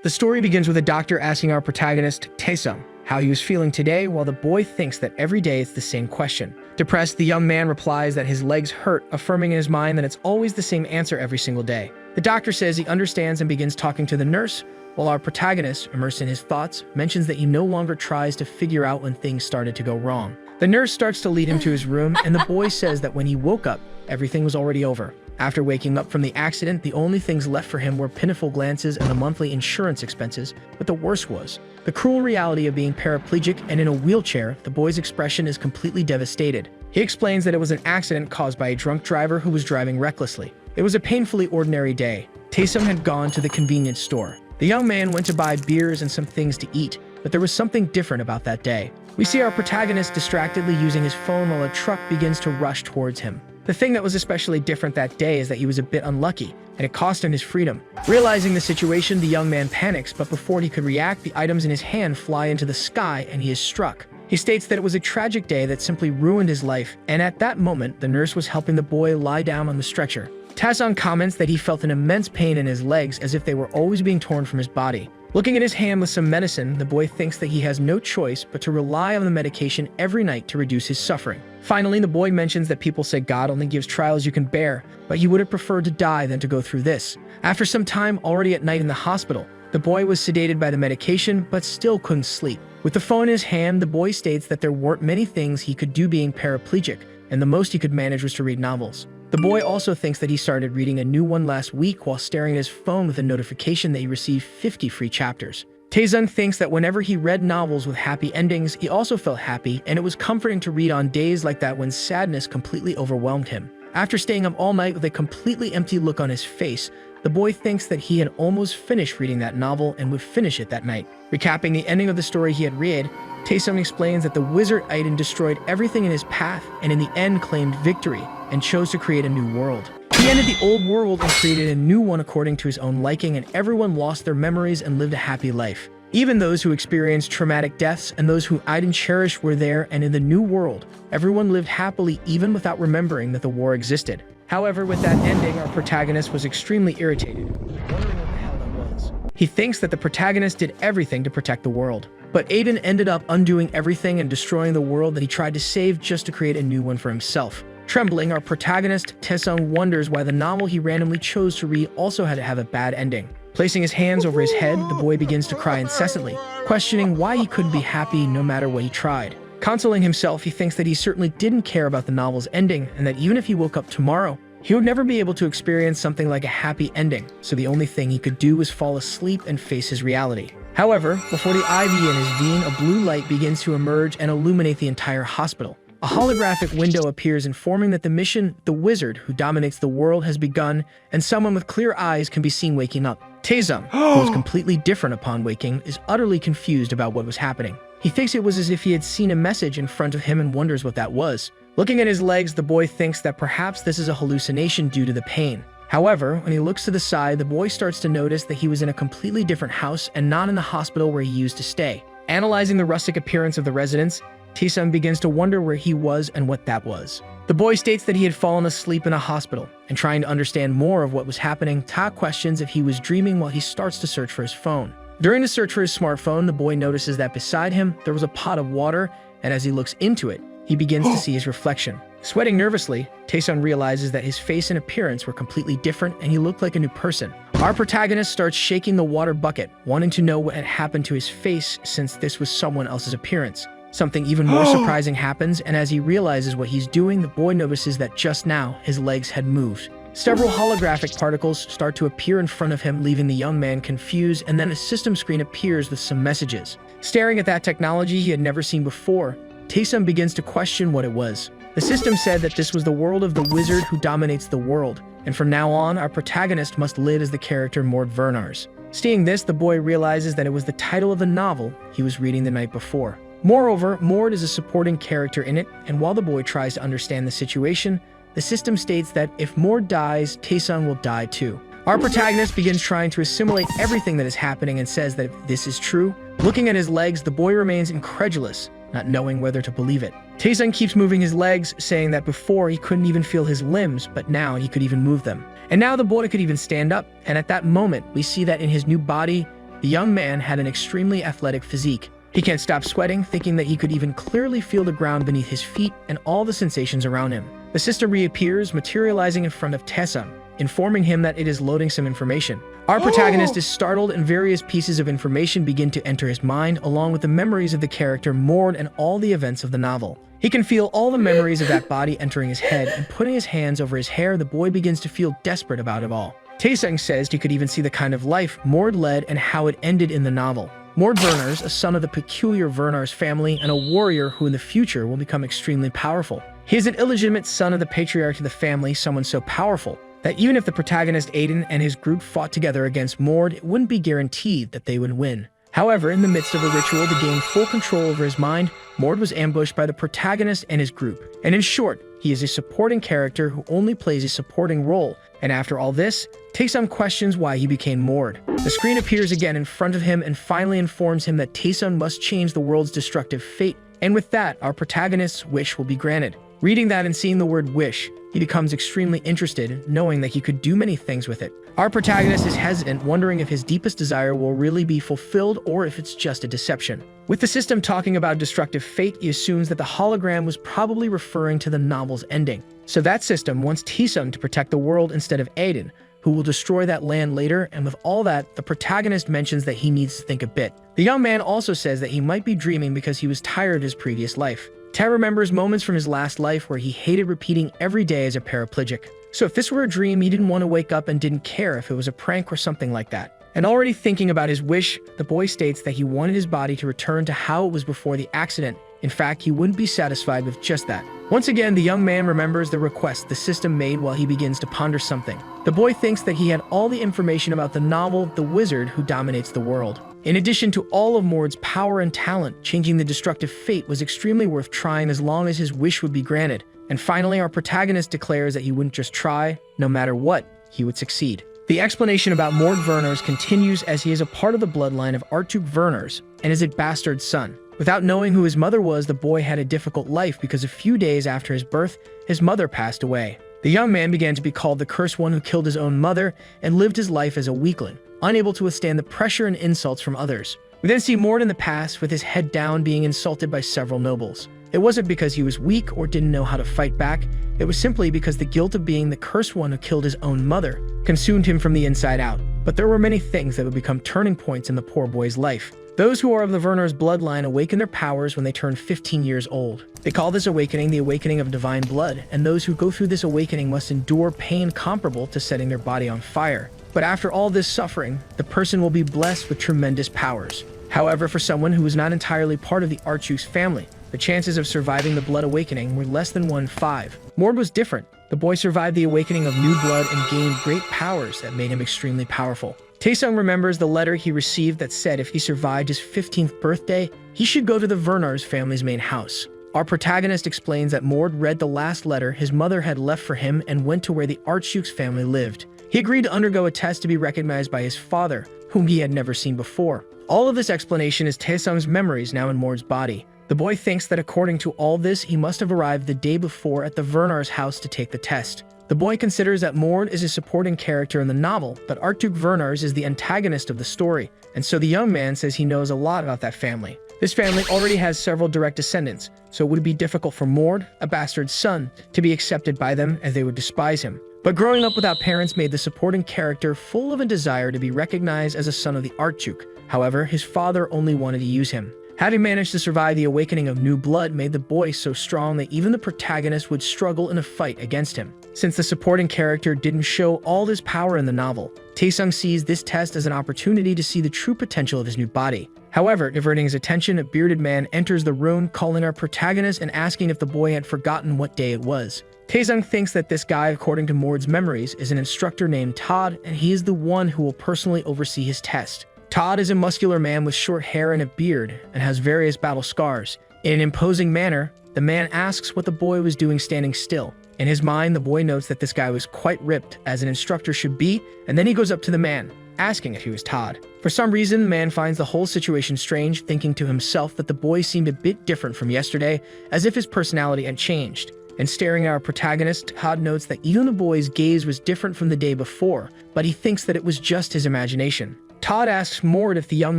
The story begins with a doctor asking our protagonist, Taesung, how he was feeling today, while the boy thinks that every day it's the same question. Depressed, the young man replies that his legs hurt, affirming in his mind that it's always the same answer every single day. The doctor says he understands and begins talking to the nurse, while our protagonist, immersed in his thoughts, mentions that he no longer tries to figure out when things started to go wrong. The nurse starts to lead him to his room, and the boy says that when he woke up, everything was already over. After waking up from the accident, the only things left for him were pitiful glances and the monthly insurance expenses, but the worst was the cruel reality of being paraplegic and in a wheelchair. The boy's expression is completely devastated. He explains that it was an accident caused by a drunk driver who was driving recklessly. It was a painfully ordinary day. Taesung had gone to the convenience store. The young man went to buy beers and some things to eat, but there was something different about that day. We see our protagonist distractedly using his phone while a truck begins to rush towards him. The thing that was especially different that day is that he was a bit unlucky, and it cost him his freedom. Realizing the situation, the young man panics, but before he could react, the items in his hand fly into the sky and he is struck. He states that it was a tragic day that simply ruined his life, and at that moment, the nurse was helping the boy lie down on the stretcher. Taesung comments that he felt an immense pain in his legs as if they were always being torn from his body. Looking at his hand with some medicine, the boy thinks that he has no choice but to rely on the medication every night to reduce his suffering. Finally, the boy mentions that people say God only gives trials you can bear, but he would have preferred to die than to go through this. After some time already at night in the hospital, the boy was sedated by the medication but still couldn't sleep. With the phone in his hand, the boy states that there weren't many things he could do being paraplegic, and the most he could manage was to read novels. The boy also thinks that he started reading a new one last week while staring at his phone with a notification that he received 50 free chapters. Taesung thinks that whenever he read novels with happy endings, he also felt happy, and it was comforting to read on days like that when sadness completely overwhelmed him. After staying up all night with a completely empty look on his face, the boy thinks that he had almost finished reading that novel and would finish it that night. Recapping the ending of the story he had read, Taesung explains that the wizard Aiden destroyed everything in his path and in the end claimed victory and chose to create a new world. He ended the old world and created a new one according to his own liking, and everyone lost their memories and lived a happy life. Even those who experienced traumatic deaths and those who Aiden cherished were there, and in the new world, everyone lived happily even without remembering that the war existed. However, with that ending, our protagonist was extremely irritated, wondering what the hell that was. He thinks that the protagonist did everything to protect the world, but Aiden ended up undoing everything and destroying the world that he tried to save just to create a new one for himself. Trembling, our protagonist, Taesung, wonders why the novel he randomly chose to read also had to have a bad ending. Placing his hands over his head, the boy begins to cry incessantly, questioning why he couldn't be happy no matter what he tried. Consoling himself, he thinks that he certainly didn't care about the novel's ending, and that even if he woke up tomorrow, he would never be able to experience something like a happy ending, so the only thing he could do was fall asleep and face his reality. However, before the IV in his vein, a blue light begins to emerge and illuminate the entire hospital. A holographic window appears informing that the mission, the wizard who dominates the world, has begun, and someone with clear eyes can be seen waking up. Taesung, who was completely different upon waking, is utterly confused about what was happening. He thinks it was as if he had seen a message in front of him and wonders what that was. Looking at his legs, the boy thinks that perhaps this is a hallucination due to the pain. However, when he looks to the side, the boy starts to notice that he was in a completely different house and not in the hospital where he used to stay. Analyzing the rustic appearance of the residence, Taesung begins to wonder where he was and what that was. The boy states that he had fallen asleep in a hospital, and trying to understand more of what was happening, Ta questions if he was dreaming while he starts to search for his phone. During the search for his smartphone, the boy notices that beside him there was a pot of water, and as he looks into it, he begins to see his reflection. Sweating nervously, Taesung realizes that his face and appearance were completely different and he looked like a new person. Our protagonist starts shaking the water bucket, wanting to know what had happened to his face since this was someone else's appearance. Something even more surprising happens, and as he realizes what he's doing, the boy notices that just now his legs had moved. Several holographic particles start to appear in front of him, leaving the young man confused, and then a system screen appears with some messages. Staring at that technology he had never seen before, Taesung begins to question what it was. The system said that this was the world of the wizard who dominates the world, and from now on, our protagonist must live as the character Mord Vernars. Seeing this, the boy realizes that it was the title of the novel he was reading the night before. Moreover, Mord is a supporting character in it, and while the boy tries to understand the situation, the system states that if Mord dies, Taesung will die too. Our protagonist begins trying to assimilate everything that is happening and says that if this is true, looking at his legs, the boy remains incredulous, not knowing whether to believe it. Taesung keeps moving his legs, saying that before he couldn't even feel his limbs, but now he could even move them. And now the boy could even stand up, and at that moment, we see that in his new body, The young man had an extremely athletic physique. He can't stop sweating, thinking that he could even clearly feel the ground beneath his feet and all the sensations around him. The system reappears, materializing in front of Taesung, informing him that it is loading some information. Our protagonist is startled and various pieces of information begin to enter his mind, along with the memories of the character Mord and all the events of the novel. He can feel all the memories of that body entering his head, and putting his hands over his hair, the boy begins to feel desperate about it all. Taesung says he could even see the kind of life Mord led and how it ended in the novel. Mord Verners, a son of the peculiar Vernars family and a warrior who in the future will become extremely powerful. He is an illegitimate son of the patriarch of the family, someone so powerful that even if the protagonist Aiden and his group fought together against Mord, it wouldn't be guaranteed that they would win. However, in the midst of a ritual to gain full control over his mind, Mord was ambushed by the protagonist and his group. And in short, he is a supporting character who only plays a supporting role. And after all this, Taesung questions why he became Mord. The screen appears again in front of him and finally informs him that Taesung must change the world's destructive fate. And with that, our protagonist's wish will be granted. Reading that and seeing the word wish, he becomes extremely interested, knowing that he could do many things with it. Our protagonist is hesitant, wondering if his deepest desire will really be fulfilled or if it's just a deception. With the system talking about destructive fate, he assumes that the hologram was probably referring to the novel's ending. So that system wants Taesung to protect the world instead of Aiden, who will destroy that land later, and with all that, the protagonist mentions that he needs to think a bit. The young man also says that he might be dreaming because he was tired of his previous life. Tae remembers moments from his last life where he hated repeating every day as a paraplegic. So if this were a dream, he didn't want to wake up and didn't care if it was a prank or something like that. And already thinking about his wish, the boy states that he wanted his body to return to how it was before the accident. In fact, he wouldn't be satisfied with just that. Once again, the young man remembers the request the system made while he begins to ponder something. The boy thinks that he had all the information about the novel, The Wizard Who Dominates the World. In addition to all of Mord's power and talent, changing the destructive fate was extremely worth trying as long as his wish would be granted. And finally, our protagonist declares that he wouldn't just try, no matter what, he would succeed. The explanation about Mord Verners continues as he is a part of the bloodline of Artuk Verners and is a bastard son. Without knowing who his mother was, the boy had a difficult life because a few days after his birth, his mother passed away. The young man began to be called the cursed one who killed his own mother and lived his life as a weakling, unable to withstand the pressure and insults from others. We then see Mord in the past with his head down being insulted by several nobles. It wasn't because he was weak or didn't know how to fight back, it was simply because the guilt of being the cursed one who killed his own mother consumed him from the inside out. But there were many things that would become turning points in the poor boy's life. Those who are of the Verners bloodline awaken their powers when they turn 15 years old. They call this awakening the awakening of divine blood, and those who go through this awakening must endure pain comparable to setting their body on fire. But after all this suffering, the person will be blessed with tremendous powers. However, for someone who was not entirely part of the Archuk's family, the chances of surviving the blood awakening were less than 1 in 5. Mord was different. The boy survived the awakening of new blood and gained great powers that made him extremely powerful. Taesung remembers the letter he received that said if he survived his 15th birthday, he should go to the Vernars family's main house. Our protagonist explains that Mord read the last letter his mother had left for him and went to where the Archuk's family lived. He agreed to undergo a test to be recognized by his father, whom he had never seen before. All of this explanation is Taesung's memories now in Mord's body. The boy thinks that according to all this, he must have arrived the day before at the Vernars' house to take the test. The boy considers that Mord is a supporting character in the novel, but Artuk Vernars is the antagonist of the story, and so the young man says he knows a lot about that family. This family already has several direct descendants, so it would be difficult for Mord, a bastard son, to be accepted by them as they would despise him. But growing up without parents made the supporting character full of a desire to be recognized as a son of the Archuk. However, his father only wanted to use him. Having managed to survive the awakening of new blood made the boy so strong that even the protagonist would struggle in a fight against him. Since the supporting character didn't show all his power in the novel, Taesung sees this test as an opportunity to see the true potential of his new body. However, diverting his attention, a bearded man enters the room, calling our protagonist and asking if the boy had forgotten what day it was. Taesung thinks that this guy, according to Mord's memories, is an instructor named Todd, and he is the one who will personally oversee his test. Todd is a muscular man with short hair and a beard, and has various battle scars. In an imposing manner, the man asks what the boy was doing standing still. In his mind, the boy notes that this guy was quite ripped, as an instructor should be, and then he goes up to the man, asking if he was Todd. For some reason, the man finds the whole situation strange, thinking to himself that the boy seemed a bit different from yesterday, as if his personality had changed. And staring at our protagonist, Todd notes that even the boy's gaze was different from the day before, but he thinks that it was just his imagination. Todd asks Mord if the young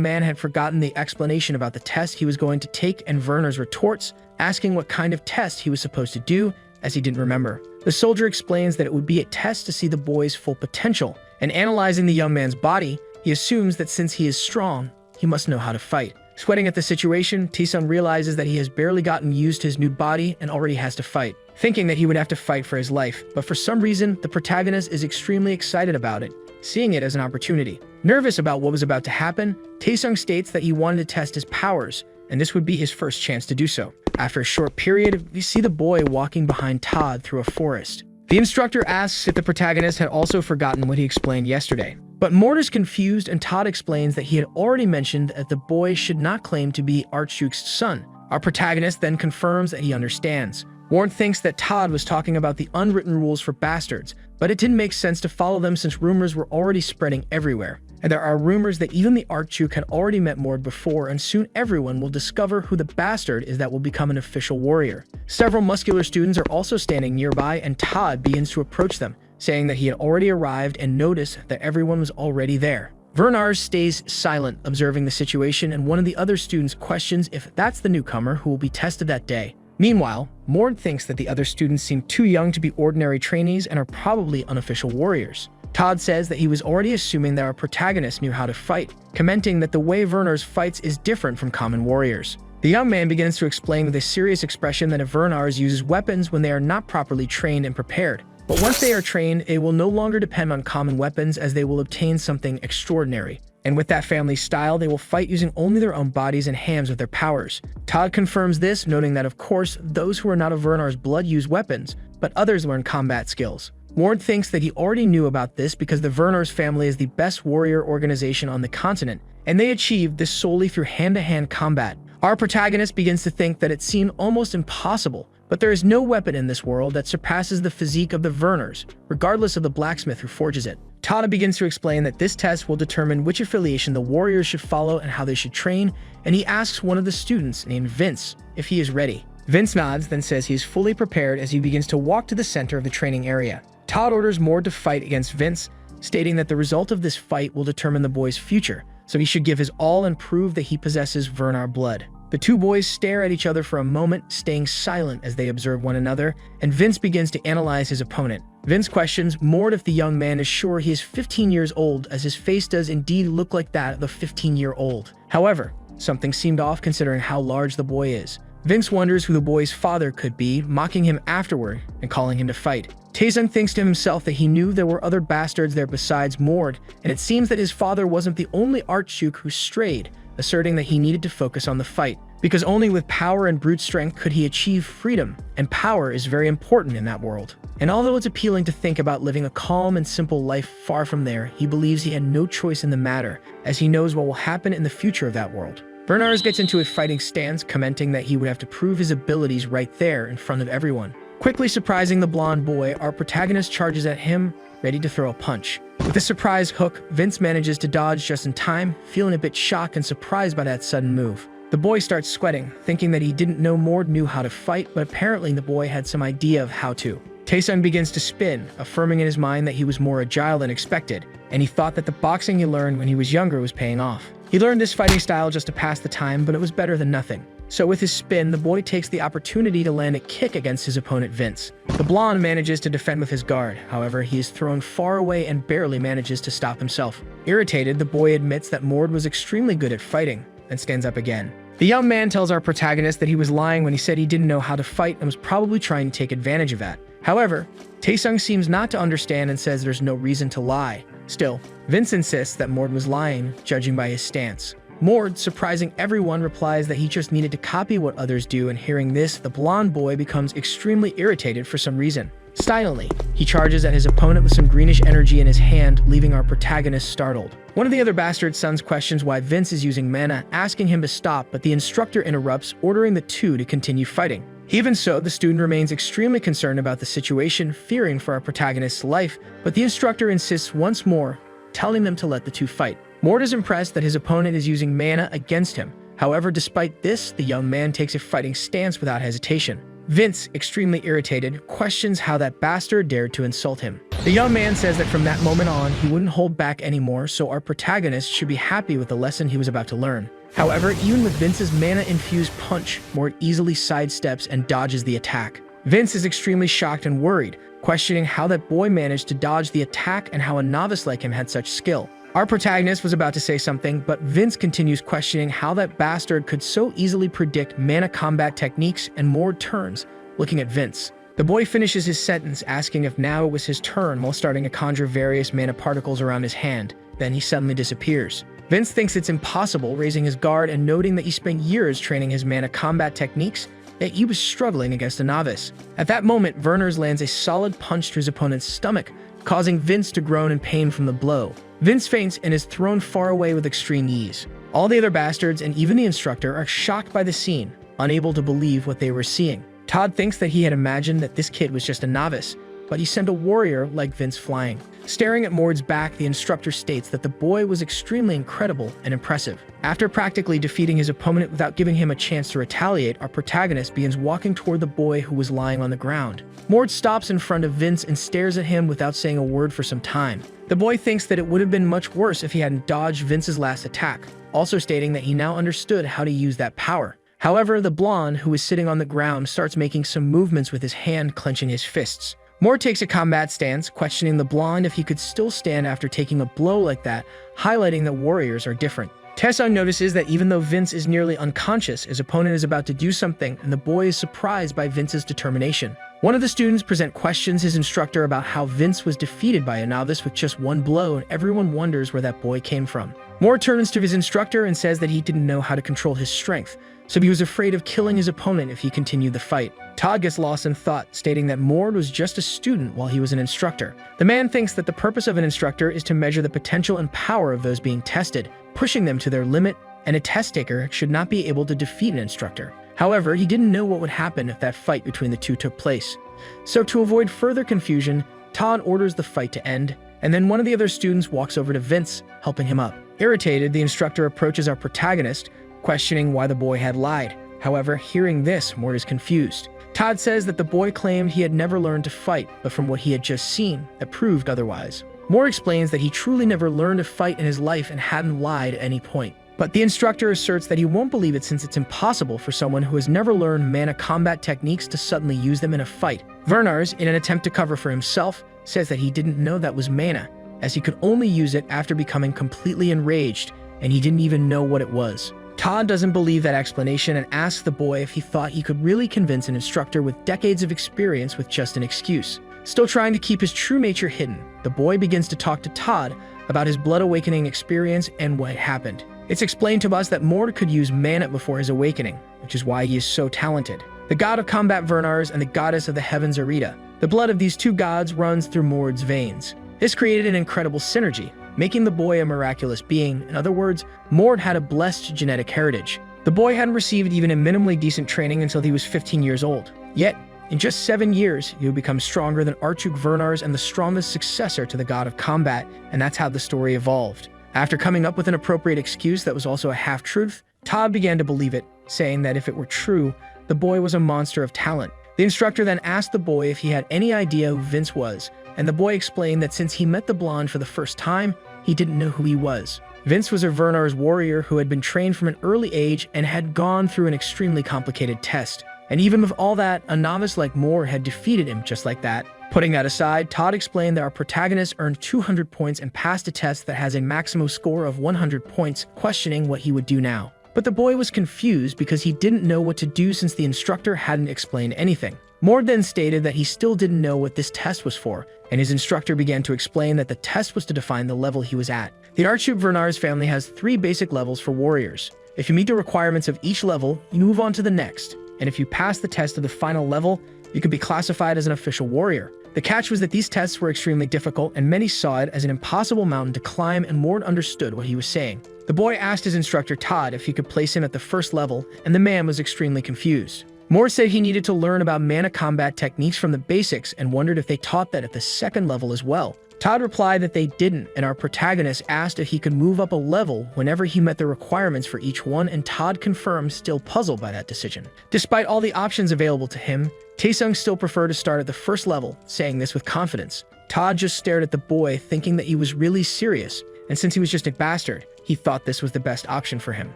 man had forgotten the explanation about the test he was going to take, and Werner's retorts, asking what kind of test he was supposed to do, as he didn't remember. The soldier explains that it would be a test to see the boy's full potential, and analyzing the young man's body, he assumes that since he is strong, he must know how to fight. Sweating at the situation, Taesung realizes that he has barely gotten used to his new body and already has to fight, thinking that he would have to fight for his life, but for some reason, the protagonist is extremely excited about it, seeing it as an opportunity. Nervous about what was about to happen, Taesung states that he wanted to test his powers, and this would be his first chance to do so. After a short period, we see the boy walking behind Todd through a forest. The instructor asks if the protagonist had also forgotten what he explained yesterday. But Mord is confused, and Todd explains that he had already mentioned that the boy should not claim to be Archduke's son. Our protagonist then confirms that he understands. Mord thinks that Todd was talking about the unwritten rules for bastards, but it didn't make sense to follow them since rumors were already spreading everywhere. And there are rumors that even the Archduke had already met Mord before, and soon everyone will discover who the bastard is that will become an official warrior. Several muscular students are also standing nearby, and Todd begins to approach them, saying that he had already arrived and noticed that everyone was already there. Werner stays silent, observing the situation, and one of the other students questions if that's the newcomer who will be tested that day. Meanwhile, Mord thinks that the other students seem too young to be ordinary trainees and are probably unofficial warriors. Todd says that he was already assuming that our protagonist knew how to fight, commenting that the way Werner's fights is different from common warriors. The young man begins to explain with a serious expression that if Werner's uses weapons when they are not properly trained and prepared. But once they are trained, they will no longer depend on common weapons, as they will obtain something extraordinary. And with that family style, they will fight using only their own bodies and hands with their powers. Todd confirms this, noting that of course, those who are not of Werner's blood use weapons, but others learn combat skills. Mord thinks that he already knew about this because the Werner's family is the best warrior organization on the continent, and they achieved this solely through hand-to-hand combat. Our protagonist begins to think that it seemed almost impossible, but there is no weapon in this world that surpasses the physique of the Werners, regardless of the blacksmith who forges it. Tada begins to explain that this test will determine which affiliation the warriors should follow and how they should train, and he asks one of the students, named Vince, if he is ready. Vince nods, then says he is fully prepared as he begins to walk to the center of the training area. Todd orders Mord to fight against Vince, stating that the result of this fight will determine the boy's future, so he should give his all and prove that he possesses Werner blood. The two boys stare at each other for a moment, staying silent as they observe one another, and Vince begins to analyze his opponent. Vince questions Mord if the young man is sure he is 15 years old, as his face does indeed look like that of the 15-year-old. However, something seemed off considering how large the boy is. Vince wonders who the boy's father could be, mocking him afterward and calling him to fight. Taesung thinks to himself that he knew there were other bastards there besides Mord, and it seems that his father wasn't the only Archduke who strayed, asserting that he needed to focus on the fight, because only with power and brute strength could he achieve freedom, and power is very important in that world. And although it's appealing to think about living a calm and simple life far from there, he believes he had no choice in the matter, as he knows what will happen in the future of that world. Bernard gets into a fighting stance, commenting that he would have to prove his abilities right there in front of everyone. Quickly surprising the blonde boy, our protagonist charges at him, ready to throw a punch. With a surprise hook, Vince manages to dodge just in time, feeling a bit shocked and surprised by that sudden move. The boy starts sweating, thinking that he didn't know Mord knew how to fight, but apparently the boy had some idea of how to. Taesung begins to spin, affirming in his mind that he was more agile than expected, and he thought that the boxing he learned when he was younger was paying off. He learned this fighting style just to pass the time, but it was better than nothing. So with his spin, the boy takes the opportunity to land a kick against his opponent Vince. The blonde manages to defend with his guard, however, he is thrown far away and barely manages to stop himself. Irritated, the boy admits that Mord was extremely good at fighting, and stands up again. The young man tells our protagonist that he was lying when he said he didn't know how to fight and was probably trying to take advantage of that. However, Taesung seems not to understand and says there's no reason to lie. Still, Vince insists that Mord was lying, judging by his stance. Mord, surprising everyone, replies that he just needed to copy what others do, and hearing this, the blonde boy becomes extremely irritated for some reason. Silently, he charges at his opponent with some greenish energy in his hand, leaving our protagonist startled. One of the other bastard sons questions why Vince is using mana, asking him to stop, but the instructor interrupts, ordering the two to continue fighting. Even so, the student remains extremely concerned about the situation, fearing for our protagonist's life, but the instructor insists once more, telling them to let the two fight. Mord is impressed that his opponent is using mana against him. However, despite this, the young man takes a fighting stance without hesitation. Vince, extremely irritated, questions how that bastard dared to insult him. The young man says that from that moment on, he wouldn't hold back anymore, so our protagonist should be happy with the lesson he was about to learn. However, even with Vince's mana-infused punch, Mort easily sidesteps and dodges the attack. Vince is extremely shocked and worried, questioning how that boy managed to dodge the attack and how a novice like him had such skill. Our protagonist was about to say something, but Vince continues questioning how that bastard could so easily predict mana combat techniques, and Mort turns, looking at Vince. The boy finishes his sentence asking if now it was his turn while starting to conjure various mana particles around his hand. Then he suddenly disappears. Vince thinks it's impossible, raising his guard and noting that he spent years training his mana combat techniques, yet he was struggling against a novice. At that moment, Werners lands a solid punch to his opponent's stomach, causing Vince to groan in pain from the blow. Vince faints and is thrown far away with extreme ease. All the other bastards and even the instructor are shocked by the scene, unable to believe what they were seeing. Todd thinks that he had imagined that this kid was just a novice, but he sent a warrior like Vince flying. Staring at Mord's back, the instructor states that the boy was extremely incredible and impressive. After practically defeating his opponent without giving him a chance to retaliate, our protagonist begins walking toward the boy who was lying on the ground. Mord stops in front of Vince and stares at him without saying a word for some time. The boy thinks that it would have been much worse if he hadn't dodged Vince's last attack, also stating that he now understood how to use that power. However, the blonde, who is sitting on the ground, starts making some movements with his hand clenching his fists. Mort takes a combat stance, questioning the blonde if he could still stand after taking a blow like that, highlighting that warriors are different. Tessa notices that even though Vince is nearly unconscious, his opponent is about to do something, and the boy is surprised by Vince's determination. One of the students questions his instructor about how Vince was defeated by a novice with just one blow, and everyone wonders where that boy came from. Mort turns to his instructor and says that he didn't know how to control his strength, so he was afraid of killing his opponent if he continued the fight. Todd gets lost in thought, stating that Mord was just a student while he was an instructor. The man thinks that the purpose of an instructor is to measure the potential and power of those being tested, pushing them to their limit, and a test taker should not be able to defeat an instructor. However, he didn't know what would happen if that fight between the two took place. So to avoid further confusion, Todd orders the fight to end, and then one of the other students walks over to Vince, helping him up. Irritated, the instructor approaches our protagonist, questioning why the boy had lied. However, hearing this, Mort is confused. Todd says that the boy claimed he had never learned to fight, but from what he had just seen, that proved otherwise. Mort explains that he truly never learned to fight in his life and hadn't lied at any point. But the instructor asserts that he won't believe it since it's impossible for someone who has never learned mana combat techniques to suddenly use them in a fight. Werners, in an attempt to cover for himself, says that he didn't know that was mana, as he could only use it after becoming completely enraged, and he didn't even know what it was. Todd doesn't believe that explanation and asks the boy if he thought he could really convince an instructor with decades of experience with just an excuse. Still trying to keep his true nature hidden, the boy begins to talk to Todd about his blood awakening experience and what happened. It's explained to us that Mord could use mana before his awakening, which is why he is so talented. The god of combat Werners and the goddess of the heavens Arita. The blood of these two gods runs through Mord's veins. This created an incredible synergy, making the boy a miraculous being. In other words, Mord had a blessed genetic heritage. The boy hadn't received even a minimally decent training until he was 15 years old. Yet, in just 7 years, he would become stronger than Archduke Werners and the strongest successor to the god of combat, and that's how the story evolved. After coming up with an appropriate excuse that was also a half-truth, Todd began to believe it, saying that if it were true, the boy was a monster of talent. The instructor then asked the boy if he had any idea who Vince was, and the boy explained that since he met the blonde for the first time, he didn't know who he was. Vince was a Werners warrior who had been trained from an early age and had gone through an extremely complicated test. And even with all that, a novice like Mord had defeated him just like that. Putting that aside, Todd explained that our protagonist earned 200 points and passed a test that has a maximum score of 100 points, questioning what he would do now. But the boy was confused because he didn't know what to do since the instructor hadn't explained anything. Mord then stated that he still didn't know what this test was for, and his instructor began to explain that the test was to define the level he was at. The Archduke Werners family has 3 basic levels for warriors. If you meet the requirements of each level, you move on to the next, and if you pass the test of the final level, you can be classified as an official warrior. The catch was that these tests were extremely difficult, and many saw it as an impossible mountain to climb, and Mord understood what he was saying. The boy asked his instructor Todd if he could place him at the first level, and the man was extremely confused. Mord said he needed to learn about mana combat techniques from the basics and wondered if they taught that at the second level as well. Todd replied that they didn't, and our protagonist asked if he could move up a level whenever he met the requirements for each one, and Todd confirmed, still puzzled by that decision. Despite all the options available to him, Taesung still preferred to start at the first level, saying this with confidence. Todd just stared at the boy, thinking that he was really serious, and since he was just a bastard, he thought this was the best option for him.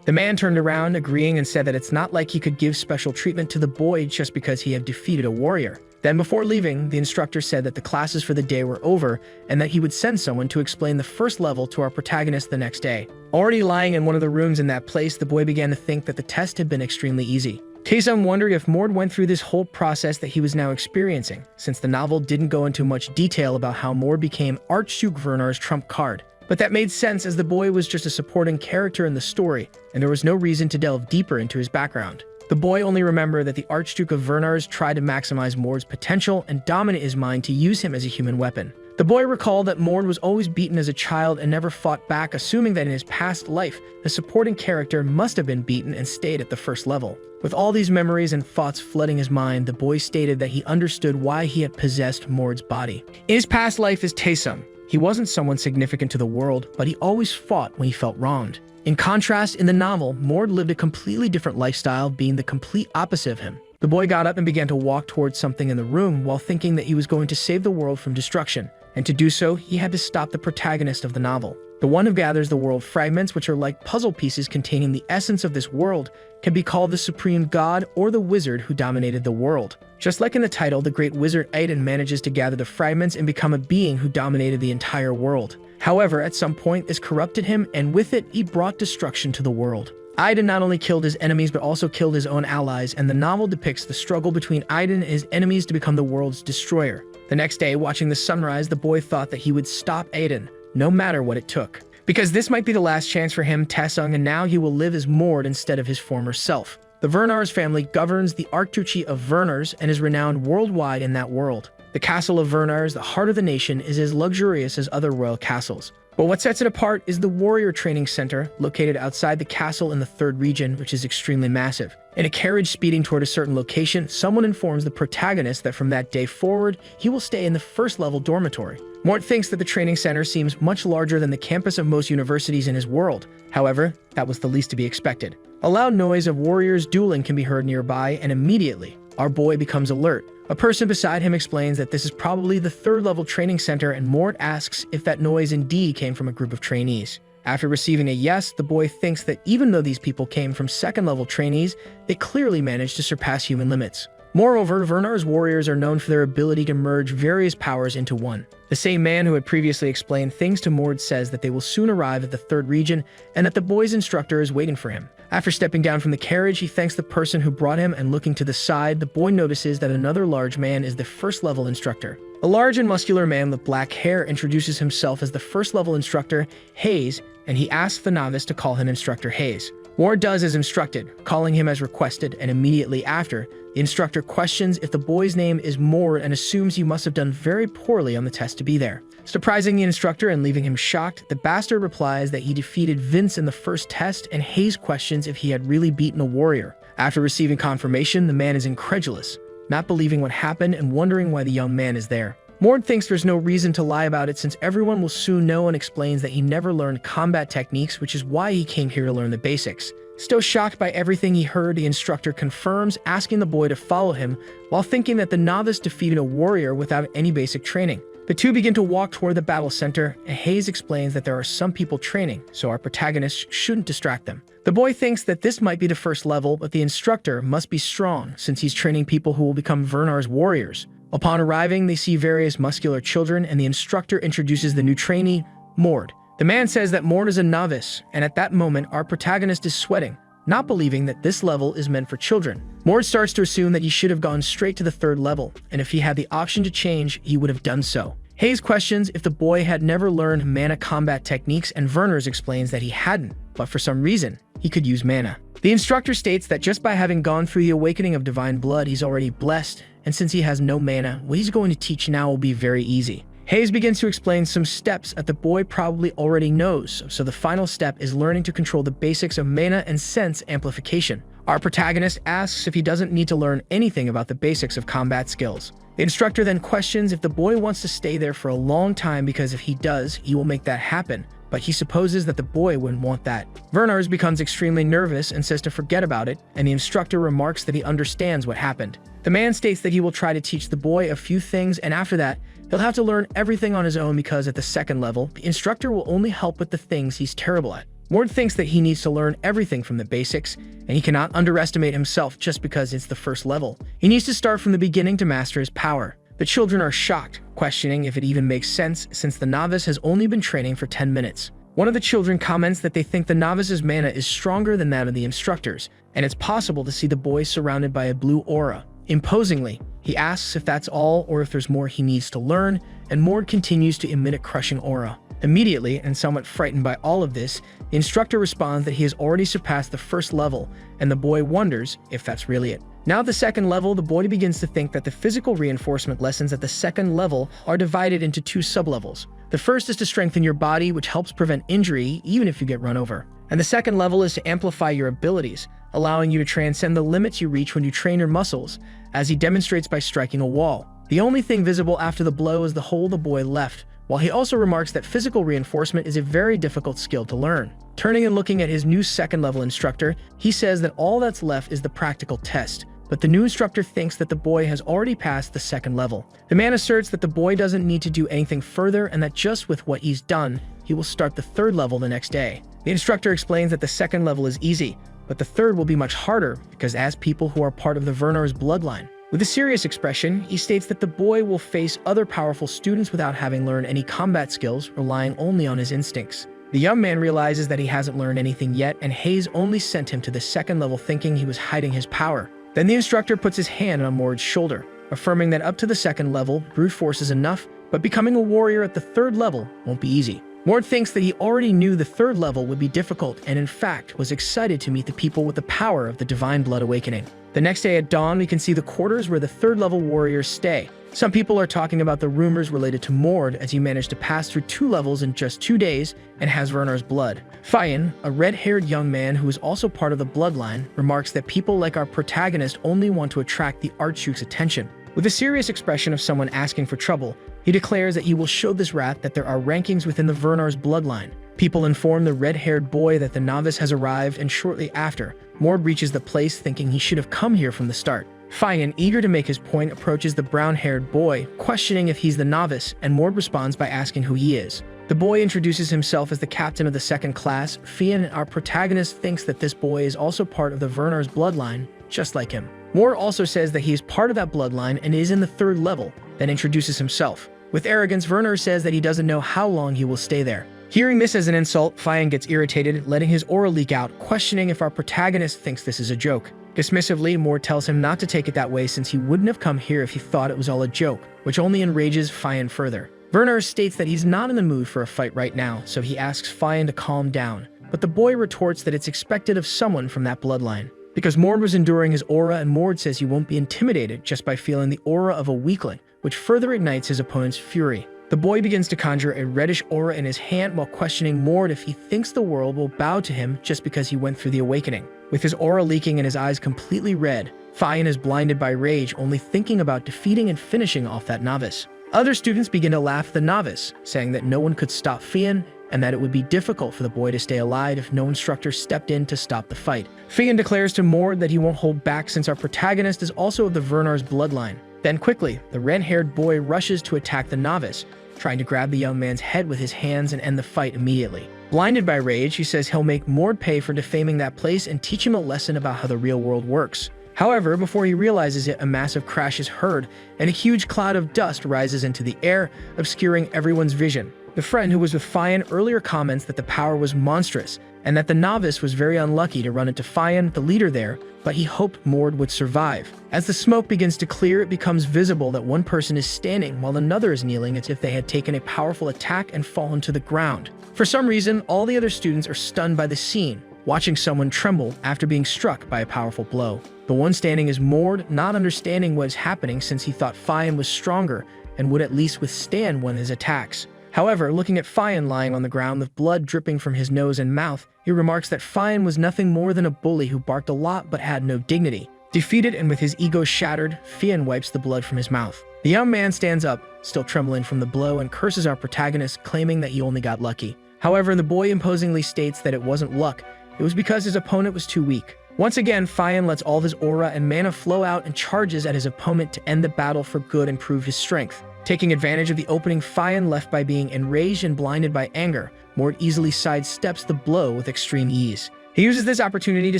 The man turned around, agreeing, and said that it's not like he could give special treatment to the boy just because he had defeated a warrior. Then before leaving, the instructor said that the classes for the day were over and that he would send someone to explain the first level to our protagonist the next day. Already lying in one of the rooms in that place, the boy began to think that the test had been extremely easy. Taesung wondered if Mord went through this whole process that he was now experiencing, since the novel didn't go into much detail about how Mord became Archduke Vernar's trump card. But that made sense, as the boy was just a supporting character in the story, and there was no reason to delve deeper into his background. The boy only remembered that the Archduke of Vernars tried to maximize Mord's potential and dominate his mind to use him as a human weapon. The boy recalled that Mord was always beaten as a child and never fought back, assuming that in his past life, the supporting character must have been beaten and stayed at the first level. With all these memories and thoughts flooding his mind, the boy stated that he understood why he had possessed Mord's body. In his past life as Taesung, he wasn't someone significant to the world, but he always fought when he felt wronged. In contrast, in the novel, Mord lived a completely different lifestyle, being the complete opposite of him. The boy got up and began to walk towards something in the room while thinking that he was going to save the world from destruction, and to do so, he had to stop the protagonist of the novel. The one who gathers the world fragments, which are like puzzle pieces containing the essence of this world, can be called the supreme god or the wizard who dominated the world. Just like in the title, the great wizard Aiden manages to gather the fragments and become a being who dominated the entire world. However, at some point, this corrupted him, and with it, he brought destruction to the world. Aiden not only killed his enemies, but also killed his own allies, and the novel depicts the struggle between Aiden and his enemies to become the world's destroyer. The next day, watching the sunrise, the boy thought that he would stop Aiden, no matter what it took. Because this might be the last chance for him, Taesung, and now he will live as Mord instead of his former self. The Vernars family governs the Archduchy of Vernars and is renowned worldwide in that world. The castle of Vernars, the heart of the nation, is as luxurious as other royal castles. But what sets it apart is the warrior training center, located outside the castle in the 3rd region, which is extremely massive. In a carriage speeding toward a certain location, someone informs the protagonist that from that day forward, he will stay in the 1st level dormitory. Mort thinks that the training center seems much larger than the campus of most universities in his world. However, that was the least to be expected. A loud noise of warriors dueling can be heard nearby, and immediately, our boy becomes alert. A person beside him explains that this is probably the 3rd level training center, and Mort asks if that noise indeed came from a group of trainees. After receiving a yes, the boy thinks that even though these people came from 2nd level trainees, they clearly managed to surpass human limits. Moreover, Vernar's warriors are known for their ability to merge various powers into one. The same man who had previously explained things to Mord says that they will soon arrive at the 3rd region and that the boy's instructor is waiting for him. After stepping down from the carriage, he thanks the person who brought him, and looking to the side, the boy notices that another large man is the 1st level instructor. A large and muscular man with black hair introduces himself as the 1st level instructor, Hayes, and he asks the novice to call him Instructor Hayes. Mord does as instructed, calling him as requested, and immediately after, the instructor questions if the boy's name is Mord and assumes he must have done very poorly on the test to be there. Surprising the instructor and leaving him shocked, the bastard replies that he defeated Vince in the first test, and Hayes questions if he had really beaten a warrior. After receiving confirmation, the man is incredulous, not believing what happened and wondering why the young man is there. Mord thinks there's no reason to lie about it since everyone will soon know, and explains that he never learned combat techniques, which is why he came here to learn the basics. Still shocked by everything he heard, the instructor confirms, asking the boy to follow him, while thinking that the novice defeated a warrior without any basic training. The two begin to walk toward the battle center, and Hayes explains that there are some people training, so our protagonist shouldn't distract them. The boy thinks that this might be the 1st level, but the instructor must be strong since he's training people who will become Vernar's warriors. Upon arriving, they see various muscular children, and the instructor introduces the new trainee, Mord. The man says that Mord is a novice, and at that moment, our protagonist is sweating, not believing that this level is meant for children. Mord starts to assume that he should have gone straight to the 3rd level, and if he had the option to change, he would have done so. Hayes questions if the boy had never learned mana combat techniques, and Verners explains that he hadn't, but for some reason, he could use mana. The instructor states that just by having gone through the awakening of divine blood, he's already blessed, and since he has no mana, what he's going to teach now will be very easy. Hayes begins to explain some steps that the boy probably already knows, so the final step is learning to control the basics of mana and sense amplification. Our protagonist asks if he doesn't need to learn anything about the basics of combat skills. The instructor then questions if the boy wants to stay there for a long time because if he does, he will make that happen, but he supposes that the boy wouldn't want that. Vernars becomes extremely nervous and says to forget about it, and the instructor remarks that he understands what happened. The man states that he will try to teach the boy a few things, and after that, he'll have to learn everything on his own because at the second level, the instructor will only help with the things he's terrible at. Mord thinks that he needs to learn everything from the basics, and he cannot underestimate himself just because it's the first level. He needs to start from the beginning to master his power. The children are shocked, questioning if it even makes sense since the novice has only been training for 10 minutes. One of the children comments that they think the novice's mana is stronger than that of the instructors, and it's possible to see the boy surrounded by a blue aura. Imposingly, he asks if that's all or if there's more he needs to learn, and Mord continues to emit a crushing aura. Immediately, and somewhat frightened by all of this, the instructor responds that he has already surpassed the first level, and the boy wonders if that's really it. Now at the second level, the boy begins to think that the physical reinforcement lessons at the second level are divided into two sublevels. The first is to strengthen your body, which helps prevent injury even if you get run over. And the second level is to amplify your abilities, allowing you to transcend the limits you reach when you train your muscles, as he demonstrates by striking a wall. The only thing visible after the blow is the hole the boy left, while he also remarks that physical reinforcement is a very difficult skill to learn. Turning and looking at his new second-level instructor, he says that all that's left is the practical test, but the new instructor thinks that the boy has already passed the second level. The man asserts that the boy doesn't need to do anything further and that just with what he's done, he will start the third level the next day. The instructor explains that the second level is easy, but the third will be much harder because as people who are part of the Vernar's bloodline. With a serious expression, he states that the boy will face other powerful students without having learned any combat skills, relying only on his instincts. The young man realizes that he hasn't learned anything yet, and Hayes only sent him to the second level thinking he was hiding his power. Then the instructor puts his hand on Mord's shoulder, affirming that up to the second level, brute force is enough, but becoming a warrior at the third level won't be easy. Mord thinks that he already knew the third level would be difficult and in fact was excited to meet the people with the power of the Divine Blood Awakening. The next day at dawn, we can see the quarters where the third level warriors stay. Some people are talking about the rumors related to Mord as he managed to pass through 2 levels in just 2 days and has Vernar's blood. Fayan, a red-haired young man who is also part of the bloodline, remarks that people like our protagonist only want to attract the Archduke's attention. With a serious expression of someone asking for trouble, he declares that he will show this rat that there are rankings within the Vernar's bloodline. People inform the red-haired boy that the novice has arrived, and shortly after, Mord reaches the place thinking he should have come here from the start. Fayan, eager to make his point, approaches the brown-haired boy, questioning if he's the novice, and Mord responds by asking who he is. The boy introduces himself as the captain of the second class. Fayan, our protagonist, thinks that this boy is also part of the Vernar's bloodline, just like him. Mord also says that he is part of that bloodline and is in the third level, then introduces himself. With arrogance, Vernar says that he doesn't know how long he will stay there. Hearing this as an insult, Fayan gets irritated, letting his aura leak out, questioning if our protagonist thinks this is a joke. Dismissively, Mord tells him not to take it that way since he wouldn't have come here if he thought it was all a joke, which only enrages Fayan further. Vernar states that he's not in the mood for a fight right now, so he asks Fayan to calm down, but the boy retorts that it's expected of someone from that bloodline. Because Mord was enduring his aura, and Mord says he won't be intimidated just by feeling the aura of a weakling, which further ignites his opponent's fury. The boy begins to conjure a reddish aura in his hand while questioning Mord if he thinks the world will bow to him just because he went through the awakening. With his aura leaking and his eyes completely red, Fayan is blinded by rage, only thinking about defeating and finishing off that novice. Other students begin to laugh at the novice, saying that no one could stop Fayan and that it would be difficult for the boy to stay alive if no instructor stepped in to stop the fight. Fayan declares to Mord that he won't hold back since our protagonist is also of the Vernar's bloodline. Then quickly, the red-haired boy rushes to attack the novice, trying to grab the young man's head with his hands and end the fight immediately. Blinded by rage, he says he'll make Mord pay for defaming that place and teach him a lesson about how the real world works. However, before he realizes it, a massive crash is heard, and a huge cloud of dust rises into the air, obscuring everyone's vision. The friend who was with Fayan earlier comments that the power was monstrous, and that the novice was very unlucky to run into Fayan, the leader there, but he hoped Mord would survive. As the smoke begins to clear, it becomes visible that one person is standing while another is kneeling as if they had taken a powerful attack and fallen to the ground. For some reason, all the other students are stunned by the scene, watching someone tremble after being struck by a powerful blow. The one standing is Mord, not understanding what is happening since he thought Fayan was stronger and would at least withstand one of his attacks. However, looking at Fayan lying on the ground with blood dripping from his nose and mouth, he remarks that Fayan was nothing more than a bully who barked a lot but had no dignity. Defeated and with his ego shattered, Fayan wipes the blood from his mouth. The young man stands up, still trembling from the blow, and curses our protagonist, claiming that he only got lucky. However, the boy imposingly states that it wasn't luck, it was because his opponent was too weak. Once again, Fian lets all of his aura and mana flow out and charges at his opponent to end the battle for good and prove his strength. Taking advantage of the opening, Fian left by being enraged and blinded by anger, Mord easily sidesteps the blow with extreme ease. He uses this opportunity to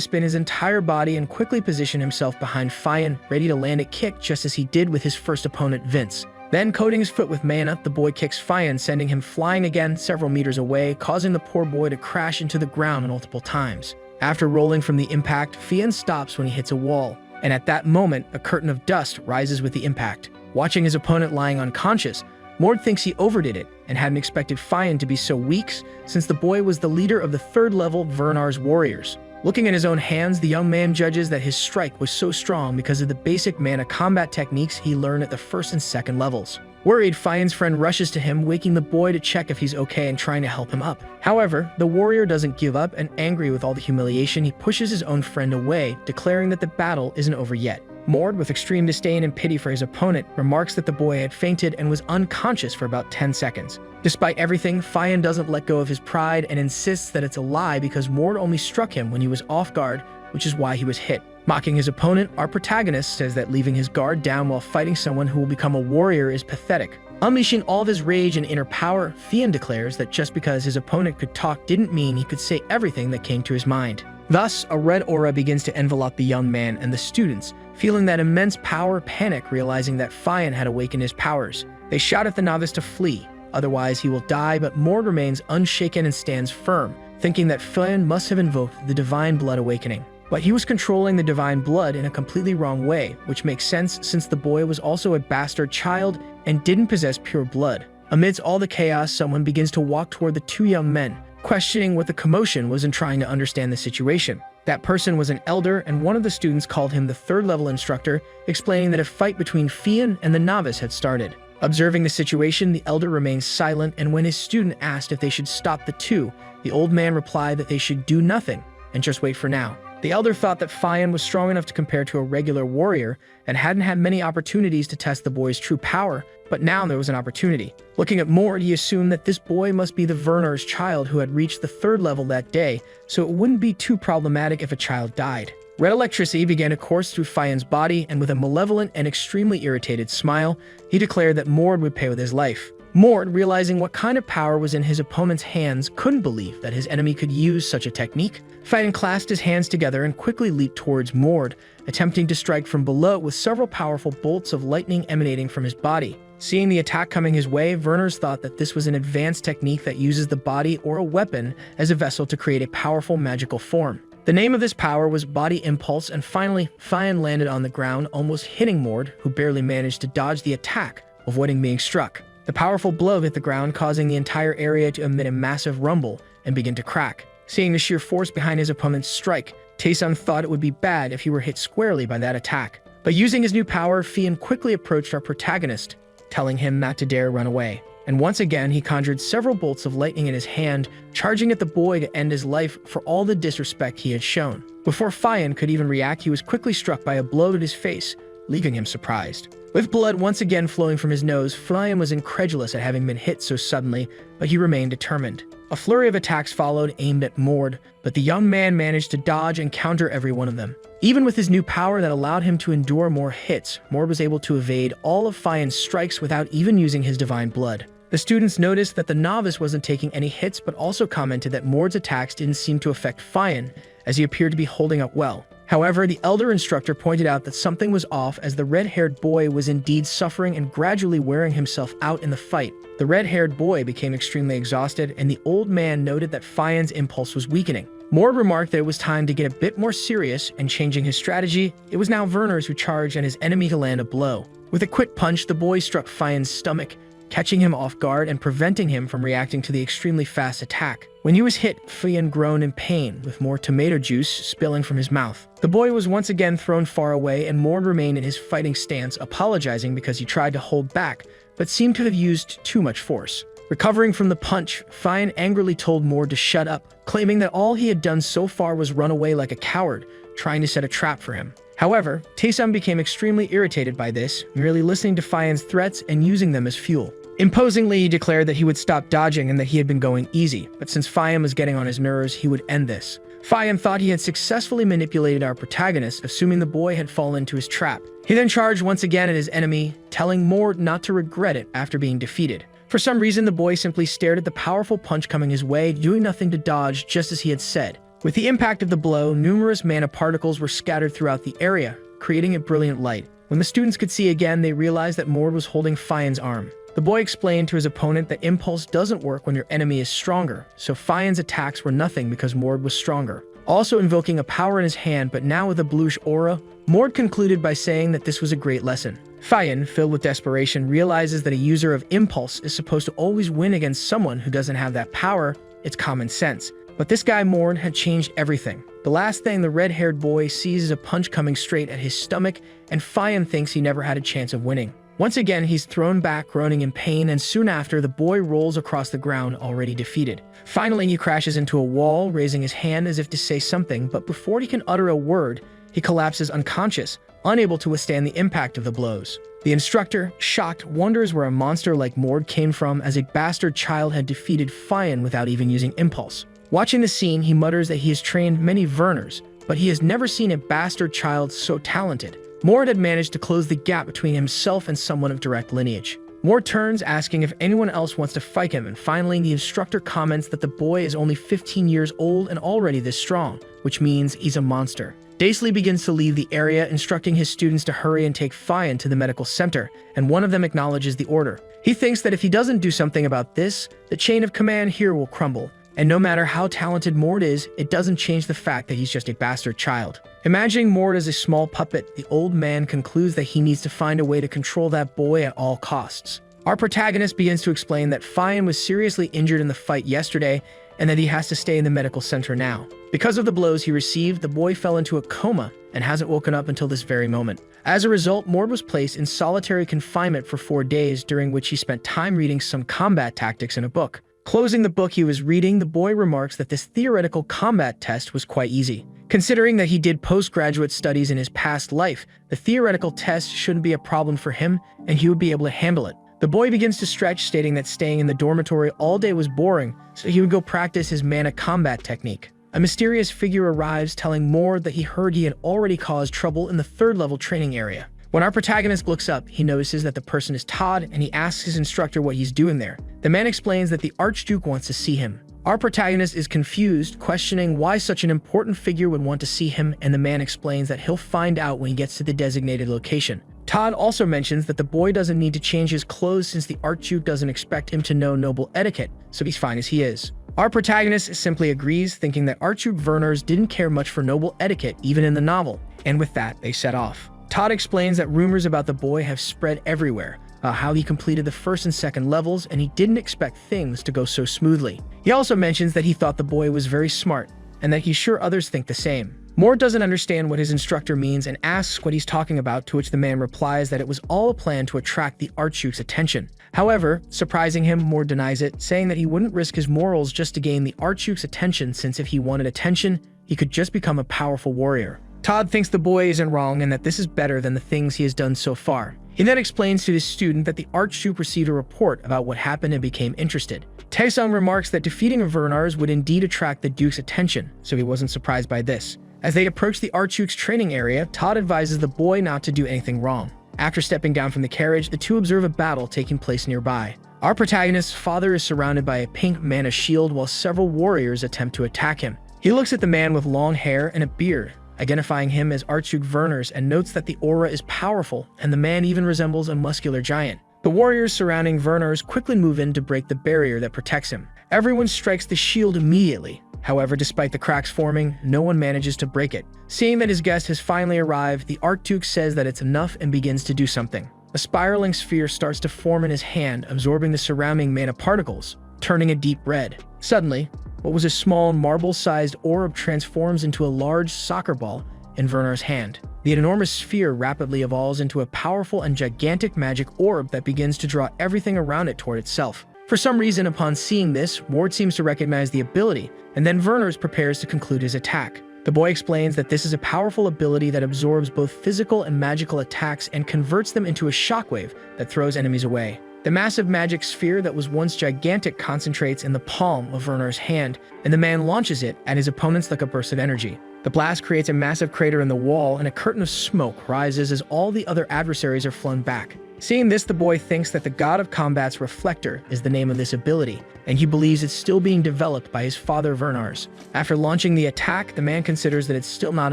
spin his entire body and quickly position himself behind Fian, ready to land a kick just as he did with his first opponent, Vince. Then, coating his foot with mana, the boy kicks Fian, sending him flying again several meters away, causing the poor boy to crash into the ground multiple times. After rolling from the impact, Fian stops when he hits a wall, and at that moment, a curtain of dust rises with the impact. Watching his opponent lying unconscious, Mord thinks he overdid it and hadn't expected Fian to be so weak, since the boy was the leader of the third-level Vernar's warriors. Looking at his own hands, the young man judges that his strike was so strong because of the basic mana combat techniques he learned at the first and second levels. Worried, Fian's friend rushes to him, waking the boy to check if he's okay and trying to help him up. However, the warrior doesn't give up, and angry with all the humiliation, he pushes his own friend away, declaring that the battle isn't over yet. Mord, with extreme disdain and pity for his opponent, remarks that the boy had fainted and was unconscious for about 10 seconds. Despite everything, Fian doesn't let go of his pride and insists that it's a lie because Mord only struck him when he was off guard, which is why he was hit. Mocking his opponent, our protagonist says that leaving his guard down while fighting someone who will become a warrior is pathetic. Unleashing all of his rage and inner power, Fian declares that just because his opponent could talk didn't mean he could say everything that came to his mind. Thus, a red aura begins to envelop the young man, and the students, feeling that immense power, panic, realizing that Fian had awakened his powers. They shout at the novice to flee, otherwise he will die, but Mord remains unshaken and stands firm, thinking that Fian must have invoked the divine blood awakening. But he was controlling the divine blood in a completely wrong way, which makes sense since the boy was also a bastard child and didn't possess pure blood. Amidst all the chaos, someone begins to walk toward the two young men, questioning what the commotion was and trying to understand the situation. That person was an elder, and one of the students called him the third-level instructor, explaining that a fight between Fian and the novice had started. Observing the situation, the elder remained silent, and when his student asked if they should stop the two, the old man replied that they should do nothing and just wait for now. The elder thought that Fian was strong enough to compare to a regular warrior and hadn't had many opportunities to test the boy's true power, but now there was an opportunity. Looking at Mord, he assumed that this boy must be the Vernar's child who had reached the third level that day, so it wouldn't be too problematic if a child died. Red electricity began to course through Fian's body, and with a malevolent and extremely irritated smile, he declared that Mord would pay with his life. Mord, realizing what kind of power was in his opponent's hands, couldn't believe that his enemy could use such a technique. Fian clasped his hands together and quickly leaped towards Mord, attempting to strike from below with several powerful bolts of lightning emanating from his body. Seeing the attack coming his way, Vernar's thought that this was an advanced technique that uses the body or a weapon as a vessel to create a powerful magical form. The name of this power was Body Impulse, and finally, Fian landed on the ground, almost hitting Mord, who barely managed to dodge the attack, avoiding being struck. The powerful blow hit the ground, causing the entire area to emit a massive rumble and begin to crack. Seeing the sheer force behind his opponent's strike, Taesung thought it would be bad if he were hit squarely by that attack. But using his new power, Fian quickly approached our protagonist, telling him not to dare run away. And once again, he conjured several bolts of lightning in his hand, charging at the boy to end his life for all the disrespect he had shown. Before Fian could even react, he was quickly struck by a blow to his face, leaving him surprised. With blood once again flowing from his nose, Fian was incredulous at having been hit so suddenly, but he remained determined. A flurry of attacks followed, aimed at Mord, but the young man managed to dodge and counter every one of them. Even with his new power that allowed him to endure more hits, Mord was able to evade all of Fian's strikes without even using his divine blood. The students noticed that the novice wasn't taking any hits, but also commented that Mord's attacks didn't seem to affect Fian, as he appeared to be holding up well. However, the elder instructor pointed out that something was off, as the red-haired boy was indeed suffering and gradually wearing himself out in the fight. The red-haired boy became extremely exhausted, and the old man noted that Fian's impulse was weakening. Mord remarked that it was time to get a bit more serious, and changing his strategy, it was now Vernar's who charged and his enemy to land a blow. With a quick punch, the boy struck Fian's stomach, catching him off guard and preventing him from reacting to the extremely fast attack. When he was hit, Fian groaned in pain, with more tomato juice spilling from his mouth. The boy was once again thrown far away, and Mord remained in his fighting stance, apologizing because he tried to hold back, but seemed to have used too much force. Recovering from the punch, Fian angrily told Mord to shut up, claiming that all he had done so far was run away like a coward, trying to set a trap for him. However, Taesum became extremely irritated by this, merely listening to Fian's threats and using them as fuel. Imposingly, he declared that he would stop dodging and that he had been going easy, but since Fian was getting on his nerves, he would end this. Fian thought he had successfully manipulated our protagonist, assuming the boy had fallen into his trap. He then charged once again at his enemy, telling Mord not to regret it after being defeated. For some reason, the boy simply stared at the powerful punch coming his way, doing nothing to dodge, just as he had said. With the impact of the blow, numerous mana particles were scattered throughout the area, creating a brilliant light. When the students could see again, they realized that Mord was holding Fian's arm. The boy explained to his opponent that impulse doesn't work when your enemy is stronger, so Fian's attacks were nothing because Mord was stronger. Also invoking a power in his hand, but now with a bluish aura, Mord concluded by saying that this was a great lesson. Fian, filled with desperation, realizes that a user of impulse is supposed to always win against someone who doesn't have that power. It's common sense. But this guy Mord had changed everything. The last thing the red-haired boy sees is a punch coming straight at his stomach, and Fian thinks he never had a chance of winning. Once again, he's thrown back, groaning in pain, and soon after, the boy rolls across the ground, already defeated. Finally, he crashes into a wall, raising his hand as if to say something, but before he can utter a word, he collapses unconscious, unable to withstand the impact of the blows. The instructor, shocked, wonders where a monster like Mord came from, as a bastard child had defeated Fian without even using impulse. Watching the scene, he mutters that he has trained many Verners, but he has never seen a bastard child so talented. Mord had managed to close the gap between himself and someone of direct lineage. Mord turns, asking if anyone else wants to fight him, and finally the instructor comments that the boy is only 15 years old and already this strong, which means he's a monster. Daisley begins to leave the area, instructing his students to hurry and take Fian to the medical center, and one of them acknowledges the order. He thinks that if he doesn't do something about this, the chain of command here will crumble. And no matter how talented Mord is, it doesn't change the fact that he's just a bastard child. Imagining Mord as a small puppet, the old man concludes that he needs to find a way to control that boy at all costs. Our protagonist begins to explain that Fian was seriously injured in the fight yesterday and that he has to stay in the medical center now. Because of the blows he received, the boy fell into a coma and hasn't woken up until this very moment. As a result, Mord was placed in solitary confinement for 4 days, during which he spent time reading some combat tactics in a book. Closing the book he was reading, the boy remarks that this theoretical combat test was quite easy. Considering that he did postgraduate studies in his past life, the theoretical test shouldn't be a problem for him, and he would be able to handle it. The boy begins to stretch, stating that staying in the dormitory all day was boring, so he would go practice his mana combat technique. A mysterious figure arrives, telling Mord that he heard he had already caused trouble in the 3rd level training area. When our protagonist looks up, he notices that the person is Todd, and he asks his instructor what he's doing there. The man explains that the Archduke wants to see him. Our protagonist is confused, questioning why such an important figure would want to see him, and the man explains that he'll find out when he gets to the designated location. Todd also mentions that the boy doesn't need to change his clothes since the Archduke doesn't expect him to know noble etiquette, so he's fine as he is. Our protagonist simply agrees, thinking that Archduke Verners didn't care much for noble etiquette even in the novel, and with that, they set off. Todd explains that rumors about the boy have spread everywhere, how he completed the 1st and 2nd levels, and he didn't expect things to go so smoothly. He also mentions that he thought the boy was very smart, and that he's sure others think the same. Mord doesn't understand what his instructor means and asks what he's talking about, to which the man replies that it was all a plan to attract the Archduke's attention. However, surprising him, Mord denies it, saying that he wouldn't risk his morals just to gain the Archduke's attention, since if he wanted attention, he could just become a powerful warrior. Todd thinks the boy isn't wrong and that this is better than the things he has done so far. He then explains to his student that the Archduke received a report about what happened and became interested. Taesung remarks that defeating Vernars would indeed attract the Duke's attention, so he wasn't surprised by this. As they approach the Archduke's training area, Todd advises the boy not to do anything wrong. After stepping down from the carriage, the two observe a battle taking place nearby. Our protagonist's father is surrounded by a pink mana shield while several warriors attempt to attack him. He looks at the man with long hair and a beard, identifying him as Archduke Verners, and notes that the aura is powerful and the man even resembles a muscular giant. The warriors surrounding Verners quickly move in to break the barrier that protects him. Everyone strikes the shield immediately. However, despite the cracks forming, no one manages to break it. Seeing that his guest has finally arrived, the Archduke says that it's enough and begins to do something. A spiraling sphere starts to form in his hand, absorbing the surrounding mana particles, turning a deep red. Suddenly, what was a small marble-sized orb transforms into a large soccer ball in Vernar's hand. The enormous sphere rapidly evolves into a powerful and gigantic magic orb that begins to draw everything around it toward itself. For some reason, upon seeing this, Mord seems to recognize the ability, and then Verners prepares to conclude his attack. The boy explains that this is a powerful ability that absorbs both physical and magical attacks and converts them into a shockwave that throws enemies away. The massive magic sphere that was once gigantic concentrates in the palm of Vernar's hand, and the man launches it at his opponents like a burst of energy. The blast creates a massive crater in the wall, and a curtain of smoke rises as all the other adversaries are flung back. Seeing this, the boy thinks that the god of combat's reflector is the name of this ability, and he believes it's still being developed by his father Vernar's. After launching the attack, the man considers that it's still not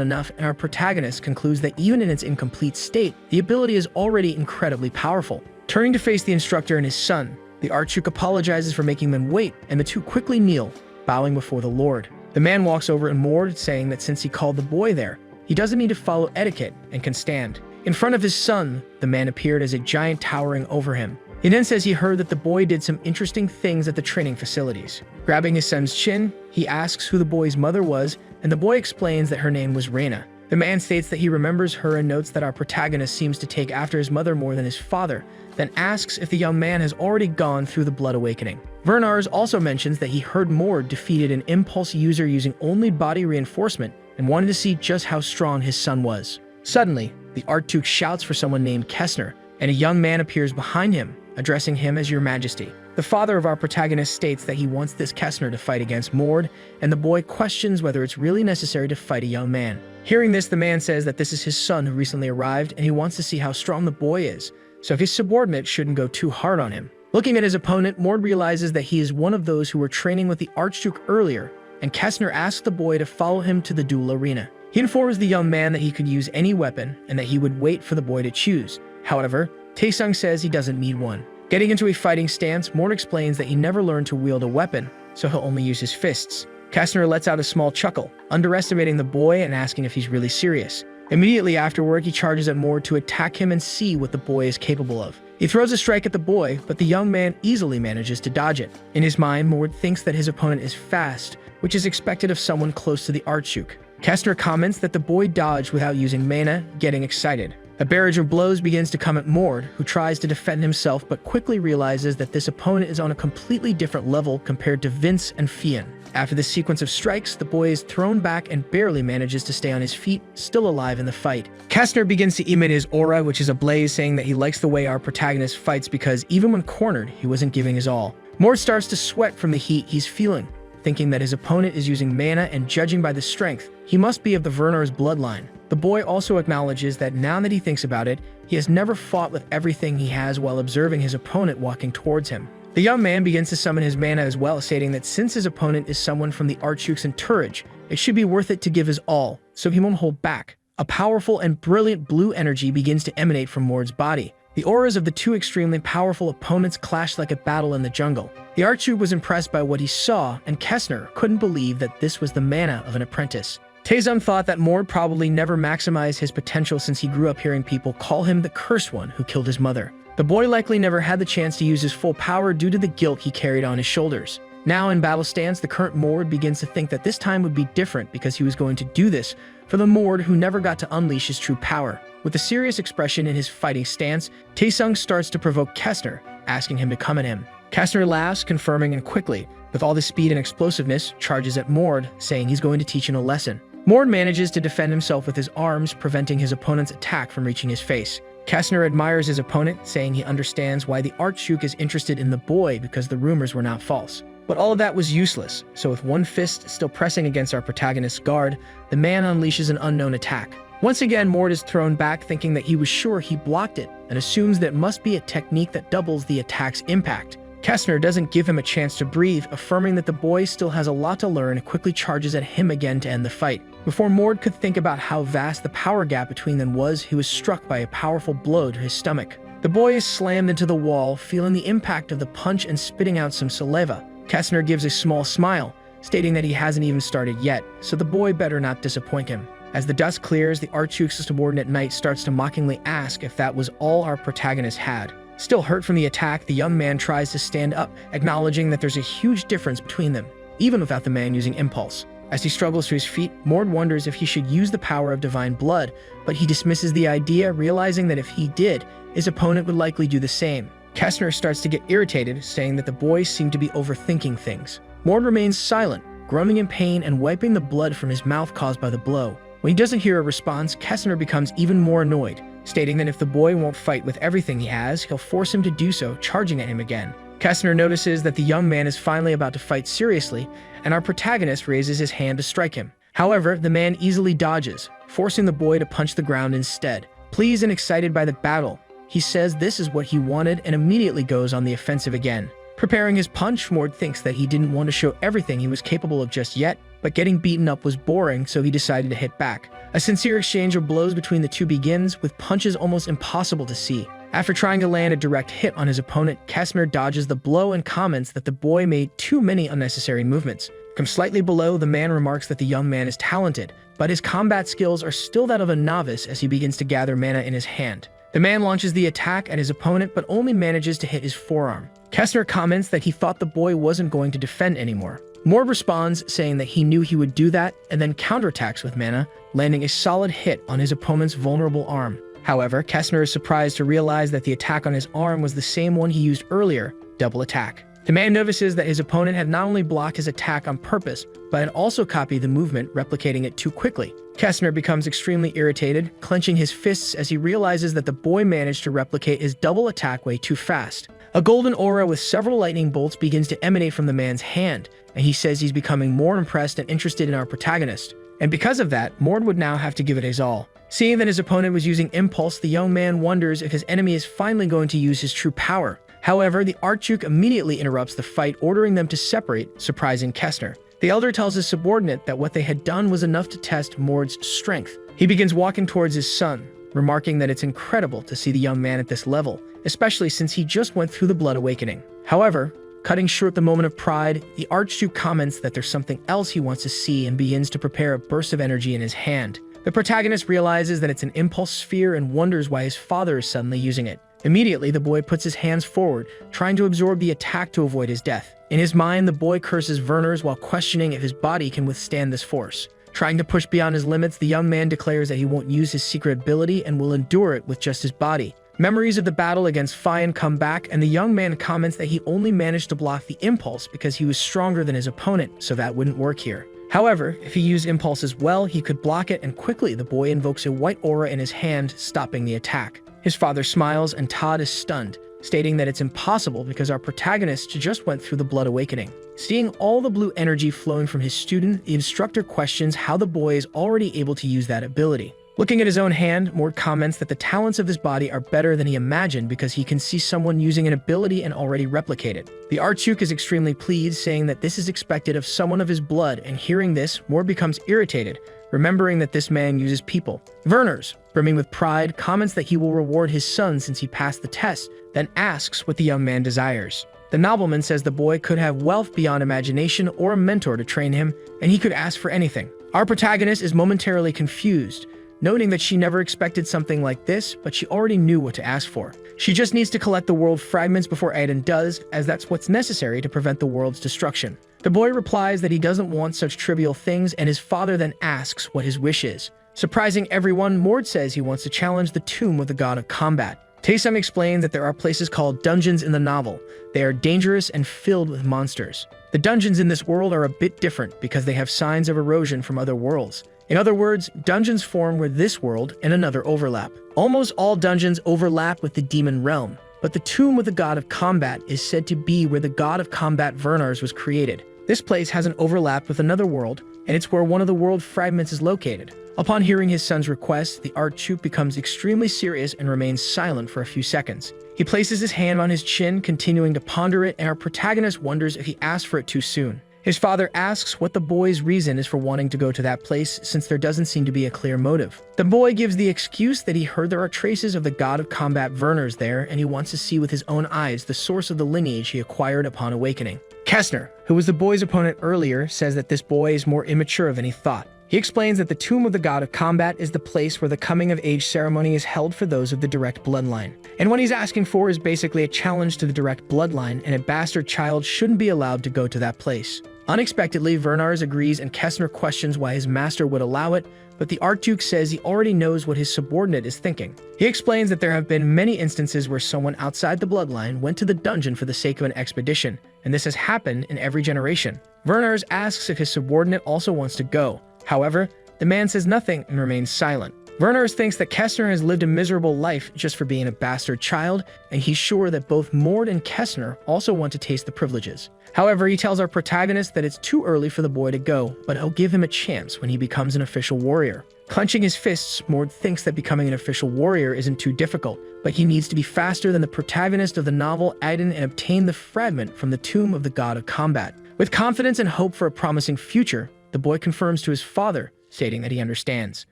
enough, and our protagonist concludes that even in its incomplete state, the ability is already incredibly powerful. Turning to face the instructor and his son, the Archduke apologizes for making them wait, and the two quickly kneel, bowing before the Lord. The man walks over and Mord, saying that since he called the boy there, he doesn't need to follow etiquette and can stand. In front of his son, the man appeared as a giant towering over him. He then says he heard that the boy did some interesting things at the training facilities. Grabbing his son's chin, he asks who the boy's mother was, and the boy explains that her name was Reina. The man states that he remembers her and notes that our protagonist seems to take after his mother more than his father, then asks if the young man has already gone through the Blood Awakening. Vernars also mentions that he heard Mord defeated an impulse user using only body reinforcement and wanted to see just how strong his son was. Suddenly, the Archduke shouts for someone named Kessner, and a young man appears behind him, addressing him as Your Majesty. The father of our protagonist states that he wants this Kessner to fight against Mord, and the boy questions whether it's really necessary to fight a young man. Hearing this, the man says that this is his son who recently arrived, and he wants to see how strong the boy is, so his subordinate shouldn't go too hard on him. Looking at his opponent, Mord realizes that he is one of those who were training with the Archduke earlier, and Kessner asks the boy to follow him to the duel arena. He informs the young man that he could use any weapon and that he would wait for the boy to choose. However, Taesung says he doesn't need one. Getting into a fighting stance, Mord explains that he never learned to wield a weapon, so he'll only use his fists. Kessner lets out a small chuckle, underestimating the boy and asking if he's really serious. Immediately afterward, he charges at Mord to attack him and see what the boy is capable of. He throws a strike at the boy, but the young man easily manages to dodge it. In his mind, Mord thinks that his opponent is fast, which is expected of someone close to the Archduke. Kessner comments that the boy dodged without using mana, getting excited. A barrage of blows begins to come at Mord, who tries to defend himself but quickly realizes that this opponent is on a completely different level compared to Vince and Fian. After this sequence of strikes, the boy is thrown back and barely manages to stay on his feet, still alive in the fight. Kessner begins to emit his aura, which is ablaze, saying that he likes the way our protagonist fights because even when cornered, he wasn't giving his all. Mord starts to sweat from the heat he's feeling, thinking that his opponent is using mana, and judging by the strength, he must be of the Vernar's bloodline. The boy also acknowledges that now that he thinks about it, he has never fought with everything he has while observing his opponent walking towards him. The young man begins to summon his mana as well, stating that since his opponent is someone from the Archduke's entourage, it should be worth it to give his all, so he won't hold back. A powerful and brilliant blue energy begins to emanate from Mord's body. The auras of the two extremely powerful opponents clashed like a battle in the jungle. The Archduke was impressed by what he saw, and Kessner couldn't believe that this was the mana of an apprentice. Taesung thought that Mord probably never maximized his potential since he grew up hearing people call him the cursed one who killed his mother. The boy likely never had the chance to use his full power due to the guilt he carried on his shoulders. Now in battle stance, the current Mord begins to think that this time would be different because he was going to do this for the Mord who never got to unleash his true power. With a serious expression in his fighting stance, Taesung starts to provoke Kessner, asking him to come at him. Kessner laughs, confirming, and quickly, with all the speed and explosiveness, charges at Mord, saying he's going to teach him a lesson. Mord manages to defend himself with his arms, preventing his opponent's attack from reaching his face. Kessner admires his opponent, saying he understands why the Archduke is interested in the boy because the rumors were not false. But all of that was useless, so with one fist still pressing against our protagonist's guard, the man unleashes an unknown attack. Once again, Mord is thrown back, thinking that he was sure he blocked it, and assumes that it must be a technique that doubles the attack's impact. Kessner doesn't give him a chance to breathe, affirming that the boy still has a lot to learn, and quickly charges at him again to end the fight. Before Mord could think about how vast the power gap between them was, he was struck by a powerful blow to his stomach. The boy is slammed into the wall, feeling the impact of the punch and spitting out some saliva. Kessner gives a small smile, stating that he hasn't even started yet, so the boy better not disappoint him. As the dust clears, the Archduke's subordinate knight starts to mockingly ask if that was all our protagonist had. Still hurt from the attack, the young man tries to stand up, acknowledging that there's a huge difference between them, even without the man using impulse. As he struggles to his feet, Mord wonders if he should use the power of divine blood, but he dismisses the idea, realizing that if he did, his opponent would likely do the same. Kessner starts to get irritated, saying that the boys seem to be overthinking things. Mord remains silent, groaning in pain and wiping the blood from his mouth caused by the blow. When he doesn't hear a response, Kestner becomes even more annoyed, stating that if the boy won't fight with everything he has, he'll force him to do so, charging at him again. Kestner notices that the young man is finally about to fight seriously, and our protagonist raises his hand to strike him. However, the man easily dodges, forcing the boy to punch the ground instead. Pleased and excited by the battle, he says this is what he wanted and immediately goes on the offensive again. Preparing his punch, Mord thinks that he didn't want to show everything he was capable of just yet, but getting beaten up was boring, so he decided to hit back. A sincere exchange of blows between the two begins, with punches almost impossible to see. After trying to land a direct hit on his opponent, Kestner dodges the blow and comments that the boy made too many unnecessary movements. From slightly below, the man remarks that the young man is talented, but his combat skills are still that of a novice as he begins to gather mana in his hand. The man launches the attack at his opponent, but only manages to hit his forearm. Kestner comments that he thought the boy wasn't going to defend anymore. Mord responds, saying that he knew he would do that, and then counterattacks with mana, landing a solid hit on his opponent's vulnerable arm. However, Kestner is surprised to realize that the attack on his arm was the same one he used earlier, double attack. The man notices that his opponent had not only blocked his attack on purpose, but had also copied the movement, replicating it too quickly. Kestner becomes extremely irritated, clenching his fists as he realizes that the boy managed to replicate his double attack way too fast. A golden aura with several lightning bolts begins to emanate from the man's hand, and he says he's becoming more impressed and interested in our protagonist. And because of that, Mord would now have to give it his all. Seeing that his opponent was using impulse, the young man wonders if his enemy is finally going to use his true power. However, the Archduke immediately interrupts the fight, ordering them to separate, surprising Kestner. The elder tells his subordinate that what they had done was enough to test Mord's strength. He begins walking towards his son, remarking that it's incredible to see the young man at this level, especially since he just went through the Blood Awakening. However, cutting short the moment of pride, the Archduke comments that there's something else he wants to see and begins to prepare a burst of energy in his hand. The protagonist realizes that it's an impulse sphere and wonders why his father is suddenly using it. Immediately, the boy puts his hands forward, trying to absorb the attack to avoid his death. In his mind, the boy curses Werners while questioning if his body can withstand this force. Trying to push beyond his limits, the young man declares that he won't use his secret ability and will endure it with just his body. Memories of the battle against Fian come back, and the young man comments that he only managed to block the impulse because he was stronger than his opponent, so that wouldn't work here. However, if he used impulse as well, he could block it, and quickly the boy invokes a white aura in his hand, stopping the attack. His father smiles, and Todd is stunned, stating that it's impossible because our protagonist just went through the Blood Awakening. Seeing all the blue energy flowing from his student, the instructor questions how the boy is already able to use that ability. Looking at his own hand, Mord comments that the talents of his body are better than he imagined because he can see someone using an ability and already replicate it. The Archduke is extremely pleased, saying that this is expected of someone of his blood, and hearing this, Mord becomes irritated, remembering that this man uses people. Werners, brimming with pride, comments that he will reward his son since he passed the test, then asks what the young man desires. The nobleman says the boy could have wealth beyond imagination or a mentor to train him, and he could ask for anything. Our protagonist is momentarily confused, noting that she never expected something like this, but she already knew what to ask for. She just needs to collect the world fragments before Aiden does, as that's what's necessary to prevent the world's destruction. The boy replies that he doesn't want such trivial things, and his father then asks what his wish is. Surprising everyone, Mord says he wants to challenge the tomb of the god of combat. Taesum explains that there are places called dungeons in the novel. They are dangerous and filled with monsters. The dungeons in this world are a bit different because they have signs of erosion from other worlds. In other words, dungeons form where this world and another overlap. Almost all dungeons overlap with the demon realm, but the tomb with the god of combat is said to be where the god of combat Werners was created. This place has an overlap with another world, and it's where one of the world fragments is located. Upon hearing his son's request, the Archduke becomes extremely serious and remains silent for a few seconds. He places his hand on his chin, continuing to ponder it, and our protagonist wonders if he asked for it too soon. His father asks what the boy's reason is for wanting to go to that place, since there doesn't seem to be a clear motive. The boy gives the excuse that he heard there are traces of the god of combat Werners there, and he wants to see with his own eyes the source of the lineage he acquired upon awakening. Kestner, who was the boy's opponent earlier, says that this boy is more immature than he thought. He explains that the tomb of the god of combat is the place where the coming-of-age ceremony is held for those of the direct bloodline. And what he's asking for is basically a challenge to the direct bloodline, and a bastard child shouldn't be allowed to go to that place. Unexpectedly, Werners agrees, and Kestner questions why his master would allow it, but the Archduke says he already knows what his subordinate is thinking. He explains that there have been many instances where someone outside the bloodline went to the dungeon for the sake of an expedition, and this has happened in every generation. Werner asks if his subordinate also wants to go. However, the man says nothing and remains silent. Werner thinks that Kestner has lived a miserable life just for being a bastard child, and he's sure that both Mord and Kestner also want to taste the privileges. However, he tells our protagonist that it's too early for the boy to go, but he'll give him a chance when he becomes an official warrior. Clenching his fists, Mord thinks that becoming an official warrior isn't too difficult, but he needs to be faster than the protagonist of the novel Aiden and obtain the fragment from the tomb of the god of combat. With confidence and hope for a promising future, the boy confirms to his father, stating that he understands.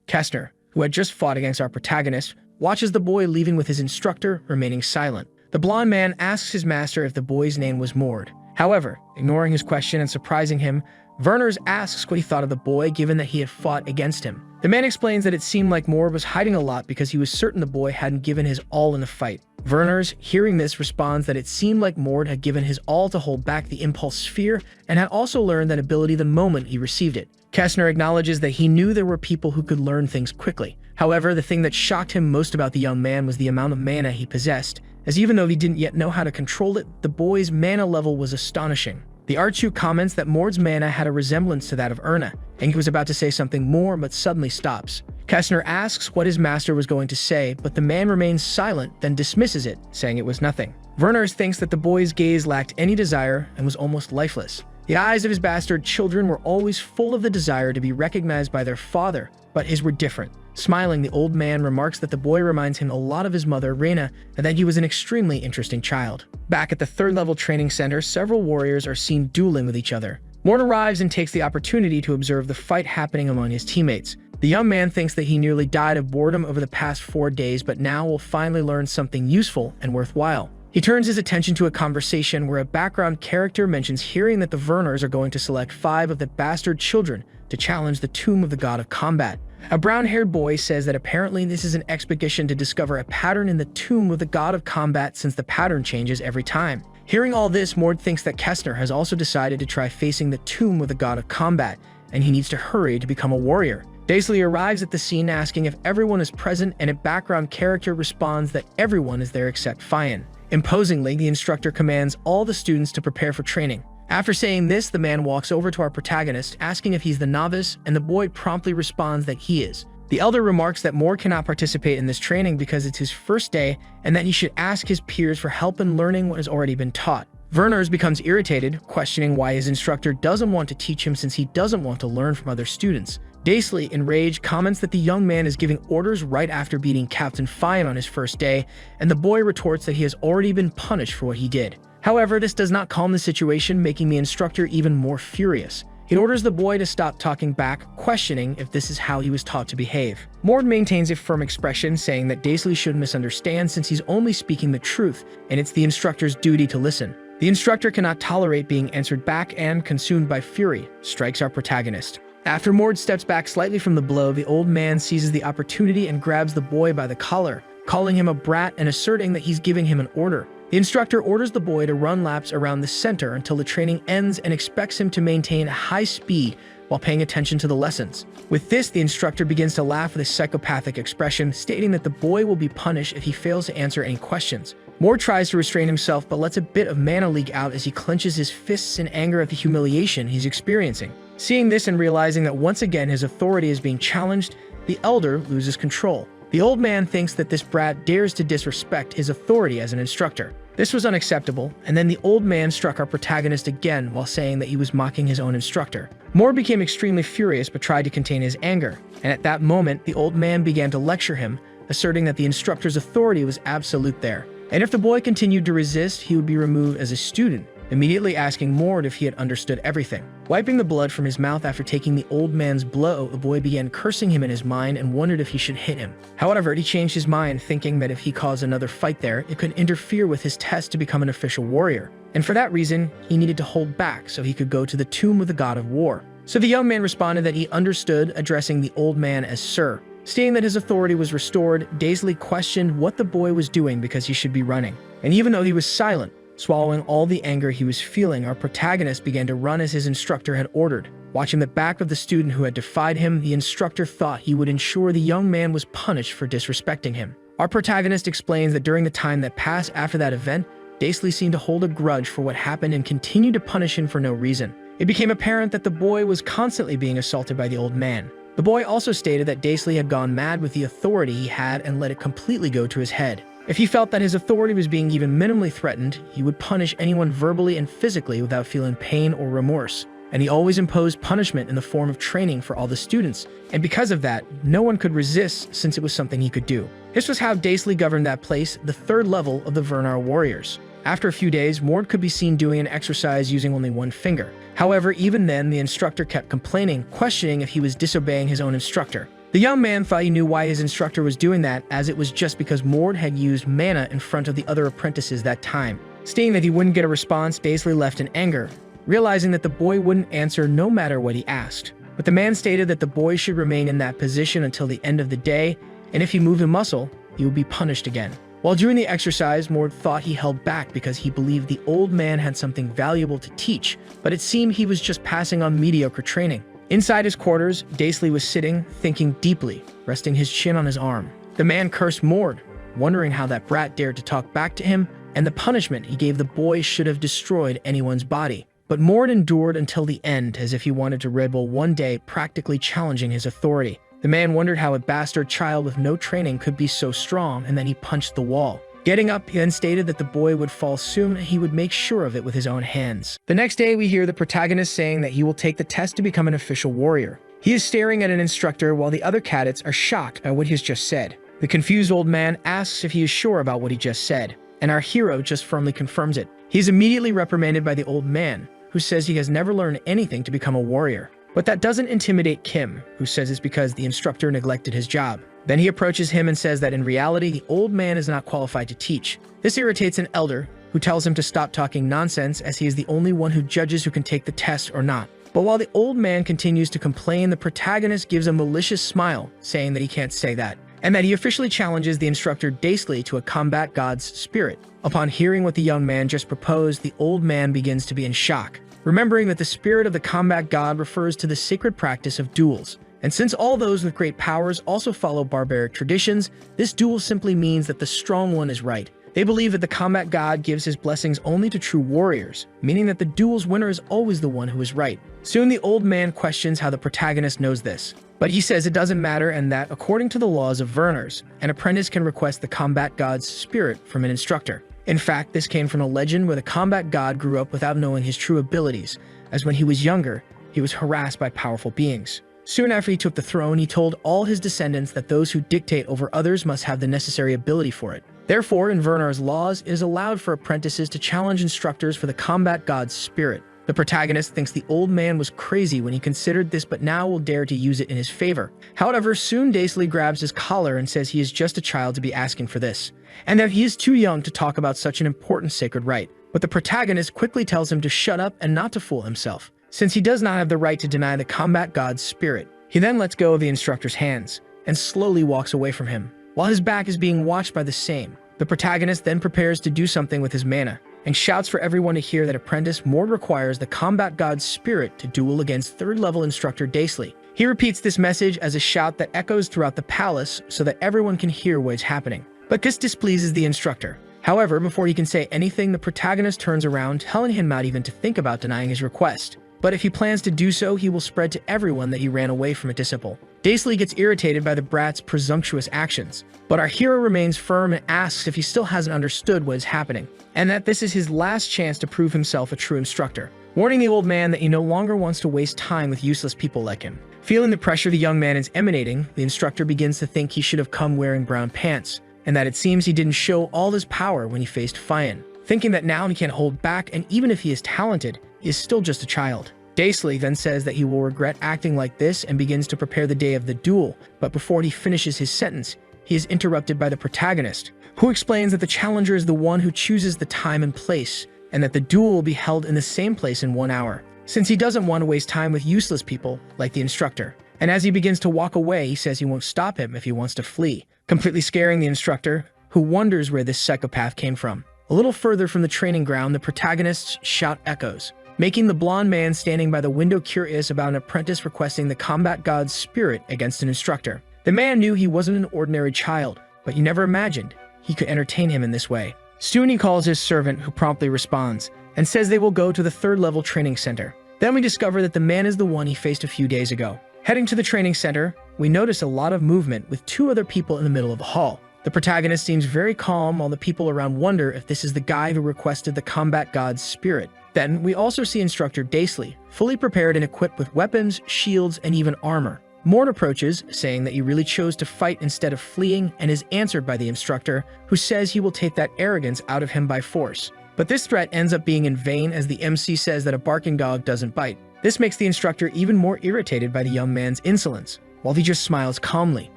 Kestner, who had just fought against our protagonist, watches the boy leaving with his instructor, remaining silent. The blonde man asks his master if the boy's name was Mord. However, ignoring his question and surprising him, Werner asks what he thought of the boy given that he had fought against him. The man explains that it seemed like Mord was hiding a lot because he was certain the boy hadn't given his all in the fight. Werner, hearing this, responds that it seemed like Mord had given his all to hold back the impulse sphere and had also learned that ability the moment he received it. Kestner acknowledges that he knew there were people who could learn things quickly. However, the thing that shocked him most about the young man was the amount of mana he possessed, as even though he didn't yet know how to control it, the boy's mana level was astonishing. The Archu comments that Mord's mana had a resemblance to that of Erna, and he was about to say something more but suddenly stops. Kestner asks what his master was going to say, but the man remains silent, then dismisses it, saying it was nothing. Werner thinks that the boy's gaze lacked any desire and was almost lifeless. The eyes of his bastard children were always full of the desire to be recognized by their father, but his were different. Smiling, the old man remarks that the boy reminds him a lot of his mother, Reina, and that he was an extremely interesting child. Back at the third-level training center, several warriors are seen dueling with each other. Mord arrives and takes the opportunity to observe the fight happening among his teammates. The young man thinks that he nearly died of boredom over the past 4 days, but now will finally learn something useful and worthwhile. He turns his attention to a conversation where a background character mentions hearing that the Werners are going to select 5 of the bastard children to challenge the tomb of the god of combat. A brown-haired boy says that apparently this is an expedition to discover a pattern in the tomb of the god of combat since the pattern changes every time. Hearing all this, Mord thinks that Kestner has also decided to try facing the tomb of the god of combat, and he needs to hurry to become a warrior. Daisley arrives at the scene asking if everyone is present, and a background character responds that everyone is there except Fian. Imposingly, the instructor commands all the students to prepare for training. After saying this, the man walks over to our protagonist, asking if he's the novice, and the boy promptly responds that he is. The elder remarks that Mord cannot participate in this training because it's his first day, and that he should ask his peers for help in learning what has already been taught. Werner becomes irritated, questioning why his instructor doesn't want to teach him since he doesn't want to learn from other students. Daisley, enraged, comments that the young man is giving orders right after beating Captain Fian on his first day, and the boy retorts that he has already been punished for what he did. However, this does not calm the situation, making the instructor even more furious. He orders the boy to stop talking back, questioning if this is how he was taught to behave. Mord maintains a firm expression, saying that Daisley should misunderstand since he's only speaking the truth, and it's the instructor's duty to listen. The instructor cannot tolerate being answered back and, consumed by fury, strikes our protagonist. After Mord steps back slightly from the blow, the old man seizes the opportunity and grabs the boy by the collar, calling him a brat and asserting that he's giving him an order. The instructor orders the boy to run laps around the center until the training ends and expects him to maintain a high speed while paying attention to the lessons. With this, the instructor begins to laugh with a psychopathic expression, stating that the boy will be punished if he fails to answer any questions. Mord tries to restrain himself but lets a bit of mana leak out as he clenches his fists in anger at the humiliation he's experiencing. Seeing this and realizing that once again his authority is being challenged, the elder loses control. The old man thinks that this brat dares to disrespect his authority as an instructor. This was unacceptable, and then the old man struck our protagonist again while saying that he was mocking his own instructor. Mord became extremely furious but tried to contain his anger, and at that moment, the old man began to lecture him, asserting that the instructor's authority was absolute there. And if the boy continued to resist, he would be removed as a student, immediately asking Mord if he had understood everything. Wiping the blood from his mouth after taking the old man's blow, the boy began cursing him in his mind and wondered if he should hit him. However, he changed his mind, thinking that if he caused another fight there, it could interfere with his test to become an official warrior. And for that reason, he needed to hold back so he could go to the tomb of the god of war. So the young man responded that he understood, addressing the old man as Sir. Stating that his authority was restored, Daisley questioned what the boy was doing because he should be running. And even though he was silent, swallowing all the anger he was feeling, our protagonist began to run as his instructor had ordered. Watching the back of the student who had defied him, the instructor thought he would ensure the young man was punished for disrespecting him. Our protagonist explains that during the time that passed after that event, Daisley seemed to hold a grudge for what happened and continued to punish him for no reason. It became apparent that the boy was constantly being assaulted by the old man. The boy also stated that Daisley had gone mad with the authority he had and let it completely go to his head. If he felt that his authority was being even minimally threatened, he would punish anyone verbally and physically without feeling pain or remorse. And he always imposed punishment in the form of training for all the students. And because of that, no one could resist since it was something he could do. This was how Daisley governed that place, the third level of the Vernar warriors. After a few days, Mord could be seen doing an exercise using only one finger. However, even then, the instructor kept complaining, questioning if he was disobeying his own instructor. The young man thought he knew why his instructor was doing that, as it was just because Mord had used mana in front of the other apprentices that time. Seeing that he wouldn't get a response, Daisley left in anger, realizing that the boy wouldn't answer no matter what he asked. But the man stated that the boy should remain in that position until the end of the day, and if he moved a muscle, he would be punished again. While doing the exercise, Mord thought he held back because he believed the old man had something valuable to teach, but it seemed he was just passing on mediocre training. Inside his quarters, Daisley was sitting, thinking deeply, resting his chin on his arm. The man cursed Mord, wondering how that brat dared to talk back to him, and the punishment he gave the boy should have destroyed anyone's body. But Mord endured until the end, as if he wanted to rebel one day, practically challenging his authority. The man wondered how a bastard child with no training could be so strong, and then he punched the wall. Getting up, he then stated that the boy would fall soon and he would make sure of it with his own hands. The next day, we hear the protagonist saying that he will take the test to become an official warrior. He is staring at an instructor while the other cadets are shocked at what he has just said. The confused old man asks if he is sure about what he just said, and our hero just firmly confirms it. He is immediately reprimanded by the old man, who says he has never learned anything to become a warrior. But that doesn't intimidate Kim, who says it's because the instructor neglected his job. Then he approaches him and says that in reality, the old man is not qualified to teach. This irritates an elder, who tells him to stop talking nonsense as he is the only one who judges who can take the test or not. But while the old man continues to complain, the protagonist gives a malicious smile, saying that he can't say that, and that he officially challenges the instructor Daisley to a combat god's spirit. Upon hearing what the young man just proposed, the old man begins to be in shock, remembering that the spirit of the combat god refers to the sacred practice of duels. And since all those with great powers also follow barbaric traditions, this duel simply means that the strong one is right. They believe that the combat god gives his blessings only to true warriors, meaning that the duel's winner is always the one who is right. Soon the old man questions how the protagonist knows this, but he says it doesn't matter and that, according to the laws of Vernars, an apprentice can request the combat god's spirit from an instructor. In fact, this came from a legend where the combat god grew up without knowing his true abilities, as when he was younger, he was harassed by powerful beings. Soon after he took the throne, he told all his descendants that those who dictate over others must have the necessary ability for it. Therefore, in Vernar's laws, it is allowed for apprentices to challenge instructors for the combat god's spirit. The protagonist thinks the old man was crazy when he considered this, but now will dare to use it in his favor. However, soon Daisley grabs his collar and says he is just a child to be asking for this, and that he is too young to talk about such an important sacred right. But the protagonist quickly tells him to shut up and not to fool himself, since he does not have the right to deny the combat god's spirit. He then lets go of the instructor's hands and slowly walks away from him, while his back is being watched by the same. The protagonist then prepares to do something with his mana, and shouts for everyone to hear that apprentice Mord requires the combat god's spirit to duel against third-level instructor Daisley. He repeats this message as a shout that echoes throughout the palace so that everyone can hear what is happening. But this displeases the instructor. However, before he can say anything, the protagonist turns around, telling him not even to think about denying his request. But if he plans to do so, he will spread to everyone that he ran away from a disciple. Daisley gets irritated by the brat's presumptuous actions, but our hero remains firm and asks if he still hasn't understood what is happening, and that this is his last chance to prove himself a true instructor, warning the old man that he no longer wants to waste time with useless people like him. Feeling the pressure the young man is emanating, the instructor begins to think he should have come wearing brown pants, and that it seems he didn't show all his power when he faced Fian, thinking that now he can't hold back, and even if he is talented, he is still just a child. Daisley then says that he will regret acting like this and begins to prepare the day of the duel, but before he finishes his sentence, he is interrupted by the protagonist, who explains that the challenger is the one who chooses the time and place, and that the duel will be held in the same place in 1 hour, since he doesn't want to waste time with useless people like the instructor. And as he begins to walk away, he says he won't stop him if he wants to flee, completely scaring the instructor, who wonders where this psychopath came from. A little further from the training ground, the protagonist's shout echoes, making the blonde man standing by the window curious about an apprentice requesting the combat god's spirit against an instructor. The man knew he wasn't an ordinary child, but he never imagined he could entertain him in this way. Soon he calls his servant, who promptly responds and says they will go to the third-level training center. Then we discover that the man is the one he faced a few days ago. Heading to the training center, we notice a lot of movement with two other people in the middle of the hall. The protagonist seems very calm while the people around wonder if this is the guy who requested the combat god's spirit. Then we also see instructor Daisley, fully prepared and equipped with weapons, shields, and even armor. Mord approaches, saying that he really chose to fight instead of fleeing, and is answered by the instructor, who says he will take that arrogance out of him by force. But this threat ends up being in vain, as the MC says that a barking dog doesn't bite. This makes the instructor even more irritated by the young man's insolence, while he just smiles calmly.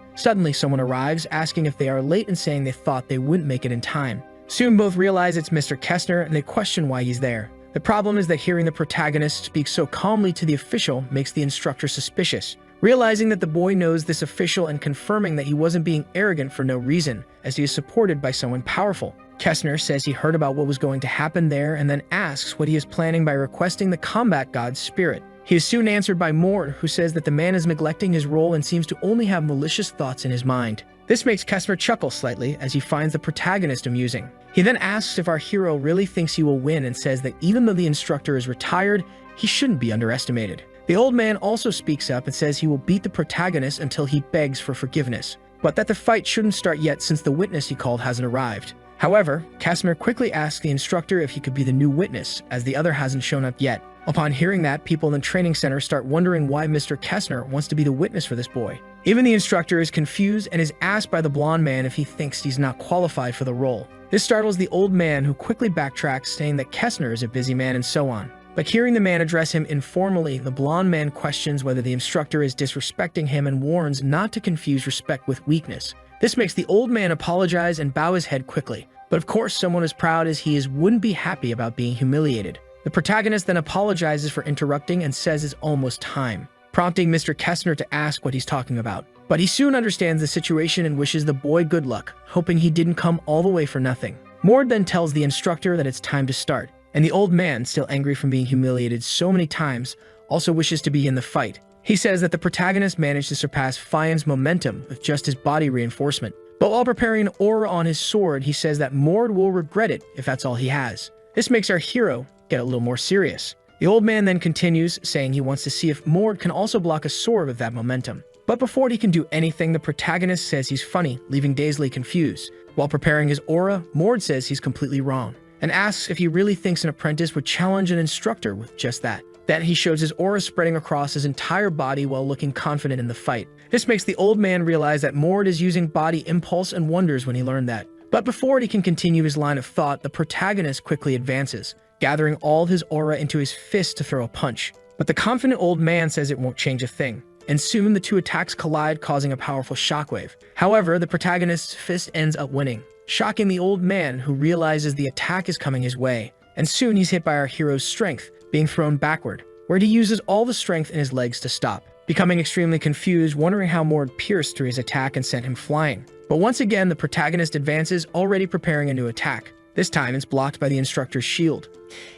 Suddenly, someone arrives, asking if they are late and saying they thought they wouldn't make it in time. Soon both realize it's Mr. Kessner, and they question why he's there. The problem is that hearing the protagonist speak so calmly to the official makes the instructor suspicious. Realizing that the boy knows this official and confirming that he wasn't being arrogant for no reason, as he is supported by someone powerful. Kessner says he heard about what was going to happen there and then asks what he is planning by requesting the combat god's spirit. He is soon answered by Mord, who says that the man is neglecting his role and seems to only have malicious thoughts in his mind. This makes Kessner chuckle slightly as he finds the protagonist amusing. He then asks if our hero really thinks he will win and says that even though the instructor is retired, he shouldn't be underestimated. The old man also speaks up and says he will beat the protagonist until he begs for forgiveness, but that the fight shouldn't start yet since the witness he called hasn't arrived. However, Kessner quickly asks the instructor if he could be the new witness, as the other hasn't shown up yet. Upon hearing that, people in the training center start wondering why Mr. Kessner wants to be the witness for this boy. Even the instructor is confused and is asked by the blonde man if he thinks he's not qualified for the role. This startles the old man, who quickly backtracks, saying that Kessner is a busy man and so on. But hearing the man address him informally, the blonde man questions whether the instructor is disrespecting him and warns not to confuse respect with weakness. This makes the old man apologize and bow his head quickly. But of course, someone as proud as he is wouldn't be happy about being humiliated. The protagonist then apologizes for interrupting and says it's almost time, prompting Mr. Kessner to ask what he's talking about. But he soon understands the situation and wishes the boy good luck, hoping he didn't come all the way for nothing. Mord then tells the instructor that it's time to start, and the old man, still angry from being humiliated so many times, also wishes to be in the fight. He says that the protagonist managed to surpass Fian's momentum with just his body reinforcement. But while preparing an aura on his sword, he says that Mord will regret it if that's all he has. This makes our hero get a little more serious. The old man then continues, saying he wants to see if Mord can also block a sword with that momentum. But before he can do anything, the protagonist says he's funny, leaving Daisley confused. While preparing his aura, Mord says he's completely wrong, and asks if he really thinks an apprentice would challenge an instructor with just that. Then he shows his aura spreading across his entire body while looking confident in the fight. This makes the old man realize that Mord is using body impulse and wonders when he learned that. But before he can continue his line of thought, the protagonist quickly advances, gathering all of his aura into his fist to throw a punch. But the confident old man says it won't change a thing, and soon the two attacks collide, causing a powerful shockwave. However, the protagonist's fist ends up winning, shocking the old man, who realizes the attack is coming his way. And soon he's hit by our hero's strength, being thrown backward, where he uses all the strength in his legs to stop, becoming extremely confused, wondering how Mord pierced through his attack and sent him flying. But once again, the protagonist advances, already preparing a new attack. This time, it's blocked by the instructor's shield.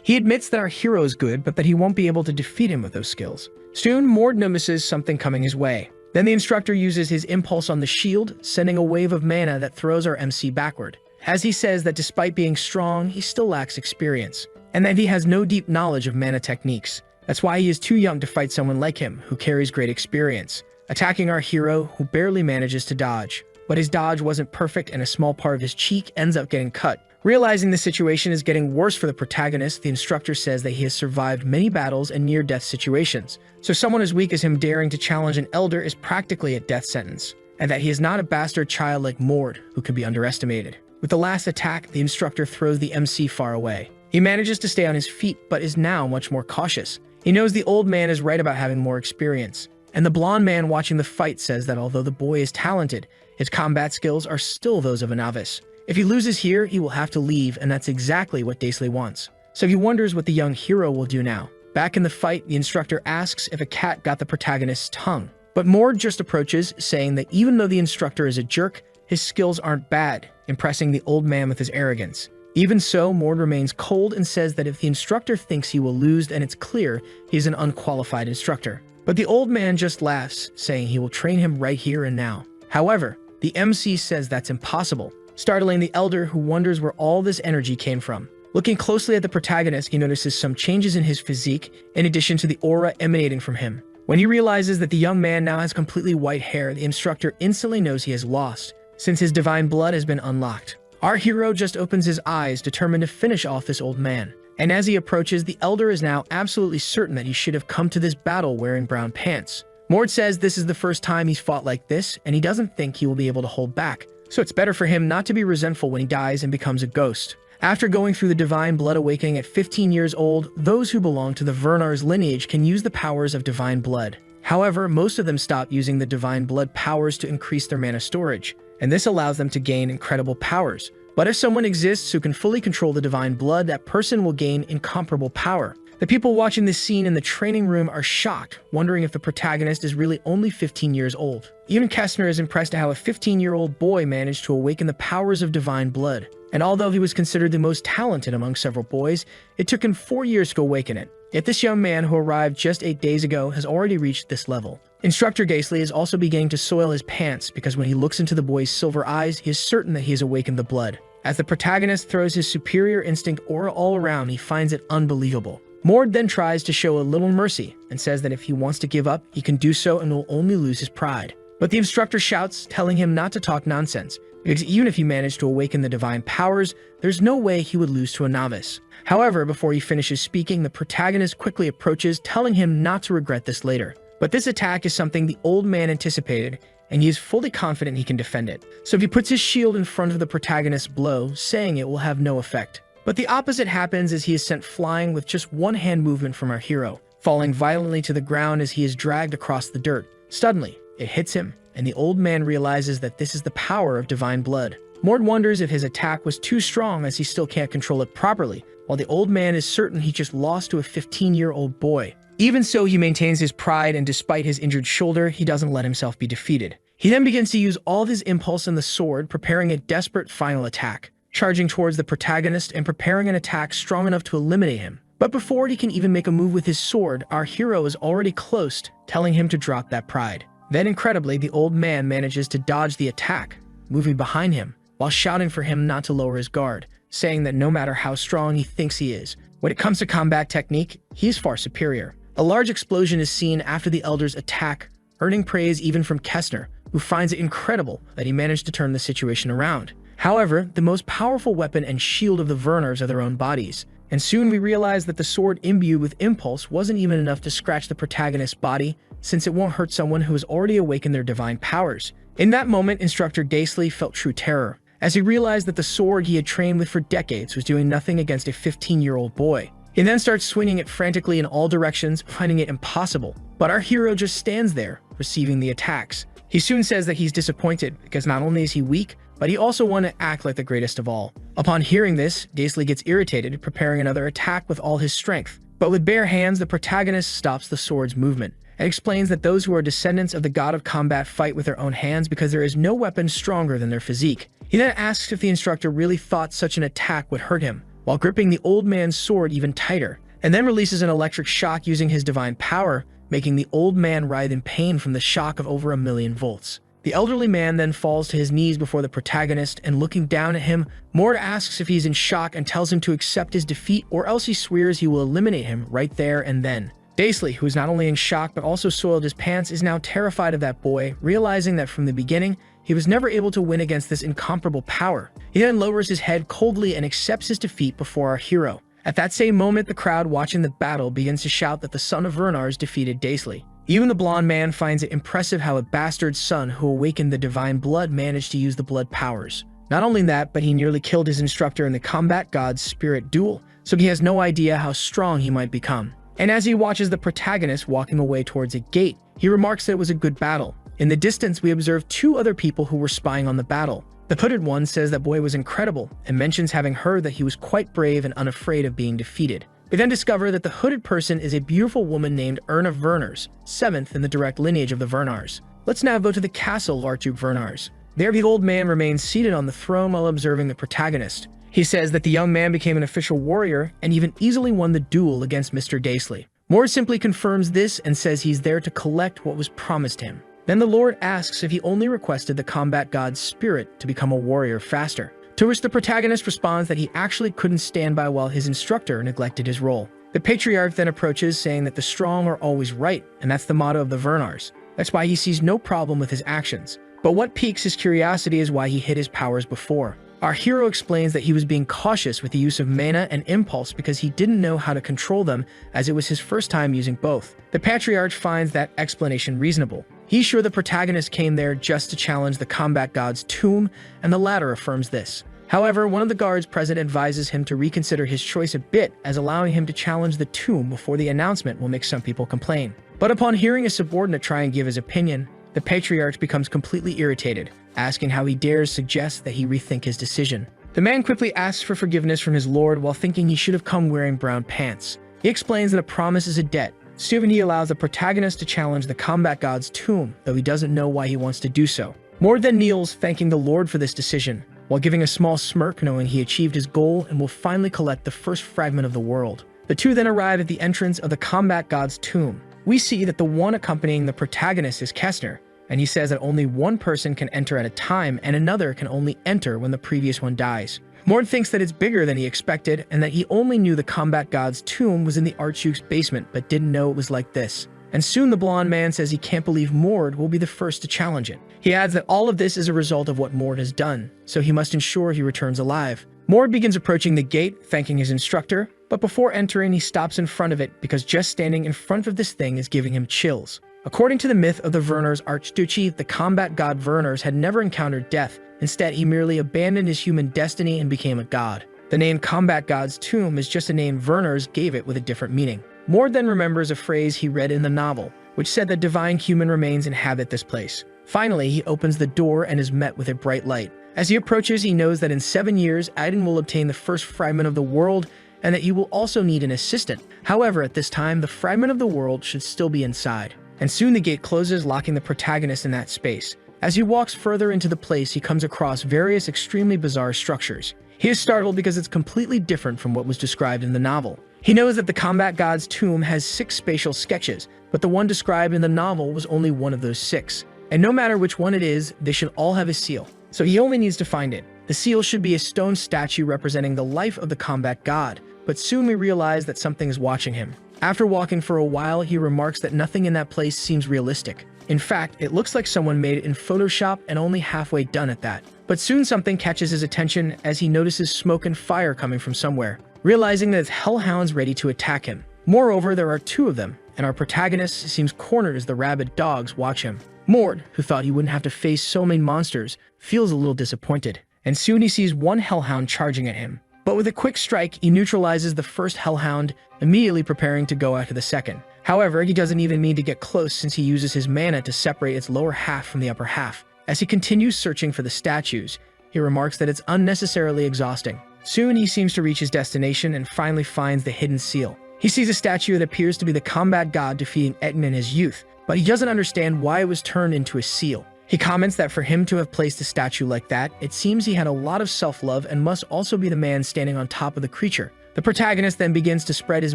He admits that our hero is good, but that he won't be able to defeat him with those skills. Soon, Mord notices something coming his way. Then the instructor uses his impulse on the shield, sending a wave of mana that throws our MC backward, as he says that despite being strong, he still lacks experience, and that he has no deep knowledge of mana techniques. That's why he is too young to fight someone like him, who carries great experience, attacking our hero, who barely manages to dodge. But his dodge wasn't perfect, and a small part of his cheek ends up getting cut. Realizing the situation is getting worse for the protagonist, the instructor says that he has survived many battles and near-death situations, so someone as weak as him daring to challenge an elder is practically a death sentence, and that he is not a bastard child like Mord, who could be underestimated. With the last attack, the instructor throws the MC far away. He manages to stay on his feet, but is now much more cautious. He knows the old man is right about having more experience, and the blonde man watching the fight says that although the boy is talented, his combat skills are still those of a novice. If he loses here, he will have to leave, and that's exactly what Daisley wants. So he wonders what the young hero will do now. Back in the fight, the instructor asks if a cat got the protagonist's tongue, but Mord just approaches, saying that even though the instructor is a jerk, his skills aren't bad, impressing the old man with his arrogance. Even so, Mord remains cold and says that if the instructor thinks he will lose, then it's clear he's an unqualified instructor. But the old man just laughs, saying he will train him right here and now. However, the MC says that's impossible, startling the elder, who wonders where all this energy came from. Looking closely at the protagonist, he notices some changes in his physique, in addition to the aura emanating from him. When he realizes that the young man now has completely white hair, the instructor instantly knows he has lost, since his divine blood has been unlocked. Our hero just opens his eyes, determined to finish off this old man. And as he approaches, the elder is now absolutely certain that he should have come to this battle wearing brown pants. Mord says this is the first time he's fought like this, and he doesn't think he will be able to hold back, so it's better for him not to be resentful when he dies and becomes a ghost. After going through the divine blood awakening at 15 years old, those who belong to the Vernar's lineage can use the powers of divine blood. However, most of them stop using the divine blood powers to increase their mana storage, and this allows them to gain incredible powers. But if someone exists who can fully control the divine blood, that person will gain incomparable power. The people watching this scene in the training room are shocked, wondering if the protagonist is really only 15 years old. Even Kestner is impressed at how a 15-year-old boy managed to awaken the powers of divine blood. And although he was considered the most talented among several boys, it took him 4 years to awaken it. Yet this young man, who arrived just 8 days ago, has already reached this level. Instructor Gately is also beginning to soil his pants, because when he looks into the boy's silver eyes, he is certain that he has awakened the blood. As the protagonist throws his superior instinct aura all around, he finds it unbelievable. Mord then tries to show a little mercy and says that if he wants to give up, he can do so and will only lose his pride. But the instructor shouts, telling him not to talk nonsense, because even if he managed to awaken the divine powers, there's no way he would lose to a novice. However, before he finishes speaking, the protagonist quickly approaches, telling him not to regret this later. But this attack is something the old man anticipated, and he is fully confident he can defend it. So he puts his shield in front of the protagonist's blow, saying it will have no effect. But the opposite happens as he is sent flying with just one hand movement from our hero, falling violently to the ground as he is dragged across the dirt. Suddenly, it hits him, and the old man realizes that this is the power of divine blood. Mord wonders if his attack was too strong, as he still can't control it properly, while the old man is certain he just lost to a 15-year-old boy. Even so, he maintains his pride, and despite his injured shoulder, he doesn't let himself be defeated. He then begins to use all of his impulse in the sword, preparing a desperate final attack, charging towards the protagonist and preparing an attack strong enough to eliminate him. But before he can even make a move with his sword, our hero is already close, telling him to drop that pride. Then incredibly, the old man manages to dodge the attack, moving behind him, while shouting for him not to lower his guard, saying that no matter how strong he thinks he is, when it comes to combat technique, he is far superior. A large explosion is seen after the elder's attack, earning praise even from Kestner, who finds it incredible that he managed to turn the situation around. However, the most powerful weapon and shield of the Vernars are their own bodies, and soon we realize that the sword imbued with impulse wasn't even enough to scratch the protagonist's body, since it won't hurt someone who has already awakened their divine powers. In that moment, Instructor Gately felt true terror, as he realized that the sword he had trained with for decades was doing nothing against a 15-year-old boy. He then starts swinging it frantically in all directions, finding it impossible. But our hero just stands there, receiving the attacks. He soon says that he's disappointed, because not only is he weak, but he also wanted to act like the greatest of all. Upon hearing this, Gately gets irritated, preparing another attack with all his strength. But with bare hands, the protagonist stops the sword's movement, and explains that those who are descendants of the god of combat fight with their own hands because there is no weapon stronger than their physique. He then asks if the instructor really thought such an attack would hurt him, while gripping the old man's sword even tighter, and then releases an electric shock using his divine power, making the old man writhe in pain from the shock of over 1,000,000 volts. The elderly man then falls to his knees before the protagonist, and looking down at him, Mord asks if he's in shock and tells him to accept his defeat, or else he swears he will eliminate him right there and then. Gately, who is not only in shock but also soiled his pants, is now terrified of that boy, realizing that from the beginning, he was never able to win against this incomparable power. He then lowers his head coldly and accepts his defeat before our hero. At that same moment, the crowd watching the battle begins to shout that the son of Vernars defeated Gately. Even the blonde man finds it impressive how a bastard son who awakened the divine blood managed to use the blood powers. Not only that, but he nearly killed his instructor in the combat god's spirit duel, so he has no idea how strong he might become. And as he watches the protagonist walking away towards a gate, he remarks that it was a good battle. In the distance, we observe 2 other people who were spying on the battle. The hooded one says that boy was incredible, and mentions having heard that he was quite brave and unafraid of being defeated. We then discover that the hooded person is a beautiful woman named Erna Vernars, 7th in the direct lineage of the Vernars. Let's now go to the castle of Archduke Vernars. There the old man remains seated on the throne while observing the protagonist. He says that the young man became an official warrior and even easily won the duel against Mr. Gately. Mord simply confirms this and says he's there to collect what was promised him. Then the Lord asks if he only requested the combat god's spirit to become a warrior faster, to which the protagonist responds that he actually couldn't stand by while his instructor neglected his role. The patriarch then approaches, saying that the strong are always right, and that's the motto of the Vernars. That's why he sees no problem with his actions. But what piques his curiosity is why he hid his powers before. Our hero explains that he was being cautious with the use of mana and impulse because he didn't know how to control them, as it was his first time using both. The patriarch finds that explanation reasonable. He's sure the protagonist came there just to challenge the combat god's tomb, and the latter affirms this. However, one of the guards present advises him to reconsider his choice a bit, as allowing him to challenge the tomb before the announcement will make some people complain. But upon hearing a subordinate try and give his opinion, the patriarch becomes completely irritated, asking how he dares suggest that he rethink his decision. The man quickly asks for forgiveness from his lord while thinking he should have come wearing brown pants. He explains that a promise is a debt. Soon he allows the protagonist to challenge the combat god's tomb, though he doesn't know why he wants to do so. Mord then kneels, thanking the lord for this decision, while giving a small smirk knowing he achieved his goal and will finally collect the first fragment of the world. The two then arrive at the entrance of the combat god's tomb. We see that the one accompanying the protagonist is Kessner, and he says that only one person can enter at a time and another can only enter when the previous one dies. Mord thinks that it's bigger than he expected and that he only knew the combat god's tomb was in the Archduke's basement but didn't know it was like this. And soon the blonde man says he can't believe Mord will be the first to challenge it. He adds that all of this is a result of what Mord has done, so he must ensure he returns alive. Mord begins approaching the gate, thanking his instructor, but before entering he stops in front of it because just standing in front of this thing is giving him chills. According to the myth of the Vernar's archduchy, the combat god Vernars had never encountered death. Instead, he merely abandoned his human destiny and became a god. The name Combat God's Tomb is just a name Vernars gave it with a different meaning. Mord then remembers a phrase he read in the novel, which said that divine human remains inhabit this place. Finally, he opens the door and is met with a bright light. As he approaches, he knows that in 7 years, Aiden will obtain the first fragment of the world and that he will also need an assistant. However, at this time, the fragment of the world should still be inside. And soon the gate closes, locking the protagonist in that space. As he walks further into the place, he comes across various extremely bizarre structures. He is startled because it's completely different from what was described in the novel. He knows that the combat god's tomb has 6 spatial sketches, but the one described in the novel was only one of those 6. And no matter which one it is, they should all have a seal. So he only needs to find it. The seal should be a stone statue representing the life of the combat god, but soon we realize that something is watching him. After walking for a while, he remarks that nothing in that place seems realistic. In fact, it looks like someone made it in Photoshop and only halfway done at that. But soon something catches his attention as he notices smoke and fire coming from somewhere, realizing that it's hellhounds ready to attack him. Moreover, there are 2 of them, and our protagonist seems cornered as the rabid dogs watch him. Mord, who thought he wouldn't have to face so many monsters, feels a little disappointed, and soon he sees one hellhound charging at him. But with a quick strike, he neutralizes the first hellhound, immediately preparing to go after the second. However, he doesn't even need to get close since he uses his mana to separate its lower half from the upper half. As he continues searching for the statues, he remarks that it's unnecessarily exhausting. Soon he seems to reach his destination and finally finds the hidden seal. He sees a statue that appears to be the combat god defeating Etten in his youth, but he doesn't understand why it was turned into a seal. He comments that for him to have placed a statue like that, it seems he had a lot of self-love and must also be the man standing on top of the creature. The protagonist then begins to spread his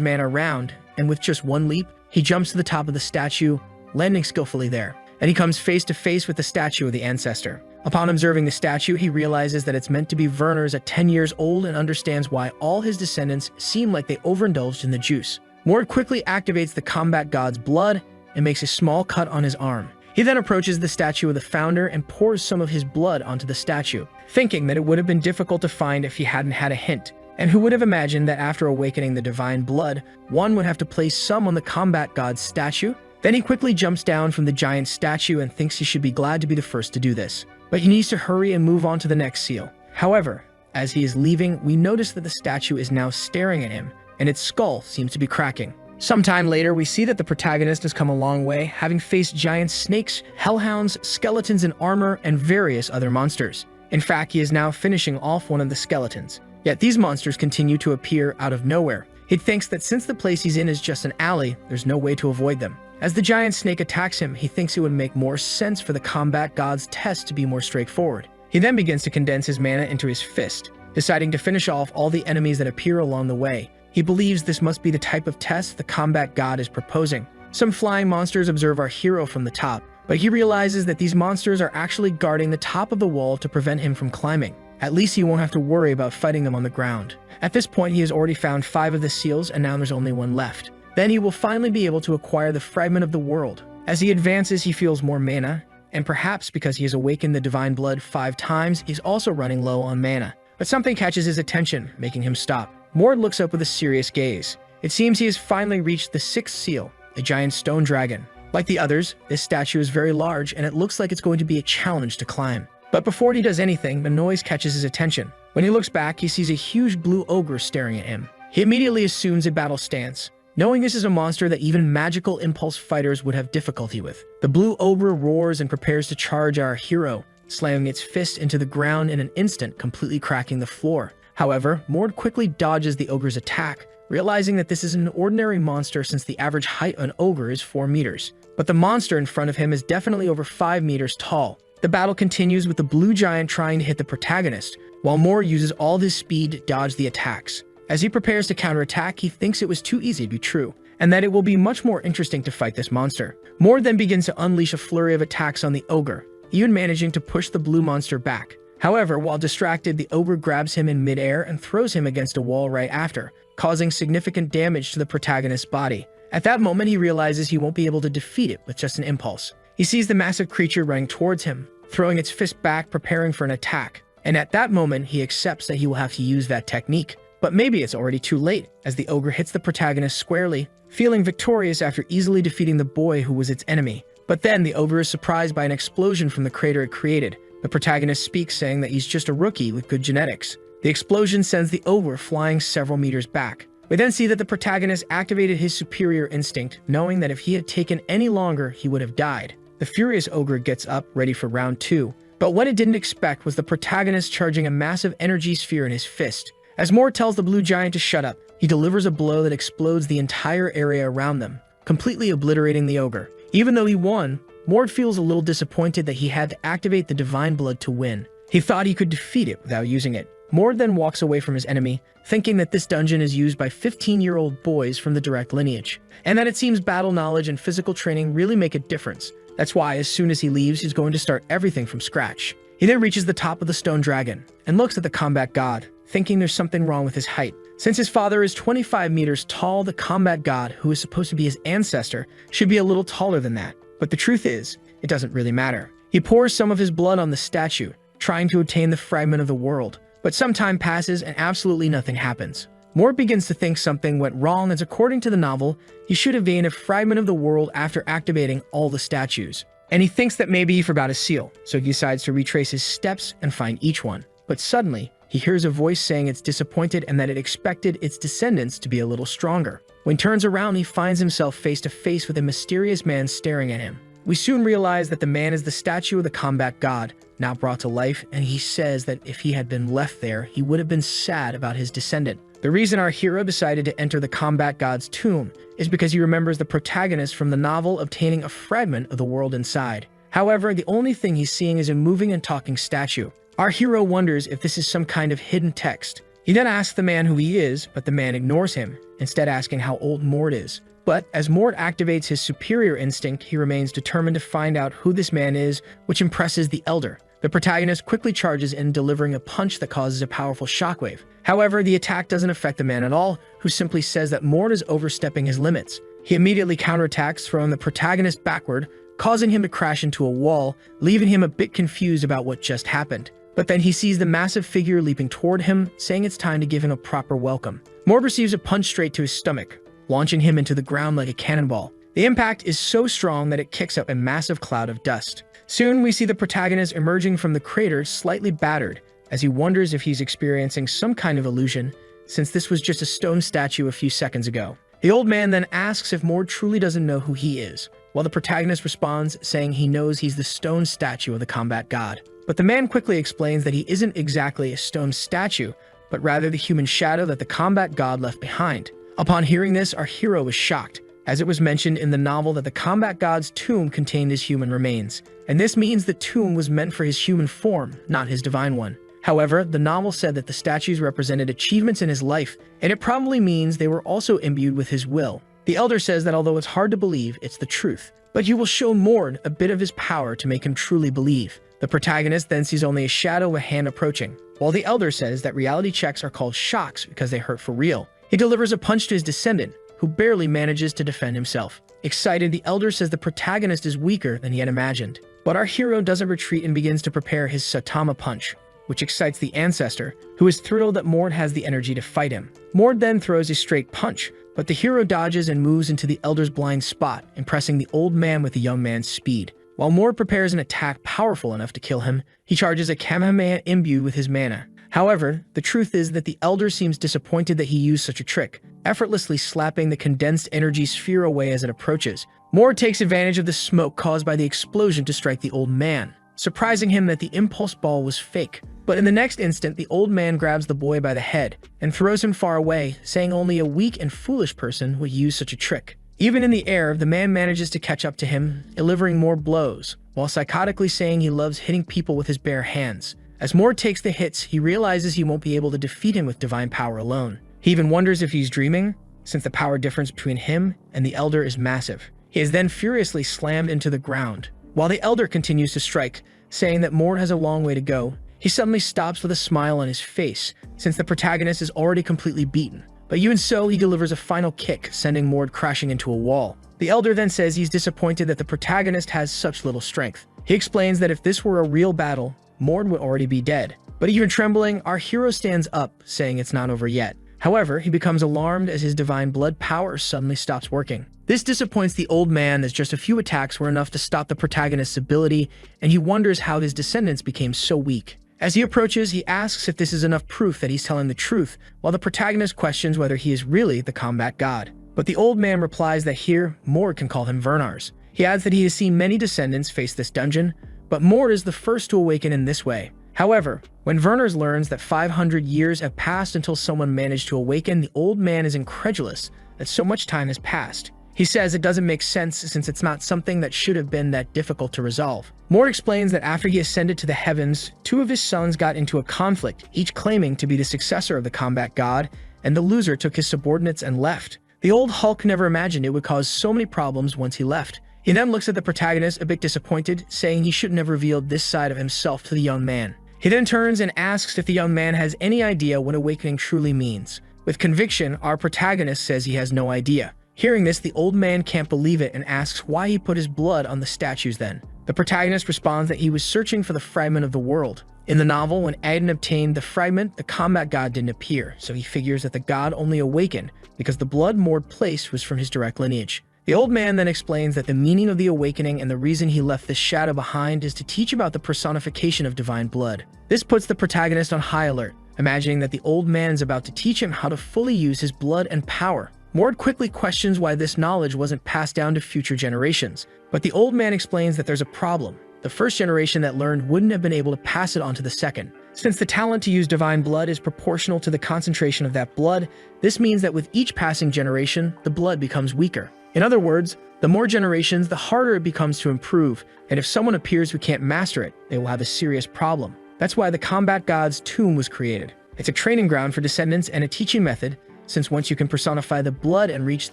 mana around, and with just one leap, he jumps to the top of the statue, landing skillfully there, and he comes face to face with the statue of the ancestor. Upon observing the statue, he realizes that it's meant to be Vernar's at 10 years old and understands why all his descendants seem like they overindulged in the juice. Mord quickly activates the combat god's blood and makes a small cut on his arm. He then approaches the statue of the founder and pours some of his blood onto the statue, thinking that it would have been difficult to find if he hadn't had a hint. And who would have imagined that after awakening the divine blood, one would have to place some on the combat god's statue? Then he quickly jumps down from the giant statue and thinks he should be glad to be the first to do this. But he needs to hurry and move on to the next seal. However, as he is leaving, we notice that the statue is now staring at him, and its skull seems to be cracking. Sometime later, we see that the protagonist has come a long way, having faced giant snakes, hellhounds, skeletons in armor, and various other monsters. In fact, he is now finishing off one of the skeletons. Yet these monsters continue to appear out of nowhere. He thinks that since the place he's in is just an alley, there's no way to avoid them. As the giant snake attacks him, he thinks it would make more sense for the combat god's test to be more straightforward. He then begins to condense his mana into his fist, deciding to finish off all the enemies that appear along the way. He believes this must be the type of test the combat god is proposing. Some flying monsters observe our hero from the top, but he realizes that these monsters are actually guarding the top of the wall to prevent him from climbing. At least he won't have to worry about fighting them on the ground. At this point, he has already found 5 of the seals, and now there's only 1 left. Then he will finally be able to acquire the fragment of the world. As he advances, he feels more mana, and perhaps because he has awakened the divine blood 5 times, he's also running low on mana. But something catches his attention, making him stop. Mord looks up with a serious gaze. It seems he has finally reached the 6th seal, a giant stone dragon. Like the others, this statue is very large, and it looks like it's going to be a challenge to climb. But before he does anything, a noise catches his attention. When he looks back, he sees a huge blue ogre staring at him. He immediately assumes a battle stance, knowing this is a monster that even magical impulse fighters would have difficulty with. The blue ogre roars and prepares to charge our hero, slamming its fist into the ground in an instant, completely cracking the floor. However, Mord quickly dodges the ogre's attack, realizing that this is an ordinary monster since the average height of an ogre is 4 meters. But the monster in front of him is definitely over 5 meters tall. The battle continues with the blue giant trying to hit the protagonist, while Mord uses all his speed to dodge the attacks. As he prepares to counterattack, he thinks it was too easy to be true, and that it will be much more interesting to fight this monster. Mord then begins to unleash a flurry of attacks on the ogre, even managing to push the blue monster back. However, while distracted, the ogre grabs him in midair and throws him against a wall right after, causing significant damage to the protagonist's body. At that moment, he realizes he won't be able to defeat it with just an impulse. He sees the massive creature running towards him, throwing its fist back, preparing for an attack. And at that moment, he accepts that he will have to use that technique. But maybe it's already too late, as the ogre hits the protagonist squarely, feeling victorious after easily defeating the boy who was its enemy. But then the ogre is surprised by an explosion from the crater it created. The protagonist speaks, saying that he's just a rookie with good genetics. The explosion sends the ogre flying several meters back. We then see that the protagonist activated his superior instinct, knowing that if he had taken any longer, he would have died. The furious ogre gets up, ready for round 2. But what it didn't expect was the protagonist charging a massive energy sphere in his fist. As Mord tells the blue giant to shut up, he delivers a blow that explodes the entire area around them, completely obliterating the ogre. Even though he won, Mord feels a little disappointed that he had to activate the divine blood to win. He thought he could defeat it without using it. Mord then walks away from his enemy, thinking that this dungeon is used by 15-year-old boys from the direct lineage, and that it seems battle knowledge and physical training really make a difference. That's why as soon as he leaves, he's going to start everything from scratch. He then reaches the top of the stone dragon and looks at the combat god, thinking there's something wrong with his height. Since his father is 25 meters tall, the combat god, who is supposed to be his ancestor, should be a little taller than that. But the truth is, it doesn't really matter. He pours some of his blood on the statue, trying to obtain the fragment of the world. But some time passes and absolutely nothing happens. Mord begins to think something went wrong, as according to the novel, he should have gained a fragment of the world after activating all the statues. And he thinks that maybe he forgot a seal, so he decides to retrace his steps and find each one. But suddenly, he hears a voice saying it's disappointed and that it expected its descendants to be a little stronger. When he turns around, he finds himself face to face with a mysterious man staring at him. We soon realize that the man is the statue of the combat god, now brought to life, and he says that if he had been left there, he would have been sad about his descendant. The reason our hero decided to enter the combat god's tomb is because he remembers the protagonist from the novel obtaining a fragment of the world inside. However, the only thing he's seeing is a moving and talking statue. Our hero wonders if this is some kind of hidden text. He then asks the man who he is, but the man ignores him, instead asking how old Mord is. But as Mord activates his superior instinct, he remains determined to find out who this man is, which impresses the elder. The protagonist quickly charges in, delivering a punch that causes a powerful shockwave. However, the attack doesn't affect the man at all, who simply says that Mord is overstepping his limits. He immediately counterattacks, throwing the protagonist backward, causing him to crash into a wall, leaving him a bit confused about what just happened. But then he sees the massive figure leaping toward him, saying it's time to give him a proper welcome. Mord receives a punch straight to his stomach, launching him into the ground like a cannonball. The impact is so strong that it kicks up a massive cloud of dust. Soon, we see the protagonist emerging from the crater slightly battered, as he wonders if he's experiencing some kind of illusion, since this was just a stone statue a few seconds ago. The old man then asks if Mord truly doesn't know who he is, while the protagonist responds, saying he knows he's the stone statue of the combat god. But the man quickly explains that he isn't exactly a stone statue, but rather the human shadow that the combat god left behind. Upon hearing this, our hero is shocked, as it was mentioned in the novel that the combat god's tomb contained his human remains, and this means the tomb was meant for his human form, not his divine one. However, the novel said that the statues represented achievements in his life, and it probably means they were also imbued with his will. The elder says that although it's hard to believe, it's the truth. but you will show Mord a bit of his power to make him truly believe. The protagonist then sees only a shadow of a hand approaching, while the elder says that reality checks are called shocks because they hurt for real. He delivers a punch to his descendant, who barely manages to defend himself. Excited, the elder says the protagonist is weaker than he had imagined. But our hero doesn't retreat and begins to prepare his Saitama punch, which excites the ancestor, who is thrilled that Mord has the energy to fight him. Mord then throws a straight punch, but the hero dodges and moves into the elder's blind spot, impressing the old man with the young man's speed. While Mord prepares an attack powerful enough to kill him, he charges a Kamehameha imbued with his mana. However, the truth is that the elder seems disappointed that he used such a trick, effortlessly slapping the condensed energy sphere away as it approaches. Mord takes advantage of the smoke caused by the explosion to strike the old man, surprising him that the impulse ball was fake. But in the next instant, the old man grabs the boy by the head and throws him far away, saying only a weak and foolish person would use such a trick. Even in the air, the man manages to catch up to him, delivering more blows, while psychotically saying he loves hitting people with his bare hands. As Mord takes the hits, he realizes he won't be able to defeat him with divine power alone. He even wonders if he's dreaming, since the power difference between him and the elder is massive. He is then furiously slammed into the ground. While the elder continues to strike, saying that Mord has a long way to go, he suddenly stops with a smile on his face, since the protagonist is already completely beaten. But even so, he delivers a final kick, sending Mord crashing into a wall. The elder then says he's disappointed that the protagonist has such little strength. He explains that if this were a real battle, Mord would already be dead. But even trembling, our hero stands up, saying it's not over yet. However, he becomes alarmed as his divine blood power suddenly stops working. This disappoints the old man, as just a few attacks were enough to stop the protagonist's ability, and he wonders how his descendants became so weak. As he approaches, he asks if this is enough proof that he's telling the truth, while the protagonist questions whether he is really the combat god. But the old man replies that here, Mord can call him Vernars. He adds that he has seen many descendants face this dungeon, but Mord is the first to awaken in this way. However, when Vernars learns that 500 years have passed until someone managed to awaken, the old man is incredulous that so much time has passed. He says it doesn't make sense since it's not something that should have been that difficult to resolve. Mord explains that after he ascended to the heavens, 2 of his sons got into a conflict, each claiming to be the successor of the combat god, and the loser took his subordinates and left. The old Hulk never imagined it would cause so many problems once he left. He then looks at the protagonist a bit disappointed, saying he shouldn't have revealed this side of himself to the young man. He then turns and asks if the young man has any idea what awakening truly means. With conviction, our protagonist says he has no idea. Hearing this, the old man can't believe it and asks why he put his blood on the statues then. The protagonist responds that he was searching for the fragment of the world. In the novel, when Aiden obtained the fragment, the combat god didn't appear, so he figures that the god only awakened because the blood Mord placed was from his direct lineage. The old man then explains that the meaning of the awakening and the reason he left this shadow behind is to teach about the personification of divine blood. This puts the protagonist on high alert, imagining that the old man is about to teach him how to fully use his blood and power. Mord quickly questions why this knowledge wasn't passed down to future generations, but the old man explains that there's a problem. The first generation that learned wouldn't have been able to pass it on to the second. Since the talent to use divine blood is proportional to the concentration of that blood, this means that with each passing generation, the blood becomes weaker. In other words, the more generations, the harder it becomes to improve, and if someone appears who can't master it, they will have a serious problem. That's why the combat god's tomb was created. It's a training ground for descendants and a teaching method, since once you can personify the blood and reach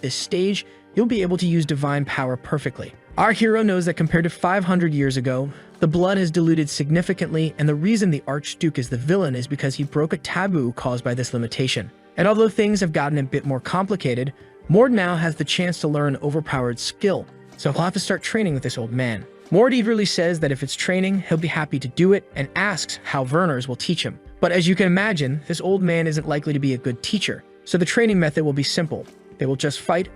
this stage, you'll be able to use divine power perfectly. Our hero knows that compared to 500 years ago, the blood has diluted significantly, and the reason the Archduke is the villain is because he broke a taboo caused by this limitation. And although things have gotten a bit more complicated, Mord now has the chance to learn overpowered skill, so he'll have to start training with this old man. Mord eagerly says that if it's training, he'll be happy to do it, and asks how Vernars will teach him. But as you can imagine, this old man isn't likely to be a good teacher, so the training method will be simple. They will just fight,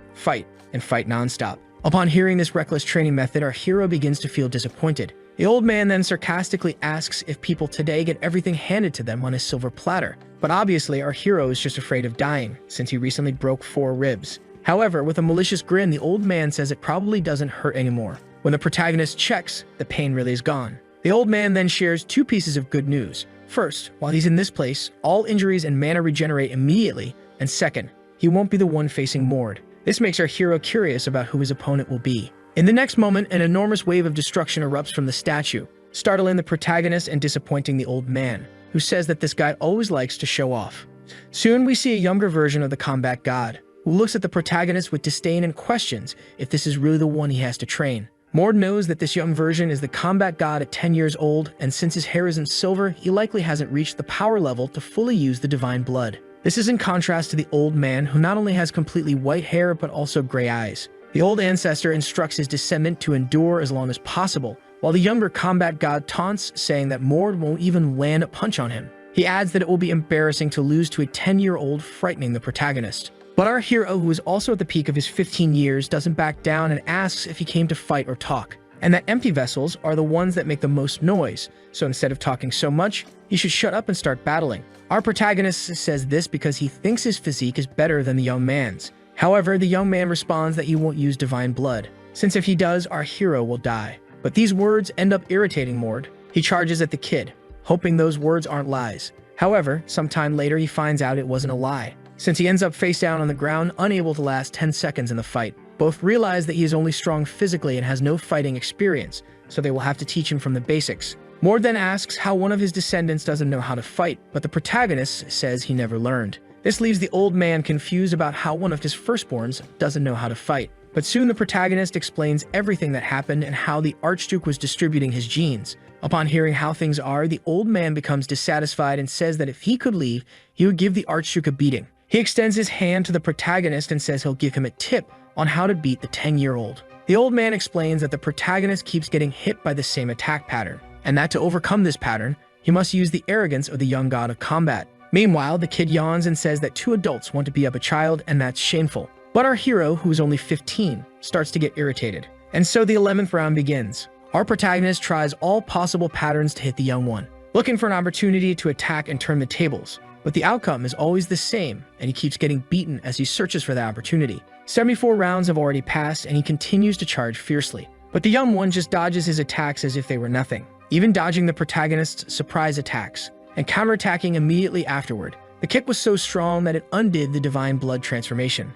and fight nonstop. Upon hearing this reckless training method, our hero begins to feel disappointed. The old man then sarcastically asks if people today get everything handed to them on a silver platter. But obviously, our hero is just afraid of dying, since he recently broke 4 ribs. However, with a malicious grin, the old man says it probably doesn't hurt anymore. When the protagonist checks, the pain really is gone. The old man then shares 2 pieces of good news. First, while he's in this place, all injuries and mana regenerate immediately, and second, he won't be the one facing Mord. This makes our hero curious about who his opponent will be. In the next moment, an enormous wave of destruction erupts from the statue, startling the protagonist and disappointing the old man, who says that this guy always likes to show off. Soon we see a younger version of the combat god, who looks at the protagonist with disdain and questions if this is really the one he has to train. Mord knows that this young version is the combat god at 10 years old, and since his hair isn't silver, he likely hasn't reached the power level to fully use the divine blood. This is in contrast to the old man, who not only has completely white hair but also gray eyes. The old ancestor instructs his descendant to endure as long as possible, while the younger combat god taunts, saying that Mord won't even land a punch on him. He adds that it will be embarrassing to lose to a 10-year-old, frightening the protagonist. But our hero, who is also at the peak of his 15 years, doesn't back down and asks if he came to fight or talk, and that empty vessels are the ones that make the most noise, so instead of talking so much, he should shut up and start battling. Our protagonist says this because he thinks his physique is better than the young man's. However, the young man responds that he won't use divine blood, since if he does, our hero will die. But these words end up irritating Mord. He charges at the kid, hoping those words aren't lies. However, sometime later he finds out it wasn't a lie, since he ends up face down on the ground, unable to last 10 seconds in the fight. Both realize that he is only strong physically and has no fighting experience, so they will have to teach him from the basics. Mord then asks how one of his descendants doesn't know how to fight, but the protagonist says he never learned. This leaves the old man confused about how one of his firstborns doesn't know how to fight. But soon the protagonist explains everything that happened and how the Archduke was distributing his genes. Upon hearing how things are, the old man becomes dissatisfied and says that if he could leave, he would give the Archduke a beating. He extends his hand to the protagonist and says he'll give him a tip on how to beat the 10-year-old. The old man explains that the protagonist keeps getting hit by the same attack pattern, and that to overcome this pattern, he must use the arrogance of the young god of combat. Meanwhile, the kid yawns and says that 2 adults want to beat up a child, and that's shameful. But our hero, who is only 15, starts to get irritated. And so the 11th round begins. Our protagonist tries all possible patterns to hit the young one, looking for an opportunity to attack and turn the tables. But the outcome is always the same, and he keeps getting beaten as he searches for that opportunity. 74 rounds have already passed, and he continues to charge fiercely. But the young one just dodges his attacks as if they were nothing, even dodging the protagonist's surprise attacks, and counterattacking immediately afterward. The kick was so strong that it undid the divine blood transformation.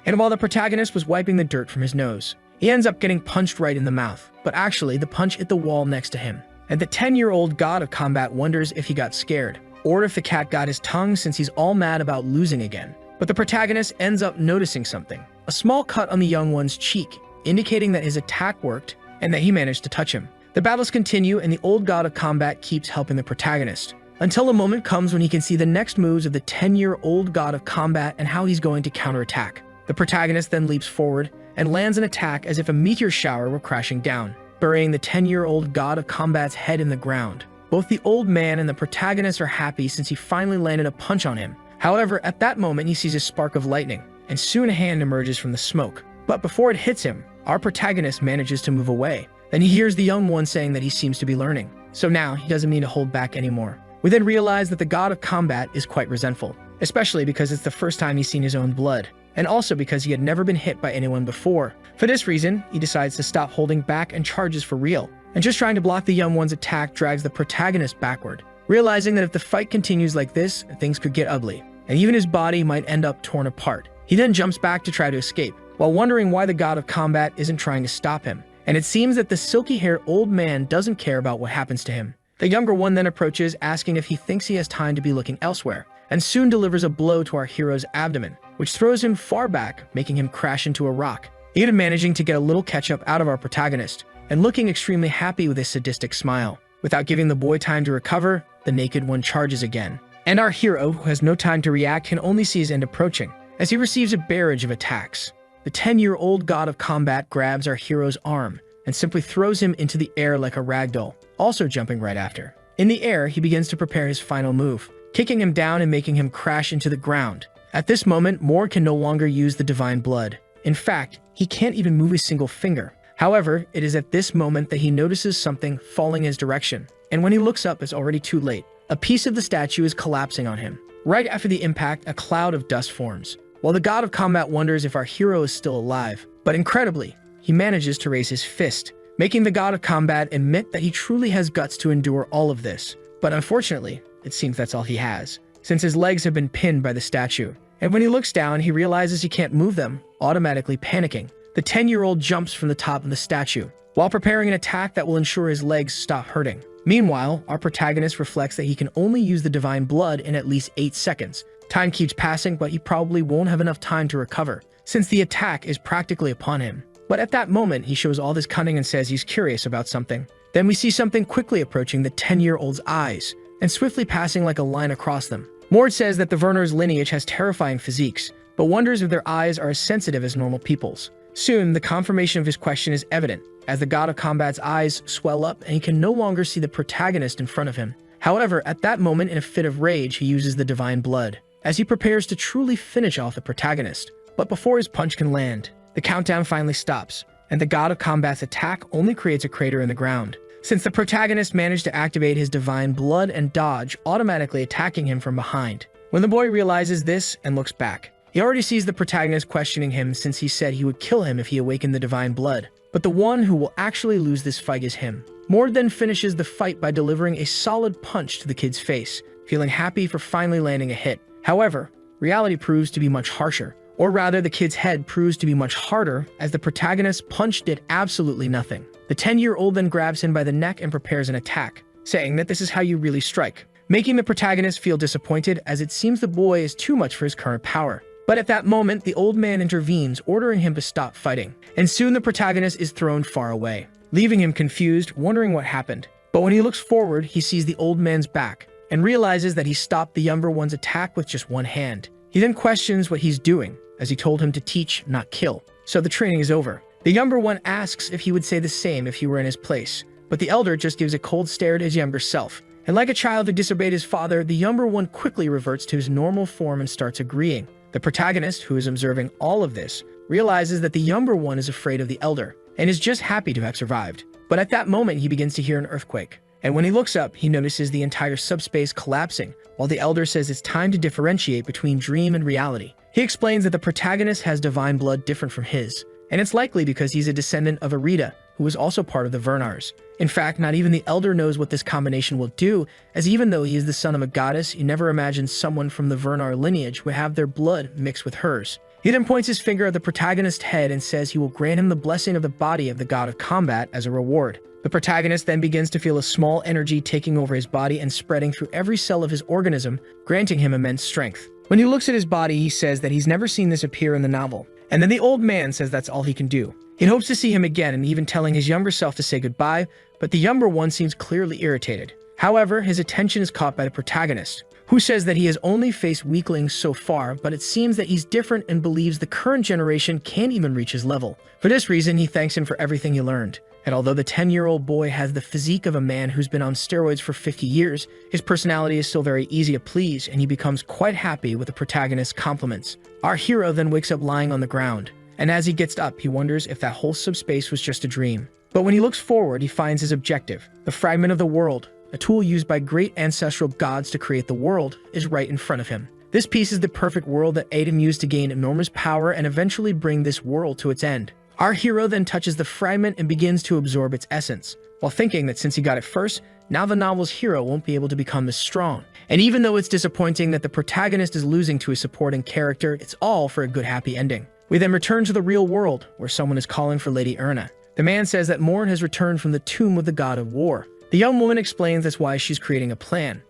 And while the protagonist was wiping the dirt from his nose, he ends up getting punched right in the mouth, but actually the punch hit the wall next to him. And the 10-year-old god of combat wonders if he got scared, or if the cat got his tongue since he's all mad about losing again. But the protagonist ends up noticing something, a small cut on the young one's cheek, indicating that his attack worked and that he managed to touch him. The battles continue, and the old god of combat keeps helping the protagonist, until a moment comes when he can see the next moves of the 10-year-old god of combat and how he's going to counterattack. The protagonist then leaps forward and lands an attack as if a meteor shower were crashing down, burying the 10-year-old god of combat's head in the ground. Both the old man and the protagonist are happy since he finally landed a punch on him. However, at that moment he sees a spark of lightning, and soon a hand emerges from the smoke. But before it hits him, our protagonist manages to move away. Then he hears the young one saying that he seems to be learning, so now he doesn't need to hold back anymore. We then realize that the god of combat is quite resentful, especially because it's the first time he's seen his own blood, and also because he had never been hit by anyone before. For this reason, he decides to stop holding back and charges for real, and just trying to block the young one's attack drags the protagonist backward, realizing that if the fight continues like this, things could get ugly, and even his body might end up torn apart. He then jumps back to try to escape, while wondering why the god of combat isn't trying to stop him, and it seems that the silky-haired old man doesn't care about what happens to him. The younger one then approaches, asking if he thinks he has time to be looking elsewhere, and soon delivers a blow to our hero's abdomen, which throws him far back, making him crash into a rock, even managing to get a little ketchup out of our protagonist, and looking extremely happy with a sadistic smile. Without giving the boy time to recover, the naked one charges again. And our hero, who has no time to react, can only see his end approaching, as he receives a barrage of attacks. The 10-year-old god of combat grabs our hero's arm, and simply throws him into the air like a ragdoll, also jumping right after. In the air, he begins to prepare his final move, kicking him down and making him crash into the ground. At this moment, Mord can no longer use the divine blood. In fact, he can't even move a single finger. However, it is at this moment that he notices something falling his direction, and when he looks up, it's already too late. A piece of the statue is collapsing on him. Right after the impact, a cloud of dust forms, while the god of combat wonders if our hero is still alive. But incredibly, he manages to raise his fist, making the god of combat admit that he truly has guts to endure all of this. But unfortunately, it seems that's all he has, since his legs have been pinned by the statue. And when he looks down, he realizes he can't move them, automatically panicking. The 10-year-old jumps from the top of the statue, while preparing an attack that will ensure his legs stop hurting. Meanwhile, our protagonist reflects that he can only use the divine blood in at least 8 seconds, Time keeps passing, but he probably won't have enough time to recover, since the attack is practically upon him. But at that moment, he shows all this cunning and says he's curious about something. Then we see something quickly approaching the 10-year-old's eyes, and swiftly passing like a line across them. Mord says that the Wernher's lineage has terrifying physiques, but wonders if their eyes are as sensitive as normal people's. Soon, the confirmation of his question is evident, as the god of combat's eyes swell up and he can no longer see the protagonist in front of him. However, at that moment, in a fit of rage, he uses the divine blood, as he prepares to truly finish off the protagonist. But before his punch can land, the countdown finally stops, and the god of combat's attack only creates a crater in the ground, since the protagonist managed to activate his divine blood and dodge, automatically attacking him from behind. When the boy realizes this and looks back, he already sees the protagonist questioning him, since he said he would kill him if he awakened the divine blood. But the one who will actually lose this fight is him. Mord then finishes the fight by delivering a solid punch to the kid's face, feeling happy for finally landing a hit. However, reality proves to be much harsher, or rather the kid's head proves to be much harder, as the protagonist's punch did absolutely nothing. The 10-year-old then grabs him by the neck and prepares an attack, saying that this is how you really strike, making the protagonist feel disappointed, as it seems the boy is too much for his current power. But at that moment, the old man intervenes, ordering him to stop fighting, and soon the protagonist is thrown far away, leaving him confused, wondering what happened. But when he looks forward, he sees the old man's back, and realizes that he stopped the younger one's attack with just one hand. He then questions what he's doing, as he told him to teach, not kill. So the training is over. The younger one asks if he would say the same if he were in his place, but the elder just gives a cold stare at his younger self. And like a child who disobeyed his father, the younger one quickly reverts to his normal form and starts agreeing. The protagonist, who is observing all of this, realizes that the younger one is afraid of the elder, and is just happy to have survived. But at that moment, he begins to hear an earthquake. And when he looks up, he notices the entire subspace collapsing, while the elder says it's time to differentiate between dream and reality. He explains that the protagonist has divine blood different from his, and it's likely because he's a descendant of Arita, who was also part of the Wernhers. In fact, not even the elder knows what this combination will do, as even though he is the son of a goddess, he never imagined someone from the Wernher lineage would have their blood mixed with hers. He then points his finger at the protagonist's head and says he will grant him the blessing of the body of the god of combat as a reward. The protagonist then begins to feel a small energy taking over his body and spreading through every cell of his organism, granting him immense strength. When he looks at his body, he says that he's never seen this appear in the novel, and then the old man says that's all he can do. He hopes to see him again, and even telling his younger self to say goodbye, but the younger one seems clearly irritated. However, his attention is caught by the protagonist, who says that he has only faced weaklings so far, but it seems that he's different and believes the current generation can't even reach his level. For this reason, he thanks him for everything he learned. And although the 10-year-old boy has the physique of a man who's been on steroids for 50 years, his personality is still very easy to please, and he becomes quite happy with the protagonist's compliments. Our hero then wakes up lying on the ground, and as he gets up, he wonders if that whole subspace was just a dream. But when he looks forward, he finds his objective. The fragment of the world, a tool used by great ancestral gods to create the world, is right in front of him. This piece is the perfect world that Adam used to gain enormous power and eventually bring this world to its end. Our hero then touches the fragment and begins to absorb its essence, while thinking that since he got it first, now the novel's hero won't be able to become as strong. And even though it's disappointing that the protagonist is losing to a supporting character, it's all for a good happy ending. We then return to the real world, where someone is calling for Lady Erna. The man says that Mord has returned from the tomb of the god of war. The young woman explains that's why she's creating a plan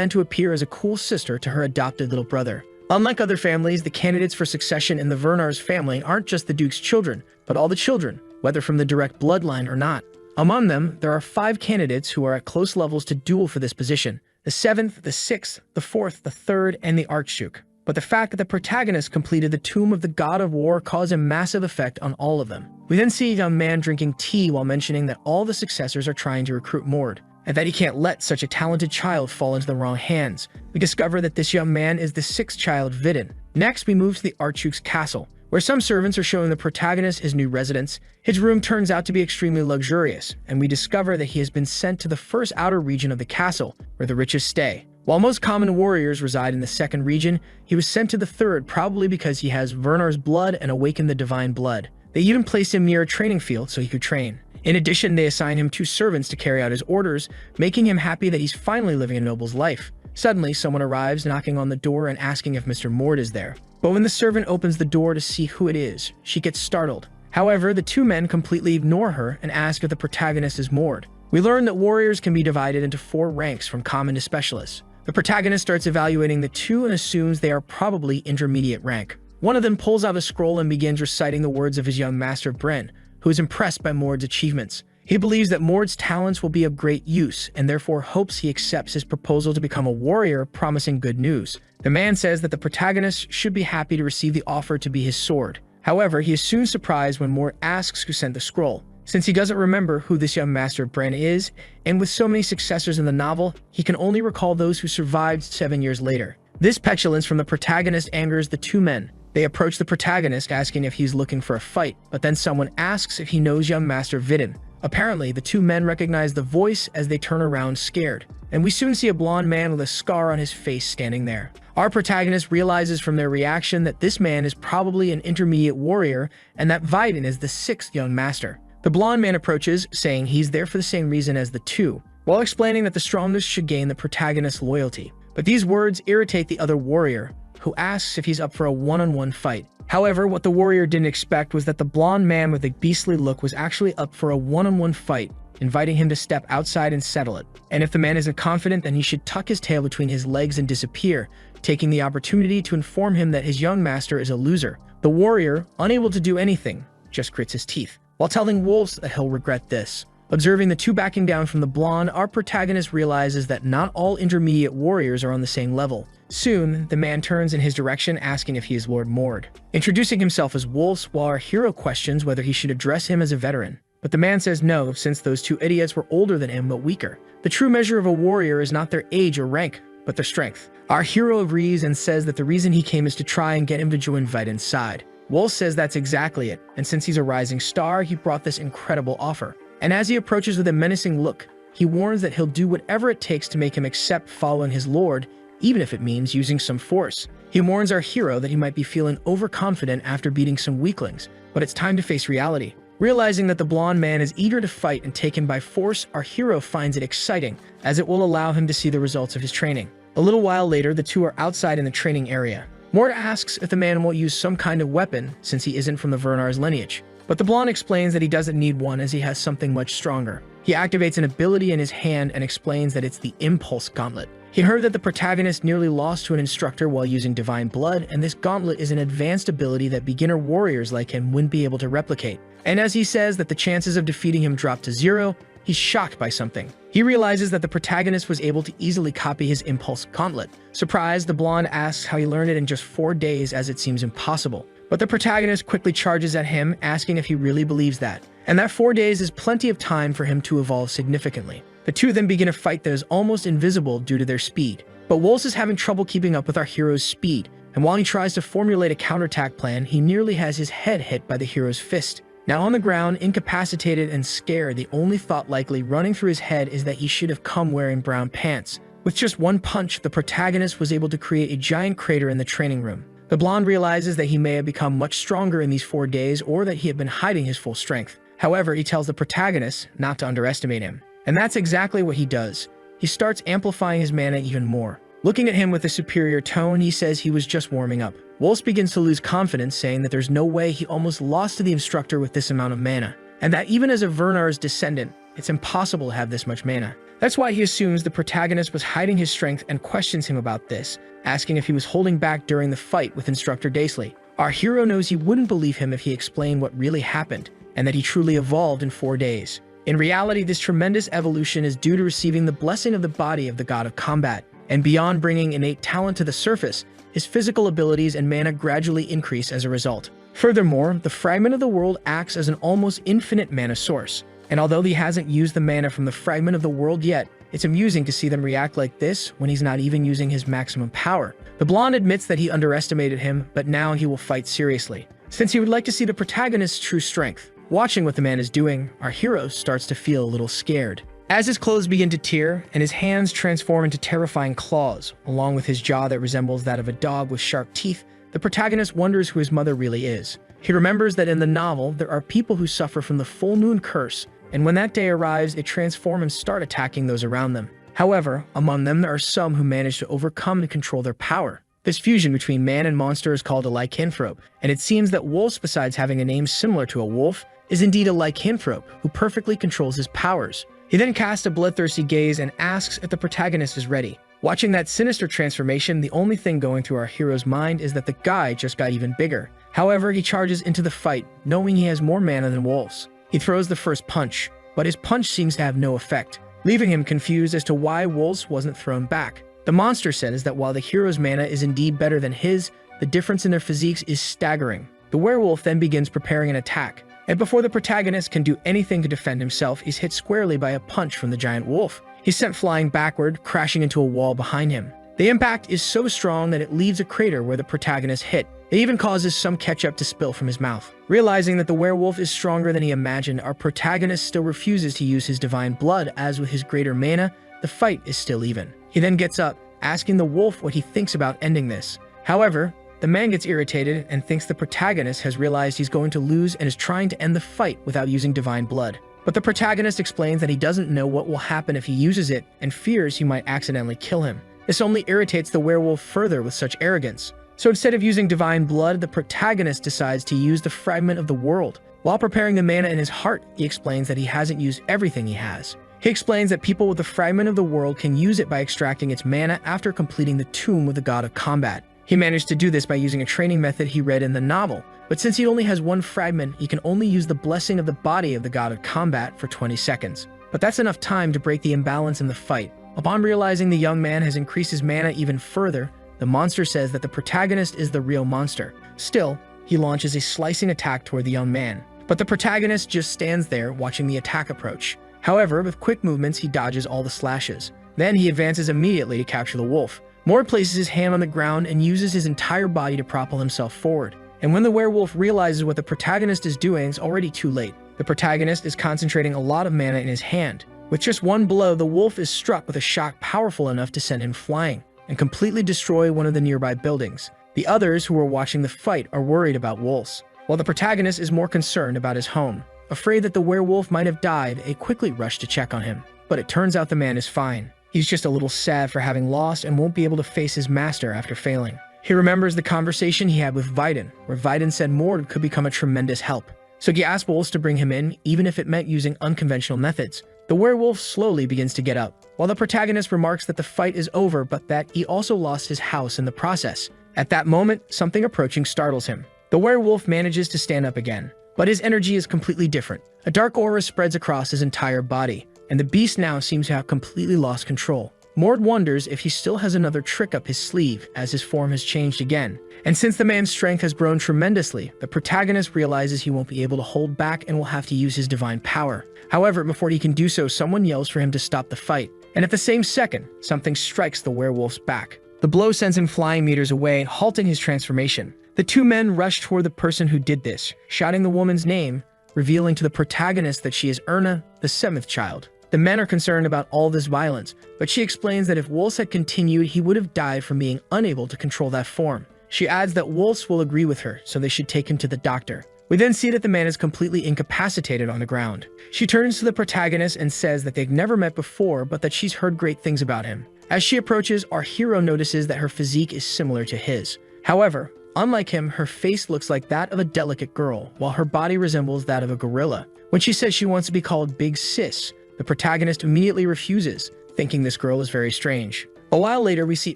to appear as a cool sister to her adopted little brother. Unlike other families, the candidates for succession in the Wernher's family aren't just the Duke's children, but all the children, whether from the direct bloodline or not. Among them, there are 5 candidates who are at close levels to duel for this position: the 7th, the 6th, the 4th, the 3rd, and the Archduke. But the fact that the protagonist completed the Tomb of the God of War caused a massive effect on all of them. We then see a young man drinking tea while mentioning that all the successors are trying to recruit Mord, and that he can't let such a talented child fall into the wrong hands. We discover that this young man is the 6th child, Vidin. Next, we move to the Archduke's castle, where some servants are showing the protagonist his new residence. His room turns out to be extremely luxurious, and we discover that he has been sent to the first outer region of the castle, where the richest stay. While most common warriors reside in the 2nd region, he was sent to the 3rd, probably because he has Wernher's blood and awakened the divine blood. They even placed him near a training field so he could train. In addition, they assign him 2 servants to carry out his orders, making him happy that he's finally living a noble's life. Suddenly, someone arrives knocking on the door and asking if Mr. Mord is there. But when the servant opens the door to see who it is, she gets startled. However, the 2 men completely ignore her and ask if the protagonist is Mord. We learn that warriors can be divided into 4 ranks from common to specialists. The protagonist starts evaluating the two and assumes they are probably intermediate rank. One of them pulls out a scroll and begins reciting the words of his young master Bren, who is impressed by Mord's achievements. He believes that Mord's talents will be of great use and therefore hopes he accepts his proposal to become a warrior, promising good news. The man says that the protagonist should be happy to receive the offer to be his sword. However, he is soon surprised when Mord asks who sent the scroll, since he doesn't remember who this young master Bren is, and with so many successors in the novel, he can only recall those who survived 7 years later. This petulance from the protagonist angers the two men. They approach the protagonist asking if he's looking for a fight, but then someone asks if he knows young master Vidin. Apparently, the two men recognize the voice as they turn around scared, and we soon see a blonde man with a scar on his face standing there. Our protagonist realizes from their reaction that this man is probably an intermediate warrior and that Vidin is the sixth young master. The blonde man approaches, saying he's there for the same reason as the two, while explaining that the strongest should gain the protagonist's loyalty. But these words irritate the other warrior, who asks if he's up for a one-on-one fight. However, what the warrior didn't expect was that the blonde man with a beastly look was actually up for a one-on-one fight, inviting him to step outside and settle it. And if the man isn't confident, then he should tuck his tail between his legs and disappear, taking the opportunity to inform him that his young master is a loser. The warrior, unable to do anything, just grits his teeth, while telling Wolves that he'll regret this. Observing the two backing down from the blonde, our protagonist realizes that not all intermediate warriors are on the same level. Soon, the man turns in his direction asking if he is Lord Mord, introducing himself as Wolves while our hero questions whether he should address him as a veteran. But the man says no, since those two idiots were older than him but weaker. The true measure of a warrior is not their age or rank, but their strength. Our hero agrees and says that the reason he came is to try and get him to join Vidin's side. Wolves says that's exactly it, and since he's a rising star, he brought this incredible offer. And as he approaches with a menacing look, he warns that he'll do whatever it takes to make him accept following his lord, even if it means using some force. He warns our hero that he might be feeling overconfident after beating some weaklings, but it's time to face reality. Realizing that the blonde man is eager to fight and take him by force, our hero finds it exciting, as it will allow him to see the results of his training. A little while later, the two are outside in the training area. Mord asks if the man will use some kind of weapon, since he isn't from the Vernar's lineage. But the blonde explains that he doesn't need one as he has something much stronger. He activates an ability in his hand and explains that it's the Impulse Gauntlet. He heard that the protagonist nearly lost to an instructor while using Divine Blood, and this gauntlet is an advanced ability that beginner warriors like him wouldn't be able to replicate. And as he says that the chances of defeating him drop to 0, he's shocked by something. He realizes that the protagonist was able to easily copy his Impulse Gauntlet. Surprised, the blonde asks how he learned it in just 4 days, as it seems impossible. But the protagonist quickly charges at him, asking if he really believes that, and that 4 days is plenty of time for him to evolve significantly. The two then begin a fight that is almost invisible due to their speed. But Wolves is having trouble keeping up with our hero's speed, and while he tries to formulate a counterattack plan, he nearly has his head hit by the hero's fist. Now on the ground, incapacitated and scared, the only thought likely running through his head is that he should have come wearing brown pants. With just one punch, the protagonist was able to create a giant crater in the training room. The blonde realizes that he may have become much stronger in these 4 days, or that he had been hiding his full strength. However, he tells the protagonist not to underestimate him. And that's exactly what he does. He starts amplifying his mana even more. Looking at him with a superior tone, he says he was just warming up. Wolves begins to lose confidence, saying that there's no way he almost lost to the instructor with this amount of mana, and that even as a Vernar's descendant, it's impossible to have this much mana. That's why he assumes the protagonist was hiding his strength and questions him about this, asking if he was holding back during the fight with Instructor Daisley. Our hero knows he wouldn't believe him if he explained what really happened, and that he truly evolved in 4 days. In reality, this tremendous evolution is due to receiving the blessing of the body of the god of combat, and beyond bringing innate talent to the surface, his physical abilities and mana gradually increase as a result. Furthermore, the Fragment of the World acts as an almost infinite mana source, and although he hasn't used the mana from the Fragment of the World yet, it's amusing to see them react like this when he's not even using his maximum power. The blonde admits that he underestimated him, but now he will fight seriously, since he would like to see the protagonist's true strength. Watching what the man is doing, our hero starts to feel a little scared. As his clothes begin to tear, and his hands transform into terrifying claws, along with his jaw that resembles that of a dog with sharp teeth, the protagonist wonders who his mother really is. He remembers that in the novel, there are people who suffer from the full moon curse, and when that day arrives, they transform and start attacking those around them. However, among them there are some who manage to overcome and control their power. This fusion between man and monster is called a lycanthrope, and it seems that Wolves, besides having a name similar to a wolf, is indeed a lycanthrope who perfectly controls his powers. He then casts a bloodthirsty gaze and asks if the protagonist is ready. Watching that sinister transformation, the only thing going through our hero's mind is that the guy just got even bigger. However, he charges into the fight, knowing he has more mana than wolves. He throws the first punch, but his punch seems to have no effect, leaving him confused as to why Wolf's wasn't thrown back. The monster says that while the hero's mana is indeed better than his, the difference in their physiques is staggering. The werewolf then begins preparing an attack, and before the protagonist can do anything to defend himself, he's hit squarely by a punch from the giant wolf. He's sent flying backward, crashing into a wall behind him. The impact is so strong that it leaves a crater where the protagonist hit. It even causes some ketchup to spill from his mouth. Realizing that the werewolf is stronger than he imagined, our protagonist still refuses to use his divine blood, as with his greater mana, the fight is still even. He then gets up, asking the wolf what he thinks about ending this. However, the man gets irritated and thinks the protagonist has realized he's going to lose and is trying to end the fight without using divine blood. But the protagonist explains that he doesn't know what will happen if he uses it and fears he might accidentally kill him. This only irritates the werewolf further with such arrogance. So instead of using divine blood, the protagonist decides to use the fragment of the world. While preparing the mana in his heart, he explains that he hasn't used everything he has. He explains that people with the fragment of the world can use it by extracting its mana after completing the tomb with the god of combat. He managed to do this by using a training method he read in the novel, but since he only has one fragment, he can only use the blessing of the body of the god of combat for 20 seconds. But that's enough time to break the imbalance in the fight. Upon realizing the young man has increased his mana even further, the monster says that the protagonist is the real monster. Still, he launches a slicing attack toward the young man, but the protagonist just stands there watching the attack approach. However, with quick movements, he dodges all the slashes. Then he advances immediately to capture the wolf. Mord places his hand on the ground and uses his entire body to propel himself forward. And when the werewolf realizes what the protagonist is doing, it's already too late. The protagonist is concentrating a lot of mana in his hand. With just one blow, the wolf is struck with a shock powerful enough to send him flying and completely destroy one of the nearby buildings. The others who are watching the fight are worried about wolves, while the protagonist is more concerned about his home. Afraid that the werewolf might have died, they quickly rush to check on him. But it turns out the man is fine. He's just a little sad for having lost and won't be able to face his master after failing. He remembers the conversation he had with Vidin, where Vidin said Mord could become a tremendous help. So he asks Wolves to bring him in, even if it meant using unconventional methods. The werewolf slowly begins to get up, while the protagonist remarks that the fight is over but that he also lost his house in the process. At that moment, something approaching startles him. The werewolf manages to stand up again, but his energy is completely different. A dark aura spreads across his entire body, and the beast now seems to have completely lost control. Mord wonders if he still has another trick up his sleeve, as his form has changed again. And since the man's strength has grown tremendously, the protagonist realizes he won't be able to hold back and will have to use his divine power. However, before he can do so, someone yells for him to stop the fight. And at the same second, something strikes the werewolf's back. The blow sends him flying meters away, halting his transformation. The two men rush toward the person who did this, shouting the woman's name, revealing to the protagonist that she is Erna, the seventh child. The men are concerned about all this violence, but she explains that if Wolves had continued, he would have died from being unable to control that form. She adds that Wolves will agree with her, so they should take him to the doctor. We then see that the man is completely incapacitated on the ground. She turns to the protagonist and says that they've never met before, but that she's heard great things about him. As she approaches, our hero notices that her physique is similar to his. However, unlike him, her face looks like that of a delicate girl, while her body resembles that of a gorilla. When she says she wants to be called Big Sis, the protagonist immediately refuses, thinking this girl is very strange. A while later, we see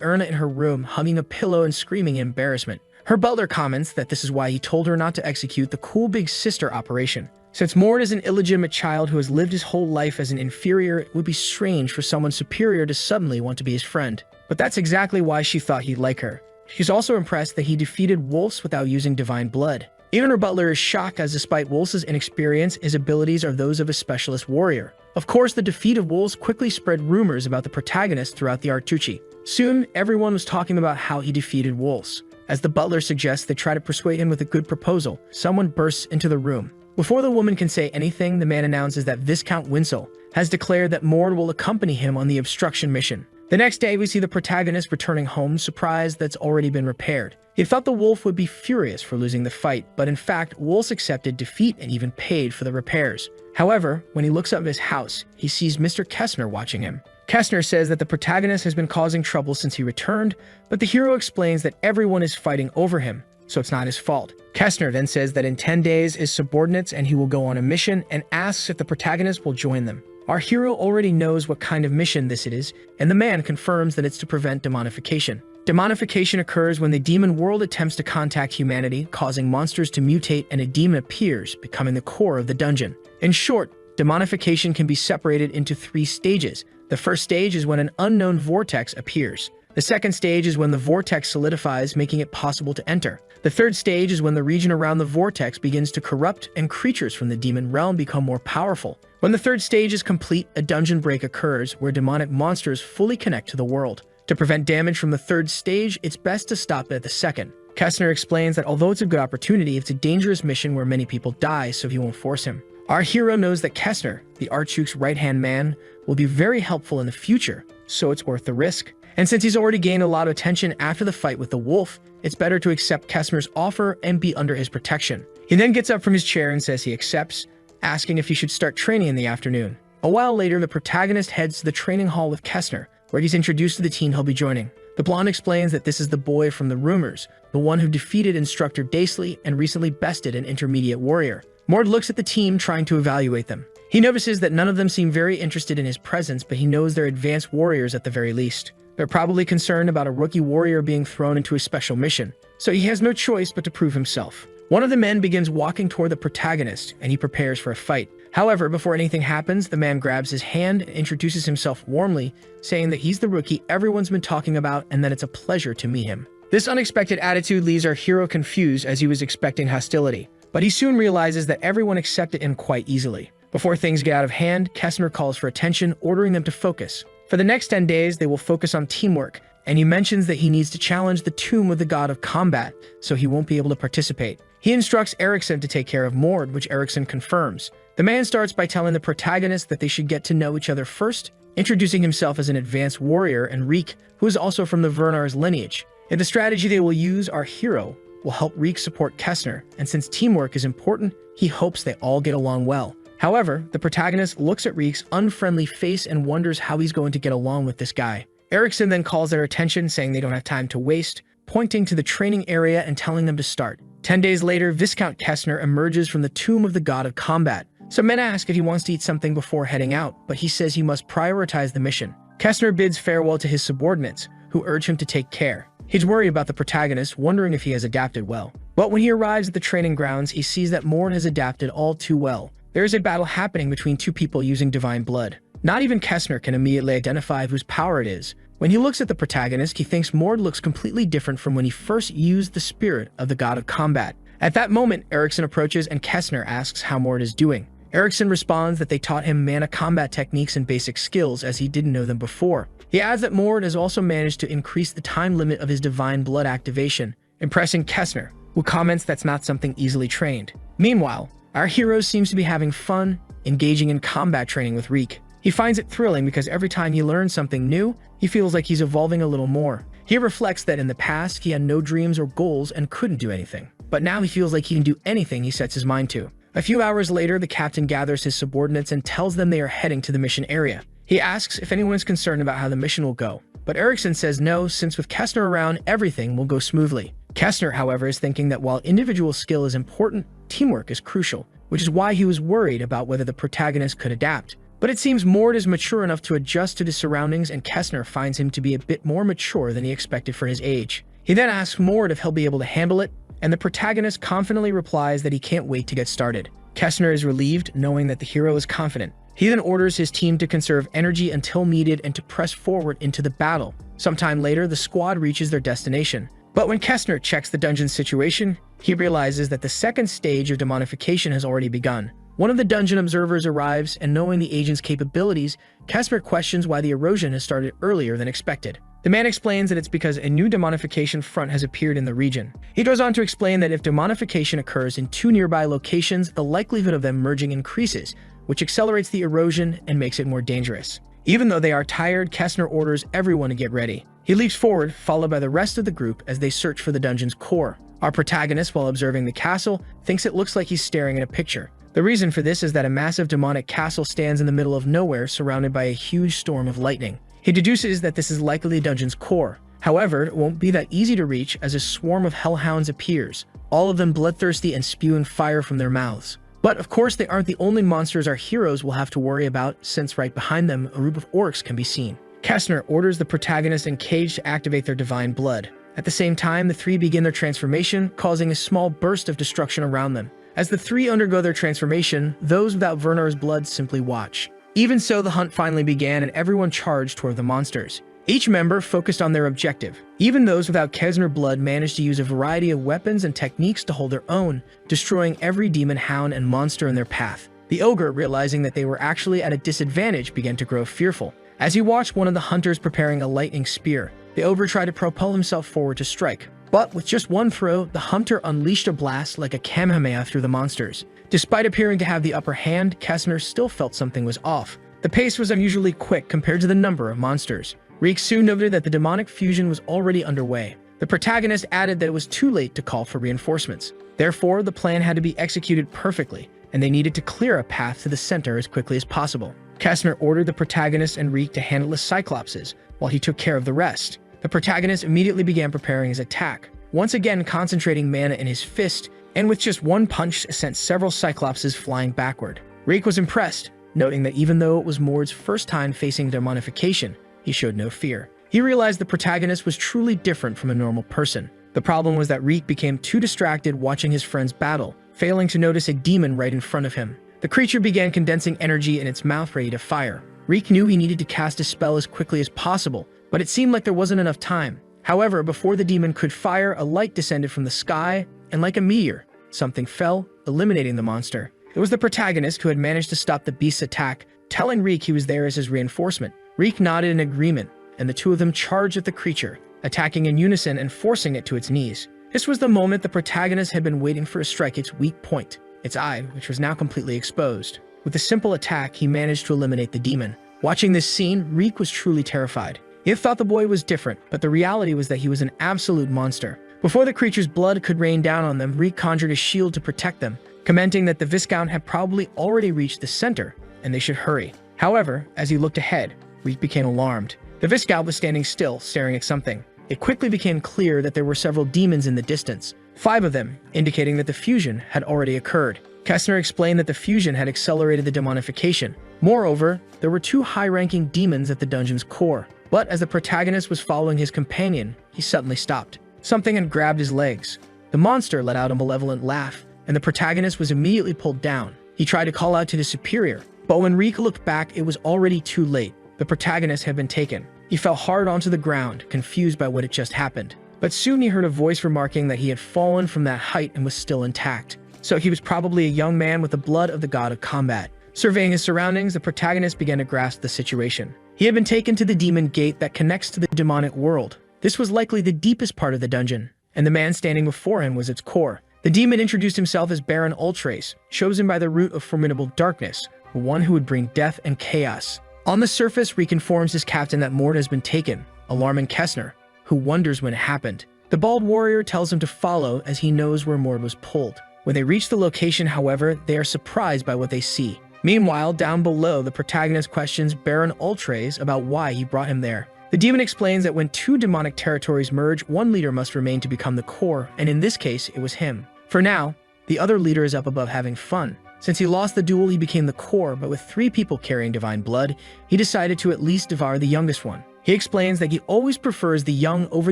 Erna in her room, hugging a pillow and screaming in embarrassment. Her butler comments that this is why he told her not to execute the cool big sister operation. Since Mord is an illegitimate child who has lived his whole life as an inferior, it would be strange for someone superior to suddenly want to be his friend. But that's exactly why she thought he'd like her. She's also impressed that he defeated Wolves without using divine blood. Even her butler is shocked, as despite Wolves' inexperience, his abilities are those of a specialist warrior. Of course, the defeat of Wolves quickly spread rumors about the protagonist throughout the Artucci. Soon, everyone was talking about how he defeated Wolves. As the butler suggests they try to persuade him with a good proposal, someone bursts into the room. Before the woman can say anything, the man announces that Viscount Winsel has declared that Mord will accompany him on the obstruction mission. The next day, we see the protagonist returning home, surprised that's already been repaired. He thought the wolf would be furious for losing the fight, but in fact, Wolves accepted defeat and even paid for the repairs. However, when he looks up at his house, he sees Mr. Kessner watching him. Kessner says that the protagonist has been causing trouble since he returned, but the hero explains that everyone is fighting over him, so it's not his fault. Kessner then says that in 10 days, his subordinates and he will go on a mission and asks if the protagonist will join them. Our hero already knows what kind of mission this is, and the man confirms that it's to prevent demonification. Demonification occurs when the demon world attempts to contact humanity, causing monsters to mutate, and a demon appears, becoming the core of the dungeon. In short, demonification can be separated into 3 stages. The first stage is when an unknown vortex appears. The second stage is when the vortex solidifies, making it possible to enter. The third stage is when the region around the vortex begins to corrupt and creatures from the demon realm become more powerful. When the third stage is complete, a dungeon break occurs where demonic monsters fully connect to the world. To prevent damage from the third stage, it's best to stop at the second. Kestner explains that although it's a good opportunity, it's a dangerous mission where many people die, so he won't force him. Our hero knows that Kestner, the Archduke's right-hand man, will be very helpful in the future, so it's worth the risk. And since he's already gained a lot of attention after the fight with the wolf, it's better to accept Kestner's offer and be under his protection. He then gets up from his chair and says he accepts, asking if he should start training in the afternoon. A while later, the protagonist heads to the training hall with Kestner, where he's introduced to the team he'll be joining. The blonde explains that this is the boy from the rumors, the one who defeated instructor Daisley and recently bested an intermediate warrior. Mord looks at the team, trying to evaluate them. He notices that none of them seem very interested in his presence, but he knows they're advanced warriors at the very least. They're probably concerned about a rookie warrior being thrown into a special mission, so he has no choice but to prove himself. One of the men begins walking toward the protagonist, and he prepares for a fight. However, before anything happens, the man grabs his hand and introduces himself warmly, saying that he's the rookie everyone's been talking about and that it's a pleasure to meet him. This unexpected attitude leaves our hero confused, as he was expecting hostility, but he soon realizes that everyone accepted him quite easily. Before things get out of hand, Kestner calls for attention, ordering them to focus. For the next 10 days, they will focus on teamwork, and he mentions that he needs to challenge the tomb of the god of combat, so he won't be able to participate. He instructs Eriksson to take care of Mord, which Eriksson confirms. The man starts by telling the protagonist that they should get to know each other first, introducing himself as an advanced warrior, and Reek, who is also from the Vernar's lineage. In the strategy they will use, our hero will help Reek support Kestner, and since teamwork is important, he hopes they all get along well. However, the protagonist looks at Reek's unfriendly face and wonders how he's going to get along with this guy. Eriksson then calls their attention, saying they don't have time to waste, pointing to the training area and telling them to start. 10 days later, Viscount Kestner emerges from the tomb of the god of combat. Some men ask if he wants to eat something before heading out, but he says he must prioritize the mission. Kestner bids farewell to his subordinates, who urge him to take care. He's worried about the protagonist, wondering if he has adapted well. But when he arrives at the training grounds, he sees that Mord has adapted all too well. There is a battle happening between 2 people using divine blood. Not even Kestner can immediately identify whose power it is. When he looks at the protagonist, he thinks Mord looks completely different from when he first used the spirit of the god of combat. At that moment, Eriksson approaches and Kestner asks how Mord is doing. Eriksson responds that they taught him mana combat techniques and basic skills, as he didn't know them before. He adds that Mord has also managed to increase the time limit of his divine blood activation, impressing Kestner, who comments that's not something easily trained. Meanwhile, our hero seems to be having fun, engaging in combat training with Reek. He finds it thrilling because every time he learns something new, he feels like he's evolving a little more. He reflects that in the past, he had no dreams or goals and couldn't do anything. But now he feels like he can do anything he sets his mind to. A few hours later, the captain gathers his subordinates and tells them they are heading to the mission area. He asks if anyone is concerned about how the mission will go, but Eriksson says no, since with Kestner around, everything will go smoothly. Kestner, however, is thinking that while individual skill is important, teamwork is crucial, which is why he was worried about whether the protagonist could adapt. But it seems Mord is mature enough to adjust to the surroundings, and Kestner finds him to be a bit more mature than he expected for his age. He then asks Mord if he'll be able to handle it, and the protagonist confidently replies that he can't wait to get started. Kestner is relieved, knowing that the hero is confident. He then orders his team to conserve energy until needed and to press forward into the battle. Sometime later, the squad reaches their destination. But when Kestner checks the dungeon situation, he realizes that the second stage of demonification has already begun. One of the dungeon observers arrives, and knowing the agent's capabilities, Kestner questions why the erosion has started earlier than expected. The man explains that it's because a new demonification front has appeared in the region. He goes on to explain that if demonification occurs in 2 nearby locations, the likelihood of them merging increases, which accelerates the erosion and makes it more dangerous. Even though they are tired, Kestner orders everyone to get ready. He leaps forward, followed by the rest of the group as they search for the dungeon's core. Our protagonist, while observing the castle, thinks it looks like he's staring at a picture. The reason for this is that a massive demonic castle stands in the middle of nowhere, surrounded by a huge storm of lightning. He deduces that this is likely the dungeon's core. However, it won't be that easy to reach as a swarm of hellhounds appears, all of them bloodthirsty and spewing fire from their mouths. But of course, they aren't the only monsters our heroes will have to worry about, since right behind them, a group of orcs can be seen. Kestner orders the protagonist and Cage to activate their divine blood. At the same time, the three begin their transformation, causing a small burst of destruction around them. As the three undergo their transformation, those without Vernar's blood simply watch. Even so, the hunt finally began and everyone charged toward the monsters. Each member focused on their objective. Even those without Kestner blood managed to use a variety of weapons and techniques to hold their own, destroying every demon, hound, and monster in their path. The ogre, realizing that they were actually at a disadvantage, began to grow fearful. As he watched one of the hunters preparing a lightning spear, the ogre tried to propel himself forward to strike. But with just one throw, the hunter unleashed a blast like a kamehameha through the monsters. Despite appearing to have the upper hand, Kestner still felt something was off. The pace was unusually quick compared to the number of monsters. Reek soon noted that the demonic fusion was already underway. The protagonist added that it was too late to call for reinforcements. Therefore, the plan had to be executed perfectly, and they needed to clear a path to the center as quickly as possible. Kestner ordered the protagonist and Reek to handle the Cyclopses, while he took care of the rest. The protagonist immediately began preparing his attack, once again concentrating mana in his fist, and with just one punch sent several Cyclopses flying backward. Reek was impressed, noting that even though it was Mord's first time facing demonification, he showed no fear. He realized the protagonist was truly different from a normal person. The problem was that Reek became too distracted watching his friends battle, failing to notice a demon right in front of him. The creature began condensing energy in its mouth ready to fire. Reek knew he needed to cast a spell as quickly as possible, but it seemed like there wasn't enough time. However, before the demon could fire, a light descended from the sky, and like a meteor, something fell, eliminating the monster. It was the protagonist who had managed to stop the beast's attack, telling Reek he was there as his reinforcement. Reek nodded in agreement, and the two of them charged at the creature, attacking in unison and forcing it to its knees. This was the moment the protagonist had been waiting for to strike its weak point, its eye, which was now completely exposed. With a simple attack, he managed to eliminate the demon. Watching this scene, Reek was truly terrified. He had thought the boy was different, but the reality was that he was an absolute monster. Before the creature's blood could rain down on them, Reek conjured a shield to protect them, commenting that the Viscount had probably already reached the center, and they should hurry. However, as he looked ahead, Reek became alarmed. The Viscount was standing still, staring at something. It quickly became clear that there were several demons in the distance, 5 of them, indicating that the fusion had already occurred. Kestner explained that the fusion had accelerated the demonification. Moreover, there were 2 high-ranking demons at the dungeon's core. But as the protagonist was following his companion, he suddenly stopped. Something had grabbed his legs. The monster let out a malevolent laugh, and the protagonist was immediately pulled down. He tried to call out to his superior, but when Reek looked back, it was already too late. The protagonist had been taken. He fell hard onto the ground, confused by what had just happened. But soon he heard a voice remarking that he had fallen from that height and was still intact. So he was probably a young man with the blood of the god of combat. Surveying his surroundings, the protagonist began to grasp the situation. He had been taken to the demon gate that connects to the demonic world. This was likely the deepest part of the dungeon, and the man standing before him was its core. The demon introduced himself as Baron Ultrace, chosen by the root of formidable darkness, one who would bring death and chaos. On the surface, Reek informs his captain that Mord has been taken, alarming Kestner, who wonders when it happened. The bald warrior tells him to follow as he knows where Mord was pulled. When they reach the location, however, they are surprised by what they see. Meanwhile, down below, the protagonist questions Baron Ultrace about why he brought him there. The demon explains that when 2 demonic territories merge, one leader must remain to become the core, and in this case, it was him. For now, the other leader is up above having fun. Since he lost the duel, he became the core, but with 3 people carrying divine blood, he decided to at least devour the youngest one. He explains that he always prefers the young over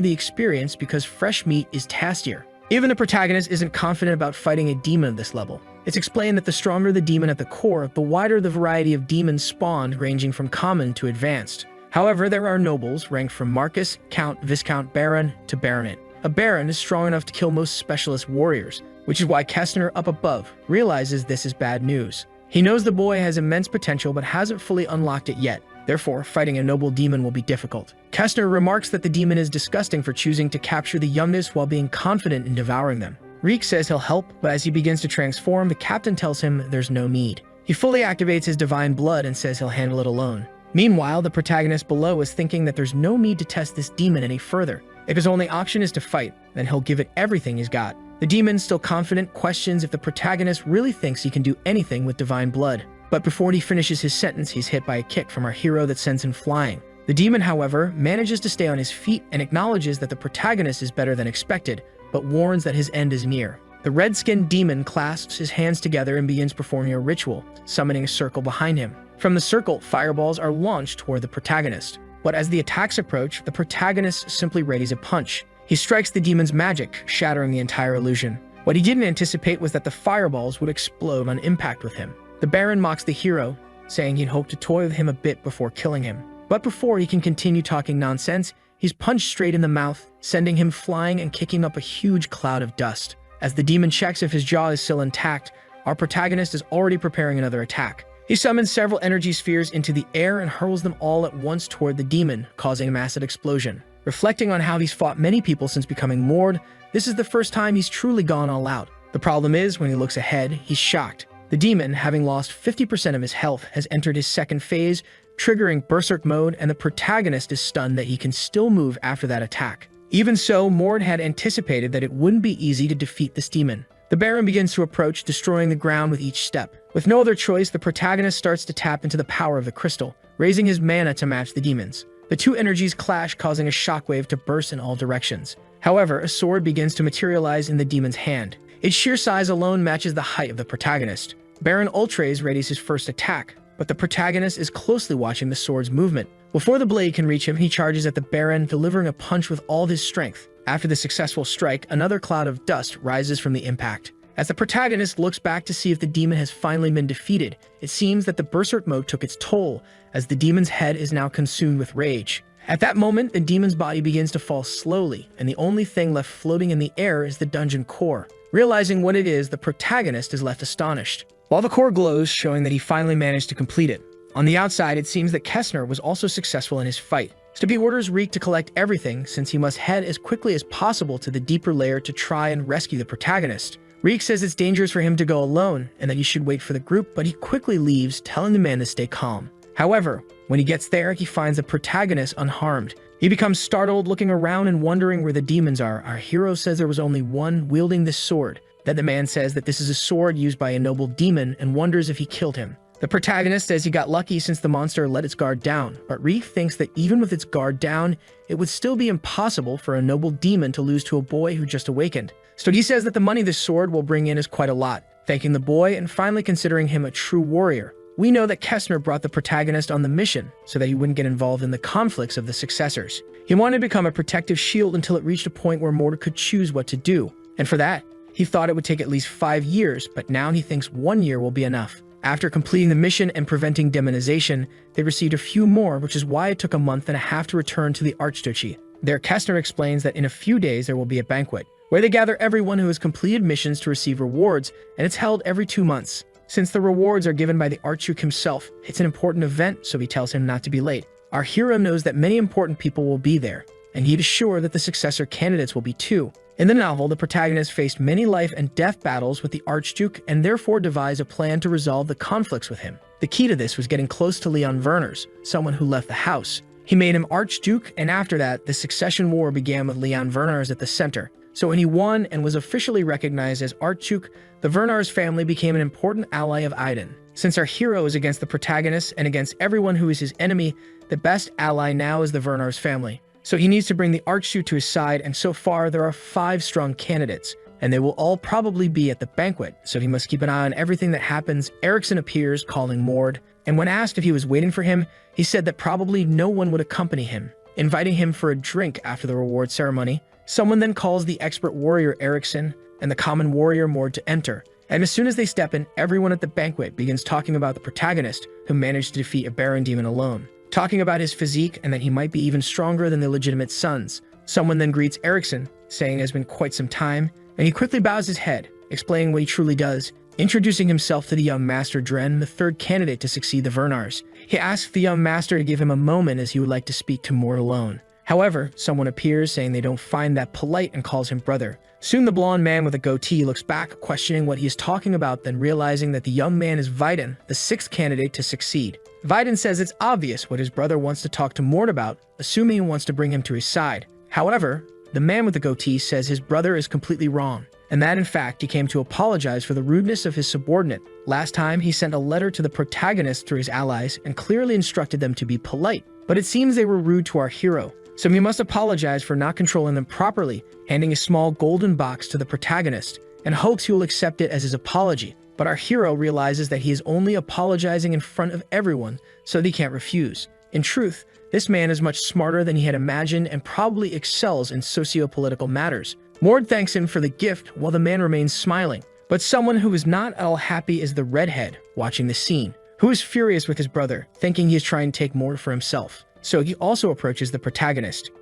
the experienced because fresh meat is tastier. Even the protagonist isn't confident about fighting a demon of this level. It's explained that the stronger the demon at the core, the wider the variety of demons spawned, ranging from common to advanced. However, there are nobles ranked from Marquis, Count, Viscount, Baron to Baronet. A Baron is strong enough to kill most specialist warriors, which is why Kestner, up above, realizes this is bad news. He knows the boy has immense potential but hasn't fully unlocked it yet. Therefore, fighting a noble demon will be difficult. Kestner remarks that the demon is disgusting for choosing to capture the youngest while being confident in devouring them. Reek says he'll help, but as he begins to transform, the captain tells him there's no need. He fully activates his divine blood and says he'll handle it alone. Meanwhile, the protagonist below is thinking that there's no need to test this demon any further. If his only option is to fight, then he'll give it everything he's got. The demon, still confident, questions if the protagonist really thinks he can do anything with divine blood. But before he finishes his sentence, he's hit by a kick from our hero that sends him flying. The demon, however, manages to stay on his feet and acknowledges that the protagonist is better than expected, but warns that his end is near. The red-skinned demon clasps his hands together and begins performing a ritual, summoning a circle behind him. From the circle, fireballs are launched toward the protagonist. But as the attacks approach, the protagonist simply readies a punch. He strikes the demon's magic, shattering the entire illusion. What he didn't anticipate was that the fireballs would explode on impact with him. The Baron mocks the hero, saying he'd hoped to toy with him a bit before killing him. But before he can continue talking nonsense, he's punched straight in the mouth, sending him flying and kicking up a huge cloud of dust. As the demon checks if his jaw is still intact, our protagonist is already preparing another attack. He summons several energy spheres into the air and hurls them all at once toward the demon, causing a massive explosion. Reflecting on how he's fought many people since becoming Mord, this is the first time he's truly gone all out. The problem is, when he looks ahead, he's shocked. The demon, having lost 50% of his health, has entered his second phase, triggering Berserk mode, and the protagonist is stunned that he can still move after that attack. Even so, Mord had anticipated that it wouldn't be easy to defeat this demon. The Baron begins to approach, destroying the ground with each step. With no other choice, the protagonist starts to tap into the power of the crystal, raising his mana to match the demon's. The two energies clash, causing a shockwave to burst in all directions. However, a sword begins to materialize in the demon's hand. Its sheer size alone matches the height of the protagonist. Baron Ultraze readies his first attack, but the protagonist is closely watching the sword's movement. Before the blade can reach him, he charges at the Baron, delivering a punch with all his strength. After the successful strike, another cloud of dust rises from the impact. As the protagonist looks back to see if the demon has finally been defeated, it seems that the Berserk mode took its toll, as the demon's head is now consumed with rage. At that moment, the demon's body begins to fall slowly, and the only thing left floating in the air is the dungeon core. Realizing what it is, the protagonist is left astonished, while the core glows, showing that he finally managed to complete it. On the outside, it seems that Kessner was also successful in his fight. Stippy orders Reek to collect everything, since he must head as quickly as possible to the deeper layer to try and rescue the protagonist. Reek says it's dangerous for him to go alone, and that he should wait for the group, but he quickly leaves, telling the man to stay calm. However, when he gets there, he finds the protagonist unharmed. He becomes startled, looking around and wondering where the demons are. Our hero says there was only one wielding this sword. Then the man says that this is a sword used by a noble demon and wonders if he killed him. The protagonist says he got lucky since the monster let its guard down, but Reek thinks that even with its guard down, it would still be impossible for a noble demon to lose to a boy who just awakened. So he says that the money this sword will bring in is quite a lot, thanking the boy and finally considering him a true warrior. We know that Kessner brought the protagonist on the mission so that he wouldn't get involved in the conflicts of the successors. He wanted to become a protective shield until it reached a point where Mord could choose what to do, and for that, he thought it would take at least 5 years, but now he thinks 1 year will be enough. After completing the mission and preventing demonization, they received a few more, which is why it took a month and a half to return to the Archduchy. There, Kessner explains that in a few days there will be a banquet, where they gather everyone who has completed missions to receive rewards, and it's held every 2 months. Since the rewards are given by the Archduke himself, it's an important event, so he tells him not to be late. Our hero knows that many important people will be there, and he is sure that the successor candidates will be too. In the novel, the protagonist faced many life and death battles with the Archduke and therefore devised a plan to resolve the conflicts with him. The key to this was getting close to Leon Werners, someone who left the house. He made him Archduke, and after that, the succession war began with Leon Werners at the center. So when he won and was officially recognized as Archduke, the Werners family became an important ally of Aiden. Since our hero is against the protagonist and against everyone who is his enemy, the best ally now is the Werners family. So he needs to bring the Archduke to his side, and so far there are 5 strong candidates, and they will all probably be at the banquet, so he must keep an eye on everything that happens. Erickson appears, calling Mord, and when asked if he was waiting for him, he said that probably no one would accompany him, inviting him for a drink after the reward ceremony. Someone then calls the expert warrior Erickson and the common warrior Mord to enter, and as soon as they step in, everyone at the banquet begins talking about the protagonist who managed to defeat a Baron demon alone, talking about his physique and that he might be even stronger than the legitimate sons. Someone then greets Erickson, saying it has been quite some time, and he quickly bows his head, explaining what he truly does, introducing himself to the young master Dren, the 3rd candidate to succeed the Werners. He asks the young master to give him a moment as he would like to speak to Mord alone. However, someone appears saying they don't find that polite and calls him brother. Soon the blonde man with a goatee looks back, questioning what he is talking about, then realizing that the young man is Vidin, the 6th candidate to succeed. Vidin says it's obvious what his brother wants to talk to Mord about, assuming he wants to bring him to his side. However, the man with the goatee says his brother is completely wrong, and that in fact he came to apologize for the rudeness of his subordinate. Last time, he sent a letter to the protagonist through his allies and clearly instructed them to be polite, but it seems they were rude to our hero. So he must apologize for not controlling them properly, handing a small golden box to the protagonist. and hopes he will accept it as his apology. But our hero realizes that he is only apologizing in front of everyone, so that he can't refuse. In truth, this man is much smarter than he had imagined and probably excels in socio-political matters. Mord thanks him for the gift while the man remains smiling. But someone who is not at all happy is the redhead watching the scene, who is furious with his brother, thinking he is trying to take Mord for himself. So he also approaches the protagonist,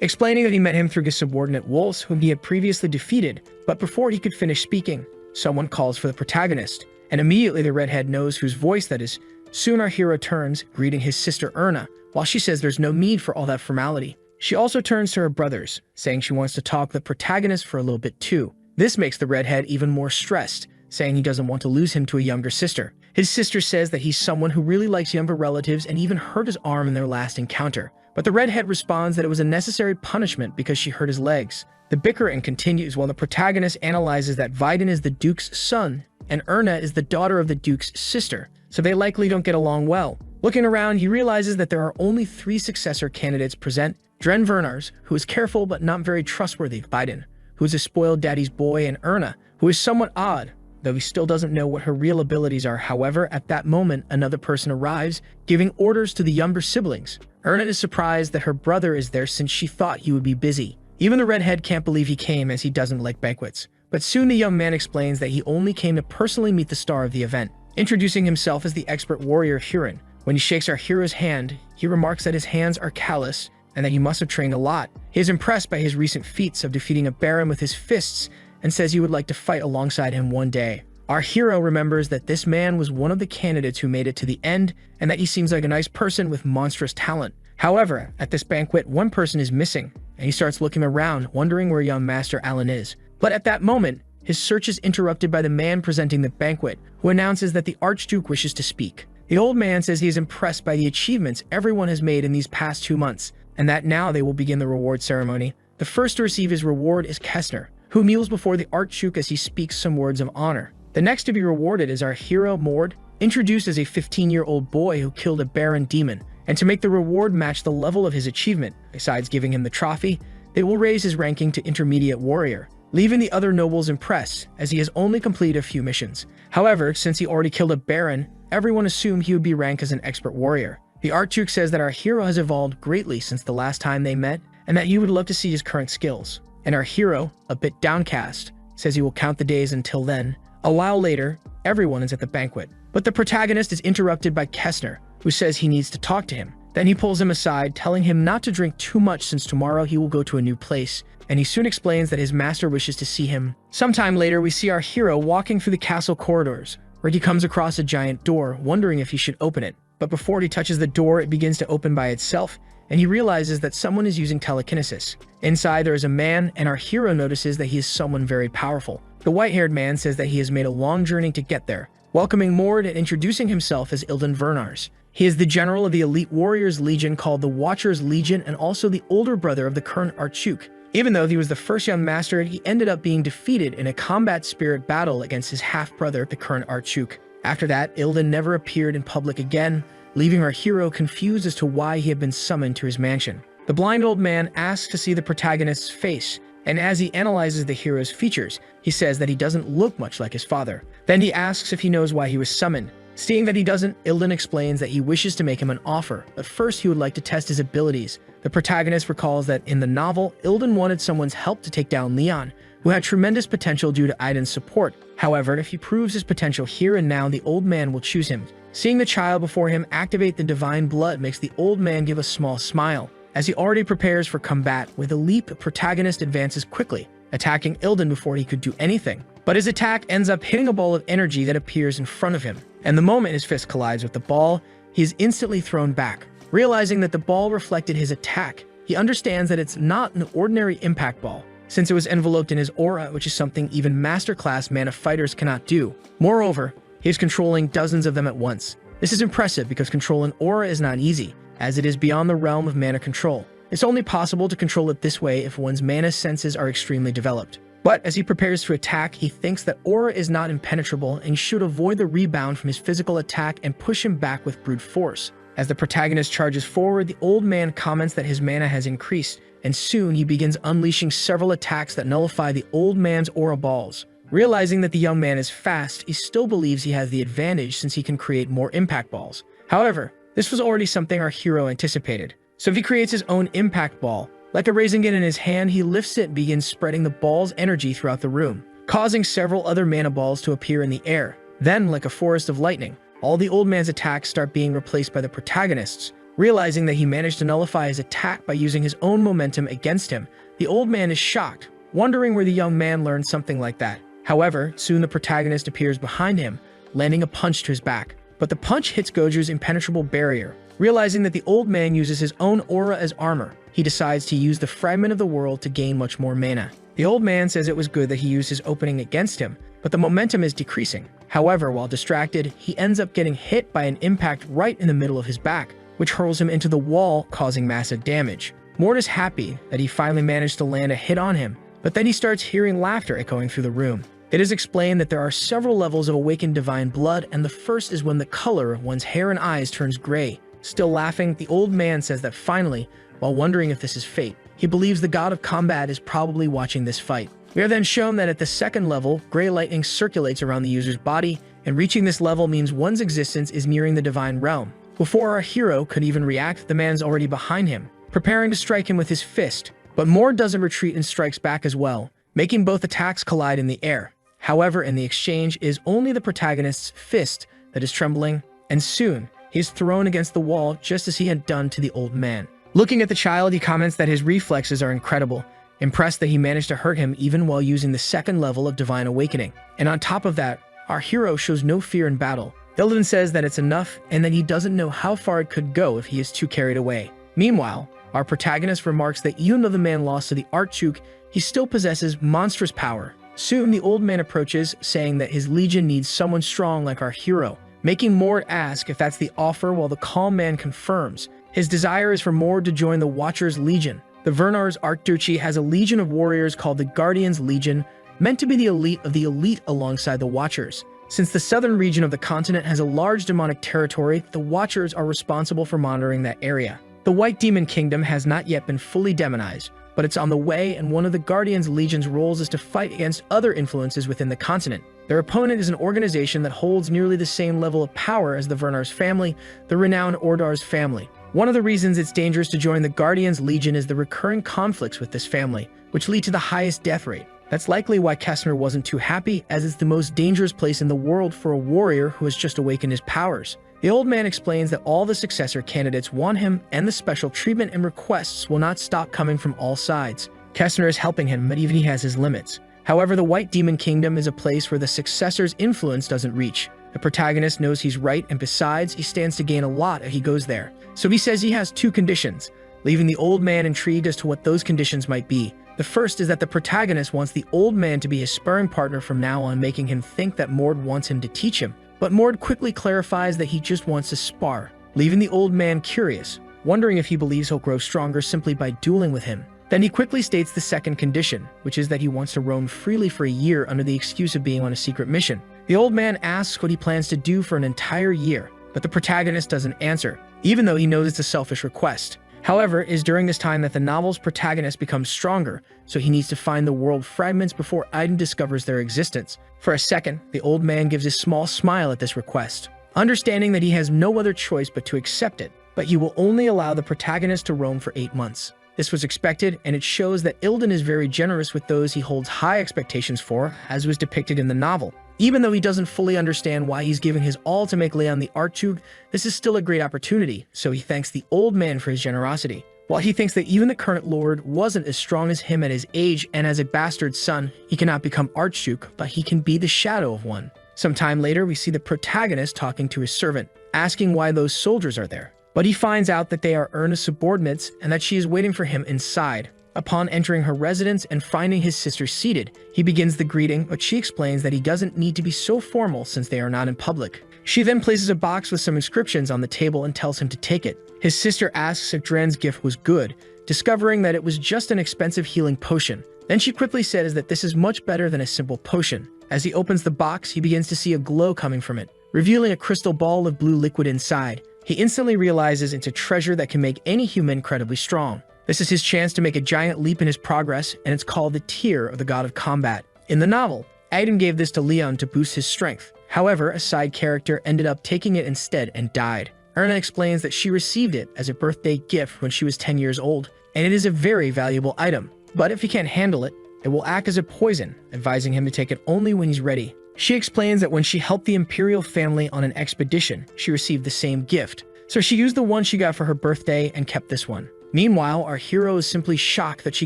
explaining that he met him through his subordinate wolves whom he had previously defeated. But before he could finish speaking, someone calls for the protagonist, and immediately the redhead knows whose voice that is. Soon our hero turns, greeting his sister Erna, while she says there's no need for all that formality. She also turns to her brothers, saying she wants to talk the protagonist for a little bit too. This makes the redhead even more stressed, saying he doesn't want to lose him to a younger sister. His sister says that he's someone who really likes younger relatives and even hurt his arm in their last encounter. But the redhead responds that it was a necessary punishment because she hurt his legs. The bickering continues while the protagonist analyzes that Vidin is the Duke's son and Erna is the daughter of the Duke's sister, so they likely don't get along well. Looking around, he realizes that there are only 3 successor candidates present: Dren Vernars, who is careful but not very trustworthy, Vidin, who is a spoiled daddy's boy, and Erna, who is somewhat odd, though he still doesn't know what her real abilities are. However, at that moment, another person arrives, giving orders to the younger siblings. Erna is surprised that her brother is there since she thought he would be busy. Even the redhead can't believe he came, as he doesn't like banquets. But soon the young man explains that he only came to personally meet the star of the event, introducing himself as the expert warrior Huron. When he shakes our hero's hand, he remarks that his hands are callous and that he must have trained a lot. He is impressed by his recent feats of defeating a baron with his fists and says he would like to fight alongside him one day. Our hero remembers that this man was one of the candidates who made it to the end and that he seems like a nice person with monstrous talent. However, at this banquet, one person is missing, and he starts looking around, wondering where young Master Alan is. But at that moment, his search is interrupted by the man presenting the banquet, who announces that the Archduke wishes to speak. The old man says he is impressed by the achievements everyone has made in these past 2 months, and that now they will begin the reward ceremony. The first to receive his reward is Kessner, who kneels before the Archduke as he speaks some words of honor. The next to be rewarded is our hero Mord, introduced as a 15-year-old boy who killed a baron demon, and to make the reward match the level of his achievement, besides giving him the trophy, they will raise his ranking to intermediate warrior, leaving the other nobles impressed, as he has only completed a few missions. However, since he already killed a baron, everyone assumed he would be ranked as an expert warrior. The Archduke says that our hero has evolved greatly since the last time they met, and that he would love to see his current skills. And our hero, a bit downcast, says he will count the days until then. A while later, everyone is at the banquet, but the protagonist is interrupted by Kessner, who says he needs to talk to him. Then he pulls him aside, telling him not to drink too much since tomorrow he will go to a new place, and he soon explains that his master wishes to see him. Sometime later, we see our hero walking through the castle corridors, where he comes across a giant door, wondering if he should open it. But before he touches the door, it begins to open by itself, and he realizes that someone is using telekinesis. Inside, there is a man, and our hero notices that he is someone very powerful. The white-haired man says that he has made a long journey to get there, welcoming Mord and introducing himself as Ilden Vernars. He is the general of the elite warriors legion called the Watchers Legion, and also the older brother of the current Archduke. Even though he was the first young master, he ended up being defeated in a combat spirit battle against his half-brother, the current Archduke. After that, Ilden never appeared in public again, leaving our hero confused as to why he had been summoned to his mansion. The blind old man asks to see the protagonist's face, and as he analyzes the hero's features, he says that he doesn't look much like his father. Then he asks if he knows why he was summoned. Seeing that he doesn't, Ilden explains that he wishes to make him an offer, but first he would like to test his abilities. The protagonist recalls that in the novel, Ilden wanted someone's help to take down Leon, who had tremendous potential due to Aiden's support. However, if he proves his potential here and now, the old man will choose him. Seeing the child before him activate the divine blood makes the old man give a small smile. As he already prepares for combat, with a leap, the protagonist advances quickly, attacking Ilden before he could do anything. But his attack ends up hitting a ball of energy that appears in front of him, and the moment his fist collides with the ball, he is instantly thrown back. Realizing that the ball reflected his attack, he understands that it's not an ordinary impact ball, since it was enveloped in his aura, which is something even masterclass mana fighters cannot do. Moreover, he is controlling dozens of them at once. This is impressive because controlling aura is not easy, as it is beyond the realm of mana control. It's only possible to control it this way if one's mana senses are extremely developed. But as he prepares to attack, he thinks that aura is not impenetrable and should avoid the rebound from his physical attack and push him back with brute force. As the protagonist charges forward, the old man comments that his mana has increased, and soon he begins unleashing several attacks that nullify the old man's aura balls. Realizing that the young man is fast, he still believes he has the advantage since he can create more impact balls. However, this was already something our hero anticipated. So if he creates his own impact ball, like raising it in his hand, he lifts it and begins spreading the ball's energy throughout the room, causing several other mana balls to appear in the air. Then, like a forest of lightning, all the old man's attacks start being replaced by the protagonist's. Realizing that he managed to nullify his attack by using his own momentum against him, the old man is shocked, wondering where the young man learned something like that. However, soon the protagonist appears behind him, landing a punch to his back. But the punch hits Goju's impenetrable barrier. Realizing that the old man uses his own aura as armor, he decides to use the fragment of the world to gain much more mana. The old man says it was good that he used his opening against him, but the momentum is decreasing. However, while distracted, he ends up getting hit by an impact right in the middle of his back, which hurls him into the wall, causing massive damage. Mord is happy that he finally managed to land a hit on him, but then he starts hearing laughter echoing through the room. It is explained that there are several levels of awakened divine blood, and the first is when the color of one's hair and eyes turns gray. Still laughing, the old man says that finally, while wondering if this is fate, he believes the god of combat is probably watching this fight. We are then shown that at the second level, gray lightning circulates around the user's body, and reaching this level means one's existence is nearing the divine realm. Before our hero could even react, the man's already behind him, preparing to strike him with his fist. But Mord doesn't retreat and strikes back as well, making both attacks collide in the air. However, in the exchange, it is only the protagonist's fist that is trembling, and soon, he is thrown against the wall just as he had done to the old man. Looking at the child, he comments that his reflexes are incredible, impressed that he managed to hurt him even while using the second level of Divine Awakening. And on top of that, our hero shows no fear in battle. Ilden says that it's enough and that he doesn't know how far it could go if he is too carried away. Meanwhile, our protagonist remarks that even though the man lost to the Archduke, he still possesses monstrous power. Soon, the old man approaches, saying that his legion needs someone strong like our hero, making Mord ask if that's the offer while the calm man confirms. His desire is for Mord to join the Watcher's Legion. The Vernar's Archduchy has a legion of warriors called the Guardians Legion, meant to be the elite of the elite alongside the Watchers. Since the southern region of the continent has a large demonic territory, the Watchers are responsible for monitoring that area. The White Demon Kingdom has not yet been fully demonized, but it's on the way, and one of the Guardians Legion's roles is to fight against other influences within the continent. Their opponent is an organization that holds nearly the same level of power as the Vernar's family, the renowned Ordar's family. One of the reasons it's dangerous to join the Guardians Legion is the recurring conflicts with this family, which lead to the highest death rate. That's likely why Kessner wasn't too happy, as it's the most dangerous place in the world for a warrior who has just awakened his powers. The old man explains that all the successor candidates want him, and the special treatment and requests will not stop coming from all sides. Kessner is helping him, but even he has his limits. However, the White Demon Kingdom is a place where the successor's influence doesn't reach. The protagonist knows he's right, and besides, he stands to gain a lot if he goes there. So he says he has two conditions, leaving the old man intrigued as to what those conditions might be. The first is that the protagonist wants the old man to be his sparring partner from now on, making him think that Mord wants him to teach him. But Mord quickly clarifies that he just wants to spar, leaving the old man curious, wondering if he believes he'll grow stronger simply by dueling with him. Then he quickly states the second condition, which is that he wants to roam freely for a year under the excuse of being on a secret mission. The old man asks what he plans to do for an entire year, but the protagonist doesn't answer, even though he knows it's a selfish request. However, it is during this time that the novel's protagonist becomes stronger, so he needs to find the world fragments before Aiden discovers their existence. For a second, the old man gives a small smile at this request, understanding that he has no other choice but to accept it, but he will only allow the protagonist to roam for 8 months. This was expected, and it shows that Ilden is very generous with those he holds high expectations for, as was depicted in the novel. Even though he doesn't fully understand why he's giving his all to make Leon the Archduke, this is still a great opportunity, so he thanks the old man for his generosity. While he thinks that even the current lord wasn't as strong as him at his age, and as a bastard son, he cannot become Archduke, but he can be the shadow of one. Sometime later, we see the protagonist talking to his servant, asking why those soldiers are there. But he finds out that they are Erna's subordinates and that she is waiting for him inside. Upon entering her residence and finding his sister seated, he begins the greeting, but she explains that he doesn't need to be so formal since they are not in public. She then places a box with some inscriptions on the table and tells him to take it. His sister asks if Dran's gift was good, discovering that it was just an expensive healing potion. Then she quickly says that this is much better than a simple potion. As he opens the box, he begins to see a glow coming from it, revealing a crystal ball of blue liquid inside. He instantly realizes it's a treasure that can make any human incredibly strong. This is his chance to make a giant leap in his progress, and it's called the Tear of the God of Combat. In the novel, Aiden gave this to Leon to boost his strength. However, a side character ended up taking it instead and died. Erna explains that she received it as a birthday gift when she was 10 years old, and it is a very valuable item. But if he can't handle it, it will act as a poison, advising him to take it only when he's ready. She explains that when she helped the Imperial family on an expedition, she received the same gift. So she used the one she got for her birthday and kept this one. Meanwhile, our hero is simply shocked that she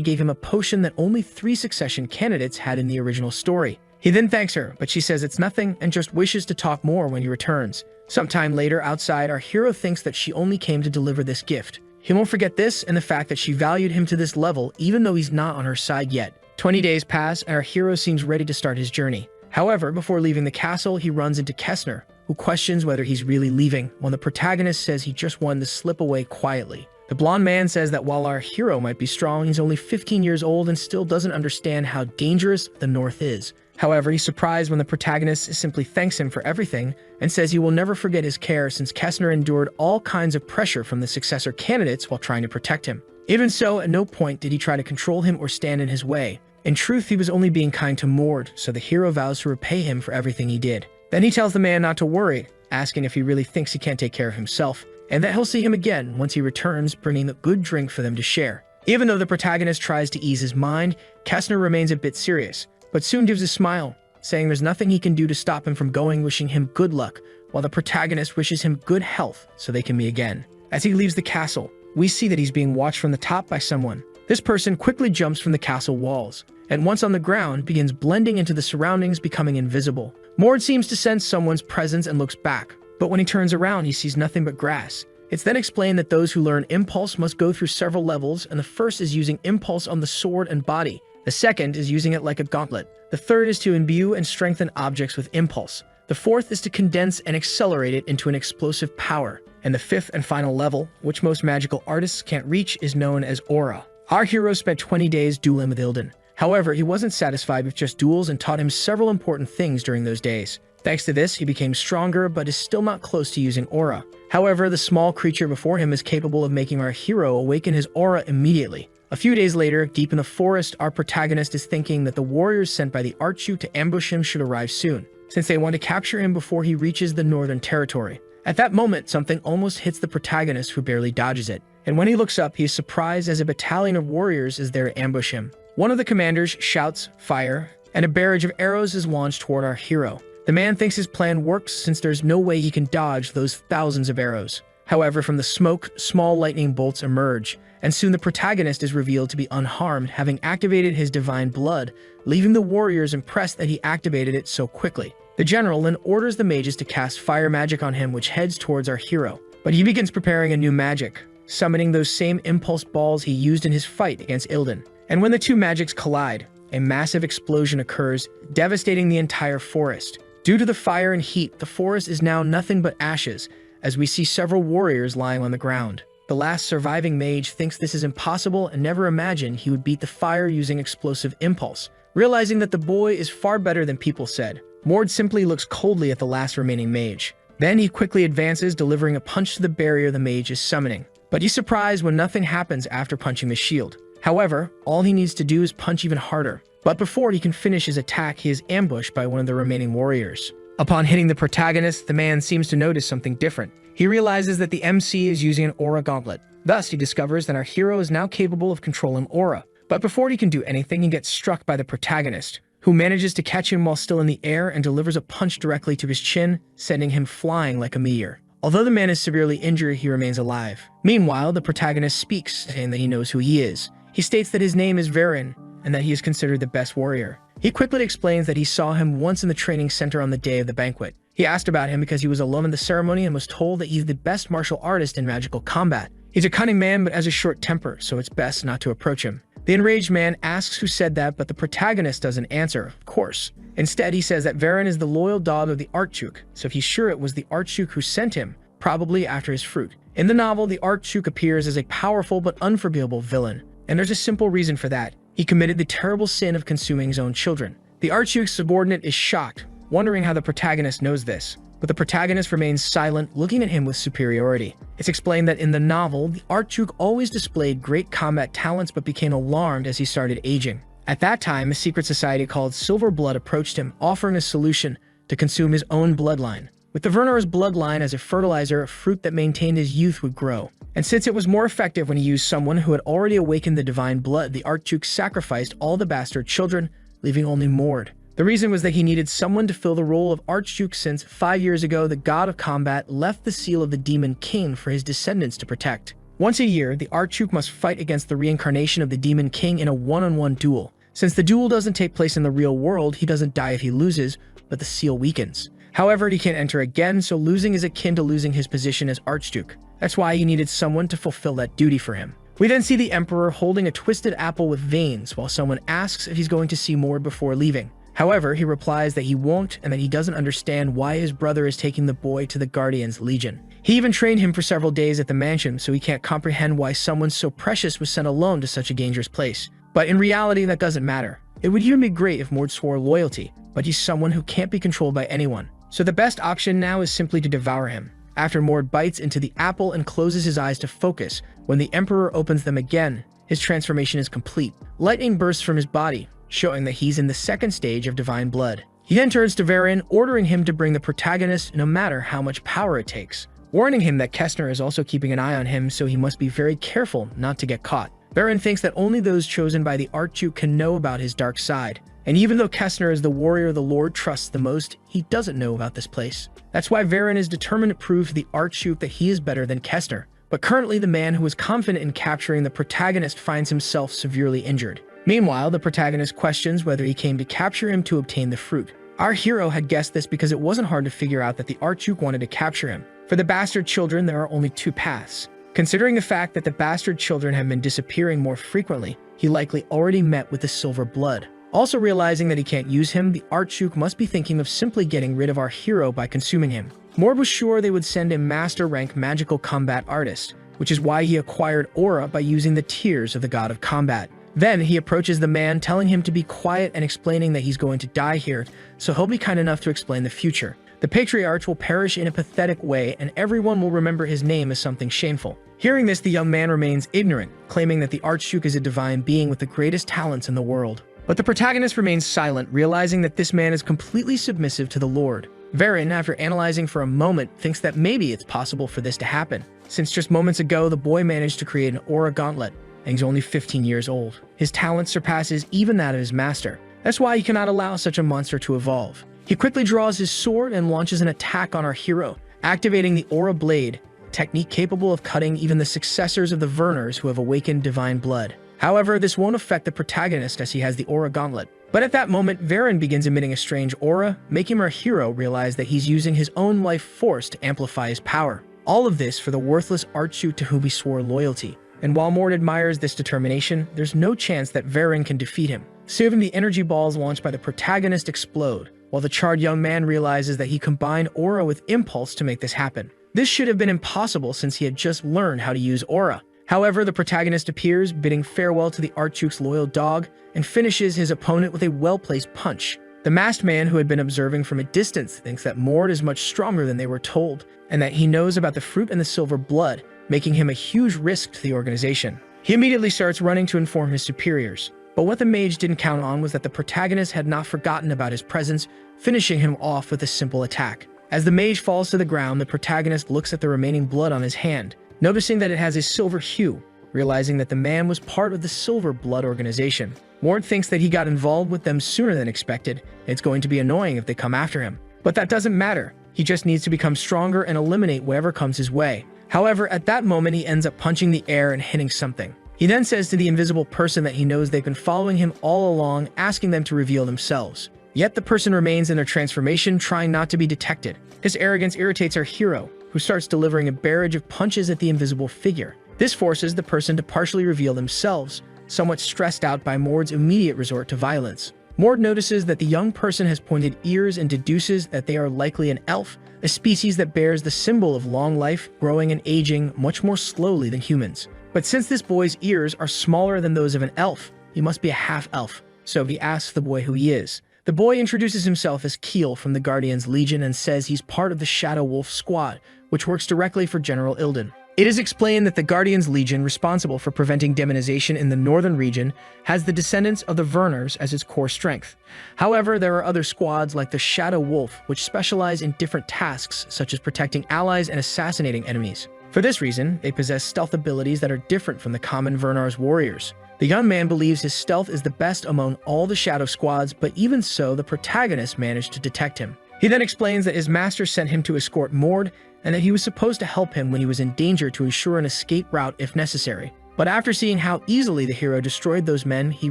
gave him a potion that only 3 succession candidates had in the original story. He then thanks her, but she says it's nothing and just wishes to talk more when he returns. Sometime later, outside, our hero thinks that she only came to deliver this gift. He won't forget this and the fact that she valued him to this level even though he's not on her side yet. 20 days pass and our hero seems ready to start his journey. However, before leaving the castle, he runs into Kessner, who questions whether he's really leaving, while the protagonist says he just wanted to slip away quietly. The blonde man says that while our hero might be strong, he's only 15 years old and still doesn't understand how dangerous the North is. However, he's surprised when the protagonist simply thanks him for everything and says he will never forget his care since Kessner endured all kinds of pressure from the successor candidates while trying to protect him. Even so, at no point did he try to control him or stand in his way. In truth, he was only being kind to Mord, so the hero vows to repay him for everything he did. Then he tells the man not to worry, asking if he really thinks he can't take care of himself, and that he'll see him again once he returns, bringing a good drink for them to share. Even though the protagonist tries to ease his mind, Kessner remains a bit serious, but soon gives a smile, saying there's nothing he can do to stop him from going, wishing him good luck, while the protagonist wishes him good health so they can meet again. As he leaves the castle, we see that he's being watched from the top by someone. This person quickly jumps from the castle walls, and once on the ground, begins blending into the surroundings, becoming invisible. Mord seems to sense someone's presence and looks back, but when he turns around, he sees nothing but grass. It's then explained that those who learn Impulse must go through several levels, and the first is using Impulse on the sword and body. The second is using it like a gauntlet. The third is to imbue and strengthen objects with Impulse. The fourth is to condense and accelerate it into an explosive power. And the fifth and final level, which most magical artists can't reach, is known as Aura. Our hero spent 20 days dueling with Ilden. However, he wasn't satisfied with just duels and taught him several important things during those days. Thanks to this, he became stronger, but is still not close to using Aura. However, the small creature before him is capable of making our hero awaken his aura immediately. A few days later, deep in the forest, our protagonist is thinking that the warriors sent by the Archduke to ambush him should arrive soon, since they want to capture him before he reaches the Northern Territory. At that moment, something almost hits the protagonist, who barely dodges it. And when he looks up, he is surprised as a battalion of warriors is there to ambush him. One of the commanders shouts, "Fire," and a barrage of arrows is launched toward our hero. The man thinks his plan works since there's no way he can dodge those thousands of arrows. However, from the smoke, small lightning bolts emerge, and soon the protagonist is revealed to be unharmed, having activated his divine blood, leaving the warriors impressed that he activated it so quickly. The general then orders the mages to cast fire magic on him, which heads towards our hero. But he begins preparing a new magic, summoning those same impulse balls he used in his fight against Ilden. And when the two magics collide, a massive explosion occurs, devastating the entire forest. Due to the fire and heat, the forest is now nothing but ashes, as we see several warriors lying on the ground. The last surviving mage thinks this is impossible and never imagined he would beat the fire using explosive impulse. Realizing that the boy is far better than people said, Mord simply looks coldly at the last remaining mage. Then he quickly advances, delivering a punch to the barrier the mage is summoning. But he's surprised when nothing happens after punching the shield. However, all he needs to do is punch even harder. But before he can finish his attack, he is ambushed by one of the remaining warriors. Upon hitting the protagonist, the man seems to notice something different. He realizes that the MC is using an aura gauntlet. Thus, he discovers that our hero is now capable of controlling aura. But before he can do anything, he gets struck by the protagonist, who manages to catch him while still in the air and delivers a punch directly to his chin, sending him flying like a meteor. Although the man is severely injured, he remains alive. Meanwhile, the protagonist speaks, saying that he knows who he is. He states that his name is Varen, and that he is considered the best warrior. He quickly explains that he saw him once in the training center on the day of the banquet. He asked about him because he was alone in the ceremony and was told that he's the best martial artist in magical combat. He's a cunning man but has a short temper, so it's best not to approach him. The enraged man asks who said that, but the protagonist doesn't answer, of course. Instead, he says that Varen is the loyal dog of the Archduke, so he's sure it was the Archduke who sent him, probably after his fruit. In the novel, the Archduke appears as a powerful but unforgivable villain, and there's a simple reason for that. He committed the terrible sin of consuming his own children. The Archduke's subordinate is shocked, wondering how the protagonist knows this, but the protagonist remains silent, looking at him with superiority. It's explained that in the novel, the Archduke always displayed great combat talents but became alarmed as he started aging. At that time, a secret society called Silver Blood approached him, offering a solution to consume his own bloodline. With the Verner's bloodline as a fertilizer, a fruit that maintained his youth would grow. And since it was more effective when he used someone who had already awakened the divine blood, the Archduke sacrificed all the bastard children, leaving only Mord. The reason was that he needed someone to fill the role of Archduke since 5 years ago the god of combat left the seal of the Demon King for his descendants to protect. Once a year, the Archduke must fight against the reincarnation of the Demon King in a one-on-one duel. Since the duel doesn't take place in the real world, he doesn't die if he loses, but the seal weakens. However, he can't enter again, so losing is akin to losing his position as Archduke. That's why he needed someone to fulfill that duty for him. We then see the Emperor holding a twisted apple with veins while someone asks if he's going to see Mord before leaving. However, he replies that he won't and that he doesn't understand why his brother is taking the boy to the Guardians Legion. He even trained him for several days at the mansion, so he can't comprehend why someone so precious was sent alone to such a dangerous place. But in reality, that doesn't matter. It would even be great if Mord swore loyalty, but he's someone who can't be controlled by anyone. So the best option now is simply to devour him. After Mord bites into the apple and closes his eyes to focus, when the Emperor opens them again, his transformation is complete. Lightning bursts from his body, showing that he's in the second stage of divine blood. He then turns to Varen, ordering him to bring the protagonist no matter how much power it takes, warning him that Kestner is also keeping an eye on him, so he must be very careful not to get caught. Varen thinks that only those chosen by the Archduke can know about his dark side. And even though Kestner is the warrior the Lord trusts the most, he doesn't know about this place. That's why Varen is determined to prove to the Archduke that he is better than Kestner. But currently, the man who is confident in capturing the protagonist finds himself severely injured. Meanwhile, the protagonist questions whether he came to capture him to obtain the fruit. Our hero had guessed this because it wasn't hard to figure out that the Archduke wanted to capture him. For the bastard children, there are only two paths. Considering the fact that the bastard children have been disappearing more frequently, he likely already met with the Silver Blood. Also realizing that he can't use him, the Archduke must be thinking of simply getting rid of our hero by consuming him. Mord was sure they would send a master-rank magical combat artist, which is why he acquired aura by using the tears of the god of combat. Then he approaches the man, telling him to be quiet and explaining that he's going to die here, so he'll be kind enough to explain the future. The patriarch will perish in a pathetic way, and everyone will remember his name as something shameful. Hearing this, the young man remains ignorant, claiming that the Archduke is a divine being with the greatest talents in the world. But the protagonist remains silent, realizing that this man is completely submissive to the Lord. Varen, after analyzing for a moment, thinks that maybe it's possible for this to happen, since just moments ago the boy managed to create an aura gauntlet, and he's only 15 years old. His talent surpasses even that of his master. That's why he cannot allow such a monster to evolve. He quickly draws his sword and launches an attack on our hero, activating the Aura Blade, a technique capable of cutting even the successors of the Verners who have awakened divine blood. However, this won't affect the protagonist as he has the Aura Gauntlet. But at that moment, Varen begins emitting a strange aura, making our hero realize that he's using his own life force to amplify his power. All of this for the worthless Archduke to whom he swore loyalty. And while Mord admires this determination, there's no chance that Varen can defeat him. Soon the energy balls launched by the protagonist explode, while the charred young man realizes that he combined aura with impulse to make this happen. This should have been impossible since he had just learned how to use aura. However, the protagonist appears, bidding farewell to the Archduke's loyal dog, and finishes his opponent with a well-placed punch. The masked man, who had been observing from a distance, thinks that Mord is much stronger than they were told, and that he knows about the fruit and the silver blood, making him a huge risk to the organization. He immediately starts running to inform his superiors. But what the mage didn't count on was that the protagonist had not forgotten about his presence, finishing him off with a simple attack. As the mage falls to the ground, the protagonist looks at the remaining blood on his hand, noticing that it has a silver hue, realizing that the man was part of the Silver Blood organization. Mord thinks that he got involved with them sooner than expected, and it's going to be annoying if they come after him. But that doesn't matter. He just needs to become stronger and eliminate whatever comes his way. However, at that moment, he ends up punching the air and hitting something. He then says to the invisible person that he knows they've been following him all along, asking them to reveal themselves. Yet the person remains in their transformation, trying not to be detected. His arrogance irritates our hero, who starts delivering a barrage of punches at the invisible figure. This forces the person to partially reveal themselves, somewhat stressed out by Mord's immediate resort to violence. Mord notices that the young person has pointed ears and deduces that they are likely an elf, a species that bears the symbol of long life, growing and aging much more slowly than humans. But since this boy's ears are smaller than those of an elf, he must be a half-elf, so he asks the boy who he is. The boy introduces himself as Keel from the Guardians Legion and says he's part of the Shadow Wolf squad, which works directly for General Ilden. It is explained that the Guardian's Legion, responsible for preventing demonization in the northern region, has the descendants of the Verners as its core strength. However, there are other squads like the Shadow Wolf, which specialize in different tasks, such as protecting allies and assassinating enemies. For this reason, they possess stealth abilities that are different from the common Vernar's warriors. The young man believes his stealth is the best among all the Shadow squads, but even so, the protagonist managed to detect him. He then explains that his master sent him to escort Mord, and that he was supposed to help him when he was in danger to ensure an escape route if necessary. But after seeing how easily the hero destroyed those men, he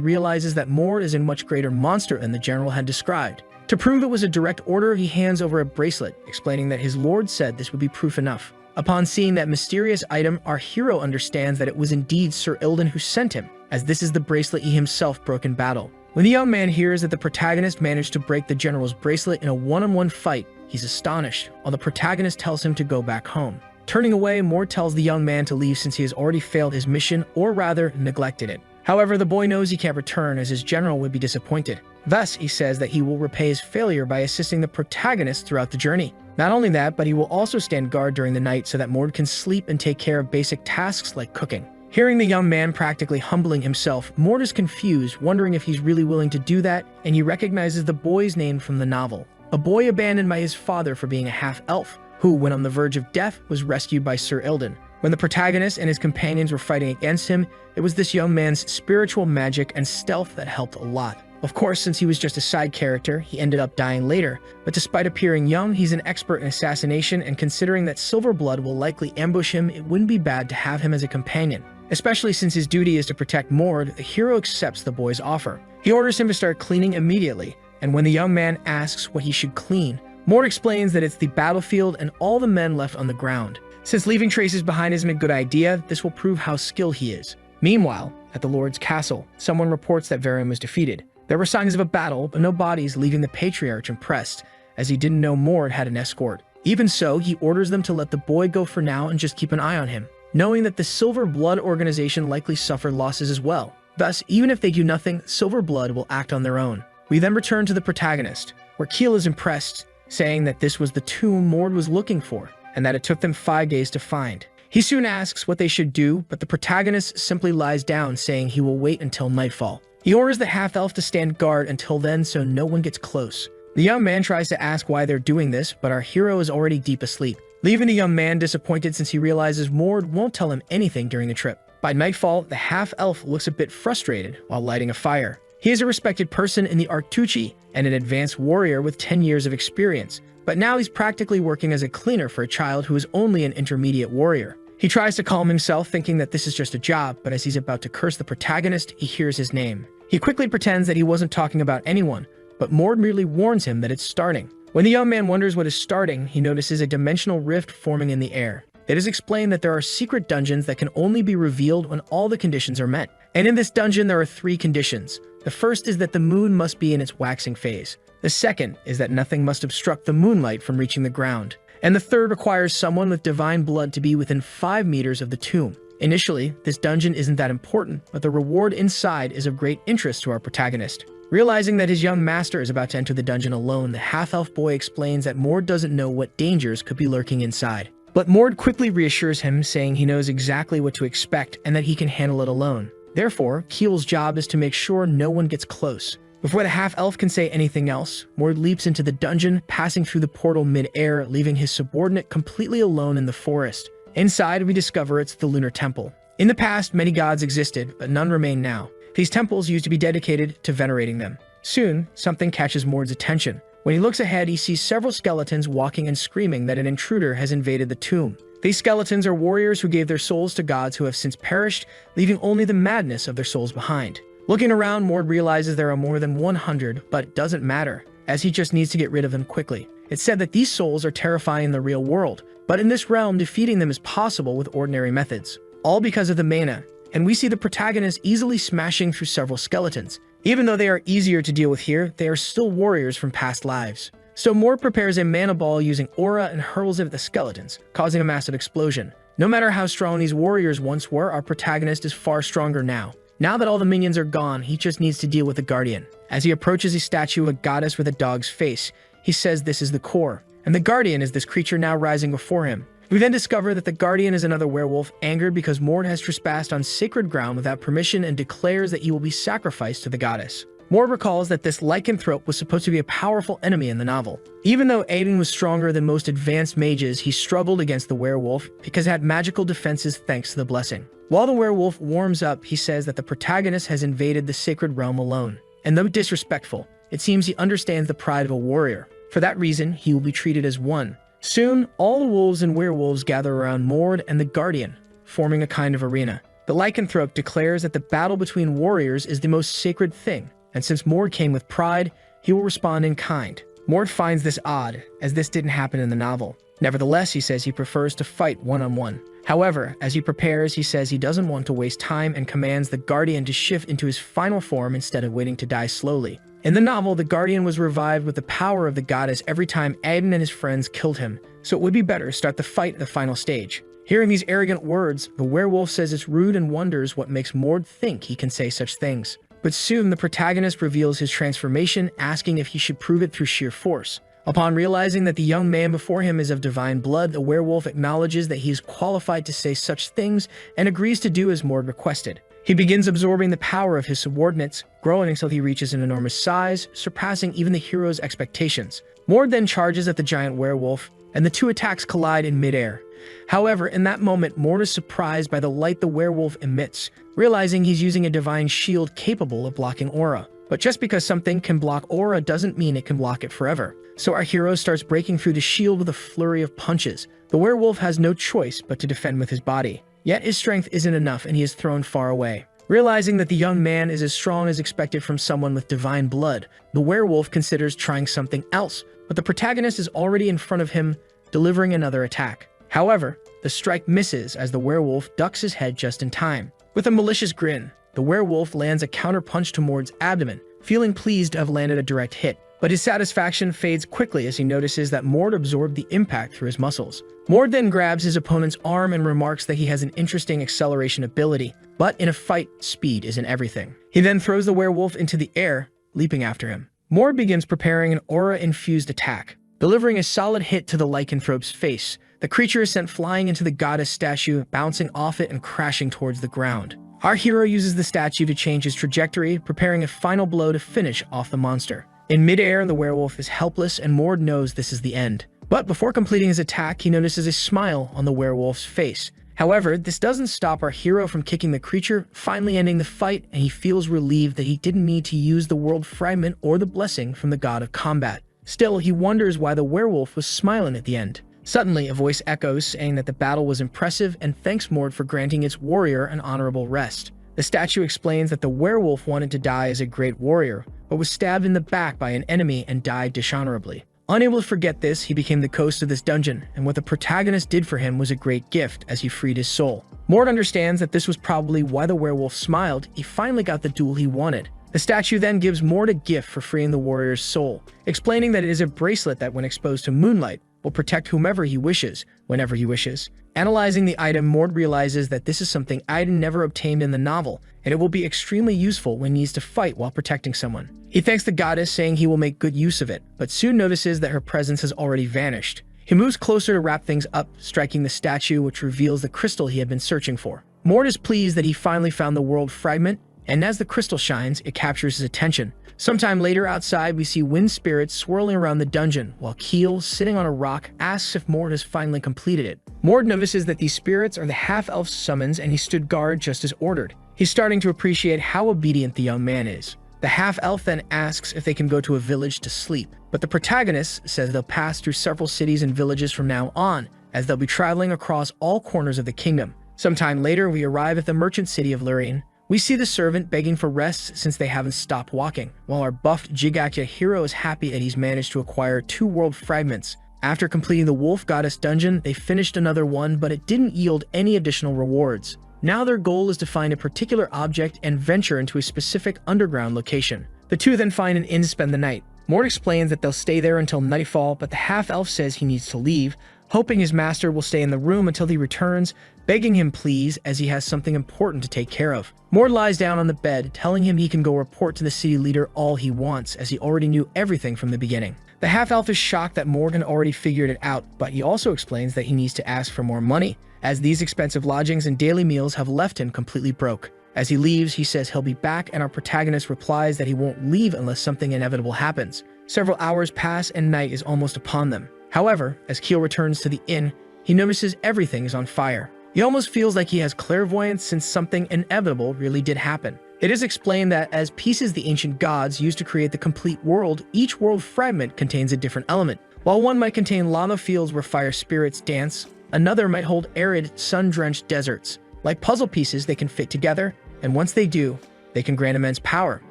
realizes that Mord is a much greater monster than the general had described. To prove it was a direct order, he hands over a bracelet, explaining that his lord said this would be proof enough. Upon seeing that mysterious item, our hero understands that it was indeed Sir Ilden who sent him, as this is the bracelet he himself broke in battle. When the young man hears that the protagonist managed to break the general's bracelet in a one-on-one fight, he's astonished, while the protagonist tells him to go back home. Turning away, Mord tells the young man to leave since he has already failed his mission, or rather, neglected it. However, the boy knows he can't return as his general would be disappointed. Thus, he says that he will repay his failure by assisting the protagonist throughout the journey. Not only that, but he will also stand guard during the night so that Mord can sleep and take care of basic tasks like cooking. Hearing the young man practically humbling himself, Mord is confused, wondering if he's really willing to do that, and he recognizes the boy's name from the novel. A boy abandoned by his father for being a half-elf, who, when on the verge of death, was rescued by Sir Ilden. When the protagonist and his companions were fighting against him, it was this young man's spiritual magic and stealth that helped a lot. Of course, since he was just a side character, he ended up dying later, but despite appearing young, he's an expert in assassination, and considering that Silverblood will likely ambush him, it wouldn't be bad to have him as a companion. Especially since his duty is to protect Mord, the hero accepts the boy's offer. He orders him to start cleaning immediately, and when the young man asks what he should clean, Mord explains that it's the battlefield and all the men left on the ground. Since leaving traces behind isn't a good idea, this will prove how skilled he is. Meanwhile, at the Lord's castle, someone reports that Varian was defeated. There were signs of a battle, but no bodies, leaving the Patriarch impressed, as he didn't know Mord had an escort. Even so, he orders them to let the boy go for now and just keep an eye on him, knowing that the Silver Blood organization likely suffered losses as well. Thus, even if they do nothing, Silver Blood will act on their own. We then return to the protagonist, where Keel is impressed, saying that this was the tomb Mord was looking for, and that it took them 5 days to find. He soon asks what they should do, but the protagonist simply lies down, saying he will wait until nightfall. He orders the half-elf to stand guard until then so no one gets close. The young man tries to ask why they're doing this, but our hero is already deep asleep, leaving the young man disappointed since he realizes Mord won't tell him anything during the trip. By nightfall, the half-elf looks a bit frustrated while lighting a fire. He is a respected person in the Arctucci and an advanced warrior with 10 years of experience, but now he's practically working as a cleaner for a child who is only an intermediate warrior. He tries to calm himself, thinking that this is just a job, but as he's about to curse the protagonist, he hears his name. He quickly pretends that he wasn't talking about anyone, but Mord merely warns him that it's starting. When the young man wonders what is starting, he notices a dimensional rift forming in the air. It is explained that there are secret dungeons that can only be revealed when all the conditions are met. And in this dungeon, there are 3 conditions. The first is that the moon must be in its waxing phase. The second is that nothing must obstruct the moonlight from reaching the ground. And the third requires someone with divine blood to be within 5 meters of the tomb. Initially, this dungeon isn't that important, but the reward inside is of great interest to our protagonist. Realizing that his young master is about to enter the dungeon alone, the half-elf boy explains that Mord doesn't know what dangers could be lurking inside. But Mord quickly reassures him, saying he knows exactly what to expect and that he can handle it alone. Therefore, Keel's job is to make sure no one gets close. Before the half-elf can say anything else, Mord leaps into the dungeon, passing through the portal mid-air, leaving his subordinate completely alone in the forest. Inside, we discover it's the Lunar Temple. In the past, many gods existed, but none remain now. These temples used to be dedicated to venerating them. Soon, something catches Mord's attention. When he looks ahead, he sees several skeletons walking and screaming that an intruder has invaded the tomb. These skeletons are warriors who gave their souls to gods who have since perished, leaving only the madness of their souls behind. Looking around, Mord realizes there are more than 100, but it doesn't matter, as he just needs to get rid of them quickly. It's said that these souls are terrifying in the real world, but in this realm, defeating them is possible with ordinary methods. All because of the mana, and we see the protagonist easily smashing through several skeletons. Even though they are easier to deal with here, they are still warriors from past lives. So Mord prepares a mana ball using aura and hurls it at the skeletons, causing a massive explosion. No matter how strong these warriors once were, our protagonist is far stronger now. Now that all the minions are gone, he just needs to deal with the Guardian. As he approaches a statue of a goddess with a dog's face, he says this is the core, and the Guardian is this creature now rising before him. We then discover that the Guardian is another werewolf, angered because Mord has trespassed on sacred ground without permission and declares that he will be sacrificed to the goddess. Mord recalls that this lycanthrope was supposed to be a powerful enemy in the novel. Even though Aiden was stronger than most advanced mages, he struggled against the werewolf because it had magical defenses thanks to the blessing. While the werewolf warms up, he says that the protagonist has invaded the sacred realm alone. And though disrespectful, it seems he understands the pride of a warrior. For that reason, he will be treated as one. Soon, all the wolves and werewolves gather around Mord and the Guardian, forming a kind of arena. The lycanthrope declares that the battle between warriors is the most sacred thing, and since Mord came with pride, he will respond in kind. Mord finds this odd, as this didn't happen in the novel. Nevertheless, he says he prefers to fight one-on-one. However, as he prepares, he says he doesn't want to waste time and commands the Guardian to shift into his final form instead of waiting to die slowly. In the novel, the Guardian was revived with the power of the goddess every time Aiden and his friends killed him, so it would be better to start the fight at the final stage. Hearing these arrogant words, the werewolf says it's rude and wonders what makes Mord think he can say such things. But soon, the protagonist reveals his transformation, asking if he should prove it through sheer force. Upon realizing that the young man before him is of divine blood, the werewolf acknowledges that he is qualified to say such things and agrees to do as Mord requested. He begins absorbing the power of his subordinates, growing until he reaches an enormous size, surpassing even the hero's expectations. Mord then charges at the giant werewolf, and the two attacks collide in midair. However, in that moment, Mord is surprised by the light the werewolf emits, realizing he's using a divine shield capable of blocking aura. But just because something can block aura doesn't mean it can block it forever. So our hero starts breaking through the shield with a flurry of punches. The werewolf has no choice but to defend with his body. Yet his strength isn't enough and he is thrown far away. Realizing that the young man is as strong as expected from someone with divine blood, the werewolf considers trying something else, but the protagonist is already in front of him, delivering another attack. However, the strike misses as the werewolf ducks his head just in time. With a malicious grin, the werewolf lands a counterpunch to Mord's abdomen, feeling pleased to have landed a direct hit. But his satisfaction fades quickly as he notices that Mord absorbed the impact through his muscles. Mord then grabs his opponent's arm and remarks that he has an interesting acceleration ability, but in a fight, speed isn't everything. He then throws the werewolf into the air, leaping after him. Mord begins preparing an aura-infused attack, delivering a solid hit to the lycanthrope's face. The creature is sent flying into the goddess statue, bouncing off it and crashing towards the ground. Our hero uses the statue to change his trajectory, preparing a final blow to finish off the monster. In midair, the werewolf is helpless and Mord knows this is the end. But before completing his attack, he notices a smile on the werewolf's face. However, this doesn't stop our hero from kicking the creature, finally ending the fight, and he feels relieved that he didn't need to use the world fragment or the blessing from the god of combat. Still, he wonders why the werewolf was smiling at the end. Suddenly, a voice echoes saying that the battle was impressive and thanks Mord for granting its warrior an honorable rest. The statue explains that the werewolf wanted to die as a great warrior, but was stabbed in the back by an enemy and died dishonorably. Unable to forget this, he became the host of this dungeon, and what the protagonist did for him was a great gift as he freed his soul. Mord understands that this was probably why the werewolf smiled. He finally got the duel he wanted. The statue then gives Mord a gift for freeing the warrior's soul, explaining that it is a bracelet that when exposed to moonlight, will protect whomever he wishes, whenever he wishes. Analyzing the item, Mord realizes that this is something Aiden never obtained in the novel, and it will be extremely useful when he needs to fight while protecting someone. He thanks the goddess, saying he will make good use of it, but soon notices that her presence has already vanished. He moves closer to wrap things up, striking the statue, which reveals the crystal he had been searching for. Mord is pleased that he finally found the world fragment, and as the crystal shines, it captures his attention. Sometime later outside, we see wind spirits swirling around the dungeon, while Keel, sitting on a rock, asks if Mord has finally completed it. Mord notices that these spirits are the half-elf's summons, and he stood guard just as ordered. He's starting to appreciate how obedient the young man is. The half-elf then asks if they can go to a village to sleep, but the protagonist says they'll pass through several cities and villages from now on, as they'll be traveling across all corners of the kingdom. Sometime later, we arrive at the merchant city of Lurine. We see the servant begging for rest since they haven't stopped walking, while our buffed Jigakya hero is happy that he's managed to acquire 2 world fragments. After completing the Wolf Goddess dungeon, they finished another one, but it didn't yield any additional rewards. Now their goal is to find a particular object and venture into a specific underground location. The two then find an inn to spend the night. Mord explains that they'll stay there until nightfall, but the half-elf says he needs to leave, hoping his master will stay in the room until he returns, begging him please as he has something important to take care of. Mord lies down on the bed, telling him he can go report to the city leader all he wants, as he already knew everything from the beginning. The half-elf is shocked that Morgan already figured it out, but he also explains that he needs to ask for more money, as these expensive lodgings and daily meals have left him completely broke. As he leaves, he says he'll be back, and our protagonist replies that he won't leave unless something inevitable happens. Several hours pass and night is almost upon them. However, as Keel returns to the inn, he notices everything is on fire. He almost feels like he has clairvoyance since something inevitable really did happen. It is explained that as pieces the ancient gods used to create the complete world, each world fragment contains a different element. While one might contain lava fields where fire spirits dance, another might hold arid, sun-drenched deserts. Like puzzle pieces, they can fit together, and once they do, they can grant immense power.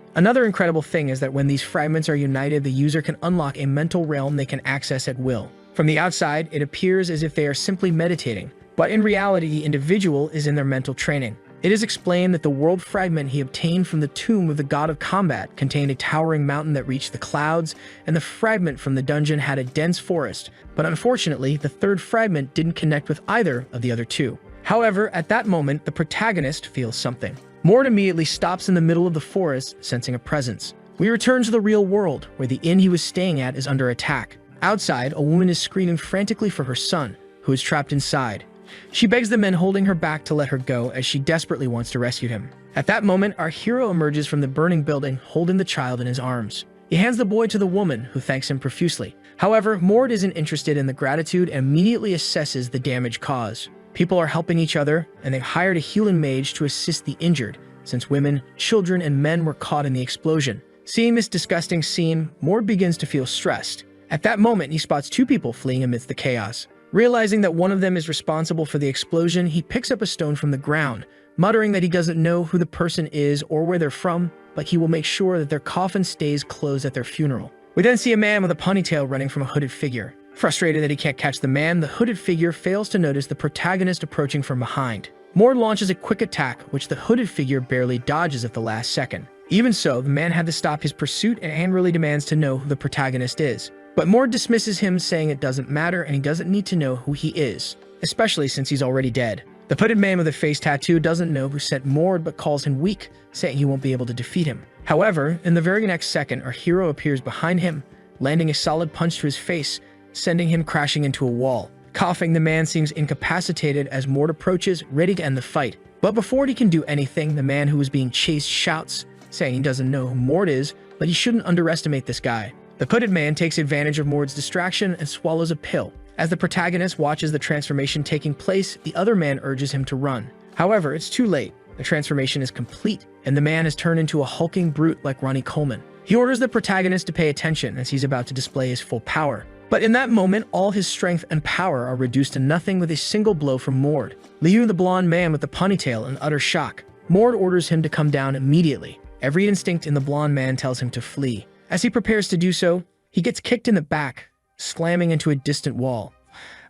Another incredible thing is that when these fragments are united, the user can unlock a mental realm they can access at will. From the outside, it appears as if they are simply meditating, but in reality, the individual is in their mental training. It is explained that the world fragment he obtained from the tomb of the god of combat contained a towering mountain that reached the clouds, and the fragment from the dungeon had a dense forest, but unfortunately, the third fragment didn't connect with either of the other two. However, at that moment, the protagonist feels something. Mord immediately stops in the middle of the forest, sensing a presence. We return to the real world, where the inn he was staying at is under attack. Outside, a woman is screaming frantically for her son, who is trapped inside. She begs the men holding her back to let her go, as she desperately wants to rescue him. At that moment, our hero emerges from the burning building, holding the child in his arms. He hands the boy to the woman, who thanks him profusely. However, Mord isn't interested in the gratitude and immediately assesses the damage caused. People are helping each other, and they've hired a healing mage to assist the injured, since women, children, and men were caught in the explosion. Seeing this disgusting scene, Mord begins to feel stressed. At that moment, he spots two people fleeing amidst the chaos. Realizing that one of them is responsible for the explosion, he picks up a stone from the ground, muttering that he doesn't know who the person is or where they're from, but he will make sure that their coffin stays closed at their funeral. We then see a man with a ponytail running from a hooded figure. Frustrated that he can't catch the man, the hooded figure fails to notice the protagonist approaching from behind. Mord launches a quick attack, which the hooded figure barely dodges at the last second. Even so, the man had to stop his pursuit and angrily demands to know who the protagonist is. But Mord dismisses him, saying it doesn't matter and he doesn't need to know who he is, especially since he's already dead. The hooded man with a face tattoo doesn't know who sent Mord but calls him weak, saying he won't be able to defeat him. However, in the very next second, our hero appears behind him, landing a solid punch to his face, sending him crashing into a wall. Coughing, the man seems incapacitated as Mord approaches, ready to end the fight. But before he can do anything, the man who is being chased shouts, saying he doesn't know who Mord is, but he shouldn't underestimate this guy. The hooded man takes advantage of Mord's distraction and swallows a pill. As the protagonist watches the transformation taking place, the other man urges him to run. However, it's too late. The transformation is complete, and the man has turned into a hulking brute like Ronnie Coleman. He orders the protagonist to pay attention as he's about to display his full power. But in that moment, all his strength and power are reduced to nothing with a single blow from Mord, leaving the blonde man with the ponytail in utter shock. Mord orders him to come down immediately. Every instinct in the blonde man tells him to flee. As he prepares to do so, he gets kicked in the back, slamming into a distant wall.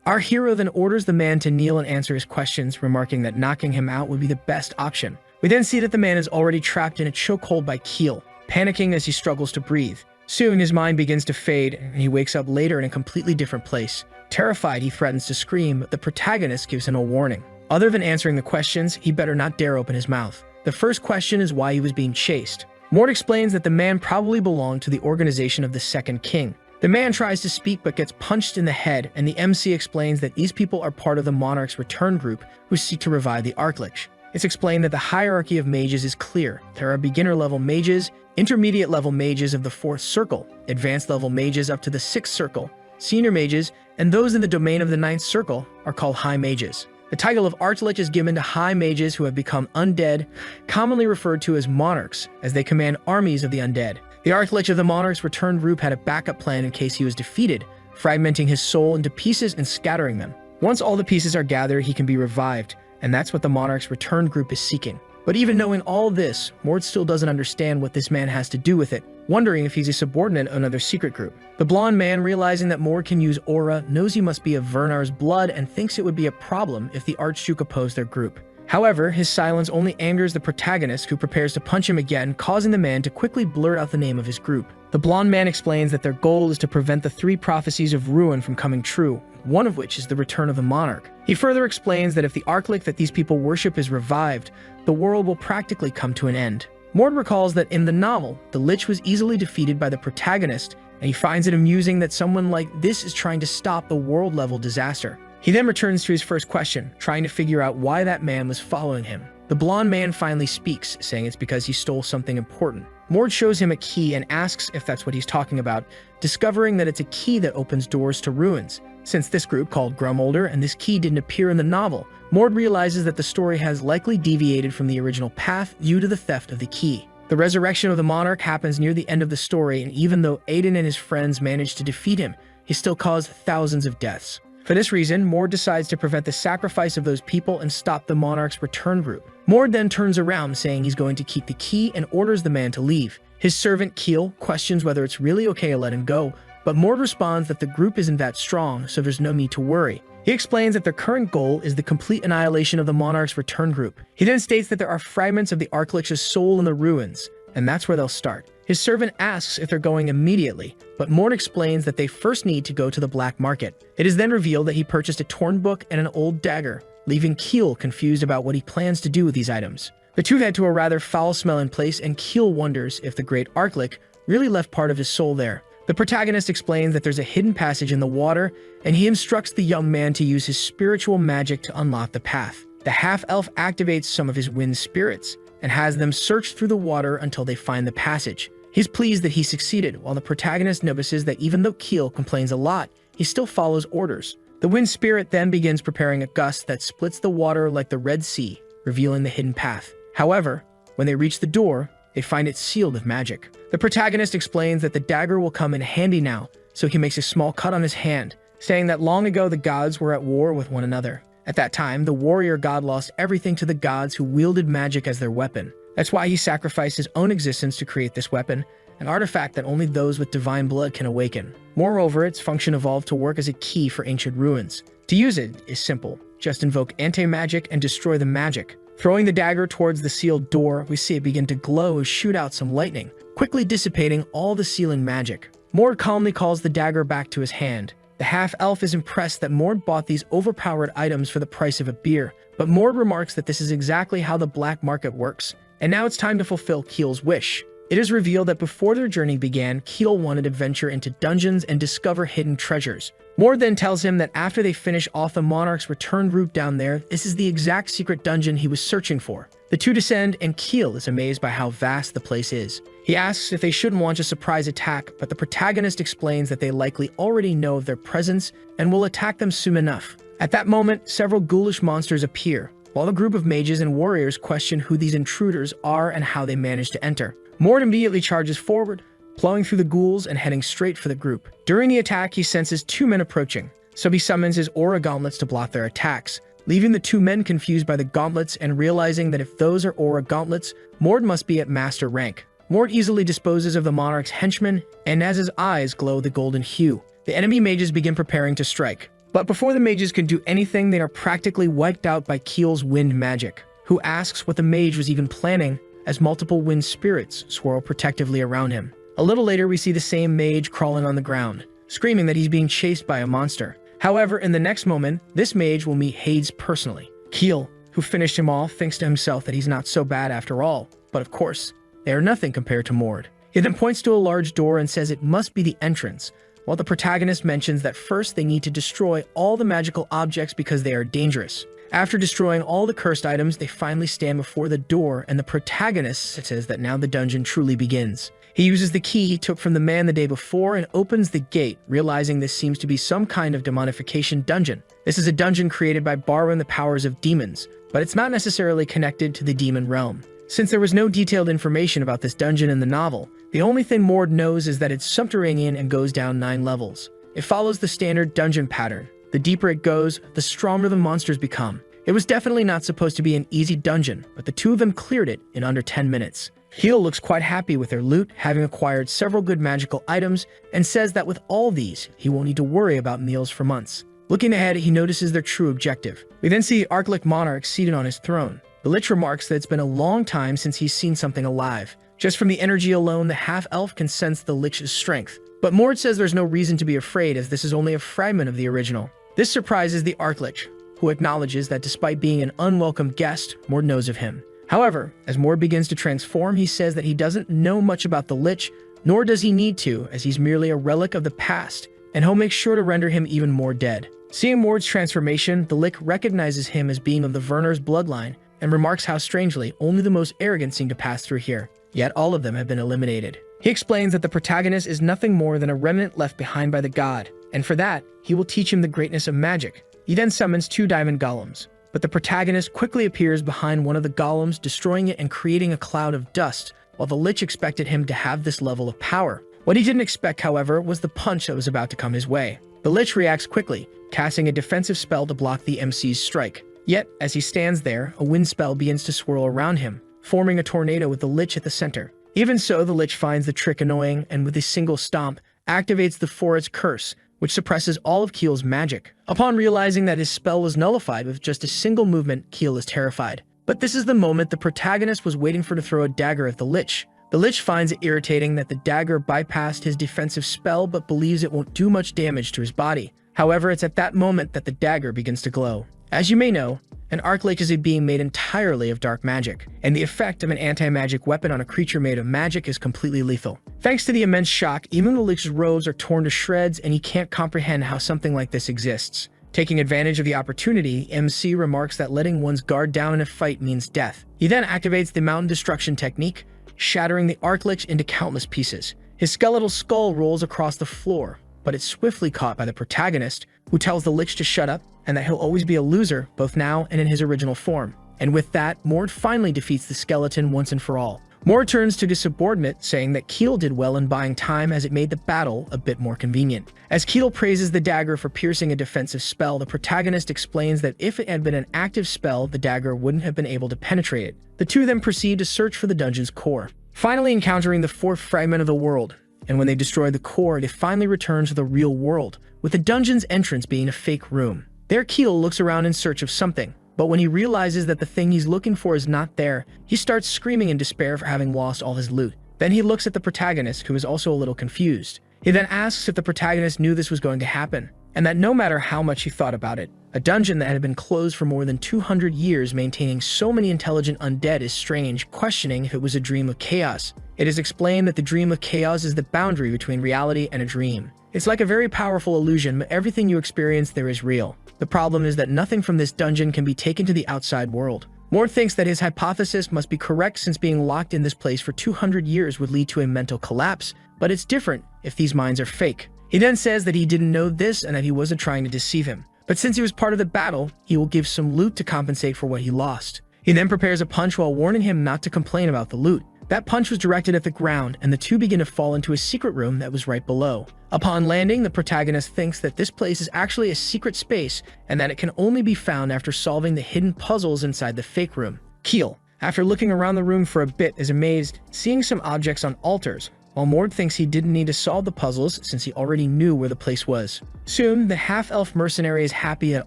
Our hero then orders the man to kneel and answer his questions, remarking that knocking him out would be the best option. We then see that the man is already trapped in a chokehold by Keel, panicking as he struggles to breathe. Soon, his mind begins to fade, and he wakes up later in a completely different place. Terrified, he threatens to scream, but the protagonist gives him a warning. Other than answering the questions, he better not dare open his mouth. The first question is why he was being chased. Mord explains that the man probably belonged to the organization of the Second King. The man tries to speak but gets punched in the head, and the MC explains that these people are part of the Monarch's return group who seek to revive the Archlich. It's explained that the hierarchy of mages is clear. There are beginner-level mages, intermediate-level mages of the 4th circle, advanced-level mages up to the 6th circle, senior mages, and those in the domain of the 9th circle are called high mages. The title of Archlich is given to high mages who have become undead, commonly referred to as monarchs, as they command armies of the undead. The Archlich of the Monarch's return group had a backup plan in case he was defeated, fragmenting his soul into pieces and scattering them. Once all the pieces are gathered, he can be revived, and that's what the Monarch's return group is seeking. But even knowing all this, Mord still doesn't understand what this man has to do with it, wondering if he's a subordinate of another secret group. The blonde man, realizing that Mord can use aura, knows he must be of Vernar's blood and thinks it would be a problem if the Archduke opposed their group. However, his silence only angers the protagonist, who prepares to punch him again, causing the man to quickly blurt out the name of his group. The blonde man explains that their goal is to prevent the 3 prophecies of ruin from coming true, one of which is the return of the monarch. He further explains that if the Archlich that these people worship is revived, the world will practically come to an end. Mord recalls that in the novel, the Lich was easily defeated by the protagonist, and he finds it amusing that someone like this is trying to stop the world-level disaster. He then returns to his first question, trying to figure out why that man was following him. The blonde man finally speaks, saying it's because he stole something important. Mord shows him a key and asks if that's what he's talking about, discovering that it's a key that opens doors to ruins. Since this group called Grumolder and this key didn't appear in the novel, Mord realizes that the story has likely deviated from the original path due to the theft of the key. The resurrection of the monarch happens near the end of the story, and even though Aiden and his friends managed to defeat him, he still caused thousands of deaths. For this reason, Mord decides to prevent the sacrifice of those people and stop the monarch's return group. Mord then turns around, saying he's going to keep the key and orders the man to leave. His servant Keel questions whether it's really okay to let him go, but Mord responds that the group isn't that strong, so there's no need to worry. He explains that their current goal is the complete annihilation of the monarch's return group. He then states that there are fragments of the Archlich's soul in the ruins, and that's where they'll start. His servant asks if they're going immediately, but Mord explains that they first need to go to the black market. It is then revealed that he purchased a torn book and an old dagger, leaving Keel confused about what he plans to do with these items. The two head to a rather foul-smelling place, and Keel wonders if the great Archlich really left part of his soul there. The protagonist explains that there's a hidden passage in the water, and he instructs the young man to use his spiritual magic to unlock the path. The half-elf activates some of his wind spirits, and has them search through the water until they find the passage. He's pleased that he succeeded, while the protagonist notices that even though Keel complains a lot, he still follows orders. The wind spirit then begins preparing a gust that splits the water like the Red Sea, revealing the hidden path. However, when they reach the door, they find it sealed with magic. The protagonist explains that the dagger will come in handy now, so he makes a small cut on his hand, saying that long ago the gods were at war with one another. At that time, the warrior god lost everything to the gods who wielded magic as their weapon. That's why he sacrificed his own existence to create this weapon, an artifact that only those with divine blood can awaken. Moreover, its function evolved to work as a key for ancient ruins. To use it is simple. Just invoke anti-magic and destroy the magic. Throwing the dagger towards the sealed door, we see it begin to glow and shoot out some lightning, quickly dissipating all the sealing magic. Mord calmly calls the dagger back to his hand. The half-elf is impressed that Mord bought these overpowered items for the price of a beer, but Mord remarks that this is exactly how the black market works. And now it's time to fulfill Keel's wish. It is revealed that before their journey began, Keel wanted to venture into dungeons and discover hidden treasures. Mord then tells him that after they finish off the monarch's return route down there, this is the exact secret dungeon he was searching for. The two descend, and Keel is amazed by how vast the place is. He asks if they shouldn't launch a surprise attack, but the protagonist explains that they likely already know of their presence and will attack them soon enough. At that moment, several ghoulish monsters appear, while a group of mages and warriors question who these intruders are and how they managed to enter. Mord immediately charges forward, plowing through the ghouls and heading straight for the group. During the attack, he senses two men approaching, so he summons his aura gauntlets to block their attacks, leaving the two men confused by the gauntlets and realizing that if those are aura gauntlets, Mord must be at master rank. Mord easily disposes of the monarch's henchmen, and as his eyes glow the golden hue, the enemy mages begin preparing to strike. But before the mages can do anything, they are practically wiped out by Keel's wind magic, who asks what the mage was even planning as multiple wind spirits swirl protectively around him. A little later, we see the same mage crawling on the ground, screaming that he's being chased by a monster. However, in the next moment, this mage will meet Hades personally. Keel, who finished him off, thinks to himself that he's not so bad after all, but of course, they are nothing compared to Mord. He then points to a large door and says it must be the entrance, while the protagonist mentions that first they need to destroy all the magical objects because they are dangerous. After destroying all the cursed items, they finally stand before the door, and the protagonist says that now the dungeon truly begins. He uses the key he took from the man the day before and opens the gate, realizing this seems to be some kind of demonification dungeon. This is a dungeon created by borrowing the powers of demons, but it's not necessarily connected to the demon realm. Since there was no detailed information about this dungeon in the novel, the only thing Mord knows is that it's subterranean and goes down 9 levels. It follows the standard dungeon pattern. The deeper it goes, the stronger the monsters become. It was definitely not supposed to be an easy dungeon, but the two of them cleared it in under 10 minutes. Keel looks quite happy with their loot, having acquired several good magical items, and says that with all these, he won't need to worry about meals for months. Looking ahead, he notices their true objective. We then see the Archlich monarch seated on his throne. The Lich remarks that it's been a long time since he's seen something alive. Just from the energy alone, the half-elf can sense the Lich's strength. But Mord says there's no reason to be afraid, as this is only a fragment of the original. This surprises the Archlich, who acknowledges that despite being an unwelcome guest, Mord knows of him. However, as Mord begins to transform, he says that he doesn't know much about the Lich, nor does he need to, as he's merely a relic of the past, and he'll make sure to render him even more dead. Seeing Mord's transformation, the Lich recognizes him as being of the Werner's bloodline, and remarks how strangely only the most arrogant seem to pass through here, yet all of them have been eliminated. He explains that the protagonist is nothing more than a remnant left behind by the god, and for that, he will teach him the greatness of magic. He then summons 2 diamond golems, but the protagonist quickly appears behind one of the golems, destroying it and creating a cloud of dust, while the Lich expected him to have this level of power. What he didn't expect, however, was the punch that was about to come his way. The Lich reacts quickly, casting a defensive spell to block the MC's strike. Yet, as he stands there, a wind spell begins to swirl around him, forming a tornado with the Lich at the center. Even so, the Lich finds the trick annoying and with a single stomp, activates the Forest's curse, which suppresses all of Keel's magic. Upon realizing that his spell was nullified with just a single movement, Keel is terrified. But this is the moment the protagonist was waiting for to throw a dagger at the Lich. The Lich finds it irritating that the dagger bypassed his defensive spell but believes it won't do much damage to his body. However, it's at that moment that the dagger begins to glow. As you may know, an Archlich is a being made entirely of dark magic, and the effect of an anti-magic weapon on a creature made of magic is completely lethal. Thanks to the immense shock, even the Lich's robes are torn to shreds, and he can't comprehend how something like this exists. Taking advantage of the opportunity, MC remarks that letting one's guard down in a fight means death. He then activates the mountain destruction technique, shattering the Archlich into countless pieces. His skeletal skull rolls across the floor, but it's swiftly caught by the protagonist, who tells the Lich to shut up and that he'll always be a loser, both now and in his original form. And with that, Mord finally defeats the skeleton once and for all. Mord turns to his subordinate, saying that Keel did well in buying time as it made the battle a bit more convenient. As Keel praises the dagger for piercing a defensive spell, the protagonist explains that if it had been an active spell, the dagger wouldn't have been able to penetrate it. The two then proceed to search for the dungeon's core, finally encountering the 4th fragment of the world. And when they destroy the core, they finally return to the real world, with the dungeon's entrance being a fake room. There, Keel looks around in search of something, but when he realizes that the thing he's looking for is not there, he starts screaming in despair for having lost all his loot. Then he looks at the protagonist, who is also a little confused. He then asks if the protagonist knew this was going to happen, and that no matter how much he thought about it, a dungeon that had been closed for more than 200 years maintaining so many intelligent undead is strange, questioning if it was a dream of chaos. It is explained that the dream of chaos is the boundary between reality and a dream. It's like a very powerful illusion, but everything you experience there is real. The problem is that nothing from this dungeon can be taken to the outside world. Mord thinks that his hypothesis must be correct, since being locked in this place for 200 years would lead to a mental collapse, but it's different if these minds are fake. He then says that he didn't know this and that he wasn't trying to deceive him. But since he was part of the battle, he will give some loot to compensate for what he lost. He then prepares a punch while warning him not to complain about the loot. That punch was directed at the ground, and the two begin to fall into a secret room that was right below. Upon landing, the protagonist thinks that this place is actually a secret space, and that it can only be found after solving the hidden puzzles inside the fake room. Keel, after looking around the room for a bit, is amazed, seeing some objects on altars, while Mord thinks he didn't need to solve the puzzles since he already knew where the place was. Soon, the half-elf mercenary is happy that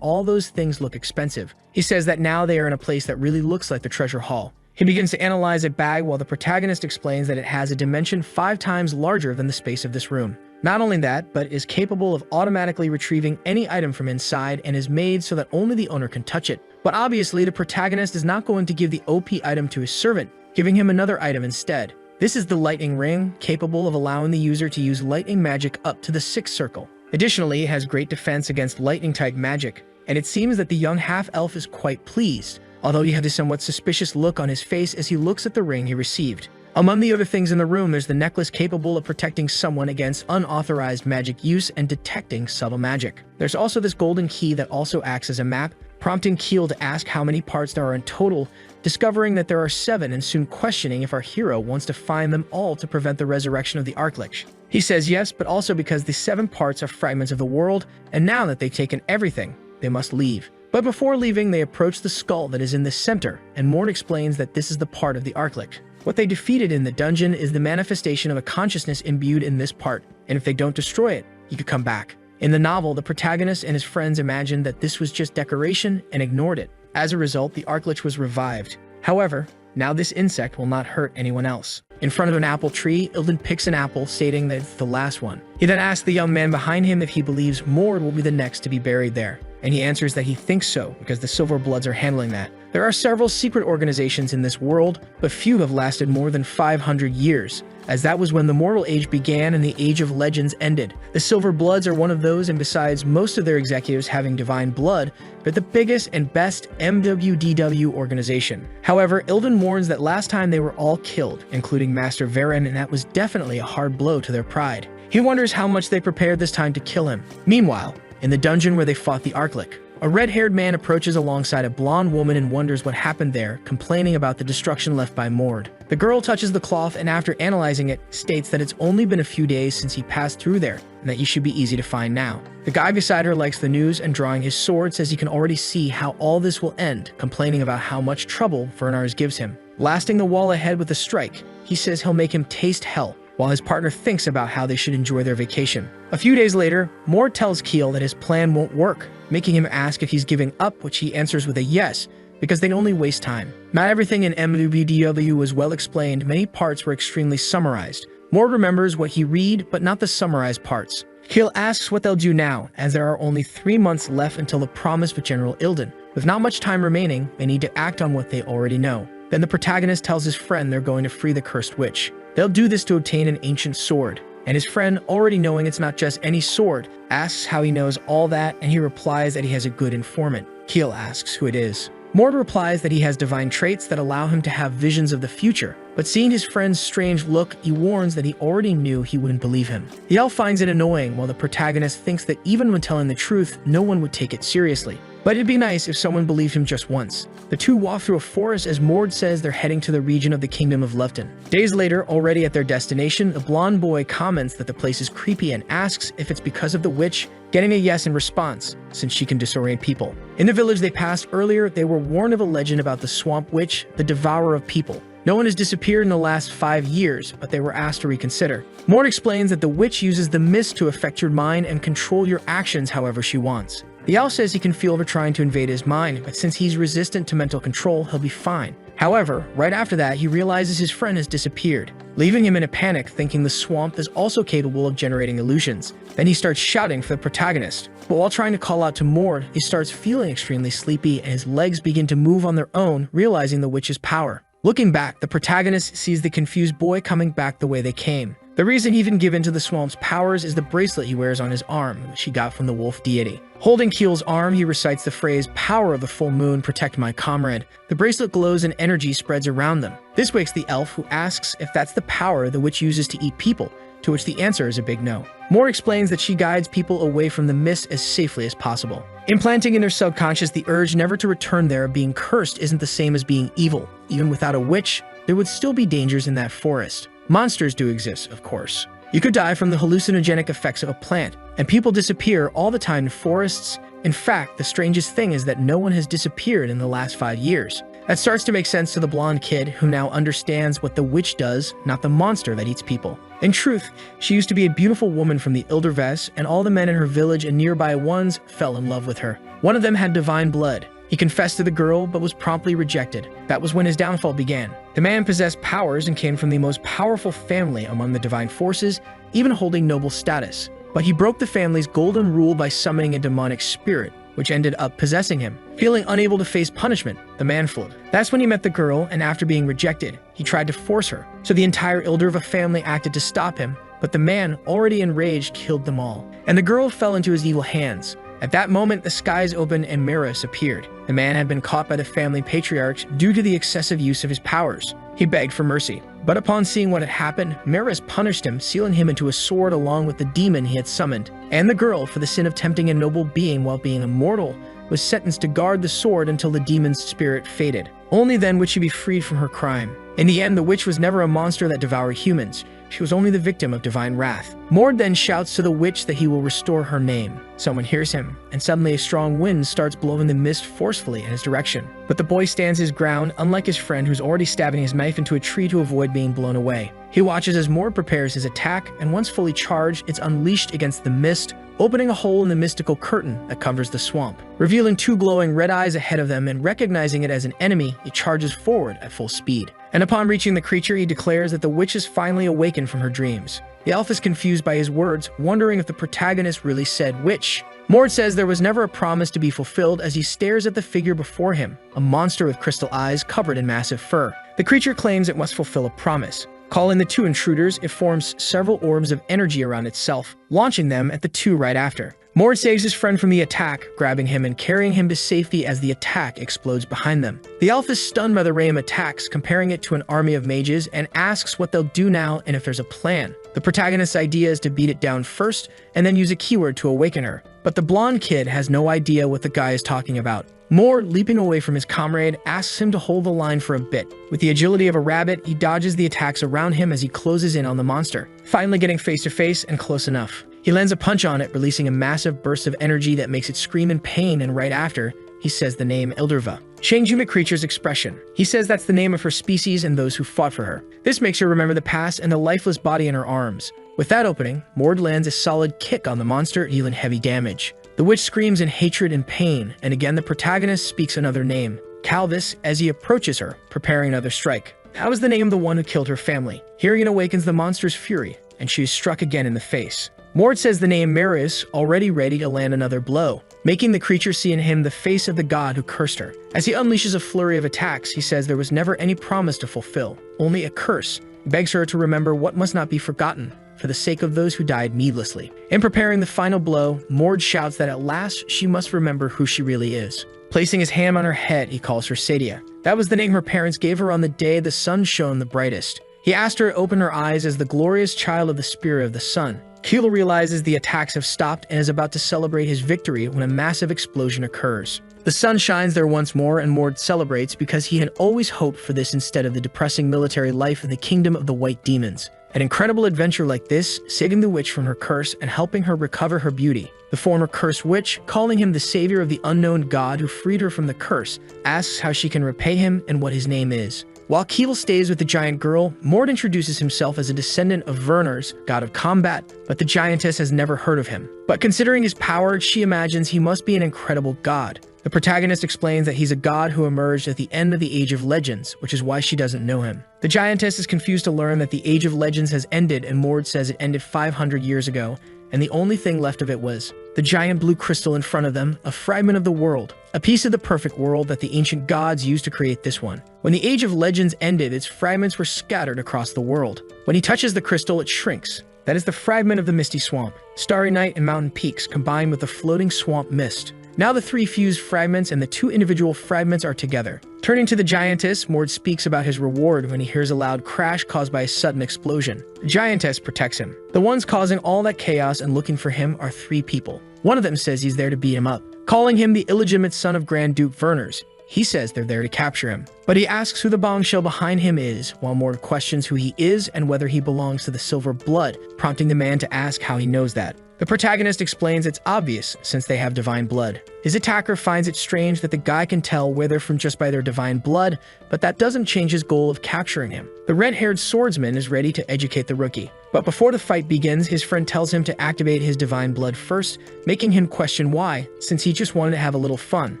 all those things look expensive. He says that now they are in a place that really looks like the treasure hall. He begins to analyze a bag while the protagonist explains that it has a dimension 5 times larger than the space of this room. Not only that, but is capable of automatically retrieving any item from inside and is made so that only the owner can touch it. But obviously, the protagonist is not going to give the OP item to his servant, giving him another item instead. This is the lightning ring, capable of allowing the user to use lightning magic up to the 6th circle. Additionally, it has great defense against lightning-type magic, and it seems that the young half-elf is quite pleased, although he had a somewhat suspicious look on his face as he looks at the ring he received. Among the other things in the room, there's the necklace capable of protecting someone against unauthorized magic use and detecting subtle magic. There's also this golden key that also acts as a map, prompting Keel to ask how many parts there are in total, discovering that there are 7 and soon questioning if our hero wants to find them all to prevent the resurrection of the Archlich. He says yes, but also because the 7 parts are fragments of the world, and now that they've taken everything, they must leave. But before leaving, they approach the skull that is in the center, and Mord explains that this is the part of the Archlich. What they defeated in the dungeon is the manifestation of a consciousness imbued in this part, and if they don't destroy it, he could come back. In the novel, the protagonist and his friends imagined that this was just decoration and ignored it. As a result, the Archlich was revived. However, now this insect will not hurt anyone else. In front of an apple tree, Ilden picks an apple, stating that it's the last one. He then asks the young man behind him if he believes Mord will be the next to be buried there, and he answers that he thinks so because the Silver Bloods are handling that. There are several secret organizations in this world, but few have lasted more than 500 years, as that was when the Mortal Age began and the Age of Legends ended. The Silver Bloods are one of those, and besides most of their executives having divine blood, they're the biggest and best MWDW organization. However, Ilden warns that last time they were all killed, including Master Varen, and that was definitely a hard blow to their pride. He wonders how much they prepared this time to kill him. Meanwhile, in the dungeon where they fought the Arclic, a red-haired man approaches alongside a blonde woman and wonders what happened there, complaining about the destruction left by Mord. The girl touches the cloth and after analyzing it, states that it's only been a few days since he passed through there, and that you should be easy to find now. The guy beside her likes the news and drawing his sword says he can already see how all this will end, complaining about how much trouble Vernars gives him. Blasting the wall ahead with a strike, he says he'll make him taste hell, while his partner thinks about how they should enjoy their vacation. A few days later, Mord tells Keel that his plan won't work, making him ask if he's giving up, which he answers with a yes, because they'd only waste time. Not everything in MWDW was well explained, many parts were extremely summarized. Mord remembers what he read, but not the summarized parts. Keel asks what they'll do now, as there are only 3 months left until the promise with General Ilden. With not much time remaining, they need to act on what they already know. Then the protagonist tells his friend they're going to free the cursed witch. They'll do this to obtain an ancient sword. And his friend, already knowing it's not just any sword, asks how he knows all that, and he replies that he has a good informant. Keel asks who it is. Mord replies that he has divine traits that allow him to have visions of the future, but seeing his friend's strange look, he warns that he already knew he wouldn't believe him. The elf finds it annoying, while the protagonist thinks that even when telling the truth, no one would take it seriously. But it'd be nice if someone believed him just once. The two walk through a forest as Mord says they're heading to the region of the Kingdom of Lufton. Days later, already at their destination, the blonde boy comments that the place is creepy and asks if it's because of the witch, getting a yes in response, since she can disorient people. In the village they passed earlier, they were warned of a legend about the swamp witch, the devourer of people. No one has disappeared in the last 5 years, but they were asked to reconsider. Mord explains that the witch uses the mist to affect your mind and control your actions however she wants. The elf says he can feel her trying to invade his mind, but since he's resistant to mental control, he'll be fine. However, right after that, he realizes his friend has disappeared, leaving him in a panic, thinking the swamp is also capable of generating illusions. Then he starts shouting for the protagonist. But while trying to call out to Mord, he starts feeling extremely sleepy and his legs begin to move on their own, realizing the witch's power. Looking back, the protagonist sees the confused boy coming back the way they came. The reason he can give in to the swamp's powers is the bracelet he wears on his arm, which he got from the wolf deity. Holding Keel's arm, he recites the phrase, "Power of the full moon, protect my comrade." The bracelet glows and energy spreads around them. This wakes the elf, who asks if that's the power the witch uses to eat people, to which the answer is a big no. Mord explains that she guides people away from the mist as safely as possible. Implanting in their subconscious the urge never to return there, being cursed isn't the same as being evil. Even without a witch, there would still be dangers in that forest. Monsters do exist, of course. You could die from the hallucinogenic effects of a plant, and people disappear all the time in forests. In fact, the strangest thing is that no one has disappeared in the last 5 years. That starts to make sense to the blonde kid, who now understands what the witch does, not the monster that eats people. In truth, she used to be a beautiful woman from the Ilderves, and all the men in her village and nearby ones fell in love with her. One of them had divine blood. He confessed to the girl, but was promptly rejected. That was when his downfall began. The man possessed powers and came from the most powerful family among the divine forces, even holding noble status. But he broke the family's golden rule by summoning a demonic spirit, which ended up possessing him. Feeling unable to face punishment, the man fled. That's when he met the girl, and after being rejected, he tried to force her. So the entire Ilderva family acted to stop him, but the man, already enraged, killed them all. And the girl fell into his evil hands. At that moment, the skies opened and Maris appeared. The man had been caught by the family patriarchs due to the excessive use of his powers. He begged for mercy. But upon seeing what had happened, Maris punished him, sealing him into a sword along with the demon he had summoned. And the girl, for the sin of tempting a noble being while being immortal, was sentenced to guard the sword until the demon's spirit faded. Only then would she be freed from her crime. In the end, the witch was never a monster that devoured humans. She was only the victim of divine wrath. Mord then shouts to the witch that he will restore her name. Someone hears him, and suddenly a strong wind starts blowing the mist forcefully in his direction. But the boy stands his ground, unlike his friend who's already stabbing his knife into a tree to avoid being blown away. He watches as Mord prepares his attack, and once fully charged, it's unleashed against the mist, opening a hole in the mystical curtain that covers the swamp. Revealing 2 glowing red eyes ahead of them and recognizing it as an enemy, it charges forward at full speed. and upon reaching the creature, he declares that the witch is finally awakened from her dreams. The elf is confused by his words, wondering if the protagonist really said witch. Mord says there was never a promise to be fulfilled as he stares at the figure before him, a monster with crystal eyes covered in massive fur. The creature claims it must fulfill a promise. Calling the two intruders, it forms several orbs of energy around itself, launching them at the two right after. Mord saves his friend from the attack, grabbing him and carrying him to safety as the attack explodes behind them. The elf is stunned by the ray of attacks, comparing it to an army of mages, and asks what they'll do now and if there's a plan. The protagonist's idea is to beat it down first, and then use a keyword to awaken her. But the blonde kid has no idea what the guy is talking about. Mord, leaping away from his comrade, asks him to hold the line for a bit. With the agility of a rabbit, he dodges the attacks around him as he closes in on the monster, finally getting face to face and close enough. He lands a punch on it, releasing a massive burst of energy that makes it scream in pain, and right after, he says the name Elderva, changing the creature's expression. He says that's the name of her species and those who fought for her. This makes her remember the past and the lifeless body in her arms. With that opening, Mord lands a solid kick on the monster, dealing heavy damage. The witch screams in hatred and pain, and again the protagonist speaks another name, Calvis, as he approaches her, preparing another strike. That was the name of the one who killed her family. Hearing it awakens the monster's fury, and she is struck again in the face. Mord says the name Marius, already ready to land another blow, making the creature see in him the face of the god who cursed her. As he unleashes a flurry of attacks, he says there was never any promise to fulfill, only a curse. He begs her to remember what must not be forgotten, for the sake of those who died needlessly. In preparing the final blow, Mord shouts that at last she must remember who she really is. Placing his hand on her head, he calls her Sadia. That was the name her parents gave her on the day the sun shone the brightest. He asked her to open her eyes as the glorious child of the spirit of the sun. Kilo realizes the attacks have stopped and is about to celebrate his victory when a massive explosion occurs. The sun shines there once more, and Mord celebrates because he had always hoped for this instead of the depressing military life in the kingdom of the white demons. An incredible adventure like this, saving the witch from her curse and helping her recover her beauty. The former cursed witch, calling him the savior of the unknown god who freed her from the curse, asks how she can repay him and what his name is. While Keel stays with the giant girl, Mord introduces himself as a descendant of Verners, god of combat, but the giantess has never heard of him. But considering his power, she imagines he must be an incredible god. The protagonist explains that he's a god who emerged at the end of the Age of Legends, which is why she doesn't know him. The giantess is confused to learn that the Age of Legends has ended, and Mord says it ended 500 years ago, and the only thing left of it was the giant blue crystal in front of them, a fragment of the world, a piece of the perfect world that the ancient gods used to create this one. When the Age of Legends ended, its fragments were scattered across the world. When he touches the crystal, it shrinks. That is the fragment of the misty swamp, starry night and mountain peaks combined with the floating swamp mist. Now the three fused fragments and the two individual fragments are together. Turning to the giantess, Mord speaks about his reward when he hears a loud crash caused by a sudden explosion. The giantess protects him. The ones causing all that chaos and looking for him are three people. One of them says he's there to beat him up, calling him the illegitimate son of Grand Duke Verners. He says they're there to capture him, but he asks who the bombshell behind him is, while Mord questions who he is and whether he belongs to the Silver Blood, prompting the man to ask how he knows that. The protagonist explains it's obvious since they have divine blood. His attacker finds it strange that the guy can tell where they're from just by their divine blood, but that doesn't change his goal of capturing him. The red-haired swordsman is ready to educate the rookie, but before the fight begins, his friend tells him to activate his divine blood first, making him question why, since he just wanted to have a little fun.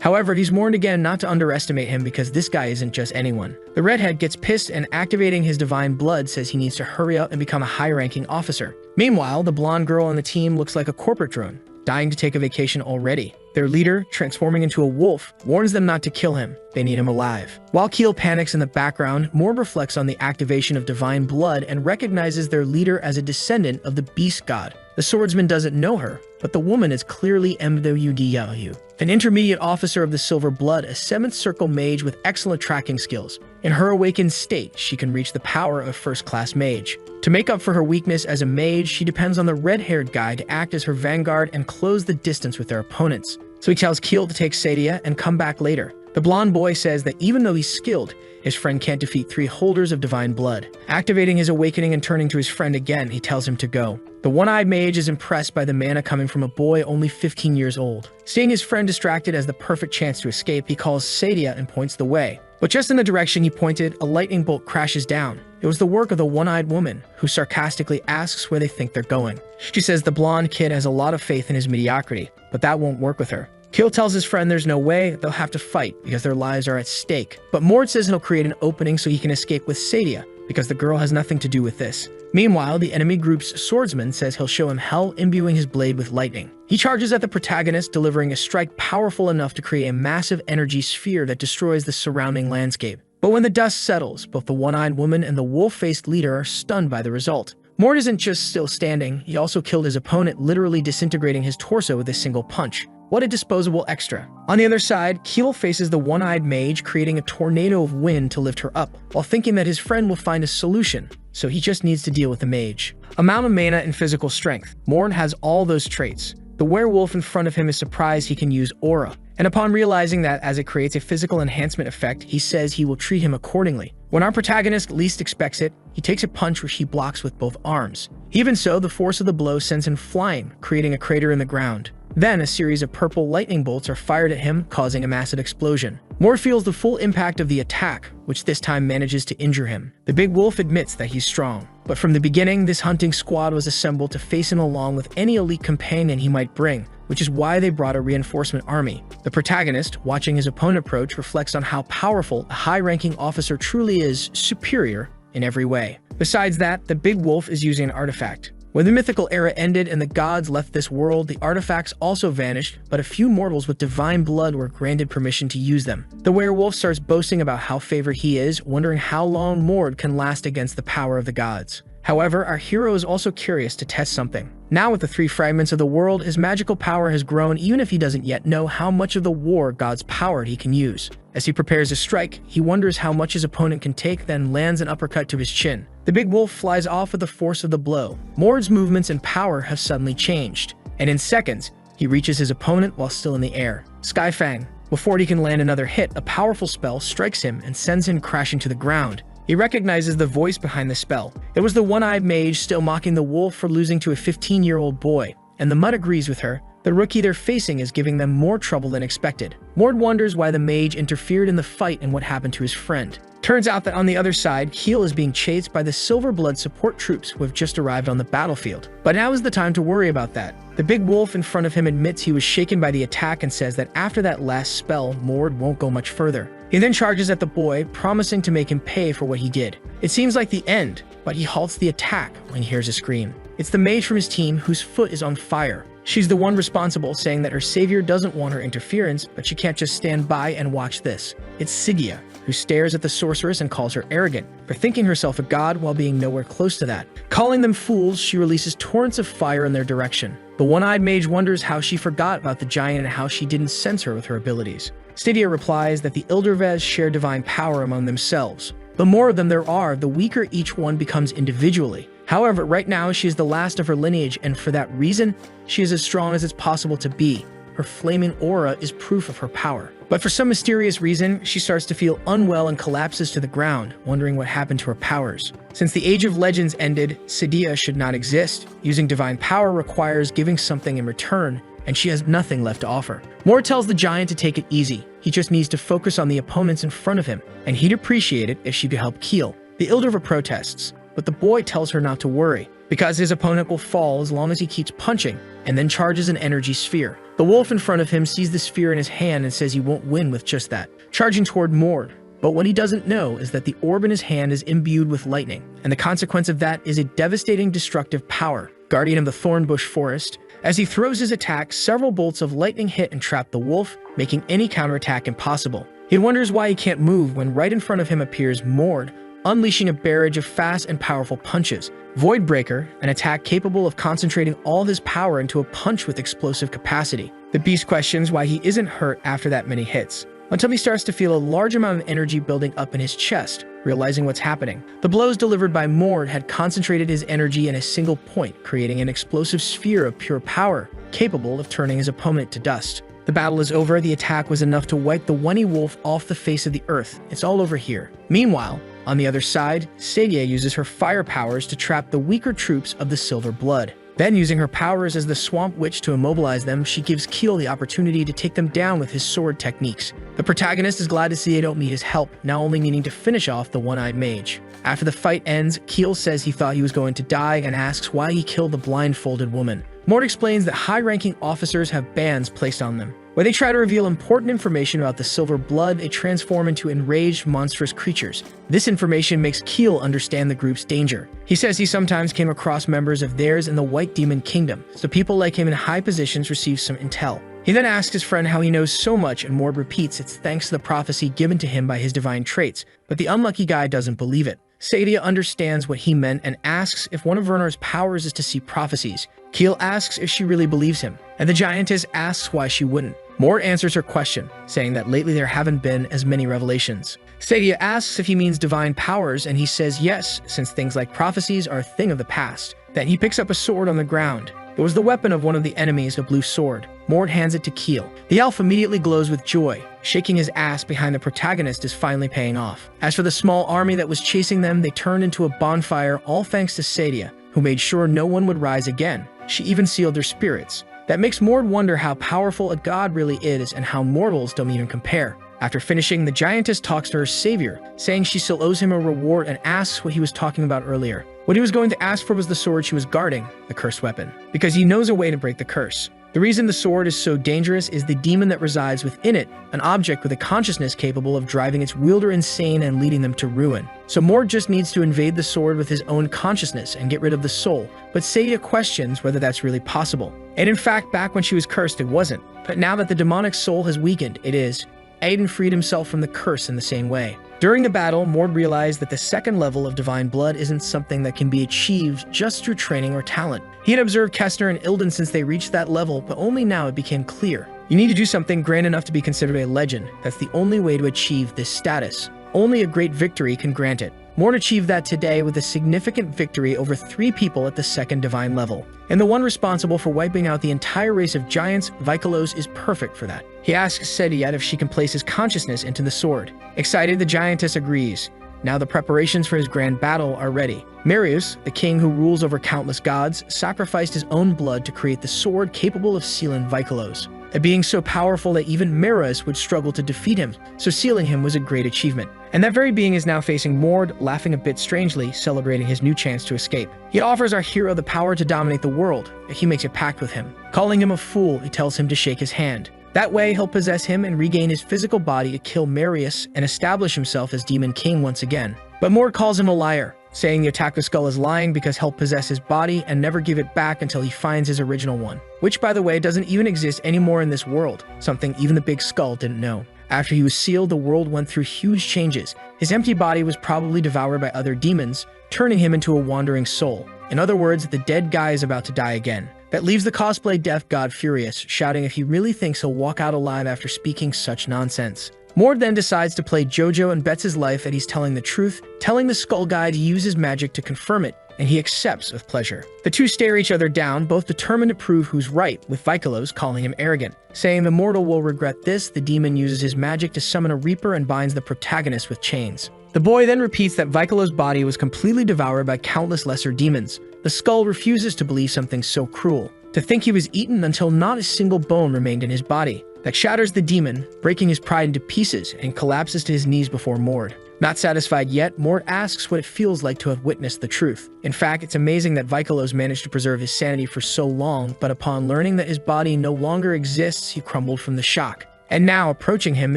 However, he's warned again not to underestimate him because this guy isn't just anyone. The redhead gets pissed and activating his divine blood says he needs to hurry up and become a high-ranking officer. Meanwhile, the blonde girl on the team looks like a corporate drone, dying to take a vacation already. Their leader, transforming into a wolf, warns them not to kill him. They need him alive. While Keel panics in the background, Mord reflects on the activation of divine blood and recognizes their leader as a descendant of the beast god. The swordsman doesn't know her, but the woman is clearly Yahello, an intermediate officer of the Silver Blood, a 7th Circle mage with excellent tracking skills. In her awakened state, she can reach the power of a first-class mage. To make up for her weakness as a mage, she depends on the red-haired guy to act as her vanguard and close the distance with their opponents. So he tells Keel to take Sadia and come back later. The blonde boy says that even though he's skilled, his friend can't defeat 3 holders of divine blood. Activating his awakening and turning to his friend again, he tells him to go. The one-eyed mage is impressed by the mana coming from a boy only 15 years old. Seeing his friend distracted as the perfect chance to escape, he calls Sadia and points the way. But just in the direction he pointed, a lightning bolt crashes down. It was the work of the one-eyed woman, who sarcastically asks where they think they're going. She says the blonde kid has a lot of faith in his mediocrity, but that won't work with her. Keel tells his friend there's no way, they'll have to fight because their lives are at stake. But Mord says he'll create an opening so he can escape with Sadia, because the girl has nothing to do with this. Meanwhile, the enemy group's swordsman says he'll show him hell, imbuing his blade with lightning. He charges at the protagonist, delivering a strike powerful enough to create a massive energy sphere that destroys the surrounding landscape. But when the dust settles, both the one-eyed woman and the wolf-faced leader are stunned by the result. Mord isn't just still standing, he also killed his opponent, literally disintegrating his torso with a single punch. What a disposable extra. On the other side, Keel faces the one-eyed mage, creating a tornado of wind to lift her up, while thinking that his friend will find a solution, so he just needs to deal with the mage. Amount of mana and physical strength. Mord has all those traits. The werewolf in front of him is surprised he can use aura, and upon realizing that as it creates a physical enhancement effect, he says he will treat him accordingly. When our protagonist least expects it, he takes a punch which he blocks with both arms. Even so, the force of the blow sends him flying, creating a crater in the ground. Then, a series of purple lightning bolts are fired at him, causing a massive explosion. Mord feels the full impact of the attack, which this time manages to injure him. The big wolf admits that he's strong, but from the beginning, this hunting squad was assembled to face him along with any elite companion he might bring, which is why they brought a reinforcement army. The protagonist, watching his opponent approach, reflects on how powerful a high-ranking officer truly is, superior in every way. Besides that, the big wolf is using an artifact. When the mythical era ended and the gods left this world, the artifacts also vanished, but a few mortals with divine blood were granted permission to use them. The werewolf starts boasting about how favored he is, wondering how long Mord can last against the power of the gods. However, our hero is also curious to test something. Now with the 3 fragments of the world, his magical power has grown even if he doesn't yet know how much of the war god's power he can use. As he prepares to strike, he wonders how much his opponent can take, then lands an uppercut to his chin. The big wolf flies off with the force of the blow. Mord's movements and power have suddenly changed, and in seconds, he reaches his opponent while still in the air. Skyfang. Before he can land another hit, a powerful spell strikes him and sends him crashing to the ground. He recognizes the voice behind the spell. It was the one-eyed mage still mocking the wolf for losing to a 15-year-old boy, and the mud agrees with her. The rookie they're facing is giving them more trouble than expected. Mord wonders why the mage interfered in the fight and what happened to his friend. Turns out that on the other side, Keel is being chased by the Silver Blood support troops who have just arrived on the battlefield. But now is the time to worry about that. The big wolf in front of him admits he was shaken by the attack and says that after that last spell, Mord won't go much further. He then charges at the boy, promising to make him pay for what he did. It seems like the end, but he halts the attack when he hears a scream. It's the mage from his team whose foot is on fire. She's the one responsible, saying that her savior doesn't want her interference, but she can't just stand by and watch this. It's Sigia, who stares at the sorceress and calls her arrogant for thinking herself a god while being nowhere close to that. Calling them fools, she releases torrents of fire in their direction. The one-eyed mage wonders how she forgot about the giant and how she didn't sense her with her abilities. Stydia replies that the Ildervez share divine power among themselves. The more of them there are, the weaker each one becomes individually. However, right now she is the last of her lineage, and for that reason, she is as strong as it's possible to be. Her flaming aura is proof of her power. But for some mysterious reason, she starts to feel unwell and collapses to the ground, wondering what happened to her powers. Since the Age of Legends ended, Stydia should not exist. Using divine power requires giving something in return, and she has nothing left to offer. Mord tells the giant to take it easy. He just needs to focus on the opponents in front of him, and he'd appreciate it if she could help Keel. The Ilderva protests, but the boy tells her not to worry, because his opponent will fall as long as he keeps punching, and then charges an energy sphere. The wolf in front of him sees the sphere in his hand and says he won't win with just that, charging toward Mord. But what he doesn't know is that the orb in his hand is imbued with lightning, and the consequence of that is a devastating destructive power. Guardian of the Thornbush Forest, as he throws his attack, several bolts of lightning hit and trap the wolf, making any counterattack impossible. He wonders why he can't move when right in front of him appears Mord, unleashing a barrage of fast and powerful punches. Voidbreaker, an attack capable of concentrating all of his power into a punch with explosive capacity. The beast questions why he isn't hurt after that many hits, until he starts to feel a large amount of energy building up in his chest, realizing what's happening. The blows delivered by Mord had concentrated his energy in a single point, creating an explosive sphere of pure power, capable of turning his opponent to dust. The battle is over. The attack was enough to wipe the Wenny wolf off the face of the earth. It's all over here. Meanwhile, on the other side, Stydia uses her fire powers to trap the weaker troops of the Silver Blood. Then, using her powers as the Swamp Witch to immobilize them, she gives Keel the opportunity to take them down with his sword techniques. The protagonist is glad to see they don't need his help, now only needing to finish off the one-eyed mage. After the fight ends, Keel says he thought he was going to die and asks why he killed the blindfolded woman. Mord explains that high-ranking officers have bans placed on them. When they try to reveal important information about the silver blood, they transform into enraged, monstrous creatures. This information makes Keel understand the group's danger. He says he sometimes came across members of theirs in the White Demon Kingdom, so people like him in high positions receive some intel. He then asks his friend how he knows so much, and Mord repeats it's thanks to the prophecy given to him by his divine traits, but the unlucky guy doesn't believe it. Sadia understands what he meant and asks if one of Werner's powers is to see prophecies. Keel asks if she really believes him, and the giantess asks why she wouldn't. Mord answers her question, saying that lately there haven't been as many revelations. Sadia asks if he means divine powers, and he says yes, since things like prophecies are a thing of the past. Then he picks up a sword on the ground. It was the weapon of one of the enemies, a blue sword. Mord hands it to Keel. The elf immediately glows with joy. Shaking his ass behind the protagonist is finally paying off. As for the small army that was chasing them, they turned into a bonfire, all thanks to Sadia, who made sure no one would rise again. She even sealed their spirits. That makes Mord wonder how powerful a god really is and how mortals don't even compare. After finishing, the giantess talks to her savior, saying she still owes him a reward and asks what he was talking about earlier. What he was going to ask for was the sword she was guarding, the cursed weapon, because he knows a way to break the curse. The reason the sword is so dangerous is the demon that resides within it, an object with a consciousness capable of driving its wielder insane and leading them to ruin. So Mord just needs to invade the sword with his own consciousness and get rid of the soul, but Sadia questions whether that's really possible. And in fact, back when she was cursed, it wasn't. But now that the demonic soul has weakened, it is. Aiden freed himself from the curse in the same way. During the battle, Mord realized that the second level of divine blood isn't something that can be achieved just through training or talent. He had observed Kestner and Ilden since they reached that level, but only now it became clear. You need to do something grand enough to be considered a legend. That's the only way to achieve this status. Only a great victory can grant it. Mord achieved that today with a significant victory over 3 people at the second divine level. And the one responsible for wiping out the entire race of giants, Vikalos, is perfect for that. He asks Sediat if she can place his consciousness into the sword. Excited, the giantess agrees. Now the preparations for his grand battle are ready. Marius, the king who rules over countless gods, sacrificed his own blood to create the sword capable of sealing Vikalos. A being so powerful that even Marius would struggle to defeat him, so sealing him was a great achievement. And that very being is now facing Mord, laughing a bit strangely, celebrating his new chance to escape. He offers our hero the power to dominate the world, if he makes a pact with him. Calling him a fool, he tells him to shake his hand. That way, he'll possess him and regain his physical body to kill Marius and establish himself as Demon King once again. But Mord calls him a liar, saying the attack with Skull is lying because he'll possess his body and never give it back until he finds his original one. Which, by the way, doesn't even exist anymore in this world, something even the Big Skull didn't know. After he was sealed, the world went through huge changes. His empty body was probably devoured by other demons, turning him into a wandering soul. In other words, the dead guy is about to die again. That leaves the cosplay death god furious, shouting if he really thinks he'll walk out alive after speaking such nonsense. Mord then decides to play Jojo and bets his life that he's telling the truth, telling the Skull Guy to use his magic to confirm it, and he accepts with pleasure. The two stare each other down, both determined to prove who's right, with Vikalos calling him arrogant. Saying the mortal will regret this, the demon uses his magic to summon a Reaper and binds the protagonist with chains. The boy then repeats that Vikalos' body was completely devoured by countless lesser demons. The Skull refuses to believe something so cruel, to think he was eaten until not a single bone remained in his body. That shatters the demon, breaking his pride into pieces, and collapses to his knees before Mord. Not satisfied yet, Mord asks what it feels like to have witnessed the truth. In fact, it's amazing that Vikalos managed to preserve his sanity for so long, but upon learning that his body no longer exists, he crumbled from the shock. And now, approaching him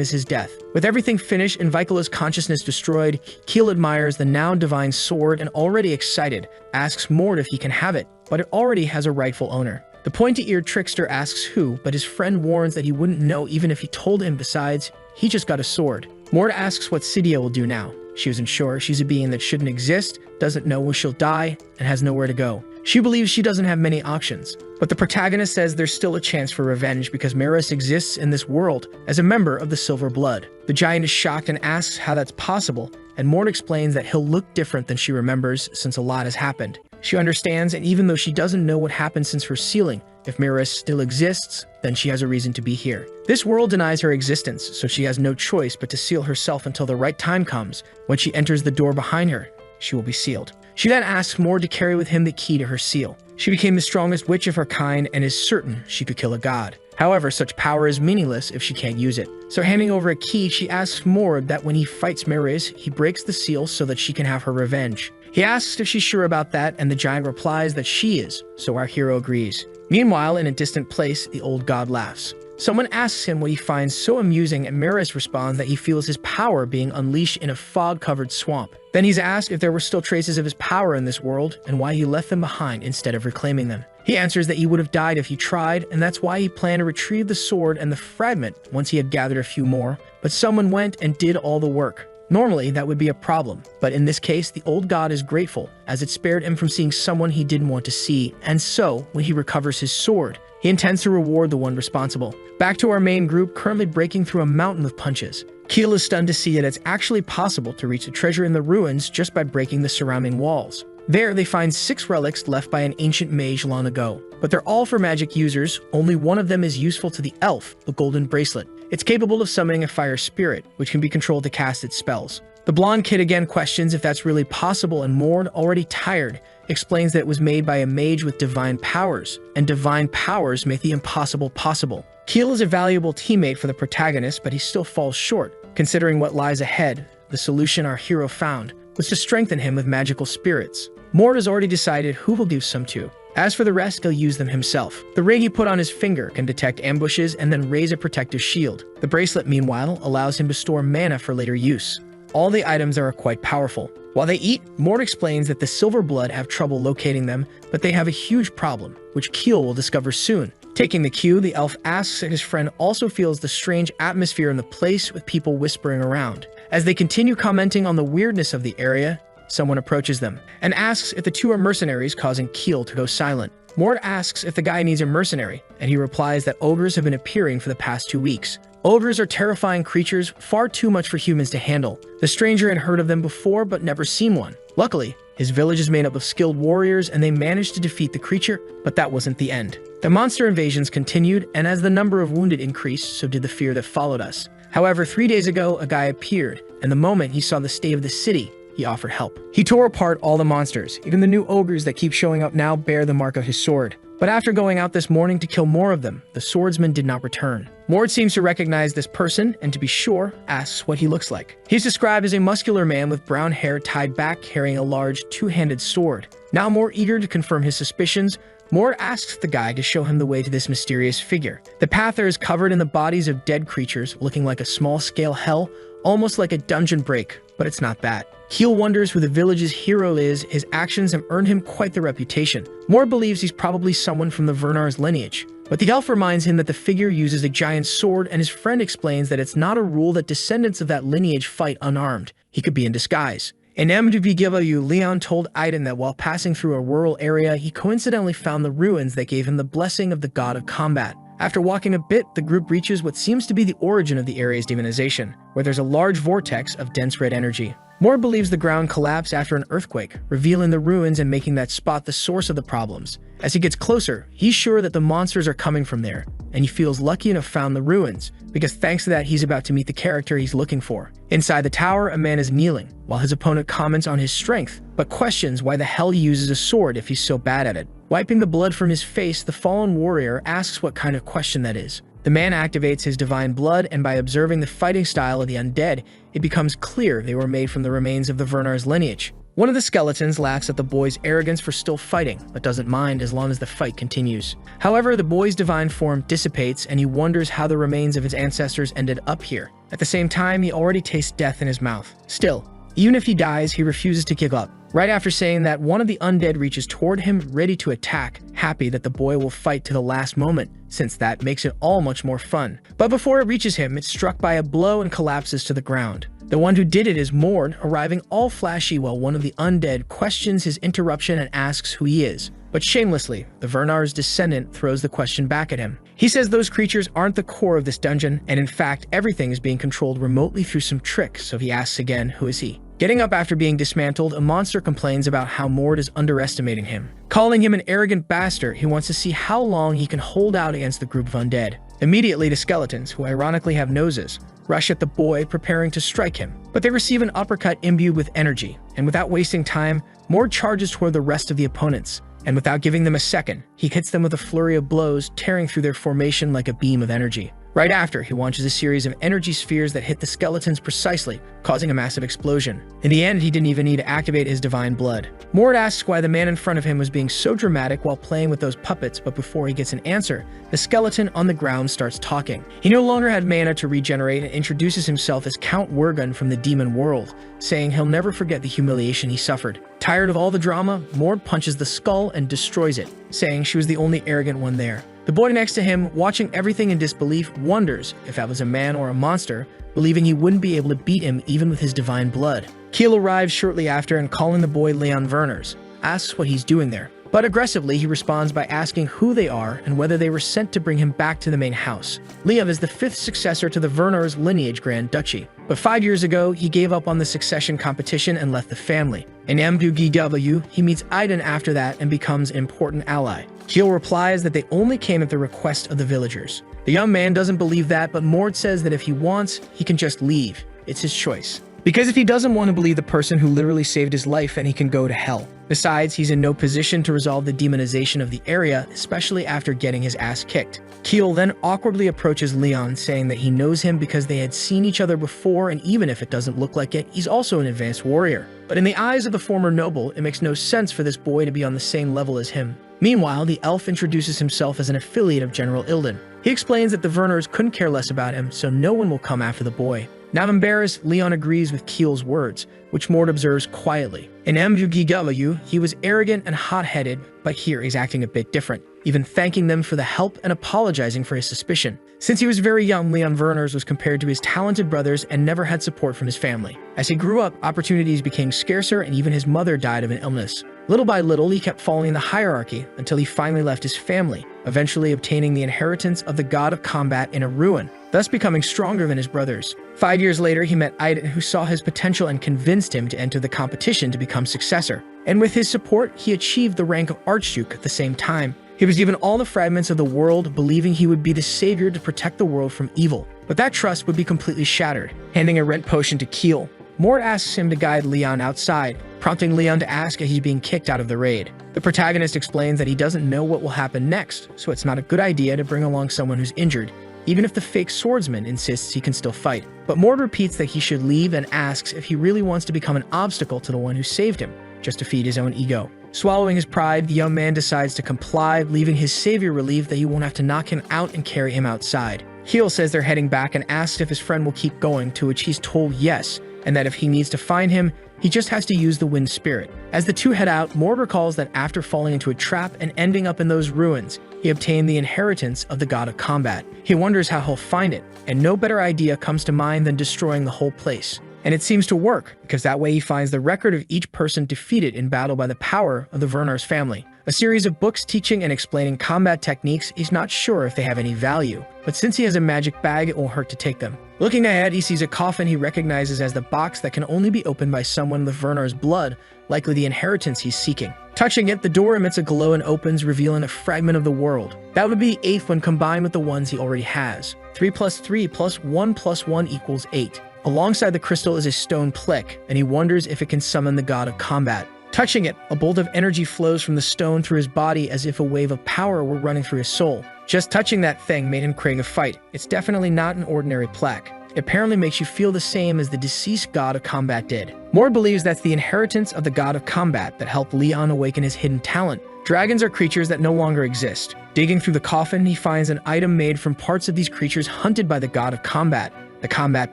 is his death. With everything finished and Vikalos' consciousness destroyed, Keel admires the now divine sword and, already excited, asks Mord if he can have it, but it already has a rightful owner. The pointy-eared trickster asks who, but his friend warns that he wouldn't know even if he told him. Besides, he just got a sword. Mord asks what Sidia will do now. She isn't sure. She's a being that shouldn't exist, doesn't know when she'll die, and has nowhere to go. She believes she doesn't have many options. But the protagonist says there's still a chance for revenge because Marius exists in this world as a member of the Silver Blood. The giant is shocked and asks how that's possible, and Mord explains that he'll look different than she remembers since a lot has happened. She understands, and even though she doesn't know what happened since her sealing, if Marius still exists, then she has a reason to be here. This world denies her existence, so she has no choice but to seal herself until the right time comes. When she enters the door behind her, she will be sealed. She then asks Mord to carry with him the key to her seal. She became the strongest witch of her kind and is certain she could kill a god. However, such power is meaningless if she can't use it. So handing over a key, she asks Mord that when he fights Marius, he breaks the seal so that she can have her revenge. He asks if she's sure about that, and the giant replies that she is, so our hero agrees. Meanwhile, in a distant place, the old god laughs. Someone asks him what he finds so amusing, and Maris responds that he feels his power being unleashed in a fog-covered swamp. Then he's asked if there were still traces of his power in this world and why he left them behind instead of reclaiming them. He answers that he would have died if he tried, and that's why he planned to retrieve the sword and the fragment once he had gathered a few more, but someone went and did all the work. Normally, that would be a problem, but in this case, the old god is grateful, as it spared him from seeing someone he didn't want to see, and so, when he recovers his sword, he intends to reward the one responsible. Back to our main group, currently breaking through a mountain with punches. Keel is stunned to see that it's actually possible to reach the treasure in the ruins just by breaking the surrounding walls. There, they find 6 relics left by an ancient mage long ago, but they're all for magic users. Only one of them is useful to the elf, the golden bracelet. It's capable of summoning a fire spirit, which can be controlled to cast its spells. The blonde kid again questions if that's really possible, and Mord, already tired, explains that it was made by a mage with divine powers, and divine powers make the impossible possible. Keel is a valuable teammate for the protagonist, but he still falls short, considering what lies ahead. The solution our hero found was to strengthen him with magical spirits. Mord has already decided who he'll give some to. As for the rest, he'll use them himself. The ring he put on his finger can detect ambushes and then raise a protective shield. The bracelet, meanwhile, allows him to store mana for later use. All the items are quite powerful. While they eat, Mord explains that the Silver Blood have trouble locating them, but they have a huge problem, which Keel will discover soon. Taking the cue, the elf asks if his friend also feels the strange atmosphere in the place with people whispering around. As they continue commenting on the weirdness of the area, someone approaches them and asks if the two are mercenaries, causing Keel to go silent. Mord asks if the guy needs a mercenary, and he replies that ogres have been appearing for the past 2 weeks. Ogres are terrifying creatures, far too much for humans to handle. The stranger had heard of them before but never seen one. Luckily, his village is made up of skilled warriors and they managed to defeat the creature, but that wasn't the end. The monster invasions continued, and as the number of wounded increased, so did the fear that followed us. However, 3 days ago, a guy appeared, and the moment he saw the state of the city, he offered help. He tore apart all the monsters. Even the new ogres that keep showing up now bear the mark of his sword. But after going out this morning to kill more of them, the swordsman did not return. Mord seems to recognize this person, and to be sure, asks what he looks like. He's described as a muscular man with brown hair tied back, carrying a large two-handed sword. Now more eager to confirm his suspicions, Mord asks the guy to show him the way to this mysterious figure. The path there is covered in the bodies of dead creatures, looking like a small-scale hell, almost like a dungeon break, but it's not that. Keel wonders who the village's hero is. His actions have earned him quite the reputation. Mord believes he's probably someone from the Vernar's lineage, but the elf reminds him that the figure uses a giant sword, and his friend explains that it's not a rule that descendants of that lineage fight unarmed. He could be in disguise. In MWGW, Leon told Aiden that while passing through a rural area, he coincidentally found the ruins that gave him the blessing of the god of combat. After walking a bit, the group reaches what seems to be the origin of the area's demonization, where there's a large vortex of dense red energy. Mord believes the ground collapsed after an earthquake, revealing the ruins and making that spot the source of the problems. As he gets closer, he's sure that the monsters are coming from there, and he feels lucky enough found the ruins, because thanks to that he's about to meet the character he's looking for. Inside the tower, a man is kneeling, while his opponent comments on his strength, but questions why the hell he uses a sword if he's so bad at it. Wiping the blood from his face, the fallen warrior asks what kind of question that is. The man activates his divine blood, and by observing the fighting style of the undead, it becomes clear they were made from the remains of the Vernar's lineage. One of the skeletons laughs at the boy's arrogance for still fighting, but doesn't mind as long as the fight continues. However, the boy's divine form dissipates, and he wonders how the remains of his ancestors ended up here. At the same time, he already tastes death in his mouth. Still, even if he dies, he refuses to give up. Right after saying that, one of the undead reaches toward him, ready to attack, happy that the boy will fight to the last moment, since that makes it all much more fun. But before it reaches him, it's struck by a blow and collapses to the ground. The one who did it is Mord, arriving all flashy while one of the undead questions his interruption and asks who he is. But shamelessly, the Vernar's descendant throws the question back at him. He says those creatures aren't the core of this dungeon, and in fact, everything is being controlled remotely through some trick, so he asks again, who is he? Getting up after being dismantled, a monster complains about how Mord is underestimating him. Calling him an arrogant bastard, he wants to see how long he can hold out against the group of undead. Immediately, the skeletons, who ironically have noses, rush at the boy, preparing to strike him. But they receive an uppercut imbued with energy, and without wasting time, Mord charges toward the rest of the opponents. And without giving them a second, he hits them with a flurry of blows, tearing through their formation like a beam of energy. Right after, he launches a series of energy spheres that hit the skeletons precisely, causing a massive explosion. In the end, he didn't even need to activate his divine blood. Mord asks why the man in front of him was being so dramatic while playing with those puppets, but before he gets an answer, the skeleton on the ground starts talking. He no longer had mana to regenerate and introduces himself as Count Wergun from the demon world, saying he'll never forget the humiliation he suffered. Tired of all the drama, Mord punches the skull and destroys it, saying she was the only arrogant one there. The boy next to him, watching everything in disbelief, wonders if that was a man or a monster, believing he wouldn't be able to beat him even with his divine blood. Keel arrives shortly after and, calling the boy Leon Werners, asks what he's doing there. But aggressively, he responds by asking who they are and whether they were sent to bring him back to the main house. Leon is the 5th successor to the Werners lineage Grand Duchy, but 5 years ago, he gave up on the succession competition and left the family. In MBGW, he meets Aiden after that and becomes an important ally. Keel replies that they only came at the request of the villagers. The young man doesn't believe that, but Mord says that if he wants, he can just leave. It's his choice. Because if he doesn't want to believe the person who literally saved his life, then he can go to hell. Besides, he's in no position to resolve the demonization of the area, especially after getting his ass kicked. Keel then awkwardly approaches Leon, saying that he knows him because they had seen each other before, and even if it doesn't look like it, he's also an advanced warrior. But in the eyes of the former noble, it makes no sense for this boy to be on the same level as him. Meanwhile, the elf introduces himself as an affiliate of General Ilden. He explains that the Werners couldn't care less about him, so no one will come after the boy. Now embarrassed, Leon agrees with Keel's words, which Mord observes quietly. In MBGW, he was arrogant and hot-headed, but here he's acting a bit different, even thanking them for the help and apologizing for his suspicion. Since he was very young, Leon Werners was compared to his talented brothers and never had support from his family. As he grew up, opportunities became scarcer and even his mother died of an illness. Little by little, he kept falling in the hierarchy until he finally left his family, eventually obtaining the inheritance of the god of combat in a ruin, thus becoming stronger than his brothers. 5 years later, he met Aiden, who saw his potential and convinced him to enter the competition to become successor. And with his support, he achieved the rank of Archduke at the same time. He was given all the fragments of the world, believing he would be the savior to protect the world from evil. But that trust would be completely shattered. Handing a red potion to Keel, Mord asks him to guide Leon outside, prompting Leon to ask if he's being kicked out of the raid. The protagonist explains that he doesn't know what will happen next, so it's not a good idea to bring along someone who's injured, even if the fake swordsman insists he can still fight. But Mord repeats that he should leave and asks if he really wants to become an obstacle to the one who saved him, just to feed his own ego. Swallowing his pride, the young man decides to comply, leaving his savior relieved that he won't have to knock him out and carry him outside. Keel says they're heading back and asks if his friend will keep going, to which he's told yes, and that if he needs to find him, he just has to use the wind spirit. As the two head out, Mord recalls that after falling into a trap and ending up in those ruins, he obtained the inheritance of the god of combat. He wonders how he'll find it, and no better idea comes to mind than destroying the whole place. And it seems to work, because that way he finds the record of each person defeated in battle by the power of the Werners family. A series of books teaching and explaining combat techniques, he's not sure if they have any value, but since he has a magic bag, it won't hurt to take them. Looking ahead, he sees a coffin he recognizes as the box that can only be opened by someone with Werners' blood, likely the inheritance he's seeking. Touching it, the door emits a glow and opens, revealing a fragment of the world. That would be 8 when combined with the ones he already has. 3 plus 3 plus 1 plus 1 equals 8. Alongside the crystal is a stone plick, and he wonders if it can summon the god of combat. Touching it, a bolt of energy flows from the stone through his body as if a wave of power were running through his soul. Just touching that thing made him crave a fight. It's definitely not an ordinary plaque. It apparently makes you feel the same as the deceased god of combat did. Mord believes that's the inheritance of the god of combat that helped Leon awaken his hidden talent. Dragons are creatures that no longer exist. Digging through the coffin, he finds an item made from parts of these creatures hunted by the god of combat, the combat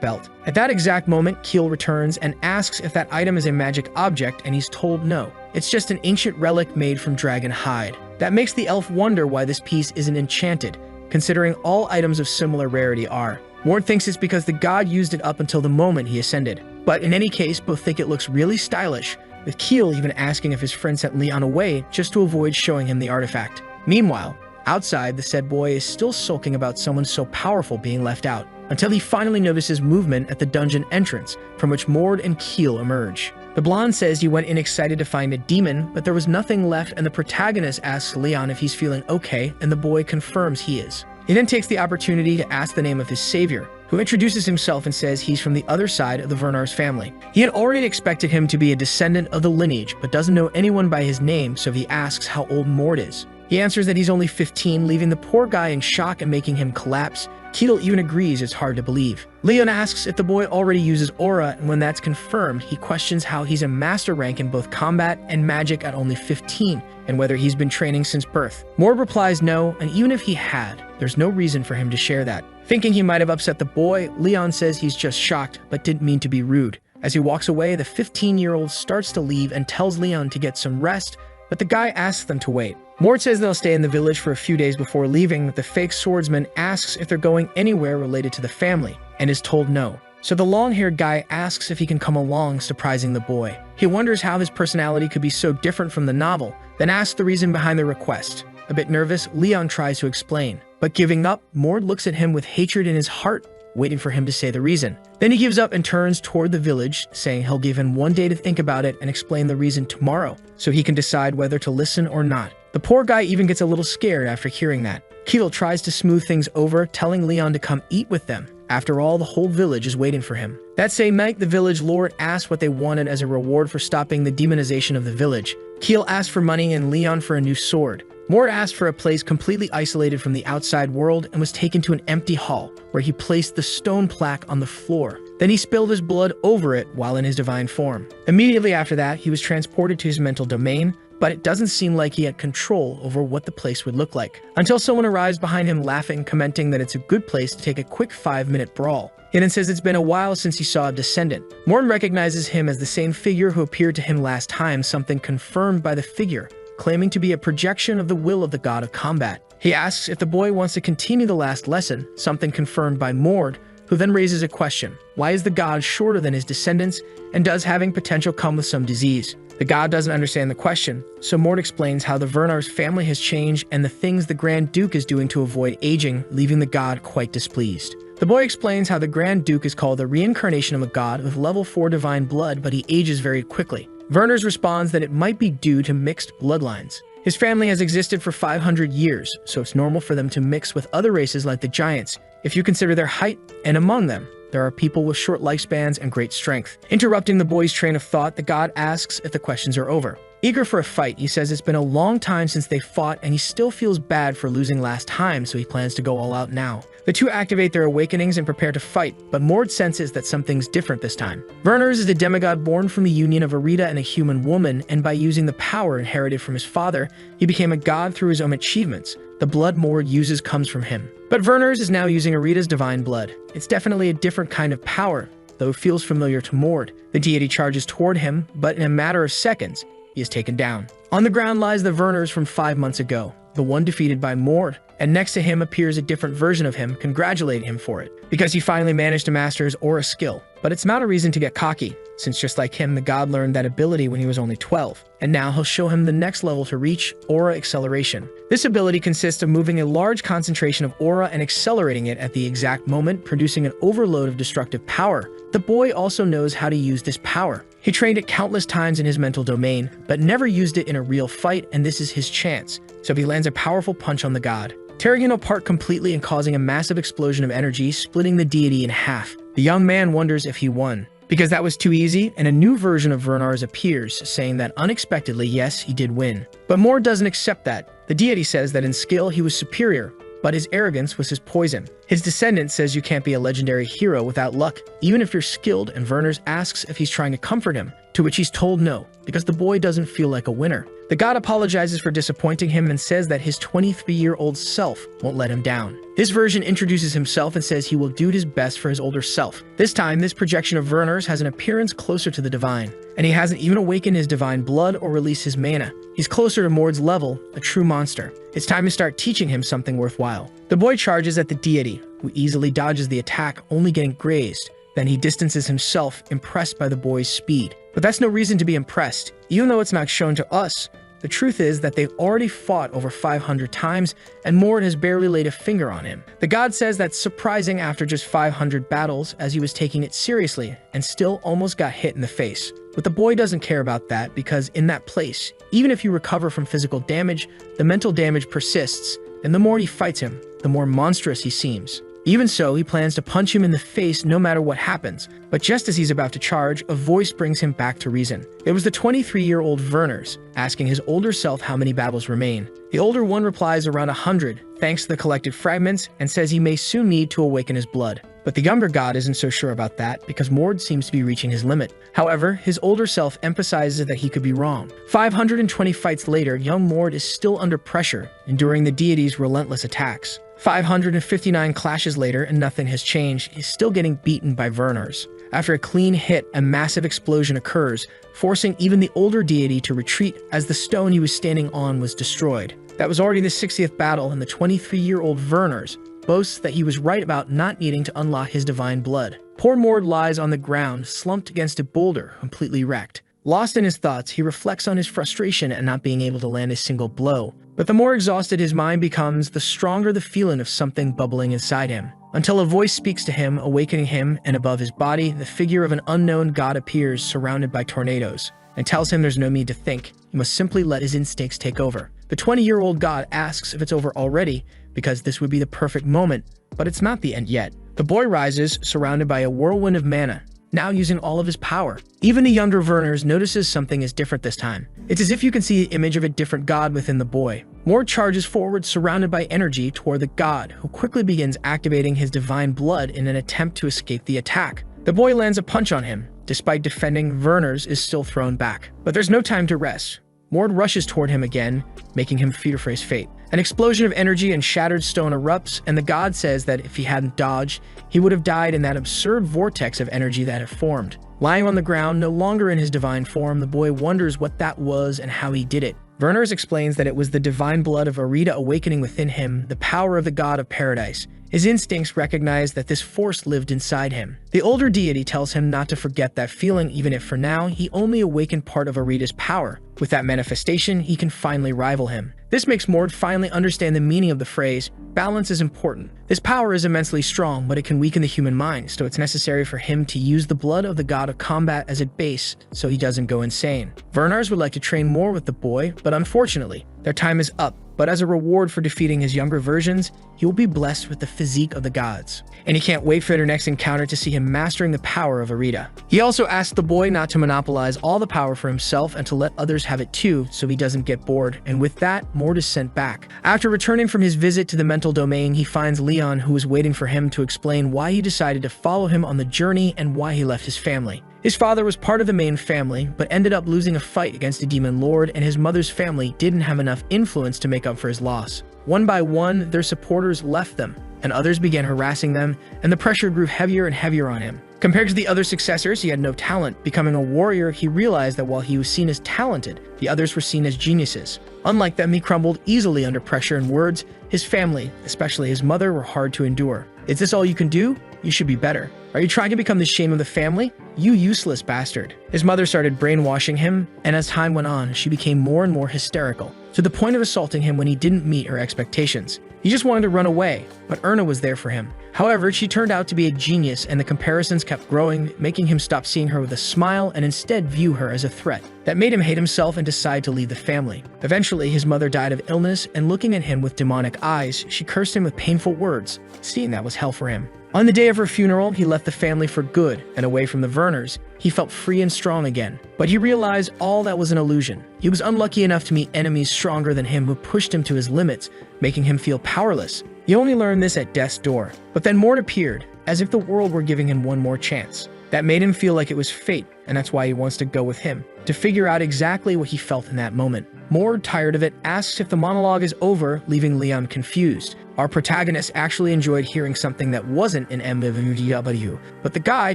belt. At that exact moment, Keel returns and asks if that item is a magic object, and he's told no. It's just an ancient relic made from dragon hide. That makes the elf wonder why this piece isn't enchanted, considering all items of similar rarity are. Mord thinks it's because the god used it up until the moment he ascended. But in any case, both think it looks really stylish, with Keel even asking if his friend sent Leon away just to avoid showing him the artifact. Meanwhile, outside, the said boy is still sulking about someone so powerful being left out, until he finally notices movement at the dungeon entrance, from which Mord and Keel emerge. The blonde says he went in excited to find a demon, but there was nothing left, and the protagonist asks Leon if he's feeling okay, and the boy confirms he is. He then takes the opportunity to ask the name of his savior, who introduces himself and says he's from the other side of the Werners family. He had already expected him to be a descendant of the lineage, but doesn't know anyone by his name, so he asks how old Mord is. He answers that he's only 15, leaving the poor guy in shock and making him collapse. Ketil even agrees it's hard to believe. Leon asks if the boy already uses aura, and when that's confirmed, he questions how he's a master rank in both combat and magic at only 15, and whether he's been training since birth. Mord replies no, and even if he had, there's no reason for him to share that. Thinking he might have upset the boy, Leon says he's just shocked, but didn't mean to be rude. As he walks away, the 15-year-old starts to leave and tells Leon to get some rest, but the guy asks them to wait. Mord says they'll stay in the village for a few days before leaving, but the fake swordsman asks if they're going anywhere related to the family, and is told no. So the long-haired guy asks if he can come along, surprising the boy. He wonders how his personality could be so different from the novel, then asks the reason behind the request. A bit nervous, Leon tries to explain, but giving up, Mord looks at him with hatred in his heart, waiting for him to say the reason. Then he gives up and turns toward the village, saying he'll give him one day to think about it and explain the reason tomorrow, so he can decide whether to listen or not. The poor guy even gets a little scared after hearing that. Ketil tries to smooth things over, telling Leon to come eat with them. After all, the whole village is waiting for him. That same night, the village lord asked what they wanted as a reward for stopping the demonization of the village. Ketil asked for money and Leon for a new sword. Mord asked for a place completely isolated from the outside world and was taken to an empty hall, where he placed the stone plaque on the floor. Then he spilled his blood over it while in his divine form. Immediately after that, he was transported to his mental domain, but it doesn't seem like he had control over what the place would look like, until someone arrives behind him laughing, commenting that it's a good place to take a quick 5-minute brawl. He then says it's been a while since he saw a descendant. Mord recognizes him as the same figure who appeared to him last time, something confirmed by the figure, claiming to be a projection of the will of the god of combat. He asks if the boy wants to continue the last lesson, something confirmed by Mord, who then raises a question. Why is the god shorter than his descendants, and does having potential come with some disease? The god doesn't understand the question, so Mord explains how the Vernar's family has changed and the things the Grand Duke is doing to avoid aging, leaving the god quite displeased. The boy explains how the Grand Duke is called the reincarnation of a god with level 4 divine blood, but he ages very quickly. Verners responds that it might be due to mixed bloodlines. His family has existed for 500 years, so it's normal for them to mix with other races like the giants, if you consider their height, and among them, there are people with short lifespans and great strength. Interrupting the boy's train of thought, the god asks if the questions are over. Eager for a fight, he says it's been a long time since they fought and he still feels bad for losing last time, so he plans to go all out now. The two activate their awakenings and prepare to fight, but Mord senses that something's different this time. Verners is a demigod born from the union of a Rita and a human woman, and by using the power inherited from his father, he became a god through his own achievements. The blood Mord uses comes from him. But Verners is now using Arita's divine blood. It's definitely a different kind of power, though it feels familiar to Mord. The deity charges toward him, but in a matter of seconds, he is taken down. On the ground lies the Verners from 5 months ago, the one defeated by Mord, and next to him appears a different version of him, congratulating him for it, because he finally managed to master his aura skill. But it's not a reason to get cocky, since just like him, the god learned that ability when he was only 12, and now he'll show him the next level to reach, aura acceleration. This ability consists of moving a large concentration of aura and accelerating it at the exact moment, producing an overload of destructive power. The boy also knows how to use this power. He trained it countless times in his mental domain, but never used it in a real fight, and this is his chance. So he lands a powerful punch on the god, tearing him apart completely and causing a massive explosion of energy, splitting the deity in half. The young man wonders if he won, because that was too easy, and a new version of Vernars appears, saying that unexpectedly, yes, he did win. But Mord doesn't accept that. The deity says that in skill he was superior, but his arrogance was his poison. His descendant says you can't be a legendary hero without luck, even if you're skilled, and Verners asks if he's trying to comfort him, to which he's told no, because the boy doesn't feel like a winner. The god apologizes for disappointing him and says that his 23-year-old self won't let him down. This version introduces himself and says he will do his best for his older self. This time, this projection of Verners has an appearance closer to the divine, and he hasn't even awakened his divine blood or released his mana. He's closer to Mord's level, a true monster. It's time to start teaching him something worthwhile. The boy charges at the deity, who easily dodges the attack, only getting grazed. Then he distances himself, impressed by the boy's speed. But that's no reason to be impressed. Even though it's not shown to us, the truth is that they've already fought over 500 times, and Mord has barely laid a finger on him. The god says that's surprising after just 500 battles, as he was taking it seriously, and still almost got hit in the face. But the boy doesn't care about that, because in that place, even if you recover from physical damage, the mental damage persists, and the more he fights him, the more monstrous he seems. Even so, he plans to punch him in the face no matter what happens, but just as he's about to charge, a voice brings him back to reason. It was the 23-year-old Werners, asking his older self how many battles remain. The older one replies around 100, thanks to the collected fragments, and says he may soon need to awaken his blood. But the younger god isn't so sure about that because Mord seems to be reaching his limit. However, his older self emphasizes that he could be wrong. 520 fights later, young Mord is still under pressure, enduring the deity's relentless attacks. 559 clashes later and nothing has changed, he's still getting beaten by Werners. After a clean hit, a massive explosion occurs, forcing even the older deity to retreat as the stone he was standing on was destroyed. That was already the 60th battle, and the 23-year-old Werners boasts that he was right about not needing to unlock his divine blood. Poor Mord lies on the ground, slumped against a boulder, completely wrecked. Lost in his thoughts, he reflects on his frustration at not being able to land a single blow. But the more exhausted his mind becomes, the stronger the feeling of something bubbling inside him. Until a voice speaks to him, awakening him, and above his body, the figure of an unknown god appears, surrounded by tornadoes, and tells him there's no need to think. He must simply let his instincts take over. The 20-year-old god asks if it's over already, because this would be the perfect moment, but it's not the end yet. The boy rises, surrounded by a whirlwind of mana, now using all of his power. Even the younger Werners notices something is different this time. It's as if you can see the image of a different god within the boy. Mord charges forward, surrounded by energy, toward the god, who quickly begins activating his divine blood in an attempt to escape the attack. The boy lands a punch on him. Despite defending, Werners is still thrown back. But there's no time to rest. Mord rushes toward him again, making him fear for his fate. An explosion of energy and shattered stone erupts, and the god says that if he hadn't dodged, he would have died in that absurd vortex of energy that had formed. Lying on the ground, no longer in his divine form, the boy wonders what that was and how he did it. Werners explains that it was the divine blood of Arita awakening within him, the power of the god of paradise. His instincts recognize that this force lived inside him. The older deity tells him not to forget that feeling, even if for now he only awakened part of Arita's power. With that manifestation, he can finally rival him. This makes Mord finally understand the meaning of the phrase, balance is important. This power is immensely strong, but it can weaken the human mind, so it's necessary for him to use the blood of the god of combat as a base so he doesn't go insane. Werners would like to train more with the boy, but unfortunately, their time is up. But as a reward for defeating his younger versions, he will be blessed with the physique of the gods. And he can't wait for their next encounter to see him mastering the power of Arita. He also asks the boy not to monopolize all the power for himself and to let others have it too, so he doesn't get bored, and with that, Mord is sent back. After returning from his visit to the mental domain, he finds Leon, who is waiting for him to explain why he decided to follow him on the journey and why he left his family. His father was part of the main family, but ended up losing a fight against a demon lord, and his mother's family didn't have enough influence to make up for his loss. One by one, their supporters left them, and others began harassing them, and the pressure grew heavier and heavier on him. Compared to the other successors, he had no talent. Becoming a warrior, he realized that while he was seen as talented, the others were seen as geniuses. Unlike them, he crumbled easily under pressure and words. His family, especially his mother, were hard to endure. Is this all you can do? You should be better. Are you trying to become the shame of the family? You useless bastard. His mother started brainwashing him, and as time went on, she became more and more hysterical, to the point of assaulting him when he didn't meet her expectations. He just wanted to run away, but Erna was there for him. However, she turned out to be a genius, and the comparisons kept growing, making him stop seeing her with a smile and instead view her as a threat. That made him hate himself and decide to leave the family. Eventually, his mother died of illness, and looking at him with demonic eyes, she cursed him with painful words, seeing that was hell for him. On the day of her funeral, he left the family for good, and away from the Werners, he felt free and strong again. But he realized all that was an illusion. He was unlucky enough to meet enemies stronger than him who pushed him to his limits, making him feel powerless. He only learned this at death's door. But then Mord appeared, as if the world were giving him one more chance. That made him feel like it was fate, and that's why he wants to go with him, to figure out exactly what he felt in that moment. Mord, tired of it, asks if the monologue is over, leaving Leon confused. Our protagonist actually enjoyed hearing something that wasn't an MWW, but the guy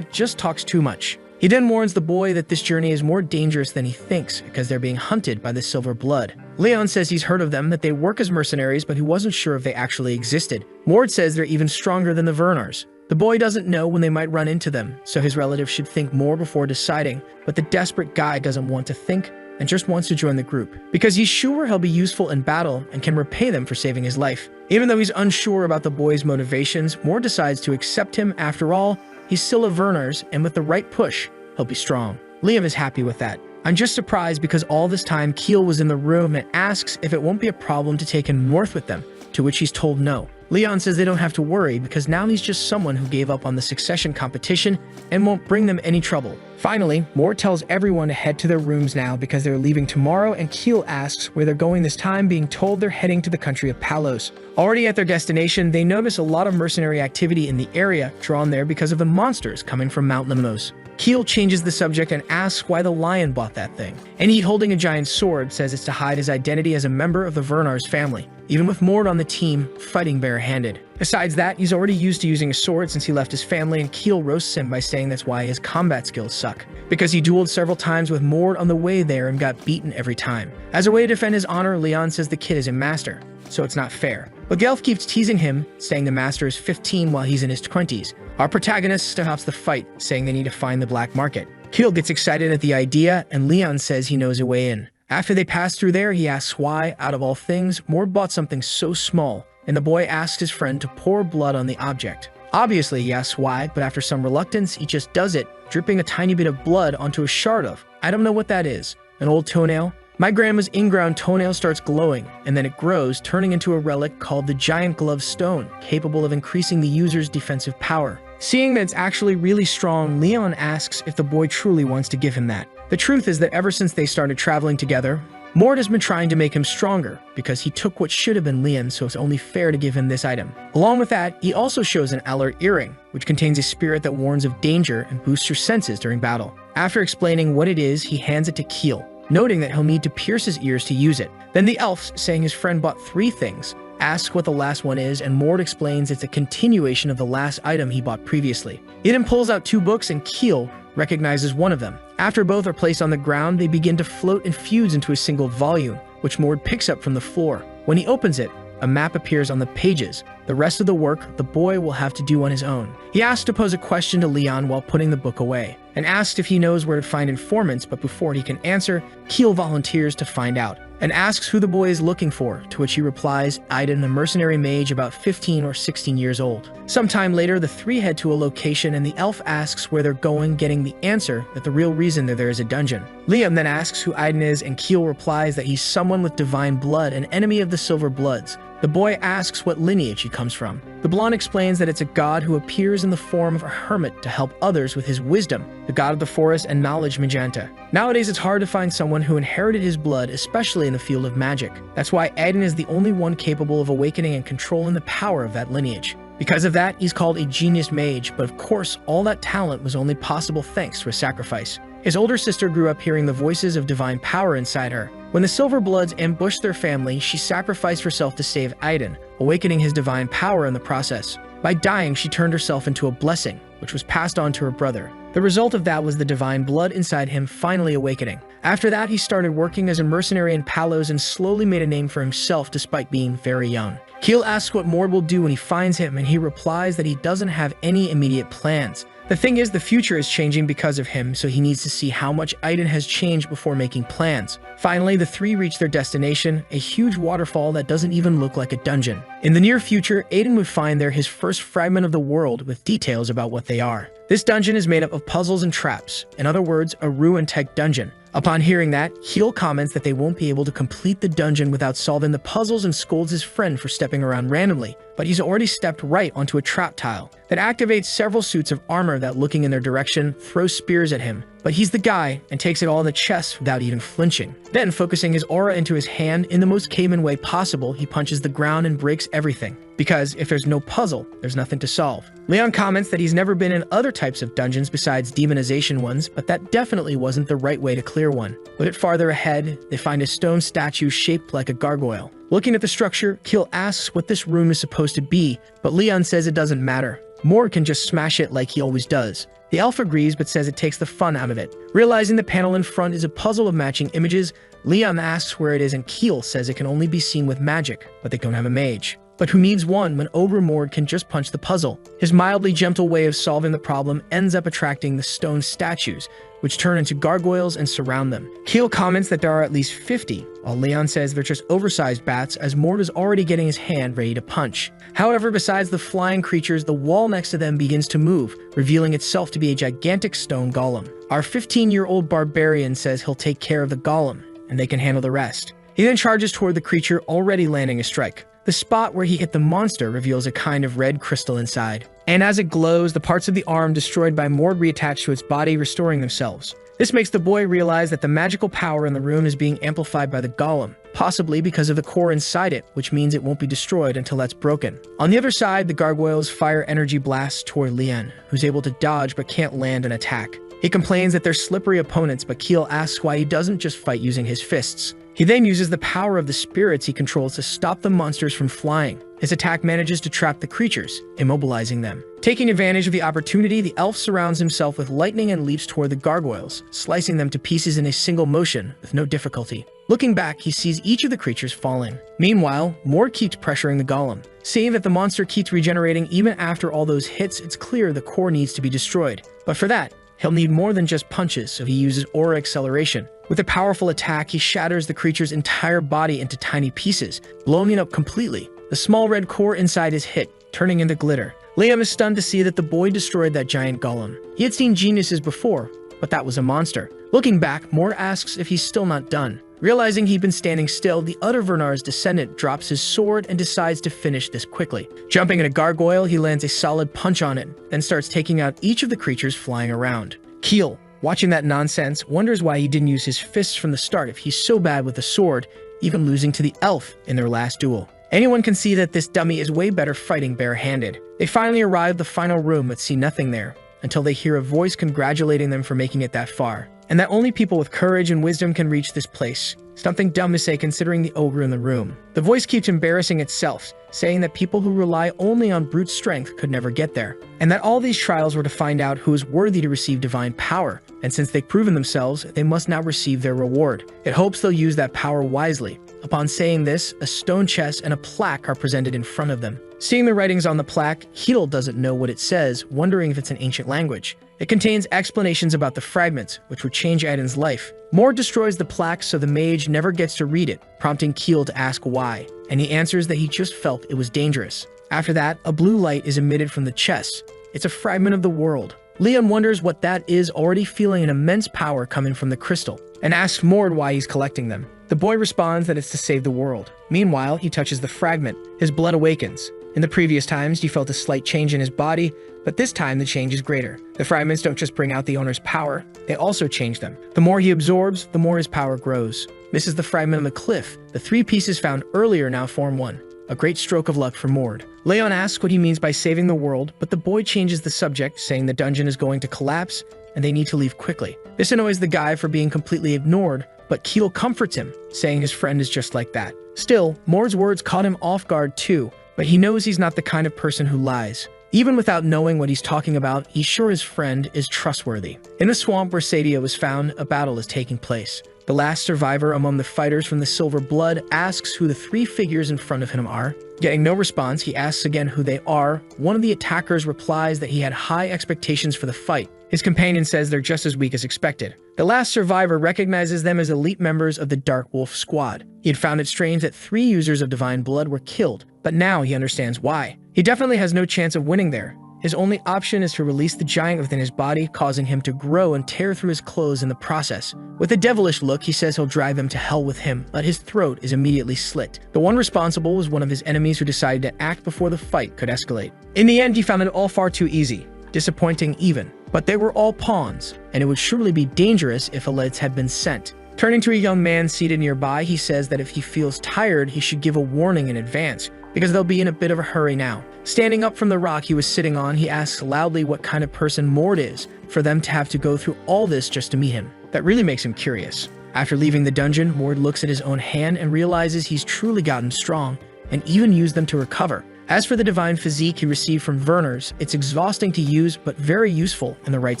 just talks too much. He then warns the boy that this journey is more dangerous than he thinks because they're being hunted by the Silver Blood. Leon says he's heard of them, that they work as mercenaries, but he wasn't sure if they actually existed. Mord says they're even stronger than the Werners. The boy doesn't know when they might run into them, so his relatives should think more before deciding, but the desperate guy doesn't want to think and just wants to join the group, because he's sure he'll be useful in battle and can repay them for saving his life. Even though he's unsure about the boy's motivations, Mord decides to accept him. After all, he's still a Werners, and with the right push, he'll be strong. Liam is happy with that. I'm just surprised because all this time Keel was in the room and asks if it won't be a problem to take him north with them, to which he's told no. Leon says they don't have to worry because now he's just someone who gave up on the succession competition and won't bring them any trouble. Finally, Mord tells everyone to head to their rooms now because they're leaving tomorrow, and Keel asks where they're going this time, being told they're heading to the country of Palos. Already at their destination, they notice a lot of mercenary activity in the area, drawn there because of the monsters coming from Mount Limnos. Keel changes the subject and asks why the lion bought that thing. And he, holding a giant sword, says it's to hide his identity as a member of the Vernar's family, even with Mord on the team, fighting barehanded. Besides that, he's already used to using a sword since he left his family, and Keel roasts him by saying that's why his combat skills suck, because he dueled several times with Mord on the way there and got beaten every time. As a way to defend his honor, Leon says the kid is a master, so it's not fair. But Gelf keeps teasing him, saying the master is 15 while he's in his 20s. Our protagonist stops the fight, saying they need to find the black market. Keel gets excited at the idea, and Leon says he knows a way in. After they pass through there, he asks why, out of all things, Mord bought something so small, and the boy asks his friend to pour blood on the object. Obviously, he asks why, but after some reluctance, he just does it, dripping a tiny bit of blood onto a shard of, I don't know what that is, an old toenail? My grandma's in-ground toenail starts glowing, and then it grows, turning into a relic called the Giant Glove Stone, capable of increasing the user's defensive power. Seeing that it's actually really strong, Leon asks if the boy truly wants to give him that. The truth is that ever since they started traveling together, Mord has been trying to make him stronger, because he took what should have been Leon's, so it's only fair to give him this item. Along with that, he also shows an alert earring, which contains a spirit that warns of danger and boosts your senses during battle. After explaining what it is, he hands it to Keel, noting that he'll need to pierce his ears to use it. Then the elf, saying his friend bought 3 things, asks what the last one is, and Mord explains it's a continuation of the last item he bought previously. He then pulls out 2 books, and Keel recognizes one of them. After both are placed on the ground, they begin to float and fuse into a single volume, which Mord picks up from the floor. When he opens it, a map appears on the pages. The rest of the work the boy will have to do on his own. He asks to pose a question to Leon while putting the book away, and asks if he knows where to find informants, but before he can answer, Keel volunteers to find out, and asks who the boy is looking for, to which he replies, Iden, a mercenary mage about 15 or 16 years old. Sometime later, the 3 head to a location, and the elf asks where they're going, getting the answer that the real reason they're there is a dungeon. Liam then asks who Iden is, and Keel replies that he's someone with divine blood, an enemy of the Silver Bloods. The boy asks what lineage he comes from. The blonde explains that it's a god who appears in the form of a hermit to help others with his wisdom, the god of the forest and knowledge Magenta. Nowadays, it's hard to find someone who inherited his blood, especially in the field of magic. That's why Aiden is the only one capable of awakening and controlling the power of that lineage. Because of that, he's called a genius mage, but of course, all that talent was only possible thanks to a sacrifice. His older sister grew up hearing the voices of divine power inside her. When the Silver Bloods ambushed their family, she sacrificed herself to save Aiden, awakening his divine power in the process. By dying, she turned herself into a blessing, which was passed on to her brother. The result of that was the divine blood inside him finally awakening. After that, he started working as a mercenary in Palos and slowly made a name for himself despite being very young. Keel asks what Mord will do when he finds him, and he replies that he doesn't have any immediate plans. The thing is, the future is changing because of him, so he needs to see how much Aiden has changed before making plans. Finally, the 3 reach their destination, a huge waterfall that doesn't even look like a dungeon. In the near future, Aiden would find there his first fragment of the world with details about what they are. This dungeon is made up of puzzles and traps, in other words, a ruin-tech dungeon. Upon hearing that, Keel comments that they won't be able to complete the dungeon without solving the puzzles and scolds his friend for stepping around randomly, but he's already stepped right onto a trap tile that activates several suits of armor that, looking in their direction, throw spears at him. But he's the guy and takes it all in the chest without even flinching. Then, focusing his aura into his hand in the most caveman way possible, he punches the ground and breaks everything. Because if there's no puzzle, there's nothing to solve. Leon comments that he's never been in other types of dungeons besides demonization ones, but that definitely wasn't the right way to clear one. A bit farther ahead, they find a stone statue shaped like a gargoyle. Looking at the structure, Keel asks what this room is supposed to be, but Leon says it doesn't matter. Mord can just smash it like he always does. The elf agrees but says it takes the fun out of it. Realizing the panel in front is a puzzle of matching images, Leon asks where it is and Keel says it can only be seen with magic, but they don't have a mage. But who needs one when Ogre Mord can just punch the puzzle? His mildly gentle way of solving the problem ends up attracting the stone statues, which turn into gargoyles and surround them. Keel comments that there are at least 50, while Leon says they're just oversized bats as Mord is already getting his hand ready to punch. However, besides the flying creatures, the wall next to them begins to move, revealing itself to be a gigantic stone golem. Our 15-year-old barbarian says he'll take care of the golem, and they can handle the rest. He then charges toward the creature, already landing a strike. The spot where he hit the monster reveals a kind of red crystal inside. And as it glows, the parts of the arm destroyed by Mord reattach to its body, restoring themselves. This makes the boy realize that the magical power in the room is being amplified by the golem, possibly because of the core inside it, which means it won't be destroyed until that's broken. On the other side, the gargoyles fire energy blasts toward Lian, who's able to dodge but can't land an attack. He complains that they're slippery opponents, but Keel asks why he doesn't just fight using his fists. He then uses the power of the spirits he controls to stop the monsters from flying. His attack manages to trap the creatures, immobilizing them. Taking advantage of the opportunity, the elf surrounds himself with lightning and leaps toward the gargoyles, slicing them to pieces in a single motion with no difficulty. Looking back, he sees each of the creatures falling. Meanwhile, Mord keeps pressuring the golem. Seeing that the monster keeps regenerating even after all those hits, it's clear the core needs to be destroyed. But for that, he'll need more than just punches, so he uses aura acceleration. With a powerful attack, he shatters the creature's entire body into tiny pieces, blowing it up completely. The small red core inside is hit, turning into glitter. Liam is stunned to see that the boy destroyed that giant golem. He had seen geniuses before, but that was a monster. Looking back, Mord asks if he's still not done. Realizing he'd been standing still, the other Vernar's descendant drops his sword and decides to finish this quickly. Jumping at a gargoyle, he lands a solid punch on it, then starts taking out each of the creatures flying around. Keel, watching that nonsense, wonders why he didn't use his fists from the start if he's so bad with the sword, even losing to the elf in their last duel. Anyone can see that this dummy is way better fighting barehanded. They finally arrive at the final room but see nothing there, until they hear a voice congratulating them for making it that far, and that only people with courage and wisdom can reach this place. Something dumb to say considering the ogre in the room. The voice keeps embarrassing itself, saying that people who rely only on brute strength could never get there, and that all these trials were to find out who is worthy to receive divine power, and since they've proven themselves, they must now receive their reward. It hopes they'll use that power wisely. Upon saying this, a stone chest and a plaque are presented in front of them. Seeing the writings on the plaque, Heedle doesn't know what it says, wondering if it's an ancient language. It contains explanations about the fragments, which would change Aiden's life. Mord destroys the plaque so the mage never gets to read it, prompting Keel to ask why, and he answers that he just felt it was dangerous. After that, a blue light is emitted from the chest. It's a fragment of the world. Leon wonders what that is, already feeling an immense power coming from the crystal, and asks Mord why he's collecting them. The boy responds that it's to save the world. Meanwhile, he touches the fragment. His blood awakens. In the previous times, he felt a slight change in his body, but this time the change is greater. The fragments don't just bring out the owner's power, they also change them. The more he absorbs, the more his power grows. This is the fragment on the cliff. The 3 pieces found earlier now form one. A great stroke of luck for Mord. Leon asks what he means by saving the world, but the boy changes the subject, saying the dungeon is going to collapse and they need to leave quickly. This annoys the guy for being completely ignored, but Keel comforts him, saying his friend is just like that. Still, Mord's words caught him off guard too, but he knows he's not the kind of person who lies. Even without knowing what he's talking about, he's sure his friend is trustworthy. In the swamp where Sadia was found, a battle is taking place. The last survivor among the fighters from the Silver Blood asks who the 3 figures in front of him are. Getting no response, he asks again who they are. One of the attackers replies that he had high expectations for the fight. His companion says they're just as weak as expected. The last survivor recognizes them as elite members of the Dark Wolf Squad. He had found it strange that 3 users of Divine Blood were killed, but now he understands why. He definitely has no chance of winning there. His only option is to release the giant within his body, causing him to grow and tear through his clothes in the process. With a devilish look, he says he'll drive them to hell with him, but his throat is immediately slit. The one responsible was one of his enemies who decided to act before the fight could escalate. In the end, he found it all far too easy. Disappointing even. But they were all pawns, and it would surely be dangerous if elites had been sent. Turning to a young man seated nearby, he says that if he feels tired, he should give a warning in advance, because they'll be in a bit of a hurry now. Standing up from the rock he was sitting on, he asks loudly what kind of person Mord is, for them to have to go through all this just to meet him. That really makes him curious. After leaving the dungeon, Mord looks at his own hand and realizes he's truly gotten strong, and even used them to recover. As for the divine physique he received from Werner's, it's exhausting to use but very useful in the right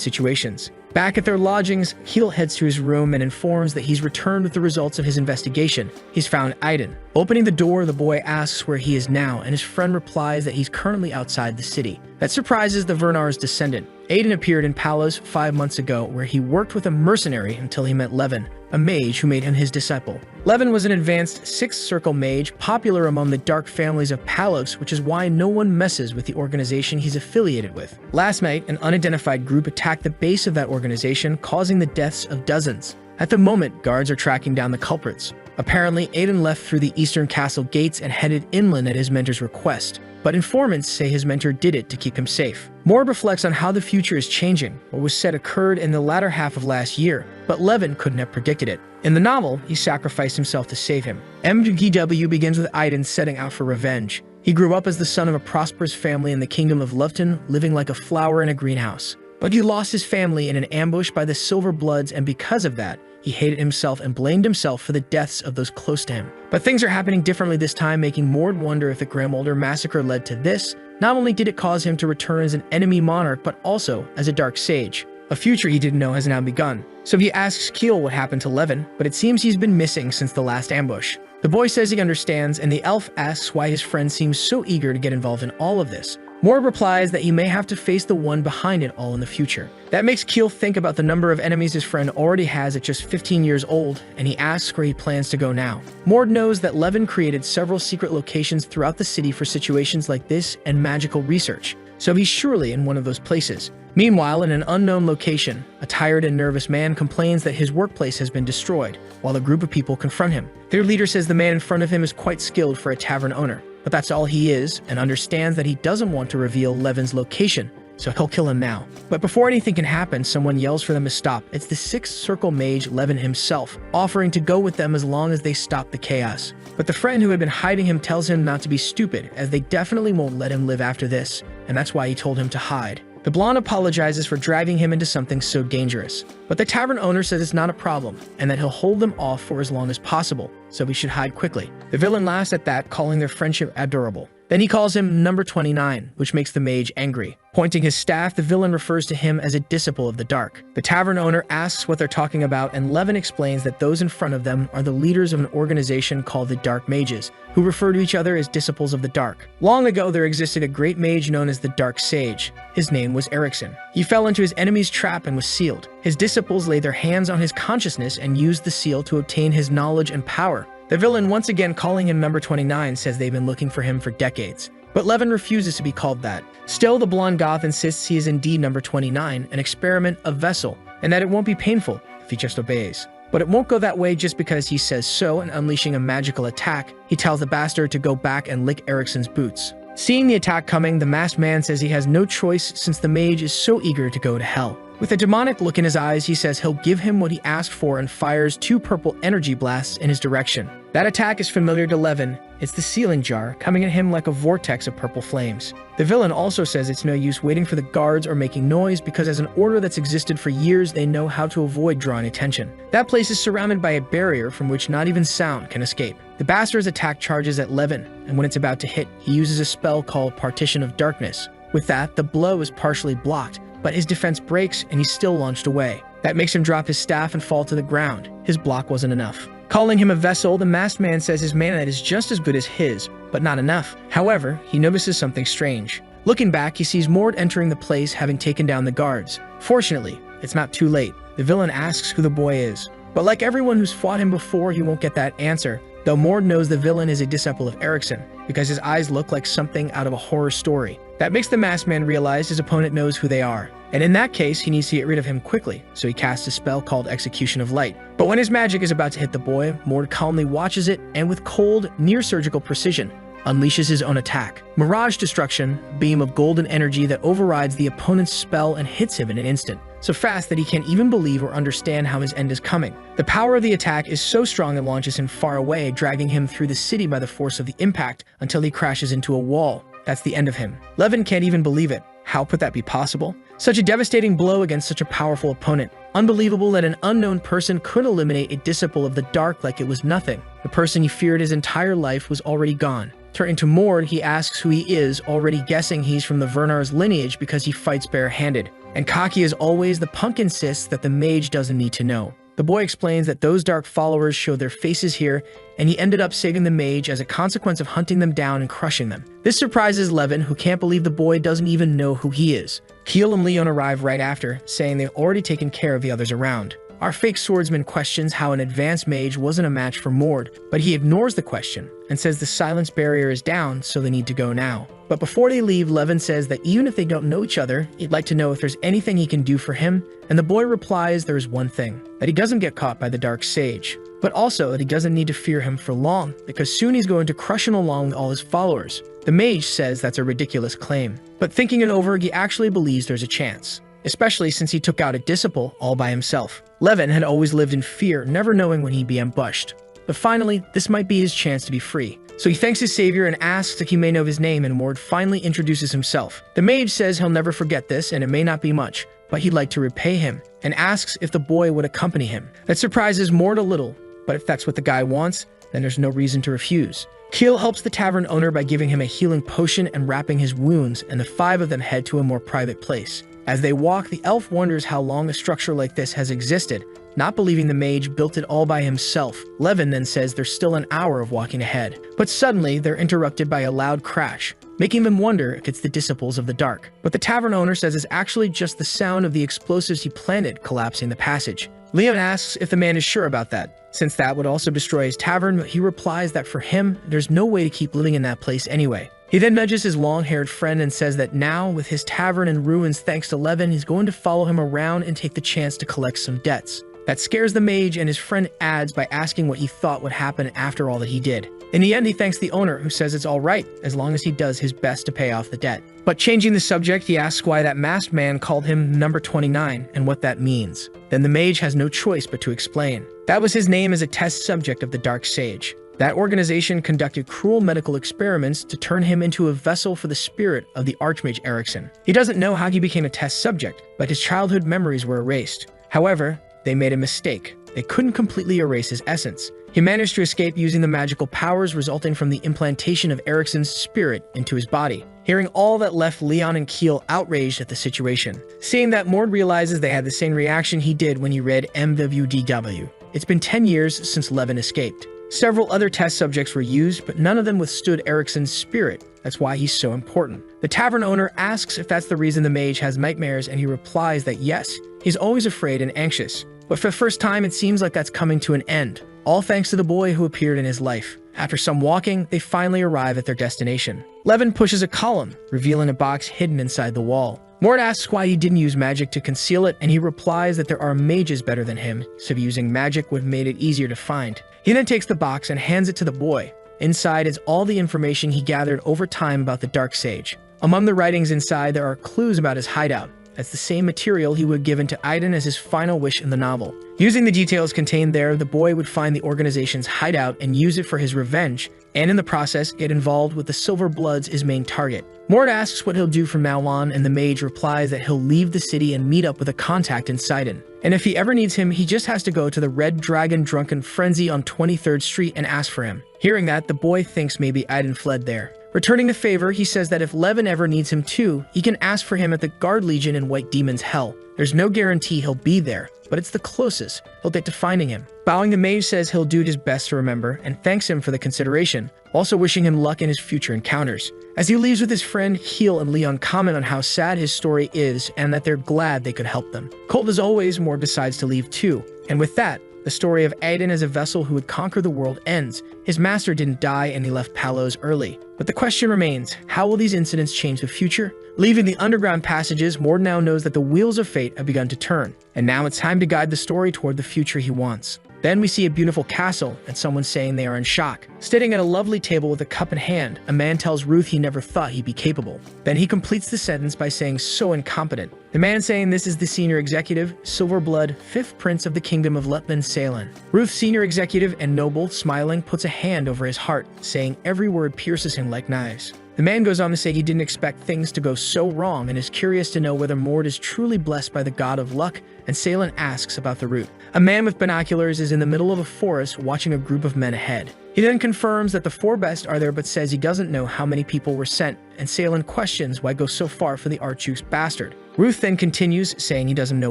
situations. Back at their lodgings, Heel heads to his room and informs that he's returned with the results of his investigation. He's found Aiden. Opening the door, the boy asks where he is now, and his friend replies that he's currently outside the city. That surprises the Vernar's descendant. Aiden appeared in Palos 5 months ago, where he worked with a mercenary until he met Levin, a mage who made him his disciple. Levin was an advanced 6th Circle mage, popular among the dark families of Palos, which is why no one messes with the organization he's affiliated with. Last night, an unidentified group attacked the base of that organization, causing the deaths of dozens. At the moment, guards are tracking down the culprits. Apparently, Aiden left through the eastern castle gates and headed inland at his mentor's request, but informants say his mentor did it to keep him safe. Mord reflects on how the future is changing. What was said occurred in the latter half of last year, but Levin couldn't have predicted it. In the novel, he sacrificed himself to save him. MGW begins with Aiden setting out for revenge. He grew up as the son of a prosperous family in the kingdom of Lufton, living like a flower in a greenhouse. But he lost his family in an ambush by the Silver Bloods, and because of that, he hated himself and blamed himself for the deaths of those close to him. But things are happening differently this time, making Mord wonder if the Gramolder massacre led to this. Not only did it cause him to return as an enemy monarch, but also as a dark sage. A future he didn't know has now begun. So he asks Keel what happened to Levin, but it seems he's been missing since the last ambush. The boy says he understands, and the elf asks why his friend seems so eager to get involved in all of this. Mord replies that he may have to face the one behind it all in the future. That makes Keel think about the number of enemies his friend already has at just 15 years old, and he asks where he plans to go now. Mord knows that Levin created several secret locations throughout the city for situations like this and magical research, so he's surely in one of those places. Meanwhile, in an unknown location, a tired and nervous man complains that his workplace has been destroyed, while a group of people confront him. Their leader says the man in front of him is quite skilled for a tavern owner, but that's all he is, and understands that he doesn't want to reveal Levin's location, so he'll kill him now. But before anything can happen, someone yells for them to stop. It's the Sixth Circle mage, Levin himself, offering to go with them as long as they stop the chaos. But the friend who had been hiding him tells him not to be stupid, as they definitely won't let him live after this, and that's why he told him to hide. The blonde apologizes for dragging him into something so dangerous, but the tavern owner says it's not a problem, and that he'll hold them off for as long as possible, so we should hide quickly. The villain laughs at that, calling their friendship adorable. Then he calls him number 29, which makes the mage angry. Pointing his staff, the villain refers to him as a disciple of the dark. The tavern owner asks what they're talking about, and Levin explains that those in front of them are the leaders of an organization called the Dark Mages, who refer to each other as disciples of the dark. Long ago, there existed a great mage known as the Dark Sage. His name was Erickson. He fell into his enemy's trap and was sealed. His disciples laid their hands on his consciousness and used the seal to obtain his knowledge and power. The villain, once again calling him number 29, says they've been looking for him for decades. But Levin refuses to be called that. Still, the blonde goth insists he is indeed number 29, an experiment, a vessel, and that it won't be painful if he just obeys. But it won't go that way just because he says so, and unleashing a magical attack, he tells the bastard to go back and lick Erickson's boots. Seeing the attack coming, the masked man says he has no choice since the mage is so eager to go to hell. With a demonic look in his eyes, he says he'll give him what he asked for and fires 2 purple energy blasts in his direction. That attack is familiar to Levin. It's the sealing jar, coming at him like a vortex of purple flames. The villain also says it's no use waiting for the guards or making noise because as an order that's existed for years, they know how to avoid drawing attention. That place is surrounded by a barrier from which not even sound can escape. The bastard's attack charges at Levin, and when it's about to hit, he uses a spell called Partition of Darkness. With that, the blow is partially blocked, but his defense breaks and he's still launched away. That makes him drop his staff and fall to the ground. His block wasn't enough. Calling him a vessel, the masked man says his mana is just as good as his, but not enough. However, he notices something strange. Looking back, he sees Mord entering the place, having taken down the guards. Fortunately, it's not too late. The villain asks who the boy is. But like everyone who's fought him before, he won't get that answer, though Mord knows the villain is a disciple of Erickson, because his eyes look like something out of a horror story. That makes the masked man realize his opponent knows who they are. And in that case, he needs to get rid of him quickly, so he casts a spell called Execution of Light. But when his magic is about to hit the boy, Mord calmly watches it, and with cold, near-surgical precision, unleashes his own attack. Mirage Destruction, beam of golden energy that overrides the opponent's spell and hits him in an instant, so fast that he can't even believe or understand how his end is coming. The power of the attack is so strong it launches him far away, dragging him through the city by the force of the impact until he crashes into a wall. That's the end of him. Levin can't even believe it. How could that be possible? Such a devastating blow against such a powerful opponent. Unbelievable that an unknown person could eliminate a disciple of the dark like it was nothing. The person he feared his entire life was already gone. Turning to Mord, he asks who he is, already guessing he's from the Vernar's lineage because he fights barehanded. And cocky as always, the punk insists that the mage doesn't need to know. The boy explains that those dark followers show their faces here, and he ended up saving the mage as a consequence of hunting them down and crushing them. This surprises Levin, who can't believe the boy doesn't even know who he is. Keel and Leon arrive right after, saying they've already taken care of the others around. Our fake swordsman questions how an advanced mage wasn't a match for Mord, but he ignores the question and says the silence barrier is down, so they need to go now. But before they leave, Levin says that even if they don't know each other, he'd like to know if there's anything he can do for him, and the boy replies there is one thing, that he doesn't get caught by the Dark Sage. but also that he doesn't need to fear him for long, because soon he's going to crush him along with all his followers. The mage says that's a ridiculous claim, but thinking it over, he actually believes there's a chance, especially since he took out a disciple all by himself. Levin had always lived in fear, never knowing when he'd be ambushed. But finally, this might be his chance to be free. So he thanks his savior and asks if he may know his name, and Mord finally introduces himself. The mage says he'll never forget this, and it may not be much, but he'd like to repay him, and asks if the boy would accompany him. That surprises Mord a little, but if that's what the guy wants, then there's no reason to refuse. Keel helps the tavern owner by giving him a healing potion and wrapping his wounds, and the five of them head to a more private place. As they walk, the elf wonders how long a structure like this has existed, not believing the mage built it all by himself. Levin then says there's still an hour of walking ahead. But suddenly, they're interrupted by a loud crash, making them wonder if it's the disciples of the dark. But the tavern owner says it's actually just the sound of the explosives he planted collapsing the passage. Leon asks if the man is sure about that, since that would also destroy his tavern, but he replies that for him, there's no way to keep living in that place anyway. He then nudges his long-haired friend and says that now, with his tavern in ruins thanks to Levin, he's going to follow him around and take the chance to collect some debts. That scares the mage, and his friend adds by asking what he thought would happen after all that he did. In the end, he thanks the owner, who says it's all right, as long as he does his best to pay off the debt. But changing the subject, he asks why that masked man called him number 29 and what that means. Then the mage has no choice but to explain. That was his name as a test subject of the Dark Sage. That organization conducted cruel medical experiments to turn him into a vessel for the spirit of the Archmage Eriksson. He doesn't know how he became a test subject, but his childhood memories were erased. However, they made a mistake. They couldn't completely erase his essence. He managed to escape using the magical powers resulting from the implantation of Eriksson's spirit into his body. Hearing all that left Leon and Keel outraged at the situation. Seeing that, Mord realizes they had the same reaction he did when he read MWDW. It's been 10 years since Levin escaped. Several other test subjects were used, but none of them withstood Eriksson's spirit. That's why he's so important. The tavern owner asks if that's the reason the mage has nightmares, and he replies that yes, he's always afraid and anxious. But for the first time, it seems like that's coming to an end. All thanks to the boy who appeared in his life. After some walking, they finally arrive at their destination. Levin pushes a column, revealing a box hidden inside the wall. Mord asks why he didn't use magic to conceal it, and he replies that there are mages better than him, so using magic would have made it easier to find. He then takes the box and hands it to the boy. Inside is all the information he gathered over time about the Dark Sage. Among the writings inside, there are clues about his hideout. That's the same material he would have given to Aiden as his final wish in the novel. Using the details contained there, the boy would find the organization's hideout and use it for his revenge, and in the process, get involved with the Silver Bloods, his main target. Mord asks what he'll do from now on, and the mage replies that he'll leave the city and meet up with a contact in Sidon. And if he ever needs him, he just has to go to the Red Dragon Drunken Frenzy on 23rd Street and ask for him. Hearing that, the boy thinks maybe Aiden fled there. Returning the favor, he says that if Levin ever needs him too, he can ask for him at the Guard Legion in White Demon's Hell. There's no guarantee he'll be there, but it's the closest he'll get to finding him. Bowing, the mage says he'll do his best to remember and thanks him for the consideration, also wishing him luck in his future encounters. As he leaves with his friend, Heel and Leon comment on how sad his story is and that they're glad they could help them. Cold as always, Mord decides to leave too, and with that, the story of Aiden as a vessel who would conquer the world ends. His master didn't die and he left Palos early. But the question remains, how will these incidents change the future? Leaving the underground passages, Mord now knows that the wheels of fate have begun to turn, and now it's time to guide the story toward the future he wants. Then we see a beautiful castle and someone saying they are in shock. Sitting at a lovely table with a cup in hand, a man tells Ruth he never thought he'd be capable. Then he completes the sentence by saying so incompetent. The man saying this is the senior executive, Silverblood, 5th Prince of the Kingdom of Letman Salen. Ruth, senior executive and noble, smiling, puts a hand over his heart, saying every word pierces him like knives. The man goes on to say he didn't expect things to go so wrong and is curious to know whether Mord is truly blessed by the god of luck, and Salen asks about the route. A man with binoculars is in the middle of a forest watching a group of men ahead. He then confirms that the 4 best are there but says he doesn't know how many people were sent, and Salen questions why go so far for the Archduke's bastard. Ruth then continues, saying he doesn't know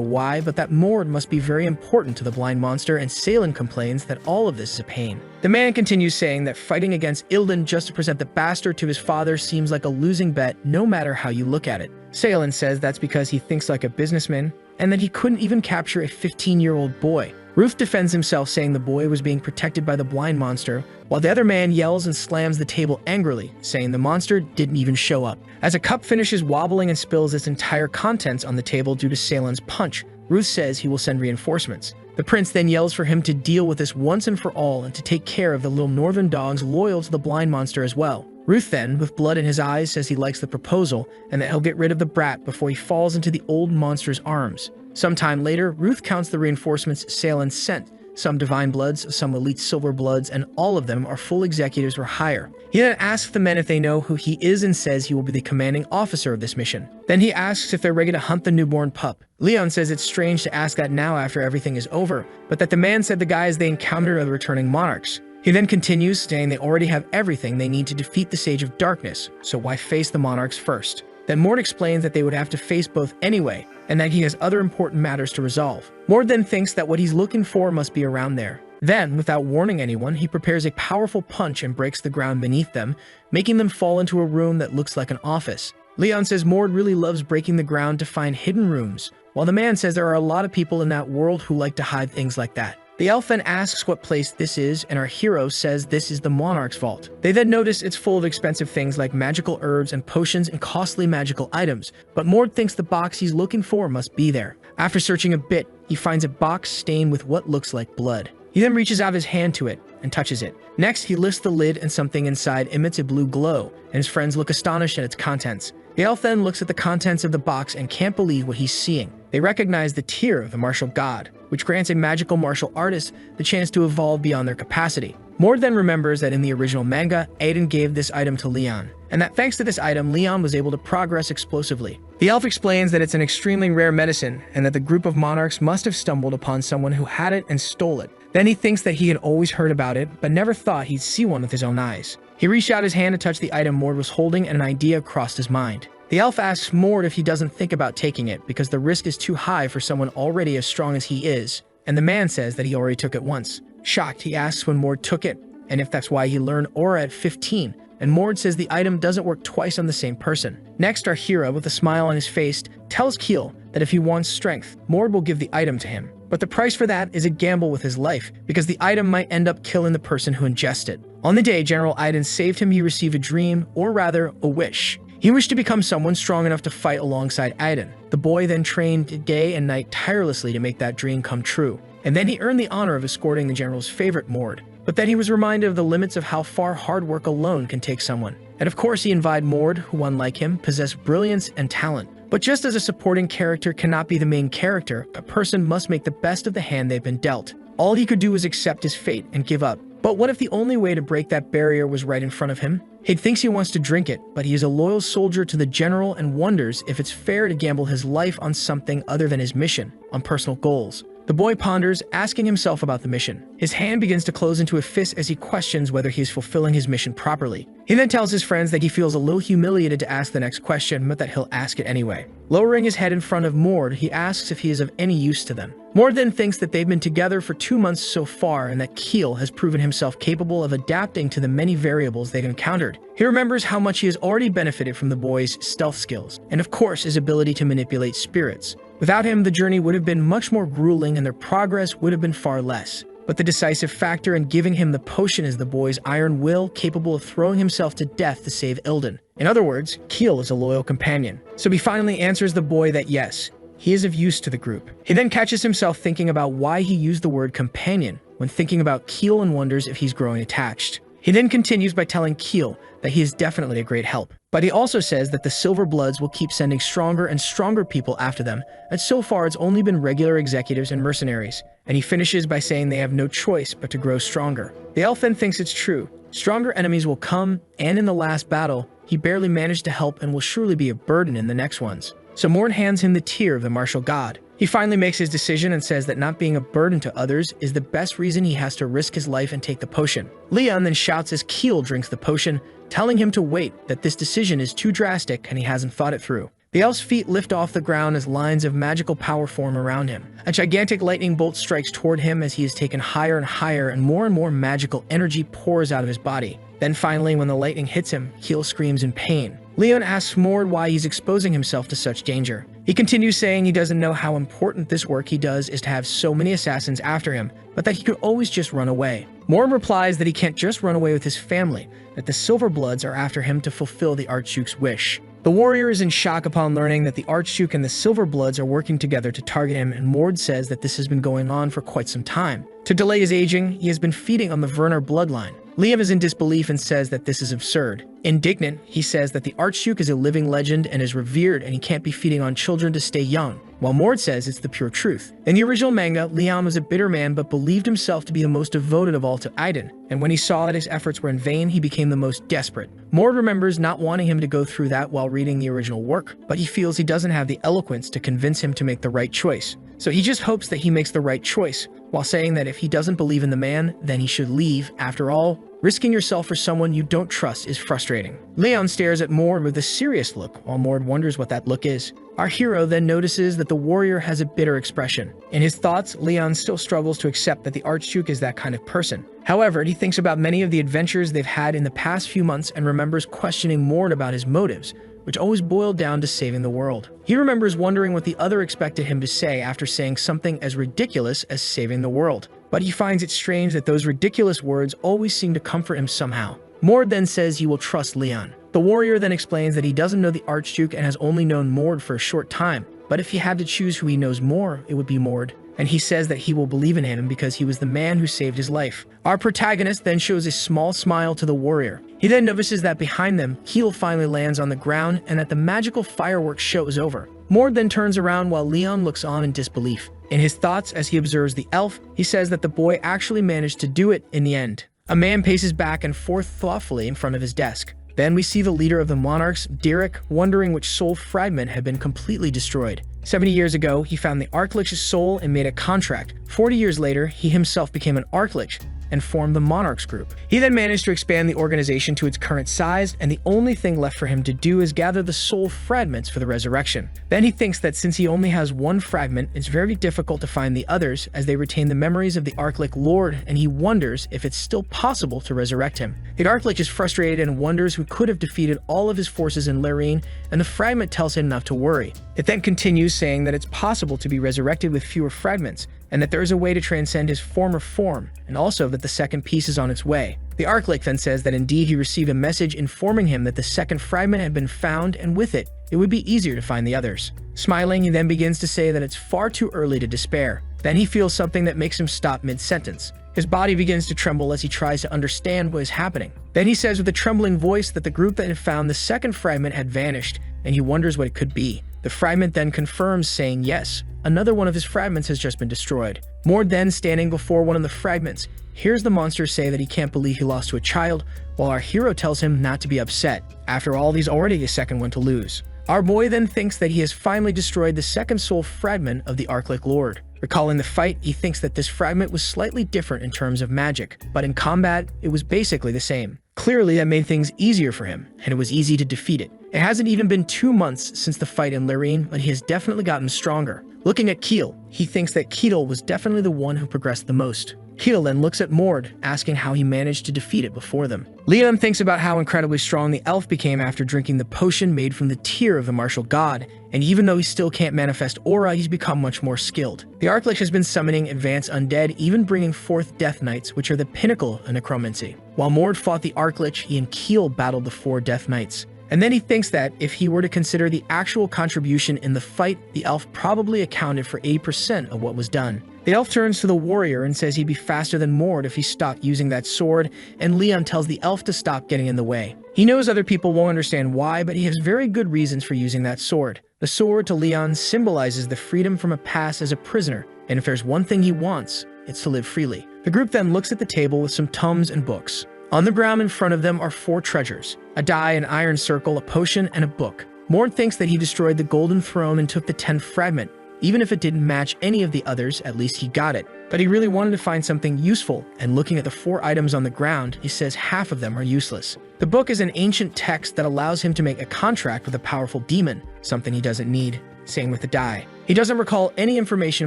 why, but that Mord must be very important to the blind monster, and Salen complains that all of this is a pain. The man continues saying that fighting against Ilden just to present the bastard to his father seems like a losing bet no matter how you look at it. Salen says that's because he thinks like a businessman, and that he couldn't even capture a 15-year-old boy. Ruth defends himself, saying the boy was being protected by the blind monster, while the other man yells and slams the table angrily, saying the monster didn't even show up. As a cup finishes wobbling and spills its entire contents on the table due to Salen's punch, Ruth says he will send reinforcements. The prince then yells for him to deal with this once and for all and to take care of the little northern dogs loyal to the blind monster as well. Ruth then, with blood in his eyes, says he likes the proposal and that he'll get rid of the brat before he falls into the old monster's arms. Sometime later, Ruth counts the reinforcements sail and sent, some divine bloods, some elite silver bloods, and all of them are full executives or higher. He then asks the men if they know who he is and says he will be the commanding officer of this mission. Then he asks if they're ready to hunt the newborn pup. Leon says it's strange to ask that now after everything is over, but that the man said the guys they encountered are the returning monarchs. He then continues, saying they already have everything they need to defeat the Sage of Darkness, so why face the monarchs first? Then Mord explains that they would have to face both anyway, and that he has other important matters to resolve. Mord then thinks that what he's looking for must be around there. Then, without warning anyone, he prepares a powerful punch and breaks the ground beneath them, making them fall into a room that looks like an office. Leon says Mord really loves breaking the ground to find hidden rooms, while the man says there are a lot of people in that world who like to hide things like that. The elf then asks what place this is, and our hero says this is the Monarch's vault. They then notice it's full of expensive things like magical herbs and potions and costly magical items, but Mord thinks the box he's looking for must be there. After searching a bit, he finds a box stained with what looks like blood. He then reaches out his hand to it and touches it. Next, he lifts the lid and something inside emits a blue glow, and his friends look astonished at its contents. The elf then looks at the contents of the box and can't believe what he's seeing. They recognize the tear of the martial god, which grants a magical martial artist the chance to evolve beyond their capacity. Mord then remembers that in the original manga, Aiden gave this item to Leon, and that thanks to this item, Leon was able to progress explosively. The elf explains that it's an extremely rare medicine, and that the group of monarchs must have stumbled upon someone who had it and stole it. Then he thinks that he had always heard about it, but never thought he'd see one with his own eyes. He reached out his hand to touch the item Mord was holding, and an idea crossed his mind. The elf asks Mord if he doesn't think about taking it, because the risk is too high for someone already as strong as he is, and the man says that he already took it once. Shocked, he asks when Mord took it, and if that's why he learned Aura at 15, and Mord says the item doesn't work twice on the same person. Next, our hero, with a smile on his face, tells Keel that if he wants strength, Mord will give the item to him. But the price for that is a gamble with his life, because the item might end up killing the person who ingests it. On the day General Aiden saved him, he received a dream, or rather, a wish. He wished to become someone strong enough to fight alongside Aiden. The boy then trained day and night tirelessly to make that dream come true. And then he earned the honor of escorting the general's favorite Mord. But then he was reminded of the limits of how far hard work alone can take someone. And of course he invited Mord, who unlike him, possessed brilliance and talent. But just as a supporting character cannot be the main character, a person must make the best of the hand they've been dealt. All he could do was accept his fate and give up. But what if the only way to break that barrier was right in front of him? He thinks he wants to drink it, but he is a loyal soldier to the general and wonders if it's fair to gamble his life on something other than his mission, on personal goals. The boy ponders, asking himself about the mission. His hand begins to close into a fist as he questions whether he is fulfilling his mission properly. He then tells his friends that he feels a little humiliated to ask the next question, but that he'll ask it anyway. Lowering his head in front of Mord, he asks if he is of any use to them. Mord then thinks that they've been together for 2 months so far, and that Keel has proven himself capable of adapting to the many variables they've encountered. He remembers how much he has already benefited from the boy's stealth skills, and of course his ability to manipulate spirits. Without him, the journey would have been much more grueling and their progress would have been far less. But the decisive factor in giving him the potion is the boy's iron will, capable of throwing himself to death to save Ilden. In other words, Keel is a loyal companion. So he finally answers the boy that yes, he is of use to the group. He then catches himself thinking about why he used the word companion when thinking about Keel and wonders if he's growing attached. He then continues by telling Keel that he is definitely a great help. But he also says that the Silver Bloods will keep sending stronger and stronger people after them, and so far it's only been regular executives and mercenaries. And he finishes by saying they have no choice but to grow stronger. The elf then thinks it's true. Stronger enemies will come, and in the last battle, he barely managed to help and will surely be a burden in the next ones. So Mord hands him the tear of the martial god. He finally makes his decision and says that not being a burden to others is the best reason he has to risk his life and take the potion. Leon then shouts as Keel drinks the potion, telling him to wait, that this decision is too drastic and he hasn't thought it through. The elf's feet lift off the ground as lines of magical power form around him. A gigantic lightning bolt strikes toward him as he is taken higher and higher, and more magical energy pours out of his body. Then finally, when the lightning hits him, Keel screams in pain. Leon asks Mord why he's exposing himself to such danger. He continues saying he doesn't know how important this work he does is to have so many assassins after him, but that he could always just run away. Mord replies that he can't just run away with his family, that the Silver Bloods are after him to fulfill the Archduke's wish. The warrior is in shock upon learning that the Archduke and the Silver Bloods are working together to target him, and Mord says that this has been going on for quite some time. To delay his aging, he has been feeding on the Werner bloodline. Liam is in disbelief and says that this is absurd. Indignant, he says that the Archduke is a living legend and is revered and he can't be feeding on children to stay young, while Mord says it's the pure truth. In the original manga, Liam was a bitter man but believed himself to be the most devoted of all to Aiden, and when he saw that his efforts were in vain, he became the most desperate. Mord remembers not wanting him to go through that while reading the original work, but he feels he doesn't have the eloquence to convince him to make the right choice. So he just hopes that he makes the right choice, while saying that if he doesn't believe in the man, then he should leave. After all, risking yourself for someone you don't trust is frustrating. Leon stares at Mord with a serious look, while Mord wonders what that look is. Our hero then notices that the warrior has a bitter expression. In his thoughts, Leon still struggles to accept that the Archduke is that kind of person. However, he thinks about many of the adventures they've had in the past few months and remembers questioning Mord about his motives, which always boiled down to saving the world. He remembers wondering what the other expected him to say after saying something as ridiculous as saving the world. But he finds it strange that those ridiculous words always seem to comfort him somehow. Mord then says he will trust Leon. The warrior then explains that he doesn't know the Archduke and has only known Mord for a short time, but if he had to choose who he knows more, it would be Mord. And he says that he will believe in him because he was the man who saved his life. Our protagonist then shows a small smile to the warrior. He then notices that behind them, Keel finally lands on the ground and that the magical fireworks show is over. Mord then turns around while Leon looks on in disbelief. In his thoughts, as he observes the elf, he says that the boy actually managed to do it in the end. A man paces back and forth thoughtfully in front of his desk. Then we see the leader of the monarchs, Derek, wondering which soul fragment had been completely destroyed. 70 years ago, he found the Archlich's soul and made a contract. 40 years later, he himself became an Archlich and formed the Monarchs group. He then managed to expand the organization to its current size, and the only thing left for him to do is gather the soul fragments for the resurrection. Then he thinks that since he only has one fragment, it's very difficult to find the others as they retain the memories of the Archlich Lord, and he wonders if it's still possible to resurrect him. The Archlich is frustrated and wonders who could have defeated all of his forces in Lorraine, and the fragment tells him not to worry. It then continues saying that it's possible to be resurrected with fewer fragments, and that there is a way to transcend his former form, and also that the second piece is on its way. The Archlich then says that indeed he received a message informing him that the second fragment had been found, and with it, it would be easier to find the others. Smiling, he then begins to say that it's far too early to despair. Then he feels something that makes him stop mid-sentence. His body begins to tremble as he tries to understand what is happening. Then he says with a trembling voice that the group that had found the second fragment had vanished, and he wonders what it could be. The fragment then confirms, saying yes, another one of his fragments has just been destroyed. Mord then, standing before one of the fragments, hears the monster say that he can't believe he lost to a child, while our hero tells him not to be upset. After all, he's already a second one to lose. Our boy then thinks that he has finally destroyed the second soul fragment of the Archlich Lord. Recalling the fight, he thinks that this fragment was slightly different in terms of magic, but in combat, it was basically the same. Clearly, that made things easier for him, and it was easy to defeat it. It hasn't even been 2 months since the fight in Lorraine, but he has definitely gotten stronger. Looking at Keel, he thinks that Keel was definitely the one who progressed the most. Keel then looks at Mord, asking how he managed to defeat it before them. Liam thinks about how incredibly strong the elf became after drinking the potion made from the tear of the martial god, and even though he still can't manifest aura, he's become much more skilled. The Archlich has been summoning advanced undead, even bringing forth Death Knights, which are the pinnacle of necromancy. While Mord fought the Archlich, he and Keel battled the 4 Death Knights. And then he thinks that, if he were to consider the actual contribution in the fight, the elf probably accounted for 80% of what was done. The elf turns to the warrior and says he'd be faster than Mord if he stopped using that sword, and Leon tells the elf to stop getting in the way. He knows other people won't understand why, but he has very good reasons for using that sword. The sword, to Leon, symbolizes the freedom from a past as a prisoner, and if there's one thing he wants, it's to live freely. The group then looks at the table with some tums and books. On the ground in front of them are 4 treasures: a die, an iron circle, a potion, and a book. Mord thinks that he destroyed the golden throne and took the 10th fragment. Even if it didn't match any of the others, at least he got it. But he really wanted to find something useful, and looking at the 4 items on the ground, he says half of them are useless. The book is an ancient text that allows him to make a contract with a powerful demon, something he doesn't need. Same with the die. He doesn't recall any information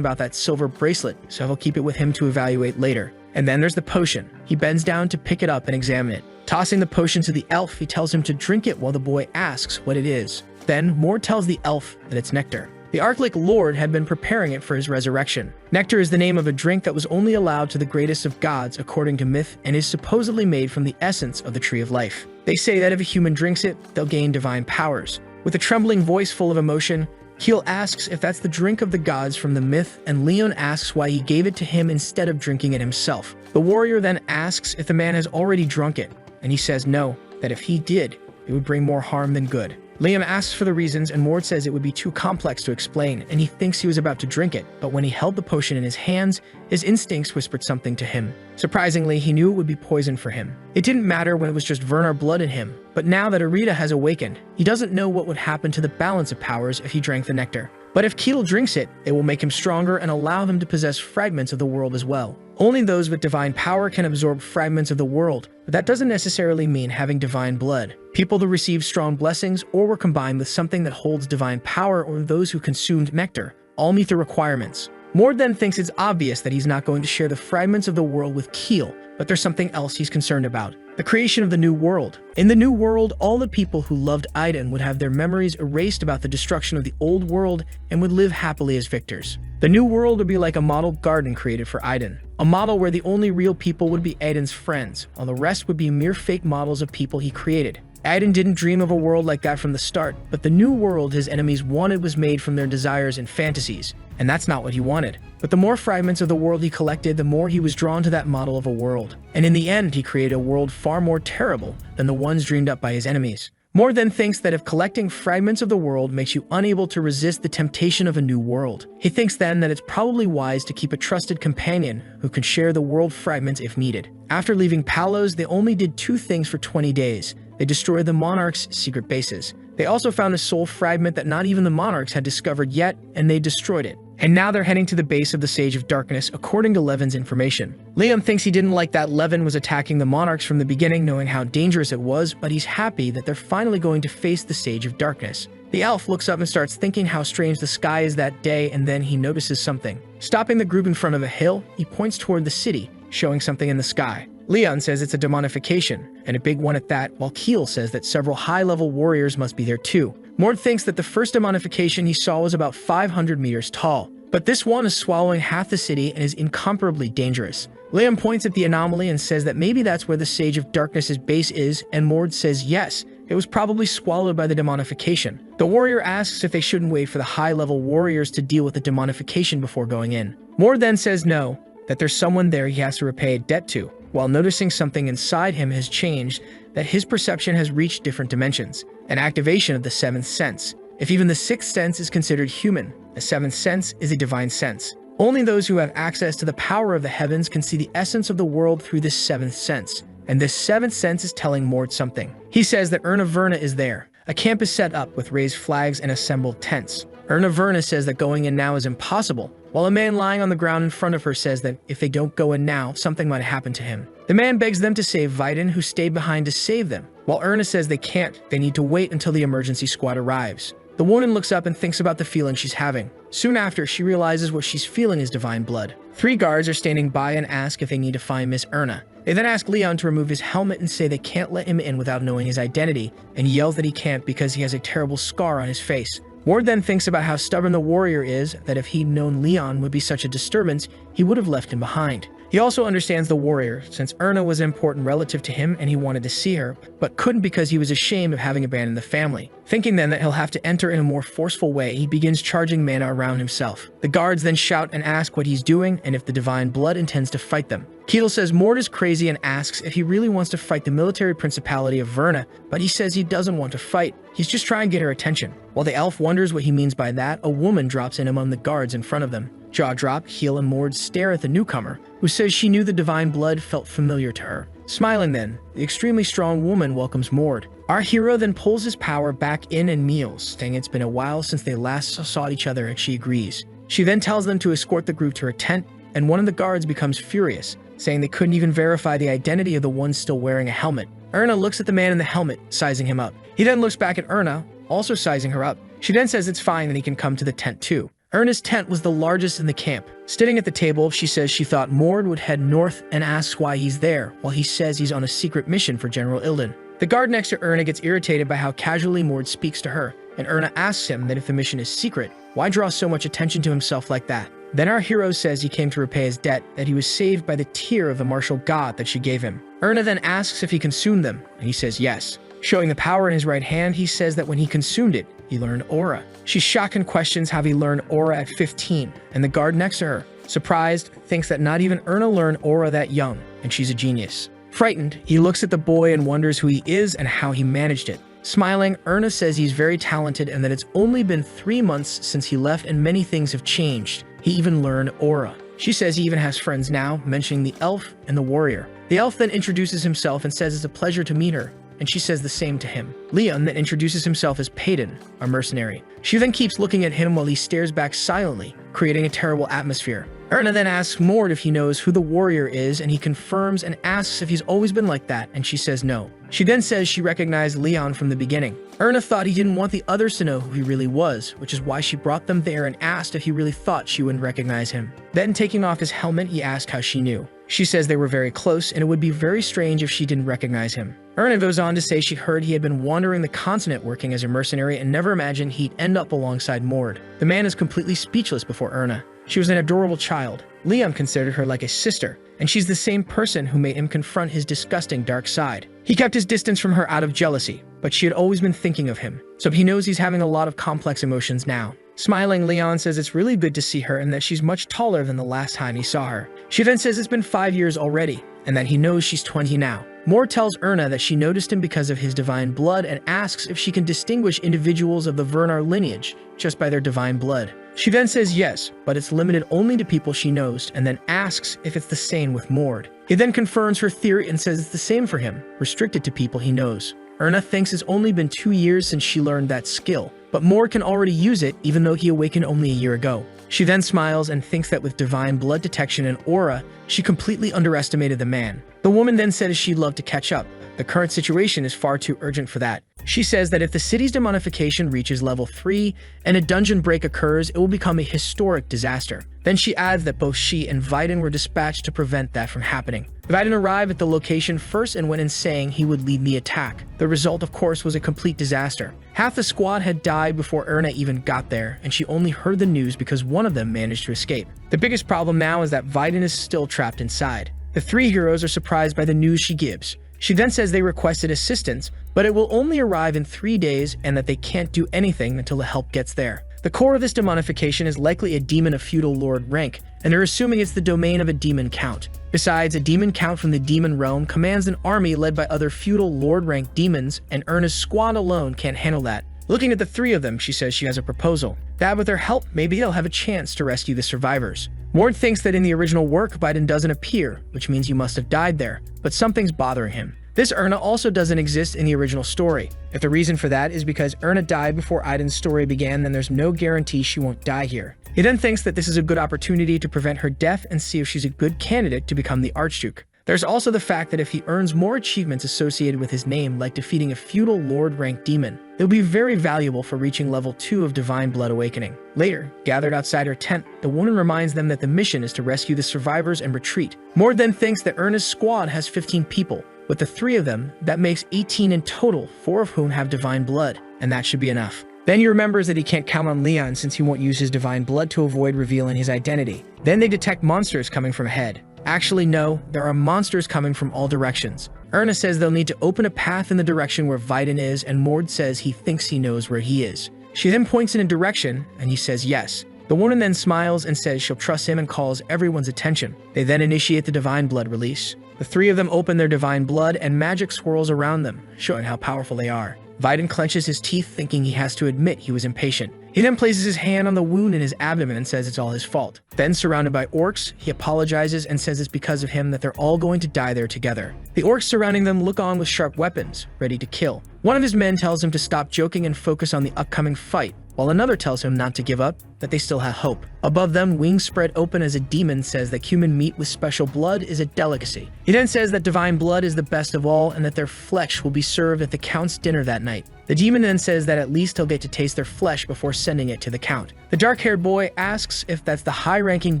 about that silver bracelet, so he'll keep it with him to evaluate later. And then there's the potion. He bends down to pick it up and examine it. Tossing the potion to the elf, he tells him to drink it while the boy asks what it is. Then Mord tells the elf that it's nectar. The Archlich Lord had been preparing it for his resurrection. Nectar is the name of a drink that was only allowed to the greatest of gods according to myth, and is supposedly made from the essence of the Tree of Life. They say that if a human drinks it, they'll gain divine powers. With a trembling voice full of emotion, Keel asks if that's the drink of the gods from the myth, and Leon asks why he gave it to him instead of drinking it himself. The warrior then asks if the man has already drunk it, and he says no, that if he did, it would bring more harm than good. Liam asks for the reasons, and Mord says it would be too complex to explain, and he thinks he was about to drink it, but when he held the potion in his hands, his instincts whispered something to him. Surprisingly, he knew it would be poison for him. It didn't matter when it was just Vernar blood in him, but now that Arita has awakened, he doesn't know what would happen to the balance of powers if he drank the nectar. But if Keel drinks it, it will make him stronger and allow him to possess fragments of the world as well. Only those with divine power can absorb fragments of the world, but that doesn't necessarily mean having divine blood. People who received strong blessings or were combined with something that holds divine power, or those who consumed nectar, all meet the requirements. Mord then thinks it's obvious that he's not going to share the fragments of the world with Keel, but there's something else he's concerned about. The creation of the new world. In the new world, all the people who loved Aiden would have their memories erased about the destruction of the old world and would live happily as victors. The new world would be like a model garden created for Aiden. A model where the only real people would be Aiden's friends, while the rest would be mere fake models of people he created. Aiden didn't dream of a world like that from the start, but the new world his enemies wanted was made from their desires and fantasies, and that's not what he wanted. But the more fragments of the world he collected, the more he was drawn to that model of a world. And in the end, he created a world far more terrible than the ones dreamed up by his enemies. Mord then thinks that if collecting fragments of the world makes you unable to resist the temptation of a new world, he thinks then that it's probably wise to keep a trusted companion who can share the world fragments if needed. After leaving Palos, they only did two things for 20 days. They destroyed the Monarch's secret bases. They also found a soul fragment that not even the Monarchs had discovered yet, and they destroyed it. And now they're heading to the base of the Sage of Darkness, according to Levin's information. Liam thinks he didn't like that Levin was attacking the Monarchs from the beginning, knowing how dangerous it was, but he's happy that they're finally going to face the Sage of Darkness. The elf looks up and starts thinking how strange the sky is that day, and then he notices something. Stopping the group in front of a hill, he points toward the city, showing something in the sky. Leon says it's a demonification, and a big one at that, while Keel says that several high-level warriors must be there too. Mord thinks that the first demonification he saw was about 500 meters tall, but this one is swallowing half the city and is incomparably dangerous. Liam points at the anomaly and says that maybe that's where the Sage of Darkness's base is, and Mord says yes, it was probably swallowed by the demonification. The warrior asks if they shouldn't wait for the high-level warriors to deal with the demonification before going in. Mord then says no, that there's someone there he has to repay a debt to, while noticing something inside him has changed, that his perception has reached different dimensions, an activation of the seventh sense. If even the sixth sense is considered human, the seventh sense is a divine sense. Only those who have access to the power of the heavens can see the essence of the world through this seventh sense, and this seventh sense is telling Mord something. He says that Erna Verna is there. A camp is set up with raised flags and assembled tents. Erna Verna says that going in now is impossible, while a man lying on the ground in front of her says that if they don't go in now, something might happen to him. The man begs them to save Vidin, who stayed behind to save them, while Erna says they can't, they need to wait until the emergency squad arrives. The woman looks up and thinks about the feeling she's having. Soon after, she realizes what she's feeling is divine blood. 3 guards are standing by and ask if they need to find Miss Erna. They then ask Leon to remove his helmet and say they can't let him in without knowing his identity, and yells that he can't because he has a terrible scar on his face. Ward then thinks about how stubborn the warrior is, that if he'd known Leon would be such a disturbance, he would have left him behind. He also understands the warrior, since Erna was an important relative to him and he wanted to see her, but couldn't because he was ashamed of having abandoned the family. Thinking then that he'll have to enter in a more forceful way, he begins charging mana around himself. The guards then shout and ask what he's doing and if the divine blood intends to fight them. Ketel says Mord is crazy and asks if he really wants to fight the military principality of Verna, but he says he doesn't want to fight. He's just trying to get her attention. While the elf wonders what he means by that, a woman drops in among the guards in front of them. Jaw drop, Heel and Mord stare at the newcomer, who says she knew the divine blood felt familiar to her. Smiling then, the extremely strong woman welcomes Mord. Our hero then pulls his power back in and kneels, saying it's been a while since they last saw each other, and she agrees. She then tells them to escort the group to her tent, and one of the guards becomes furious, saying they couldn't even verify the identity of the one still wearing a helmet. Erna looks at the man in the helmet, sizing him up. He then looks back at Erna, also sizing her up. She then says it's fine and he can come to the tent too. Erna's tent was the largest in the camp. Sitting at the table, she says she thought Mord would head north and asks why he's there, while he says he's on a secret mission for General Ilden. The guard next to Erna gets irritated by how casually Mord speaks to her, and Erna asks him that if the mission is secret, why draw so much attention to himself like that? Then our hero says he came to repay his debt, that he was saved by the tear of the martial god that she gave him. Erna then asks if he consumed them, and he says yes. Showing the power in his right hand, he says that when he consumed it, he learned aura. She's shocked and questions how he learned aura at 15, and the guard next to her, surprised, thinks that not even Erna learned aura that young, and she's a genius. Frightened, he looks at the boy and wonders who he is and how he managed it. Smiling, Erna says he's very talented and that it's only been 3 months since he left and many things have changed. He even learned aura. She says he even has friends now, mentioning the elf and the warrior. The elf then introduces himself and says it's a pleasure to meet her, and she says the same to him. Leon then introduces himself as Payton, a mercenary. She then keeps looking at him while he stares back silently, creating a terrible atmosphere. Erna then asks Mord if he knows who the warrior is, and he confirms and asks if he's always been like that, and she says no. She then says she recognized Leon from the beginning. Erna thought he didn't want the others to know who he really was, which is why she brought them there and asked if he really thought she wouldn't recognize him. Then taking off his helmet, he asked how she knew. She says they were very close, and it would be very strange if she didn't recognize him. Erna goes on to say she heard he had been wandering the continent working as a mercenary and never imagined he'd end up alongside Mord. The man is completely speechless before Erna. She was an adorable child. Liam considered her like a sister, and she's the same person who made him confront his disgusting dark side. He kept his distance from her out of jealousy, but she had always been thinking of him, so he knows he's having a lot of complex emotions now. Smiling, Leon says it's really good to see her and that she's much taller than the last time he saw her. She then says it's been 5 years already, and that he knows she's 20 now. Moore tells Erna that she noticed him because of his divine blood and asks if she can distinguish individuals of the Vernar lineage just by their divine blood. She then says yes, but it's limited only to people she knows, and then asks if it's the same with Mord. He then confirms her theory and says it's the same for him, restricted to people he knows. Erna thinks it's only been 2 years since she learned that skill, but Mord can already use it even though he awakened only a year ago. She then smiles and thinks that with divine blood detection and aura, she completely underestimated the man. The woman then says she'd love to catch up. The current situation is far too urgent for that. She says that if the city's demonification reaches level 3 and a dungeon break occurs, it will become a historic disaster. Then she adds that both she and Vidin were dispatched to prevent that from happening. Vidin arrived at the location first and went in saying he would lead the attack. The result, of course, was a complete disaster. Half the squad had died before Erna even got there, and she only heard the news because one of them managed to escape. The biggest problem now is that Vidin is still trapped inside. The 3 heroes are surprised by the news she gives. She then says they requested assistance, but it will only arrive in 3 days and that they can't do anything until the help gets there. The core of this demonification is likely a demon of feudal lord rank, and they're assuming it's the domain of a demon count. Besides, a demon count from the demon realm commands an army led by other feudal lord rank demons, and Erna's squad alone can't handle that. Looking at the 3 of them, she says she has a proposal. That with their help, maybe they'll have a chance to rescue the survivors. Mord thinks that in the original work, Biden doesn't appear, which means you must have died there, but something's bothering him. This Erna also doesn't exist in the original story. If the reason for that is because Erna died before Iden's story began, then there's no guarantee she won't die here. He then thinks that this is a good opportunity to prevent her death and see if she's a good candidate to become the Archduke. There's also the fact that if he earns more achievements associated with his name, like defeating a feudal lord rank demon, it'll be very valuable for reaching level 2 of Divine Blood Awakening. Later, gathered outside her tent, the woman reminds them that the mission is to rescue the survivors and retreat. Mord then thinks that Erna's squad has 15 people. With the 3 of them, that makes 18 in total, 4 of whom have divine blood, and that should be enough. Then he remembers that he can't count on Leon since he won't use his divine blood to avoid revealing his identity. Then they detect monsters coming from ahead. Actually, no, there are monsters coming from all directions. Erna says they'll need to open a path in the direction where Vidin is, and Mord says he thinks he knows where he is. She then points in a direction, and he says yes. The woman then smiles and says she'll trust him and calls everyone's attention. They then initiate the divine blood release. The 3 of them open their divine blood, and magic swirls around them, showing how powerful they are. Vidin clenches his teeth, thinking he has to admit he was impatient. He then places his hand on the wound in his abdomen and says it's all his fault. Then, surrounded by orcs, he apologizes and says it's because of him that they're all going to die there together. The orcs surrounding them look on with sharp weapons, ready to kill. One of his men tells him to stop joking and focus on the upcoming fight, while another tells him not to give up, that they still have hope. Above them, wings spread open as a demon says that human meat with special blood is a delicacy. He then says that divine blood is the best of all and that their flesh will be served at the Count's dinner that night. The demon then says that at least he'll get to taste their flesh before sending it to the Count. The dark-haired boy asks if that's the high-ranking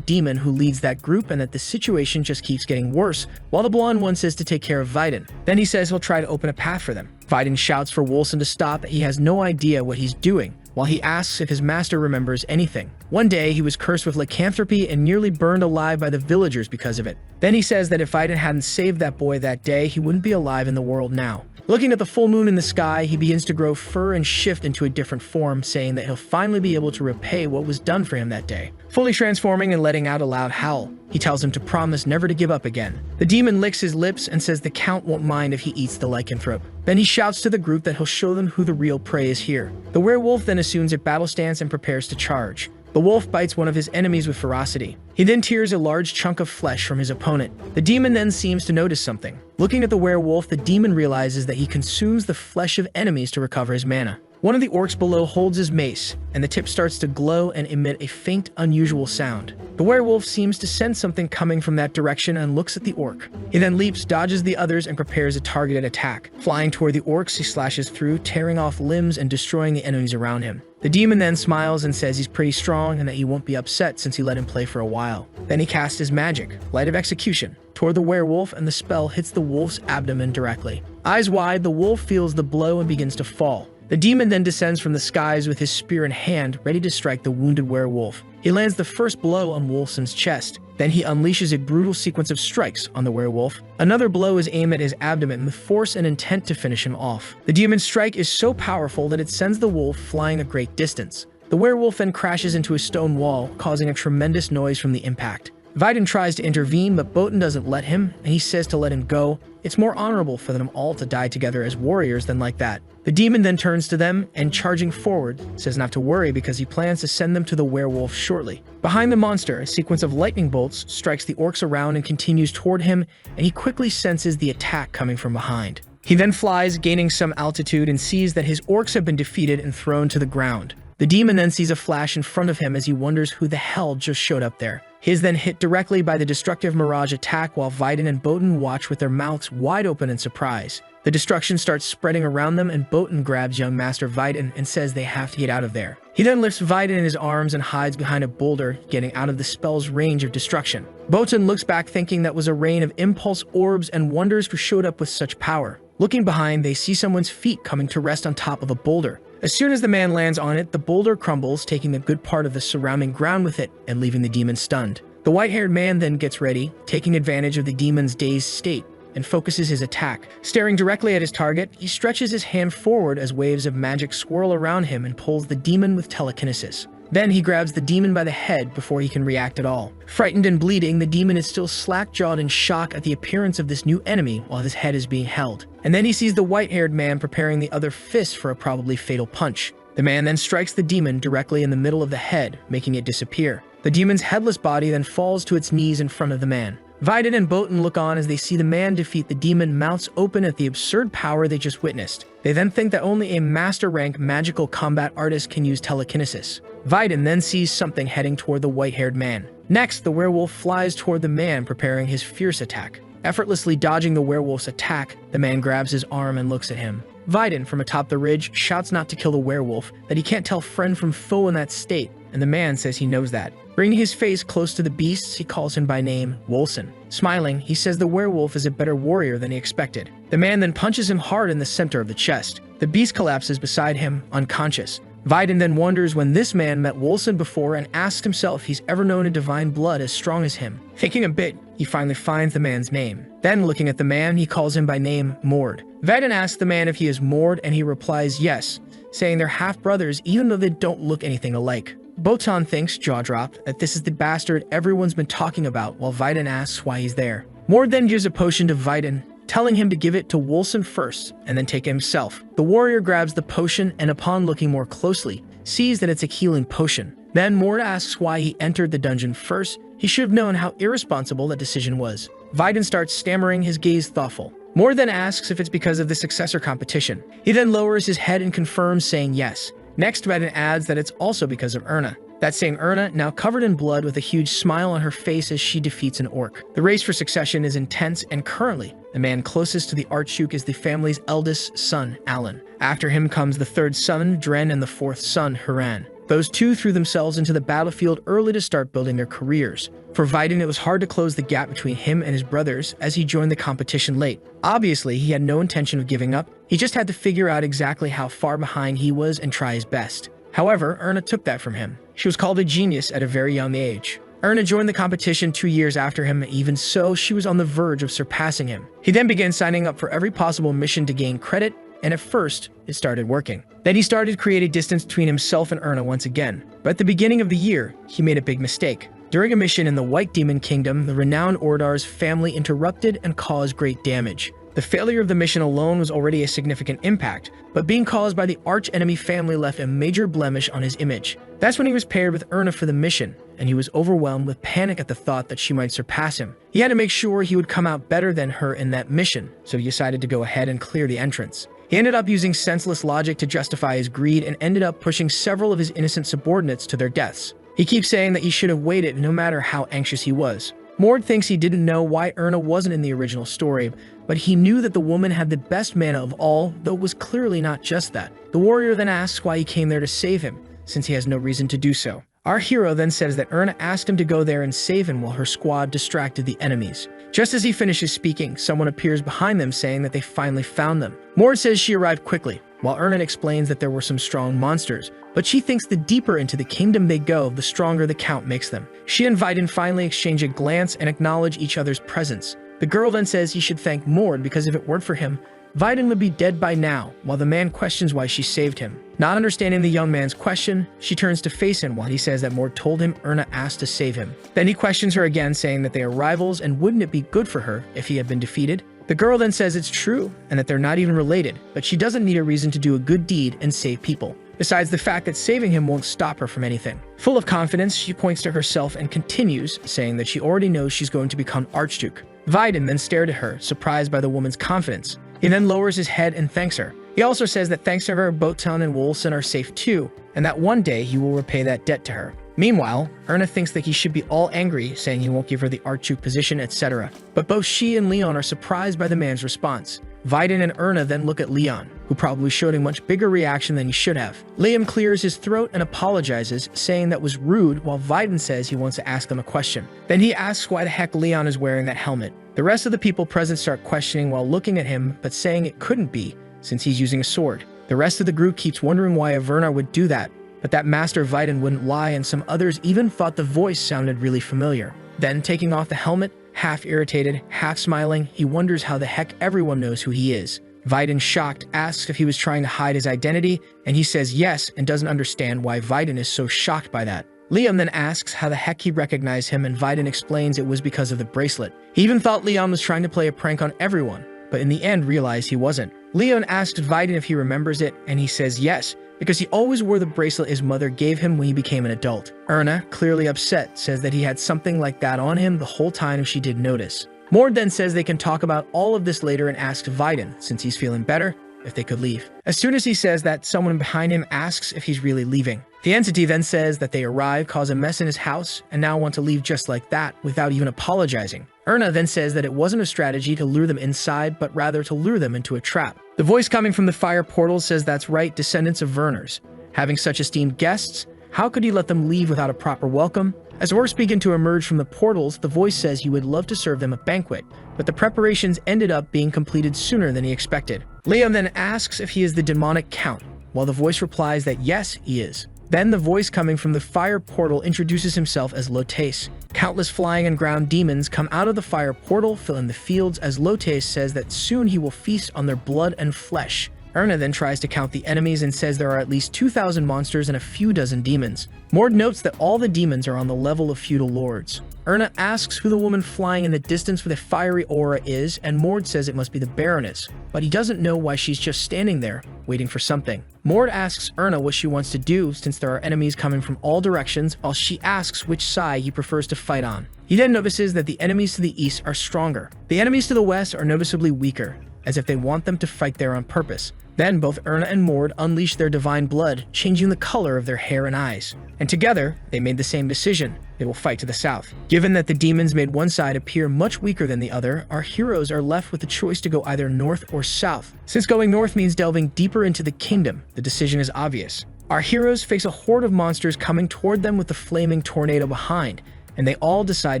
demon who leads that group and that the situation just keeps getting worse, while the blonde one says to take care of Vidin. Then he says he'll try to open a path for them. Vidin shouts for Wolson to stop, that he has no idea what he's doing, while he asks if his master remembers anything. One day, he was cursed with lycanthropy and nearly burned alive by the villagers because of it. Then he says that if Vidin hadn't saved that boy that day, he wouldn't be alive in the world now. Looking at the full moon in the sky, he begins to grow fur and shift into a different form, saying that he'll finally be able to repay what was done for him that day. Fully transforming and letting out a loud howl, he tells him to promise never to give up again. The demon licks his lips and says the Count won't mind if he eats the lycanthrope. Then he shouts to the group that he'll show them who the real prey is here. The werewolf then assumes a battle stance and prepares to charge. The wolf bites one of his enemies with ferocity. He then tears a large chunk of flesh from his opponent. The demon then seems to notice something. Looking at the werewolf, the demon realizes that he consumes the flesh of enemies to recover his mana. One of the orcs below holds his mace, and the tip starts to glow and emit a faint, unusual sound. The werewolf seems to sense something coming from that direction and looks at the orc. He then leaps, dodges the others, and prepares a targeted attack. Flying toward the orcs, he slashes through, tearing off limbs and destroying the enemies around him. The demon then smiles and says he's pretty strong and that he won't be upset since he let him play for a while. Then he casts his magic, Light of Execution, toward the werewolf, and the spell hits the wolf's abdomen directly. Eyes wide, the wolf feels the blow and begins to fall. The demon then descends from the skies with his spear in hand, ready to strike the wounded werewolf. He lands the first blow on Wolfson's chest. Then he unleashes a brutal sequence of strikes on the werewolf. Another blow is aimed at his abdomen with force and intent to finish him off. The demon's strike is so powerful that it sends the wolf flying a great distance. The werewolf then crashes into a stone wall, causing a tremendous noise from the impact. Vidin tries to intervene, but Botan doesn't let him, and he says to let him go. It's more honorable for them all to die together as warriors than like that. The demon then turns to them and, charging forward, says not to worry because he plans to send them to the werewolf shortly. Behind the monster, a sequence of lightning bolts strikes the orcs around and continues toward him, and he quickly senses the attack coming from behind. He then flies, gaining some altitude, and sees that his orcs have been defeated and thrown to the ground. The demon then sees a flash in front of him as he wonders who the hell just showed up there. He is then hit directly by the destructive mirage attack while Vidin and Botan watch with their mouths wide open in surprise. The destruction starts spreading around them, and Botan grabs young Master Vidin and says they have to get out of there. He then lifts Vidin in his arms and hides behind a boulder, getting out of the spell's range of destruction. Botan looks back thinking that was a rain of impulse orbs and wonders who showed up with such power. Looking behind, they see someone's feet coming to rest on top of a boulder. As soon as the man lands on it, the boulder crumbles, taking the good part of the surrounding ground with it and leaving the demon stunned. The white-haired man then gets ready, taking advantage of the demon's dazed state, and focuses his attack. Staring directly at his target, he stretches his hand forward as waves of magic swirl around him and pulls the demon with telekinesis. Then he grabs the demon by the head before he can react at all. Frightened and bleeding, the demon is still slack-jawed in shock at the appearance of this new enemy while his head is being held. And then he sees the white-haired man preparing the other fist for a probably fatal punch. The man then strikes the demon directly in the middle of the head, making it disappear. The demon's headless body then falls to its knees in front of the man. Vidin and Botan look on as they see the man defeat the demon, mouths open at the absurd power they just witnessed. They then think that only a master-rank magical combat artist can use telekinesis. Vidin then sees something heading toward the white-haired man. Next, the werewolf flies toward the man, preparing his fierce attack. Effortlessly dodging the werewolf's attack, the man grabs his arm and looks at him. Vidin, from atop the ridge, shouts not to kill the werewolf, that he can't tell friend from foe in that state, and the man says he knows that. Bringing his face close to the beasts, he calls him by name, Wolfson. Smiling, he says the werewolf is a better warrior than he expected. The man then punches him hard in the center of the chest. The beast collapses beside him, unconscious. Vidin then wonders when this man met Wolfson before and asks himself if he's ever known a divine blood as strong as him. Thinking a bit, he finally finds the man's name. Then, looking at the man, he calls him by name, Mord. Vidin asks the man if he is Mord, and he replies yes, saying they're half-brothers even though they don't look anything alike. Botan thinks, jaw-dropped, that this is the bastard everyone's been talking about while Vidin asks why he's there. Mord then gives a potion to Vidin, telling him to give it to Wolfson first and then take it himself. The warrior grabs the potion and upon looking more closely, sees that it's a healing potion. Then Mord asks why he entered the dungeon first. He should have known how irresponsible that decision was. Vidin starts stammering, his gaze thoughtful. Mord then asks if it's because of the successor competition. He then lowers his head and confirms, saying yes. Next, Vidin adds that it's also because of Erna. That same Erna, now covered in blood with a huge smile on her face as she defeats an orc. The race for succession is intense, and currently, the man closest to the Archduke is the family's eldest son, Alan. After him comes the third son, Dren, and the fourth son, Haran. Those two threw themselves into the battlefield early to start building their careers. For Vidin, it was hard to close the gap between him and his brothers as he joined the competition late. Obviously, he had no intention of giving up. He just had to figure out exactly how far behind he was and try his best. However, Erna took that from him. She was called a genius at a very young age. Erna joined the competition 2 years after him, even so, she was on the verge of surpassing him. He then began signing up for every possible mission to gain credit, and at first, it started working. Then he started to create a distance between himself and Erna once again. But at the beginning of the year, he made a big mistake. During a mission in the White Demon Kingdom, the renowned Ordar's family interrupted and caused great damage. The failure of the mission alone was already a significant impact, but being caused by the arch-enemy family left a major blemish on his image. That's when he was paired with Erna for the mission, and he was overwhelmed with panic at the thought that she might surpass him. He had to make sure he would come out better than her in that mission, so he decided to go ahead and clear the entrance. He ended up using senseless logic to justify his greed and ended up pushing several of his innocent subordinates to their deaths. He keeps saying that he should have waited no matter how anxious he was. Mord thinks he didn't know why Erna wasn't in the original story, but he knew that the woman had the best mana of all, though it was clearly not just that. The warrior then asks why he came there to save him, since he has no reason to do so. Our hero then says that Erna asked him to go there and save him while her squad distracted the enemies. Just as he finishes speaking, someone appears behind them saying that they finally found them. Mord says she arrived quickly, while Erna explains that there were some strong monsters, but she thinks the deeper into the kingdom they go, the stronger the count makes them. She and Vidin finally exchange a glance and acknowledge each other's presence. The girl then says he should thank Mord because if it weren't for him, Vidin would be dead by now, while the man questions why she saved him. Not understanding the young man's question, she turns to face him while he says that Mord told him Erna asked to save him. Then he questions her again, saying that they are rivals and wouldn't it be good for her if he had been defeated? The girl then says it's true and that they're not even related, but she doesn't need a reason to do a good deed and save people. Besides the fact that saving him won't stop her from anything. Full of confidence, she points to herself and continues, saying that she already knows she's going to become Archduke. Vidin then stared at her, surprised by the woman's confidence. He then lowers his head and thanks her. He also says that thanks to her, Botan and Wolfson are safe too, and that one day he will repay that debt to her. Meanwhile, Erna thinks that he should be all angry, saying he won't give her the Archduke position, etc. But both she and Leon are surprised by the man's response. Vidin and Erna then look at Leon, who probably showed a much bigger reaction than he should have. Liam clears his throat and apologizes, saying that was rude, while Vidin says he wants to ask them a question. Then he asks why the heck Leon is wearing that helmet. The rest of the people present start questioning while looking at him, but saying it couldn't be, since he's using a sword. The rest of the group keeps wondering why Averna would do that, but that Master Vidin wouldn't lie, and some others even thought the voice sounded really familiar. Then, taking off the helmet, half irritated, half smiling, he wonders how the heck everyone knows who he is. Vidin, shocked, asks if he was trying to hide his identity, and he says yes and doesn't understand why Vidin is so shocked by that. Liam then asks how the heck he recognized him, and Vidin explains it was because of the bracelet. He even thought Leon was trying to play a prank on everyone, but in the end realized he wasn't. Leon asked Vidin if he remembers it, and he says yes, because he always wore the bracelet his mother gave him when he became an adult. Erna, clearly upset, says that he had something like that on him the whole time if she did notice. Mord then says they can talk about all of this later and asks Vidin, since he's feeling better, if they could leave. As soon as he says that, someone behind him asks if he's really leaving. The entity then says that they arrive, cause a mess in his house, and now want to leave just like that, without even apologizing. Erna then says that it wasn't a strategy to lure them inside, but rather to lure them into a trap. The voice coming from the fire portal says that's right, descendants of Werners. Having such esteemed guests, how could he let them leave without a proper welcome? As orcs begin to emerge from the portals, the voice says he would love to serve them a banquet, but the preparations ended up being completed sooner than he expected. Liam then asks if he is the demonic count, while the voice replies that yes, he is. Then the voice coming from the fire portal introduces himself as Lotes. Countless flying and ground demons come out of the fire portal, filling the fields, as Lotes says that soon he will feast on their blood and flesh. Erna then tries to count the enemies and says there are at least 2,000 monsters and a few dozen demons. Mord notes that all the demons are on the level of feudal lords. Erna asks who the woman flying in the distance with a fiery aura is, and Mord says it must be the Baroness, but he doesn't know why she's just standing there, waiting for something. Mord asks Erna what she wants to do since there are enemies coming from all directions, while she asks which side he prefers to fight on. He then notices that the enemies to the east are stronger. The enemies to the west are noticeably weaker, as if they want them to fight there on purpose. Then both Erna and Mord unleash their divine blood, changing the color of their hair and eyes. And together, they made the same decision. They will fight to the south. Given that the demons made one side appear much weaker than the other, our heroes are left with the choice to go either north or south. Since going north means delving deeper into the kingdom, the decision is obvious. Our heroes face a horde of monsters coming toward them with the flaming tornado behind, and they all decide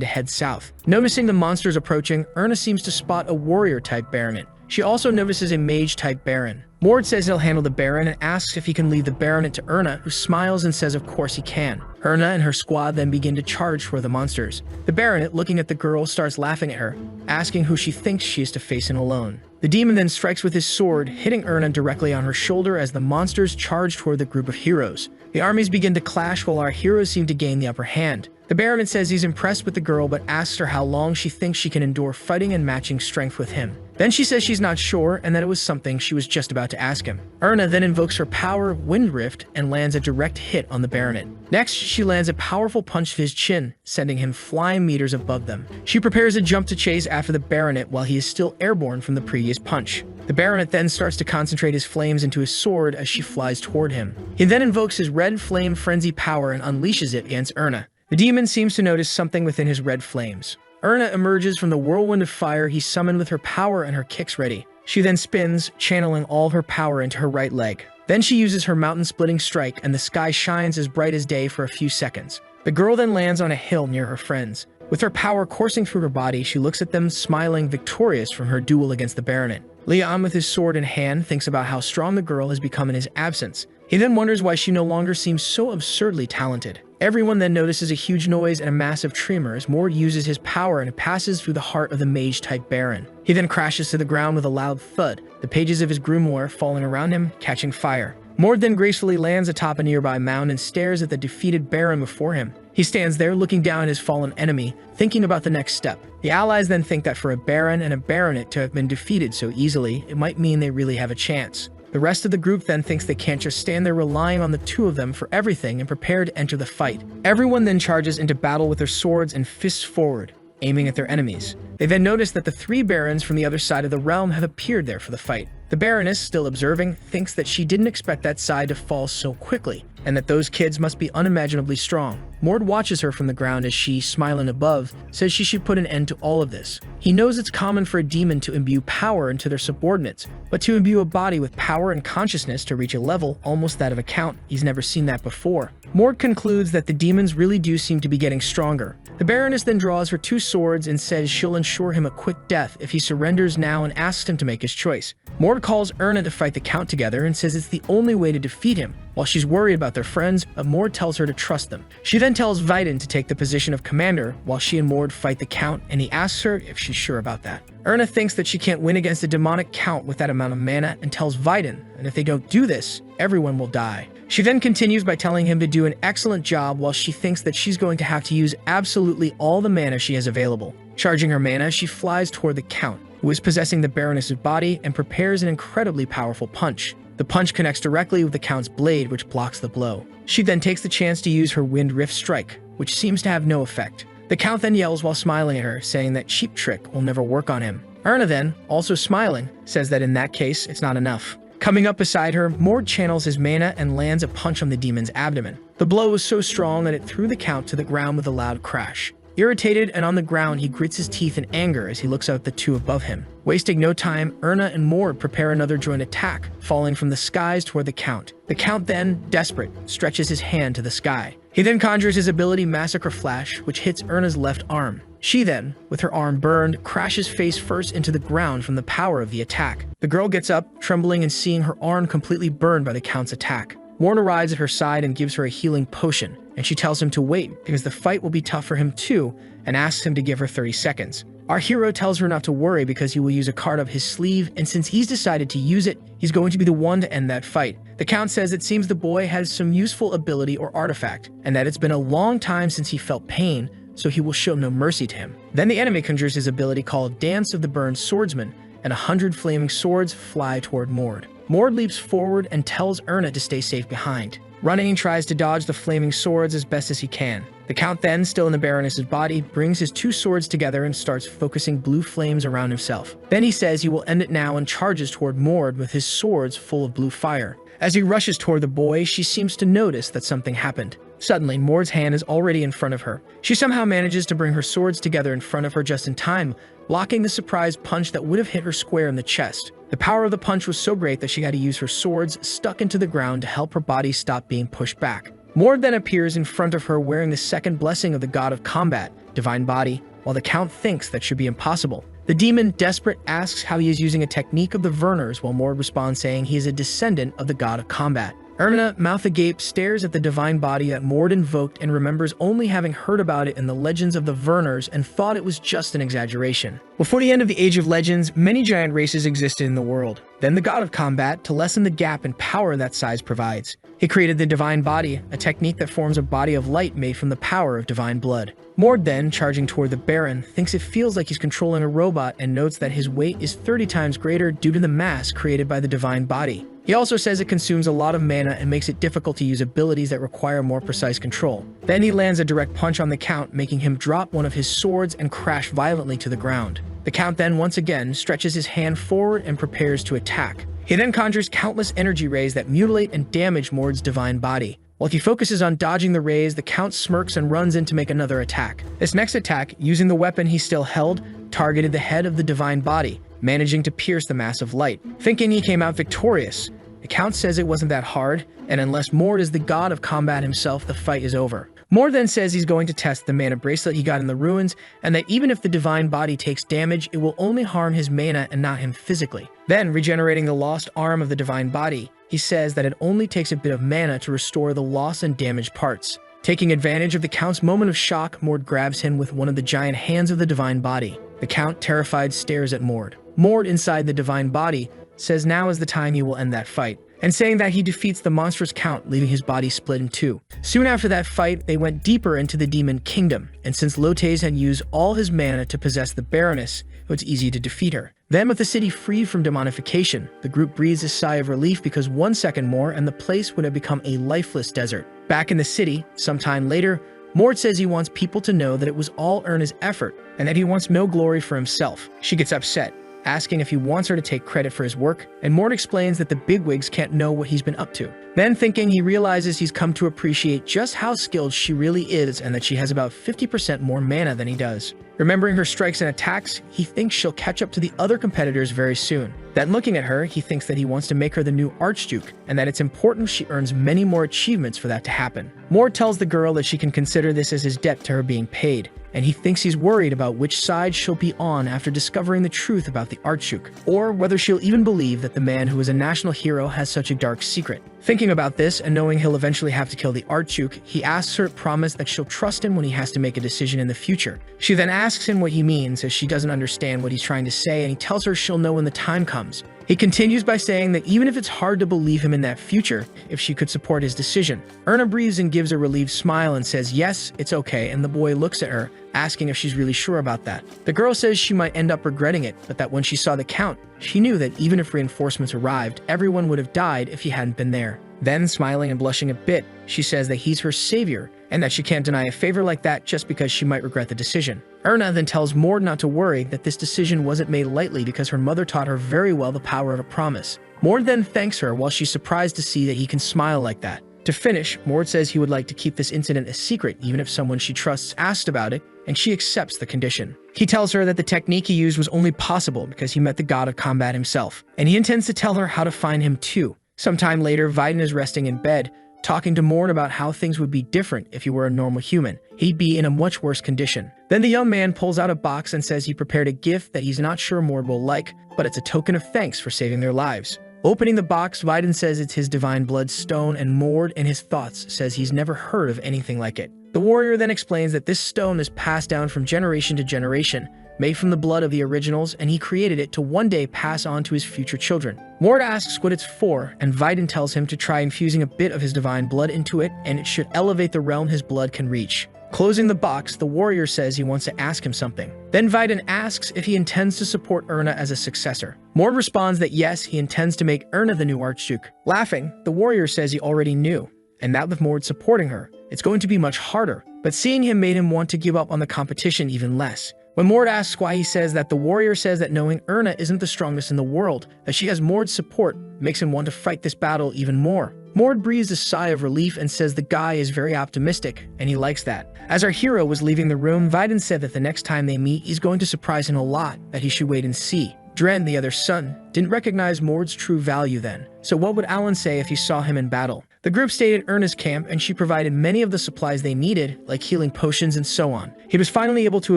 to head south. Noticing the monsters approaching, Erna seems to spot a warrior-type baronet. She also notices a mage-type baron. Mord says he'll handle the baron and asks if he can leave the baronet to Erna, who smiles and says of course he can. Erna and her squad then begin to charge for the monsters. The baronet, looking at the girl, starts laughing at her, asking who she thinks she is to face in alone. The demon then strikes with his sword, hitting Erna directly on her shoulder as the monsters charge toward the group of heroes. The armies begin to clash while our heroes seem to gain the upper hand. The baronet says he's impressed with the girl but asks her how long she thinks she can endure fighting and matching strength with him. Then she says she's not sure and that it was something she was just about to ask him. Erna then invokes her power, Wind Rift, and lands a direct hit on the baronet. Next, she lands a powerful punch to his chin, sending him flying meters above them. She prepares a jump to chase after the baronet while he is still airborne from the previous punch. The baronet then starts to concentrate his flames into his sword as she flies toward him. He then invokes his red flame frenzy power and unleashes it against Erna. The demon seems to notice something within his red flames. Erna emerges from the whirlwind of fire he summoned with her power and her kicks ready. She then spins, channeling all of her power into her right leg. Then she uses her mountain-splitting strike and the sky shines as bright as day for a few seconds. The girl then lands on a hill near her friends. With her power coursing through her body, she looks at them, smiling, victorious from her duel against the baronet. Leon, with his sword in hand, thinks about how strong the girl has become in his absence. He then wonders why she no longer seems so absurdly talented. Everyone then notices a huge noise and a massive tremor as Mord uses his power and it passes through the heart of the mage-type baron. He then crashes to the ground with a loud thud, the pages of his grimoire falling around him, catching fire. Mord then gracefully lands atop a nearby mound and stares at the defeated baron before him. He stands there looking down at his fallen enemy, thinking about the next step. The allies then think that for a baron and a baronet to have been defeated so easily, it might mean they really have a chance. The rest of the group then thinks they can't just stand there relying on the two of them for everything and prepare to enter the fight. Everyone then charges into battle with their swords and fists forward, aiming at their enemies. They then notice that the three barons from the other side of the realm have appeared there for the fight. The baroness, still observing, thinks that she didn't expect that side to fall so quickly, and that those kids must be unimaginably strong. Mord watches her from the ground as she, smiling above, says she should put an end to all of this. He knows it's common for a demon to imbue power into their subordinates, but to imbue a body with power and consciousness to reach a level almost that of a count, he's never seen that before. Mord concludes that the demons really do seem to be getting stronger. The baroness then draws her two swords and says she'll ensure him a quick death if he surrenders now and asks him to make his choice. Mord calls Erna to fight the count together and says it's the only way to defeat him. While she's worried about their friends, Mord tells her to trust them. She then tells Vidin to take the position of commander while she and Mord fight the count, and he asks her if she's sure about that. Erna thinks that she can't win against a demonic count with that amount of mana and tells Vidin, and if they don't do this, everyone will die. She then continues by telling him to do an excellent job while she thinks that she's going to have to use absolutely all the mana she has available. Charging her mana, she flies toward the count, who is possessing the baroness's body, and prepares an incredibly powerful punch. The punch connects directly with the count's blade, which blocks the blow. She then takes the chance to use her Wind Rift strike, which seems to have no effect. The count then yells while smiling at her, saying that cheap trick will never work on him. Erna then, also smiling, says that in that case, it's not enough. Coming up beside her, Mord channels his mana and lands a punch on the demon's abdomen. The blow was so strong that it threw the count to the ground with a loud crash. Irritated and on the ground, he grits his teeth in anger as he looks out at the two above him. Wasting no time, Erna and Mord prepare another joint attack, falling from the skies toward the count. The count then, desperate, stretches his hand to the sky. He then conjures his ability Massacre Flash, which hits Erna's left arm. She then, with her arm burned, crashes face first into the ground from the power of the attack. The girl gets up, trembling and seeing her arm completely burned by the count's attack. Mord arrives at her side and gives her a healing potion, and she tells him to wait because the fight will be tough for him too, and asks him to give her 30 seconds. Our hero tells her not to worry because he will use a card up his sleeve, and since he's decided to use it, he's going to be the one to end that fight. The count says it seems the boy has some useful ability or artifact, and that it's been a long time since he felt pain, so he will show no mercy to him. Then the enemy conjures his ability called Dance of the Burned Swordsman, and 100 flaming swords fly toward Mord. Mord leaps forward and tells Erna to stay safe behind. Running, he tries to dodge the flaming swords as best as he can. The count then, still in the baroness's body, brings his two swords together and starts focusing blue flames around himself. Then he says he will end it now and charges toward Mord with his swords full of blue fire. As he rushes toward the boy, she seems to notice that something happened. Suddenly, Mord's hand is already in front of her. She somehow manages to bring her swords together in front of her just in time, blocking the surprise punch that would have hit her square in the chest. The power of the punch was so great that she had to use her swords stuck into the ground to help her body stop being pushed back. Mord then appears in front of her wearing the second blessing of the god of combat, Divine Body. While the count thinks that should be impossible, The demon, desperate, asks how he is using a technique of the Verners, while Mord responds saying he is a descendant of the god of combat. Erna, mouth agape, stares at the divine body that Mord invoked and remembers only having heard about it in the legends of the Verners and thought it was just an exaggeration. Before the end of the Age of Legends, many giant races existed in the world. Then the god of combat, to lessen the gap in power that size provides. He created the divine body, a technique that forms a body of light made from the power of divine blood. Mord then, charging toward the Baron, thinks it feels like he's controlling a robot and notes that his weight is 30 times greater due to the mass created by the divine body. He also says it consumes a lot of mana and makes it difficult to use abilities that require more precise control. Then he lands a direct punch on the Count, making him drop one of his swords and crash violently to the ground. The Count then once again stretches his hand forward and prepares to attack. He then conjures countless energy rays that mutilate and damage Mord's divine body. While he focuses on dodging the rays, the Count smirks and runs in to make another attack. This next attack, using the weapon he still held, targeted the head of the divine body, managing to pierce the mass of light. Thinking he came out victorious, the Count says it wasn't that hard, and unless Mord is the god of combat himself, the fight is over. Mord then says he's going to test the mana bracelet he got in the ruins, and that even if the divine body takes damage, it will only harm his mana and not him physically. Then, regenerating the lost arm of the divine body, he says that it only takes a bit of mana to restore the lost and damaged parts. Taking advantage of the Count's moment of shock, Mord grabs him with one of the giant hands of the divine body. The Count, terrified, stares at Mord. Mord, inside the divine body, says now is the time he will end that fight, and saying that he defeats the monstrous Count, leaving his body split in two. Soon after that fight, they went deeper into the demon kingdom, and since Lotes had used all his mana to possess the Baroness, it was easy to defeat her. Then, with the city freed from demonification, the group breathes a sigh of relief because 1 second more and the place would have become a lifeless desert. Back in the city, sometime later, Mord says he wants people to know that it was all Erna's effort, and that he wants no glory for himself. She gets upset, asking if he wants her to take credit for his work, and Mord explains that the bigwigs can't know what he's been up to. Then thinking, he realizes he's come to appreciate just how skilled she really is and that she has about 50% more mana than he does. Remembering her strikes and attacks, he thinks she'll catch up to the other competitors very soon. Then looking at her, he thinks that he wants to make her the new Archduke, and that it's important she earns many more achievements for that to happen. Mord tells the girl that she can consider this as his debt to her being paid, and he thinks he's worried about which side she'll be on after discovering the truth about the Archduke, or whether she'll even believe that the man who is a national hero has such a dark secret. Thinking about this, and knowing he'll eventually have to kill the Archduke, he asks her to promise that she'll trust him when he has to make a decision in the future. She then asks him what he means, as she doesn't understand what he's trying to say, and he tells her she'll know when the time comes. He continues by saying that even if it's hard to believe him in that future, if she could support his decision. Erna breathes and gives a relieved smile and says yes, it's okay, and the boy looks at her, asking if she's really sure about that. The girl says she might end up regretting it, but that when she saw the Count, she knew that even if reinforcements arrived, everyone would have died if he hadn't been there. Then, smiling and blushing a bit, she says that he's her savior, and that she can't deny a favor like that just because she might regret the decision. Erna then tells Mord not to worry, that this decision wasn't made lightly because her mother taught her very well the power of a promise. Mord then thanks her while she's surprised to see that he can smile like that. To finish, Mord says he would like to keep this incident a secret even if someone she trusts asked about it, and she accepts the condition. He tells her that the technique he used was only possible because he met the god of combat himself, and he intends to tell her how to find him too. Sometime later, Vidin is resting in bed, talking to Mord about how things would be different if he were a normal human. He'd be in a much worse condition. Then the young man pulls out a box and says he prepared a gift that he's not sure Mord will like, but it's a token of thanks for saving their lives. Opening the box, Vidin says it's his divine blood stone, and Mord, in his thoughts, says he's never heard of anything like it. The warrior then explains that this stone is passed down from generation to generation, made from the blood of the originals, and he created it to one day pass on to his future children. Mord asks what it's for, and Vidin tells him to try infusing a bit of his divine blood into it, and it should elevate the realm his blood can reach. Closing the box, the warrior says he wants to ask him something. Then Vidin asks if he intends to support Erna as a successor. Mord responds that yes, he intends to make Erna the new Archduke. Laughing, the warrior says he already knew, and that with Mord supporting her, it's going to be much harder, but seeing him made him want to give up on the competition even less. When Mord asks why, he says that the warrior says that knowing Erna isn't the strongest in the world, that she has Mord's support, makes him want to fight this battle even more. Mord breathes a sigh of relief and says the guy is very optimistic, and he likes that. As our hero was leaving the room, Vidin said that the next time they meet, he's going to surprise him a lot, that he should wait and see. Dren, the other son, didn't recognize Mord's true value then, so what would Alan say if he saw him in battle? The group stayed at Erna's camp, and she provided many of the supplies they needed, like healing potions and so on. He was finally able to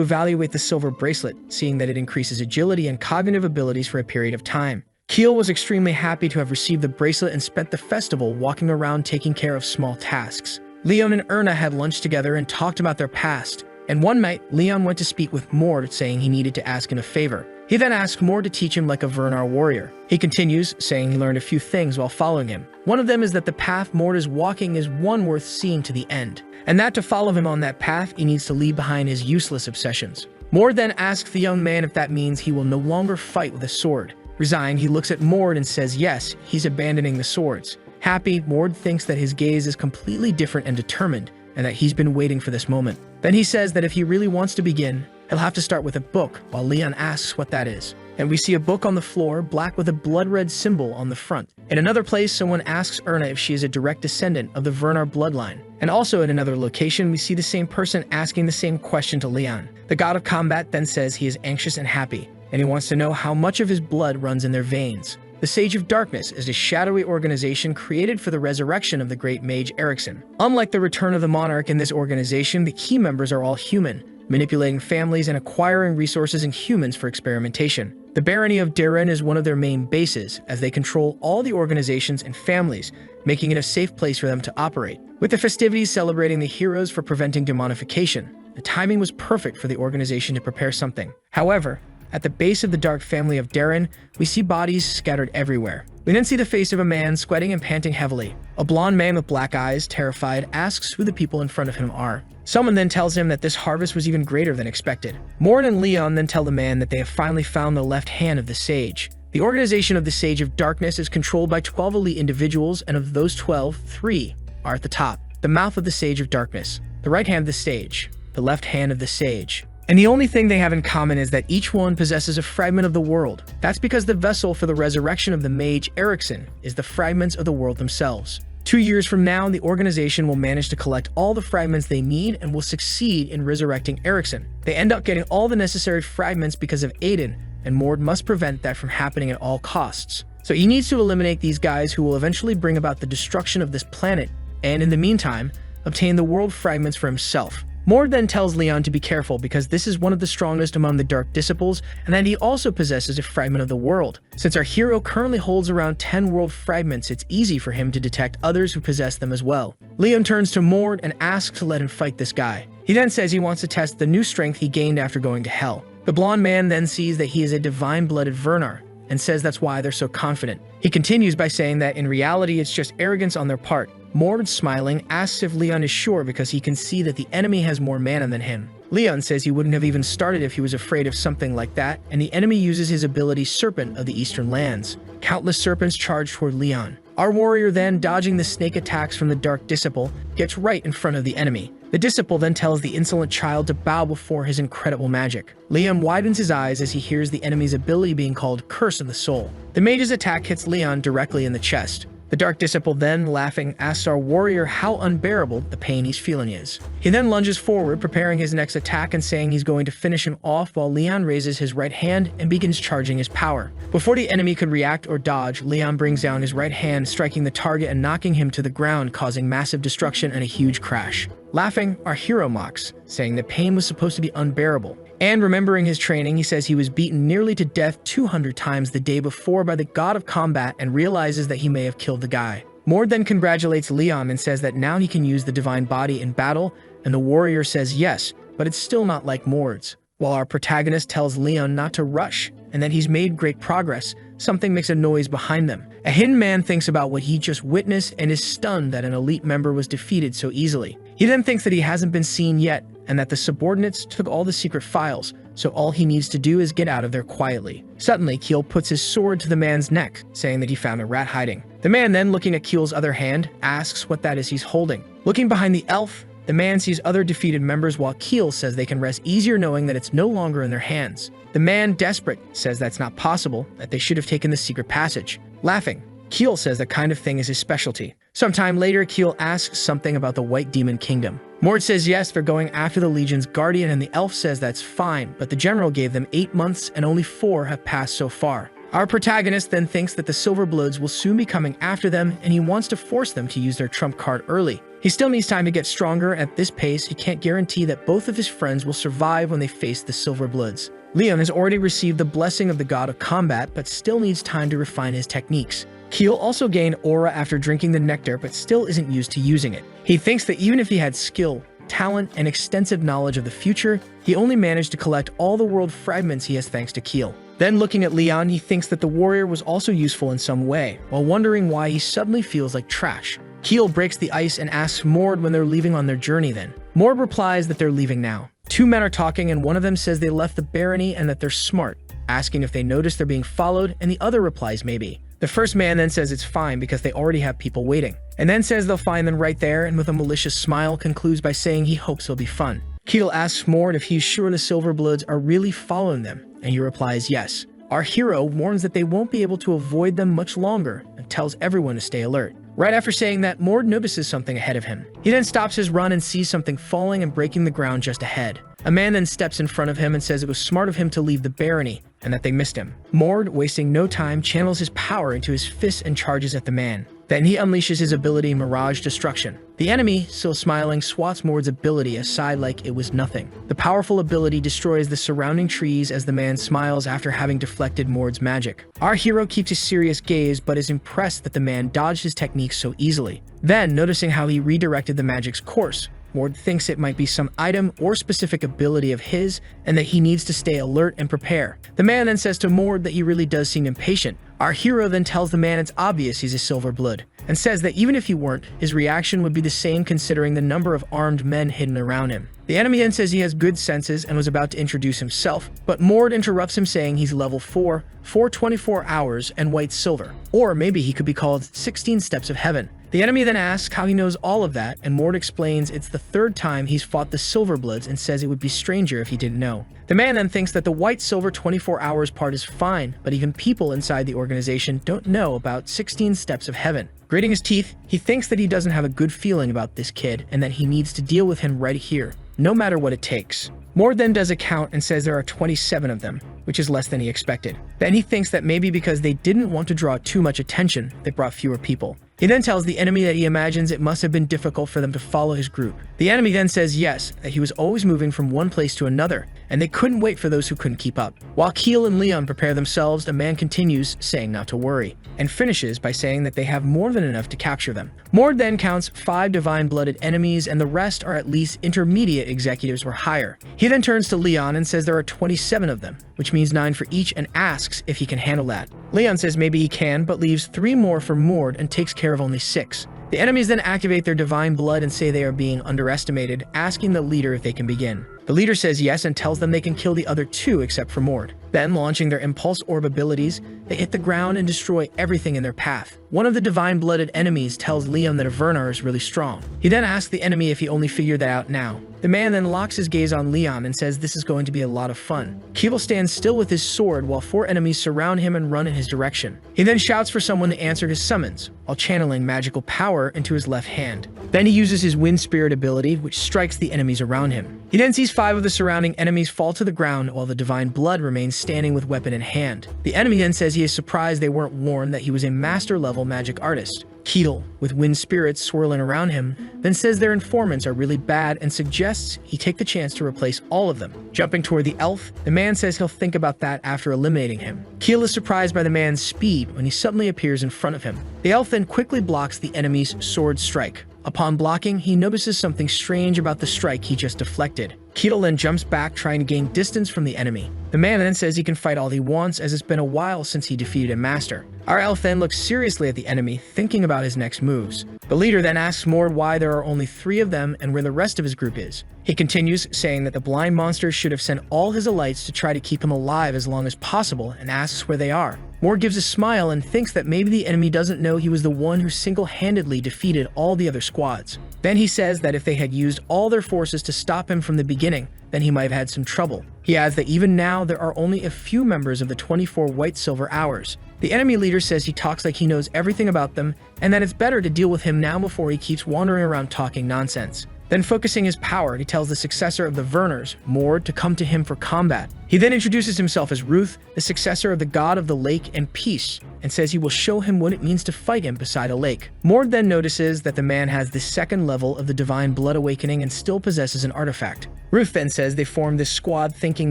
evaluate the silver bracelet, seeing that it increases agility and cognitive abilities for a period of time. Keel was extremely happy to have received the bracelet and spent the festival walking around taking care of small tasks. Leon and Erna had lunch together and talked about their past, and one night, Leon went to speak with Mord, saying he needed to ask him a favor. He then asked Mord to teach him like a Vernar warrior. He continues, saying he learned a few things while following him. One of them is that the path Mord is walking is one worth seeing to the end, and that to follow him on that path, he needs to leave behind his useless obsessions. Mord then asks the young man if that means he will no longer fight with a sword. Resigned, he looks at Mord and says yes, he's abandoning the swords. Happy, Mord thinks that his gaze is completely different and determined, and that he's been waiting for this moment. Then he says that if he really wants to begin, he'll have to start with a book, while Leon asks what that is. And we see a book on the floor, black with a blood-red symbol on the front. In another place, someone asks Erna if she is a direct descendant of the Vernar bloodline. And also at another location, we see the same person asking the same question to Leon. The god of combat then says he is anxious and happy, and he wants to know how much of his blood runs in their veins. The Sage of Darkness is a shadowy organization created for the resurrection of the great mage Eriksson. Unlike the Return of the Monarch in this organization, the key members are all human, manipulating families and acquiring resources in humans for experimentation. The Barony of Darren is one of their main bases, as they control all the organizations and families, making it a safe place for them to operate. With the festivities celebrating the heroes for preventing demonification, the timing was perfect for the organization to prepare something. However, at the base of the dark family of Darren, we see bodies scattered everywhere. We then see the face of a man sweating and panting heavily. A blonde man with black eyes, terrified, asks who the people in front of him are. Someone then tells him that this harvest was even greater than expected. Mord and Leon then tell the man that they have finally found the left hand of the Sage. The organization of the Sage of Darkness is controlled by 12 elite individuals, and of those 12, 3 are at the top. The mouth of the Sage of Darkness, the right hand of the Sage, the left hand of the Sage. And the only thing they have in common is that each one possesses a fragment of the world. That's because the vessel for the resurrection of the mage Eriksson is the fragments of the world themselves. 2 years from now, the organization will manage to collect all the fragments they need and will succeed in resurrecting Eriksson. They end up getting all the necessary fragments because of Aiden, and Mord must prevent that from happening at all costs. So he needs to eliminate these guys who will eventually bring about the destruction of this planet, and in the meantime, obtain the world fragments for himself. Mord then tells Leon to be careful because this is one of the strongest among the Dark Disciples, and that he also possesses a fragment of the world. Since our hero currently holds around 10 world fragments, it's easy for him to detect others who possess them as well. Leon turns to Mord and asks to let him fight this guy. He then says he wants to test the new strength he gained after going to Hell. The blonde man then sees that he is a divine-blooded Vernar, and says that's why they're so confident. He continues by saying that in reality it's just arrogance on their part. Mord, smiling, asks if Leon is sure because he can see that the enemy has more mana than him. Leon says he wouldn't have even started if he was afraid of something like that, and the enemy uses his ability Serpent of the Eastern Lands. Countless serpents charge toward Leon. Our warrior then, dodging the snake attacks from the Dark Disciple, gets right in front of the enemy. The Disciple then tells the insolent child to bow before his incredible magic. Leon widens his eyes as he hears the enemy's ability being called Curse of the Soul. The mage's attack hits Leon directly in the chest. The Dark Disciple then, laughing, asks our warrior how unbearable the pain he's feeling is. He then lunges forward, preparing his next attack and saying he's going to finish him off while Leon raises his right hand and begins charging his power. Before the enemy could react or dodge, Leon brings down his right hand, striking the target and knocking him to the ground, causing massive destruction and a huge crash. Laughing, our hero mocks, saying the pain was supposed to be unbearable. And remembering his training, he says he was beaten nearly to death 200 times the day before by the god of combat and realizes that he may have killed the guy. Mord then congratulates Leon and says that now he can use the divine body in battle, and the warrior says yes, but it's still not like Mord's. While our protagonist tells Leon not to rush, and that he's made great progress, something makes a noise behind them. A hidden man thinks about what he just witnessed and is stunned that an elite member was defeated so easily. He then thinks that he hasn't been seen yet, and that the subordinates took all the secret files, so all he needs to do is get out of there quietly. Suddenly, Keel puts his sword to the man's neck, saying that he found a rat hiding. The man then, looking at Keel's other hand, asks what that is he's holding. Looking behind the elf, the man sees other defeated members while Keel says they can rest easier knowing that it's no longer in their hands. The man, desperate, says that's not possible, that they should have taken the secret passage. Laughing, Keel says that kind of thing is his specialty. Sometime later, Keel asks something about the White Demon Kingdom. Mord says yes, they're going after the Legion's guardian, and the elf says that's fine, but the general gave them 8 months and only 4 have passed so far. Our protagonist then thinks that the Silverbloods will soon be coming after them, and he wants to force them to use their trump card early. He still needs time to get stronger. At this pace, he can't guarantee that both of his friends will survive when they face the Silverbloods. Leon has already received the blessing of the god of combat, but still needs time to refine his techniques. Keel also gained aura after drinking the nectar, but still isn't used to using it. He thinks that even if he had skill, talent, and extensive knowledge of the future, he only managed to collect all the world fragments he has thanks to Keel. Then looking at Leon, he thinks that the warrior was also useful in some way, while wondering why he suddenly feels like trash. Keel breaks the ice and asks Mord when they're leaving on their journey then. Mord replies that they're leaving now. Two men are talking and one of them says they left the barony and that they're smart, asking if they notice they're being followed, and the other replies maybe. The first man then says it's fine because they already have people waiting, and then says they'll find them right there, and with a malicious smile concludes by saying he hopes it'll be fun. Keel asks Mord if he's sure the Silverbloods are really following them, and he replies yes. Our hero warns that they won't be able to avoid them much longer and tells everyone to stay alert. Right after saying that, Mord notices something ahead of him. He then stops his run and sees something falling and breaking the ground just ahead. A man then steps in front of him and says it was smart of him to leave the barony and that they missed him. Mord, wasting no time, channels his power into his fists and charges at the man. Then he unleashes his ability Mirage Destruction. The enemy, still smiling, swats Mord's ability aside like it was nothing. The powerful ability destroys the surrounding trees as the man smiles after having deflected Mord's magic. Our hero keeps a serious gaze but is impressed that the man dodged his techniques so easily. Then, noticing how he redirected the magic's course, Mord thinks it might be some item or specific ability of his and that he needs to stay alert and prepare. The man then says to Mord that he really does seem impatient. Our hero then tells the man it's obvious he's a Silverblood and says that even if he weren't, his reaction would be the same considering the number of armed men hidden around him. The enemy then says he has good senses and was about to introduce himself, but Mord interrupts him saying he's level 4, 424 hours, and white silver. Or maybe he could be called 16 Steps of Heaven. The enemy then asks how he knows all of that, and Mord explains it's the third time he's fought the Silverbloods and says it would be stranger if he didn't know. The man then thinks that the white silver 24 hours part is fine, but even people inside the organization don't know about 16 Steps of Heaven. Gritting his teeth, he thinks that he doesn't have a good feeling about this kid and that he needs to deal with him right here, no matter what it takes. Mord then does a count and says there are 27 of them, which is less than he expected. Then he thinks that maybe because they didn't want to draw too much attention, they brought fewer people. He then tells the enemy that he imagines it must have been difficult for them to follow his group. The enemy then says yes, that he was always moving from one place to another, and they couldn't wait for those who couldn't keep up. While Keel and Leon prepare themselves, the man continues, saying not to worry, and finishes by saying that they have more than enough to capture them. Mord then counts 5 divine-blooded enemies, and the rest are at least intermediate executives or higher. He then turns to Leon and says there are 27 of them, which means 9 for each, and asks if he can handle that. Leon says maybe he can, but leaves 3 more for Mord and takes care of only 6. The enemies then activate their divine blood and say they are being underestimated, asking the leader if they can begin. The leader says yes and tells them they can kill the other 2 except for Mord. Then, launching their impulse orb abilities, they hit the ground and destroy everything in their path. One of the divine-blooded enemies tells Liam that Avernar is really strong. He then asks the enemy if he only figured that out now. The man then locks his gaze on Leon and says this is going to be a lot of fun. Keeble stands still with his sword while 4 enemies surround him and run in his direction. He then shouts for someone to answer his summons, while channeling magical power into his left hand. Then he uses his wind spirit ability, which strikes the enemies around him. He then sees 5 of the surrounding enemies fall to the ground while the divine blood remains standing with weapon in hand. The enemy then says he is surprised they weren't warned that he was a master-level magic artist. Keetle, with wind spirits swirling around him, then says their informants are really bad and suggests he take the chance to replace all of them. Jumping toward the elf, the man says he'll think about that after eliminating him. Keel is surprised by the man's speed when he suddenly appears in front of him. The elf then quickly blocks the enemy's sword strike. Upon blocking, he notices something strange about the strike he just deflected. Keetle then jumps back, trying to gain distance from the enemy. The man then says he can fight all he wants, as it's been a while since he defeated a master. Our elf then looks seriously at the enemy, thinking about his next moves. The leader then asks Mord why there are only 3 of them and where the rest of his group is. He continues, saying that the blind monster should have sent all his elites to try to keep him alive as long as possible, and asks where they are. Mord gives a smile and thinks that maybe the enemy doesn't know he was the one who single-handedly defeated all the other squads. Then he says that if they had used all their forces to stop him from the beginning, then he might have had some trouble. He adds that even now there are only a few members of the 24 White Silver Hours. The enemy leader says he talks like he knows everything about them and that it's better to deal with him now before he keeps wandering around talking nonsense. Then focusing his power, he tells the successor of the Verners, Mord, to come to him for combat. He then introduces himself as Ruth, the successor of the god of the lake and peace, and says he will show him what it means to fight him beside a lake. Mord then notices that the man has the second level of the divine blood awakening and still possesses an artifact. Ruth then says they formed this squad thinking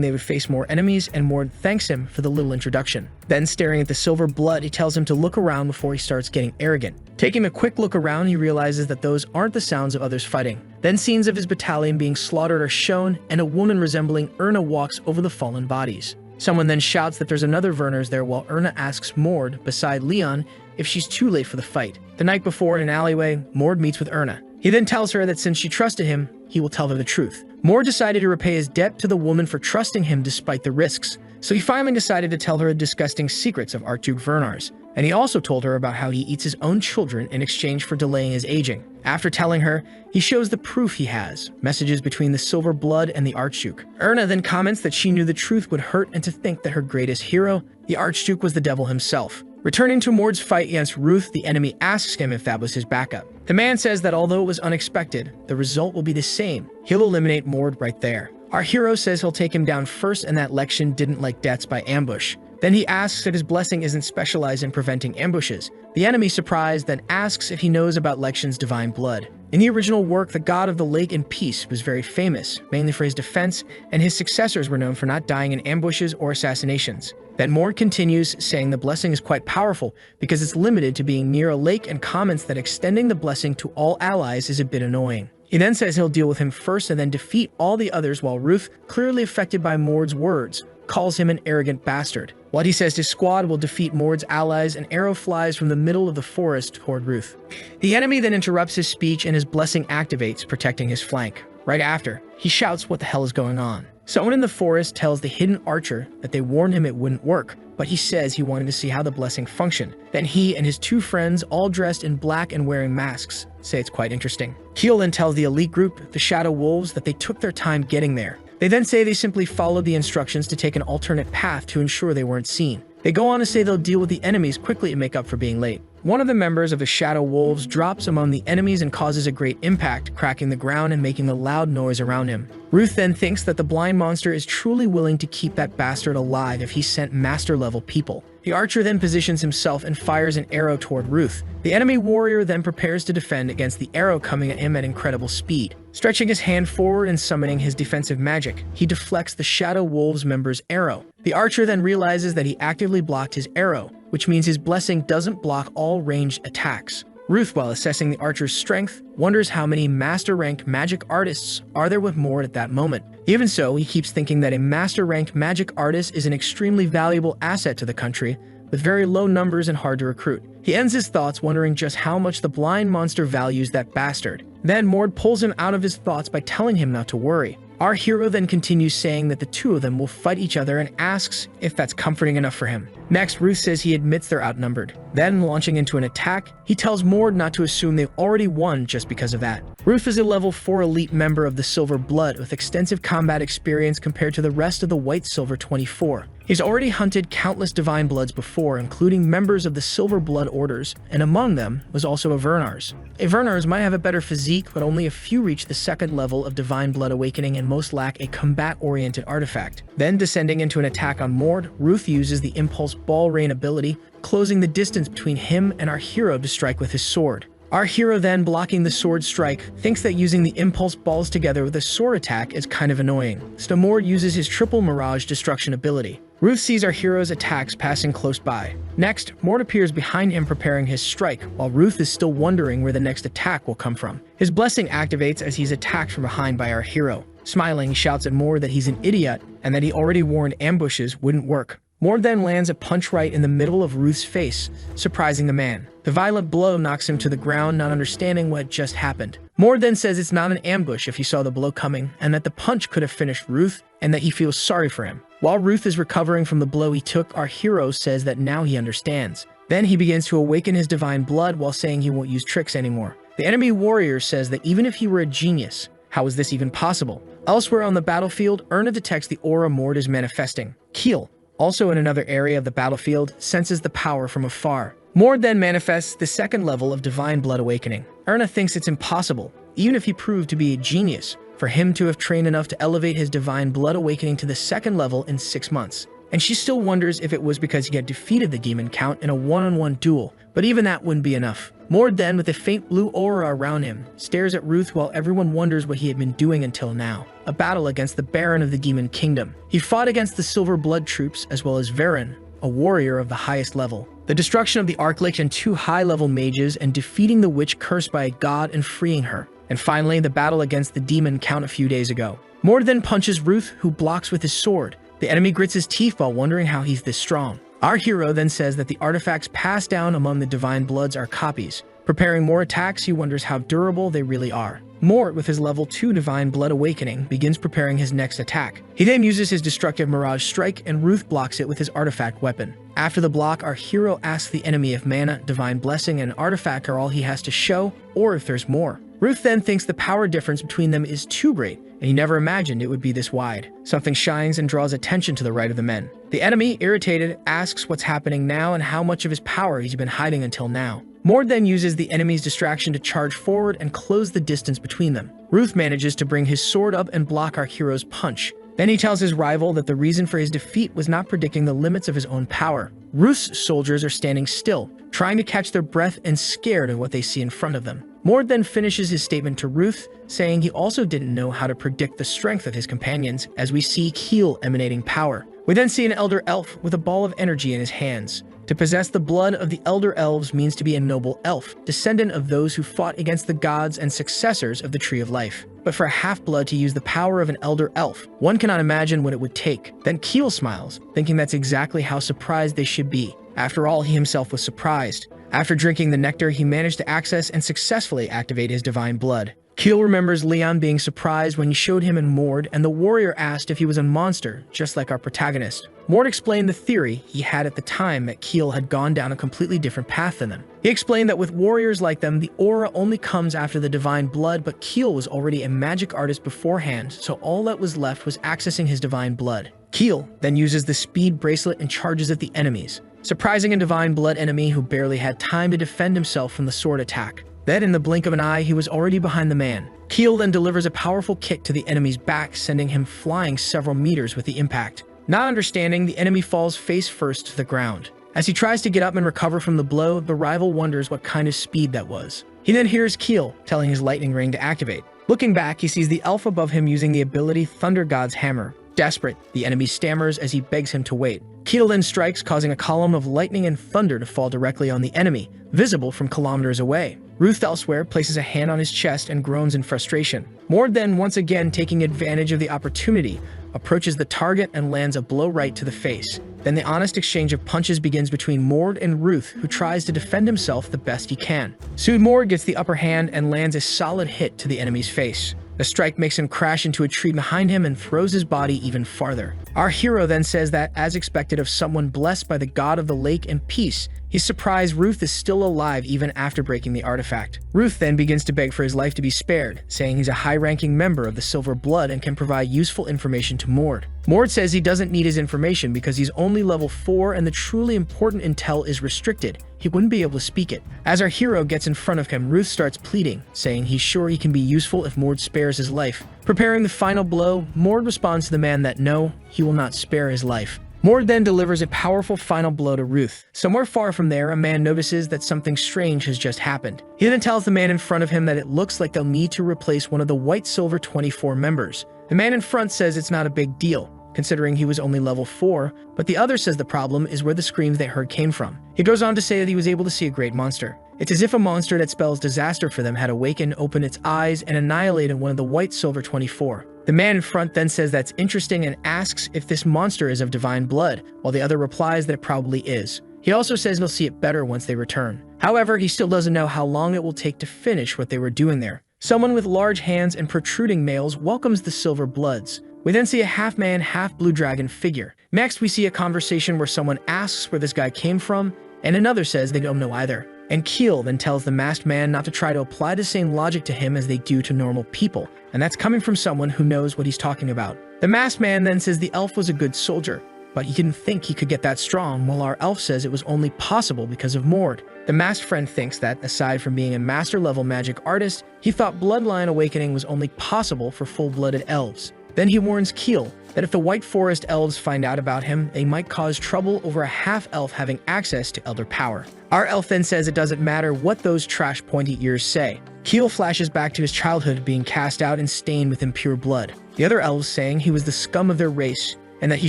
they would face more enemies, and Mord thanks him for the little introduction. Then staring at the silver blood, he tells him to look around before he starts getting arrogant. Taking a quick look around, he realizes that those aren't the sounds of others fighting. Then scenes of his battalion being slaughtered are shown, and a woman resembling Erna walks over the fallen bodies. Someone then shouts that there's another Verners there, while Erna asks Mord, beside Leon, if she's too late for the fight. The night before, in an alleyway, Mord meets with Erna. He then tells her that since she trusted him, he will tell her the truth. Mord decided to repay his debt to the woman for trusting him despite the risks, so he finally decided to tell her the disgusting secrets of Archduke Vernars. And he also told her about how he eats his own children in exchange for delaying his aging. After telling her, he shows the proof he has, messages between the silver blood and the Archduke. Erna then comments that she knew the truth would hurt and to think that her greatest hero, the Archduke, was the devil himself. Returning to Mord's fight against Ruth, the enemy asks him if that was his backup. The man says that although it was unexpected, the result will be the same. He'll eliminate Mord right there. Our hero says he'll take him down first and that Lection didn't like deaths by ambush. Then he asks if his blessing isn't specialized in preventing ambushes. The enemy, surprised, then asks if he knows about Lection's divine blood. In the original work, the god of the lake and peace was very famous, mainly for his defense, and his successors were known for not dying in ambushes or assassinations. Then Mord continues, saying the blessing is quite powerful because it's limited to being near a lake, and comments that extending the blessing to all allies is a bit annoying. He then says he'll deal with him first and then defeat all the others, while Ruth, clearly affected by Mord's words, calls him an arrogant bastard. What he says his squad will defeat Mord's allies, an arrow flies from the middle of the forest toward Ruth. The enemy then interrupts his speech and his blessing activates, protecting his flank. Right after, he shouts what the hell is going on. Someone in the forest tells the hidden archer that they warned him it wouldn't work, but he says he wanted to see how the blessing functioned. Then he and his two friends, all dressed in black and wearing masks, say it's quite interesting. Keel then tells the elite group, the Shadow Wolves, that they took their time getting there. They then say they simply followed the instructions to take an alternate path to ensure they weren't seen. They go on to say they'll deal with the enemies quickly to make up for being late. One of the members of the Shadow Wolves drops among the enemies and causes a great impact, cracking the ground and making a loud noise around him. Ruth then thinks that the blind monster is truly willing to keep that bastard alive if he sent master-level people. The archer then positions himself and fires an arrow toward Ruth. The enemy warrior then prepares to defend against the arrow coming at him at incredible speed. Stretching his hand forward and summoning his defensive magic, he deflects the Shadow Wolves member's arrow. The archer then realizes that he actively blocked his arrow, which means his blessing doesn't block all ranged attacks. Ruth, while assessing the archer's strength, wonders how many master-ranked magic artists are there with Mord at that moment. Even so, he keeps thinking that a master-ranked magic artist is an extremely valuable asset to the country, with very low numbers and hard to recruit. He ends his thoughts wondering just how much the blind monster values that bastard. Then Mord pulls him out of his thoughts by telling him not to worry. Our hero then continues saying that the two of them will fight each other and asks if that's comforting enough for him. Next, Ruth says he admits they're outnumbered. Then, launching into an attack, he tells Mord not to assume they've already won just because of that. Ruth is a level 4 elite member of the Silver Blood with extensive combat experience compared to the rest of the White Silver 24. He's already hunted countless Divine Bloods before, including members of the Silver Blood Orders, and among them was also a Vernars. A Vernars might have a better physique, but only a few reach the second level of Divine Blood Awakening and most lack a combat-oriented artifact. Then, descending into an attack on Mord, Ruth uses the Impulse Ball Rain ability, closing the distance between him and our hero to strike with his sword. Our hero then, blocking the sword strike, thinks that using the impulse balls together with a sword attack is kind of annoying, so Mord uses his triple Mirage Destruction ability. Ruth sees our hero's attacks passing close by. Next, Mord appears behind him preparing his strike, while Ruth is still wondering where the next attack will come from. His blessing activates as he's attacked from behind by our hero. Smiling, he shouts at Mord that he's an idiot and that he already warned ambushes wouldn't work. Mord then lands a punch right in the middle of Ruth's face, surprising the man. The violent blow knocks him to the ground, not understanding what just happened. Mord then says it's not an ambush if he saw the blow coming, and that the punch could have finished Ruth, and that he feels sorry for him. While Ruth is recovering from the blow he took, our hero says that now he understands. Then he begins to awaken his divine blood while saying he won't use tricks anymore. The enemy warrior says that even if he were a genius, how is this even possible? Elsewhere on the battlefield, Erna detects the aura Mord is manifesting. Keel, also in another area of the battlefield, senses the power from afar. Mord then manifests the second level of Divine Blood Awakening. Erna thinks it's impossible, even if he proved to be a genius, for him to have trained enough to elevate his divine blood awakening to the 2nd level in 6 months. And she still wonders if it was because he had defeated the demon count in a one-on-one duel, but even that wouldn't be enough. Mord then, with a faint blue aura around him, stares at Ruth while everyone wonders what he had been doing until now. A battle against the Baron of the Demon Kingdom. He fought against the Silver Blood troops as well as Varen, a warrior of the highest level. The destruction of the Archlich and 2 high-level mages, and defeating the witch cursed by a god and freeing her. And finally, the battle against the demon count a few days ago. Mord then punches Ruth, who blocks with his sword. The enemy grits his teeth while wondering how he's this strong. Our hero then says that the artifacts passed down among the Divine Bloods are copies. Preparing more attacks, he wonders how durable they really are. Mort, with his level 2 Divine Blood Awakening, begins preparing his next attack. He then uses his destructive Mirage Strike, and Ruth blocks it with his artifact weapon. After the block, our hero asks the enemy if mana, Divine Blessing, and artifact are all he has to show, or if there's more. Ruth then thinks the power difference between them is too great, and he never imagined it would be this wide. Something shines and draws attention to the right of the men. The enemy, irritated, asks what's happening now and how much of his power he's been hiding until now. Mord then uses the enemy's distraction to charge forward and close the distance between them. Ruth manages to bring his sword up and block our hero's punch. Then he tells his rival that the reason for his defeat was not predicting the limits of his own power. Ruth's soldiers are standing still, trying to catch their breath and scared of what they see in front of them. Mord then finishes his statement to Ruth, saying he also didn't know how to predict the strength of his companions, as we see Keel emanating power. We then see an elder elf with a ball of energy in his hands. To possess the blood of the elder elves means to be a noble elf, descendant of those who fought against the gods and successors of the Tree of Life. But for a half-blood to use the power of an elder elf, one cannot imagine what it would take. Then Keel smiles, thinking that's exactly how surprised they should be. After all, he himself was surprised. After drinking the nectar, he managed to access and successfully activate his divine blood. Keel remembers Leon being surprised when he showed him in Mord, and the warrior asked if he was a monster, just like our protagonist. Mord explained the theory he had at the time that Keel had gone down a completely different path than them. He explained that with warriors like them, the aura only comes after the divine blood, but Keel was already a magic artist beforehand, so all that was left was accessing his divine blood. Keel then uses the speed bracelet and charges at the enemies, surprising a divine blood enemy who barely had time to defend himself from the sword attack. Then, in the blink of an eye, he was already behind the man. Keel then delivers a powerful kick to the enemy's back, sending him flying several meters with the impact. Not understanding, the enemy falls face first to the ground. As he tries to get up and recover from the blow, the rival wonders what kind of speed that was. He then hears Keel telling his lightning ring to activate. Looking back, he sees the elf above him using the ability Thunder God's Hammer. Desperate, the enemy stammers as he begs him to wait. Keel then strikes, causing a column of lightning and thunder to fall directly on the enemy, visible from kilometers away. Ruth elsewhere places a hand on his chest and groans in frustration. Mord then, once again taking advantage of the opportunity, approaches the target and lands a blow right to the face. Then the honest exchange of punches begins between Mord and Ruth, who tries to defend himself the best he can. Soon Mord gets the upper hand and lands a solid hit to the enemy's face. The strike makes him crash into a tree behind him and throws his body even farther. Our hero then says that, as expected of someone blessed by the god of the lake and peace, he's surprised Ruth is still alive even after breaking the artifact. Ruth then begins to beg for his life to be spared, saying he's a high-ranking member of the Silver Blood and can provide useful information to Mord. Mord says he doesn't need his information because he's only level 4 and the truly important intel is restricted. He wouldn't be able to speak it. As our hero gets in front of him, Ruth starts pleading, saying he's sure he can be useful if Mord spares his life. Preparing the final blow, Mord responds to the man that no, he will not spare his life. Mord then delivers a powerful final blow to Ruth. Somewhere far from there, a man notices that something strange has just happened. He then tells the man in front of him that it looks like they'll need to replace one of the White Silver 24 members. The man in front says it's not a big deal, considering he was only level 4, but the other says the problem is where the screams they heard came from. He goes on to say that he was able to see a great monster. It's as if a monster that spells disaster for them had awakened, opened its eyes, and annihilated one of the White Silver 24. The man in front then says that's interesting and asks if this monster is of divine blood, while the other replies that it probably is. He also says they'll see it better once they return. However, he still doesn't know how long it will take to finish what they were doing there. Someone with large hands and protruding males welcomes the Silver Bloods. We then see a half-man, half-blue dragon figure. Next, we see a conversation where someone asks where this guy came from, and another says they don't know either. And Keel then tells the masked man not to try to apply the same logic to him as they do to normal people, and that's coming from someone who knows what he's talking about. The masked man then says the elf was a good soldier, but he didn't think he could get that strong, while our elf says it was only possible because of Mord. The masked friend thinks that, aside from being a master-level magic artist, he thought bloodline awakening was only possible for full-blooded elves. Then he warns Keel that if the White Forest elves find out about him, they might cause trouble over a half-elf having access to elder power. Our elf then says it doesn't matter what those trash pointy ears say. Keel flashes back to his childhood being cast out and stained with impure blood. The other elves saying he was the scum of their race and that he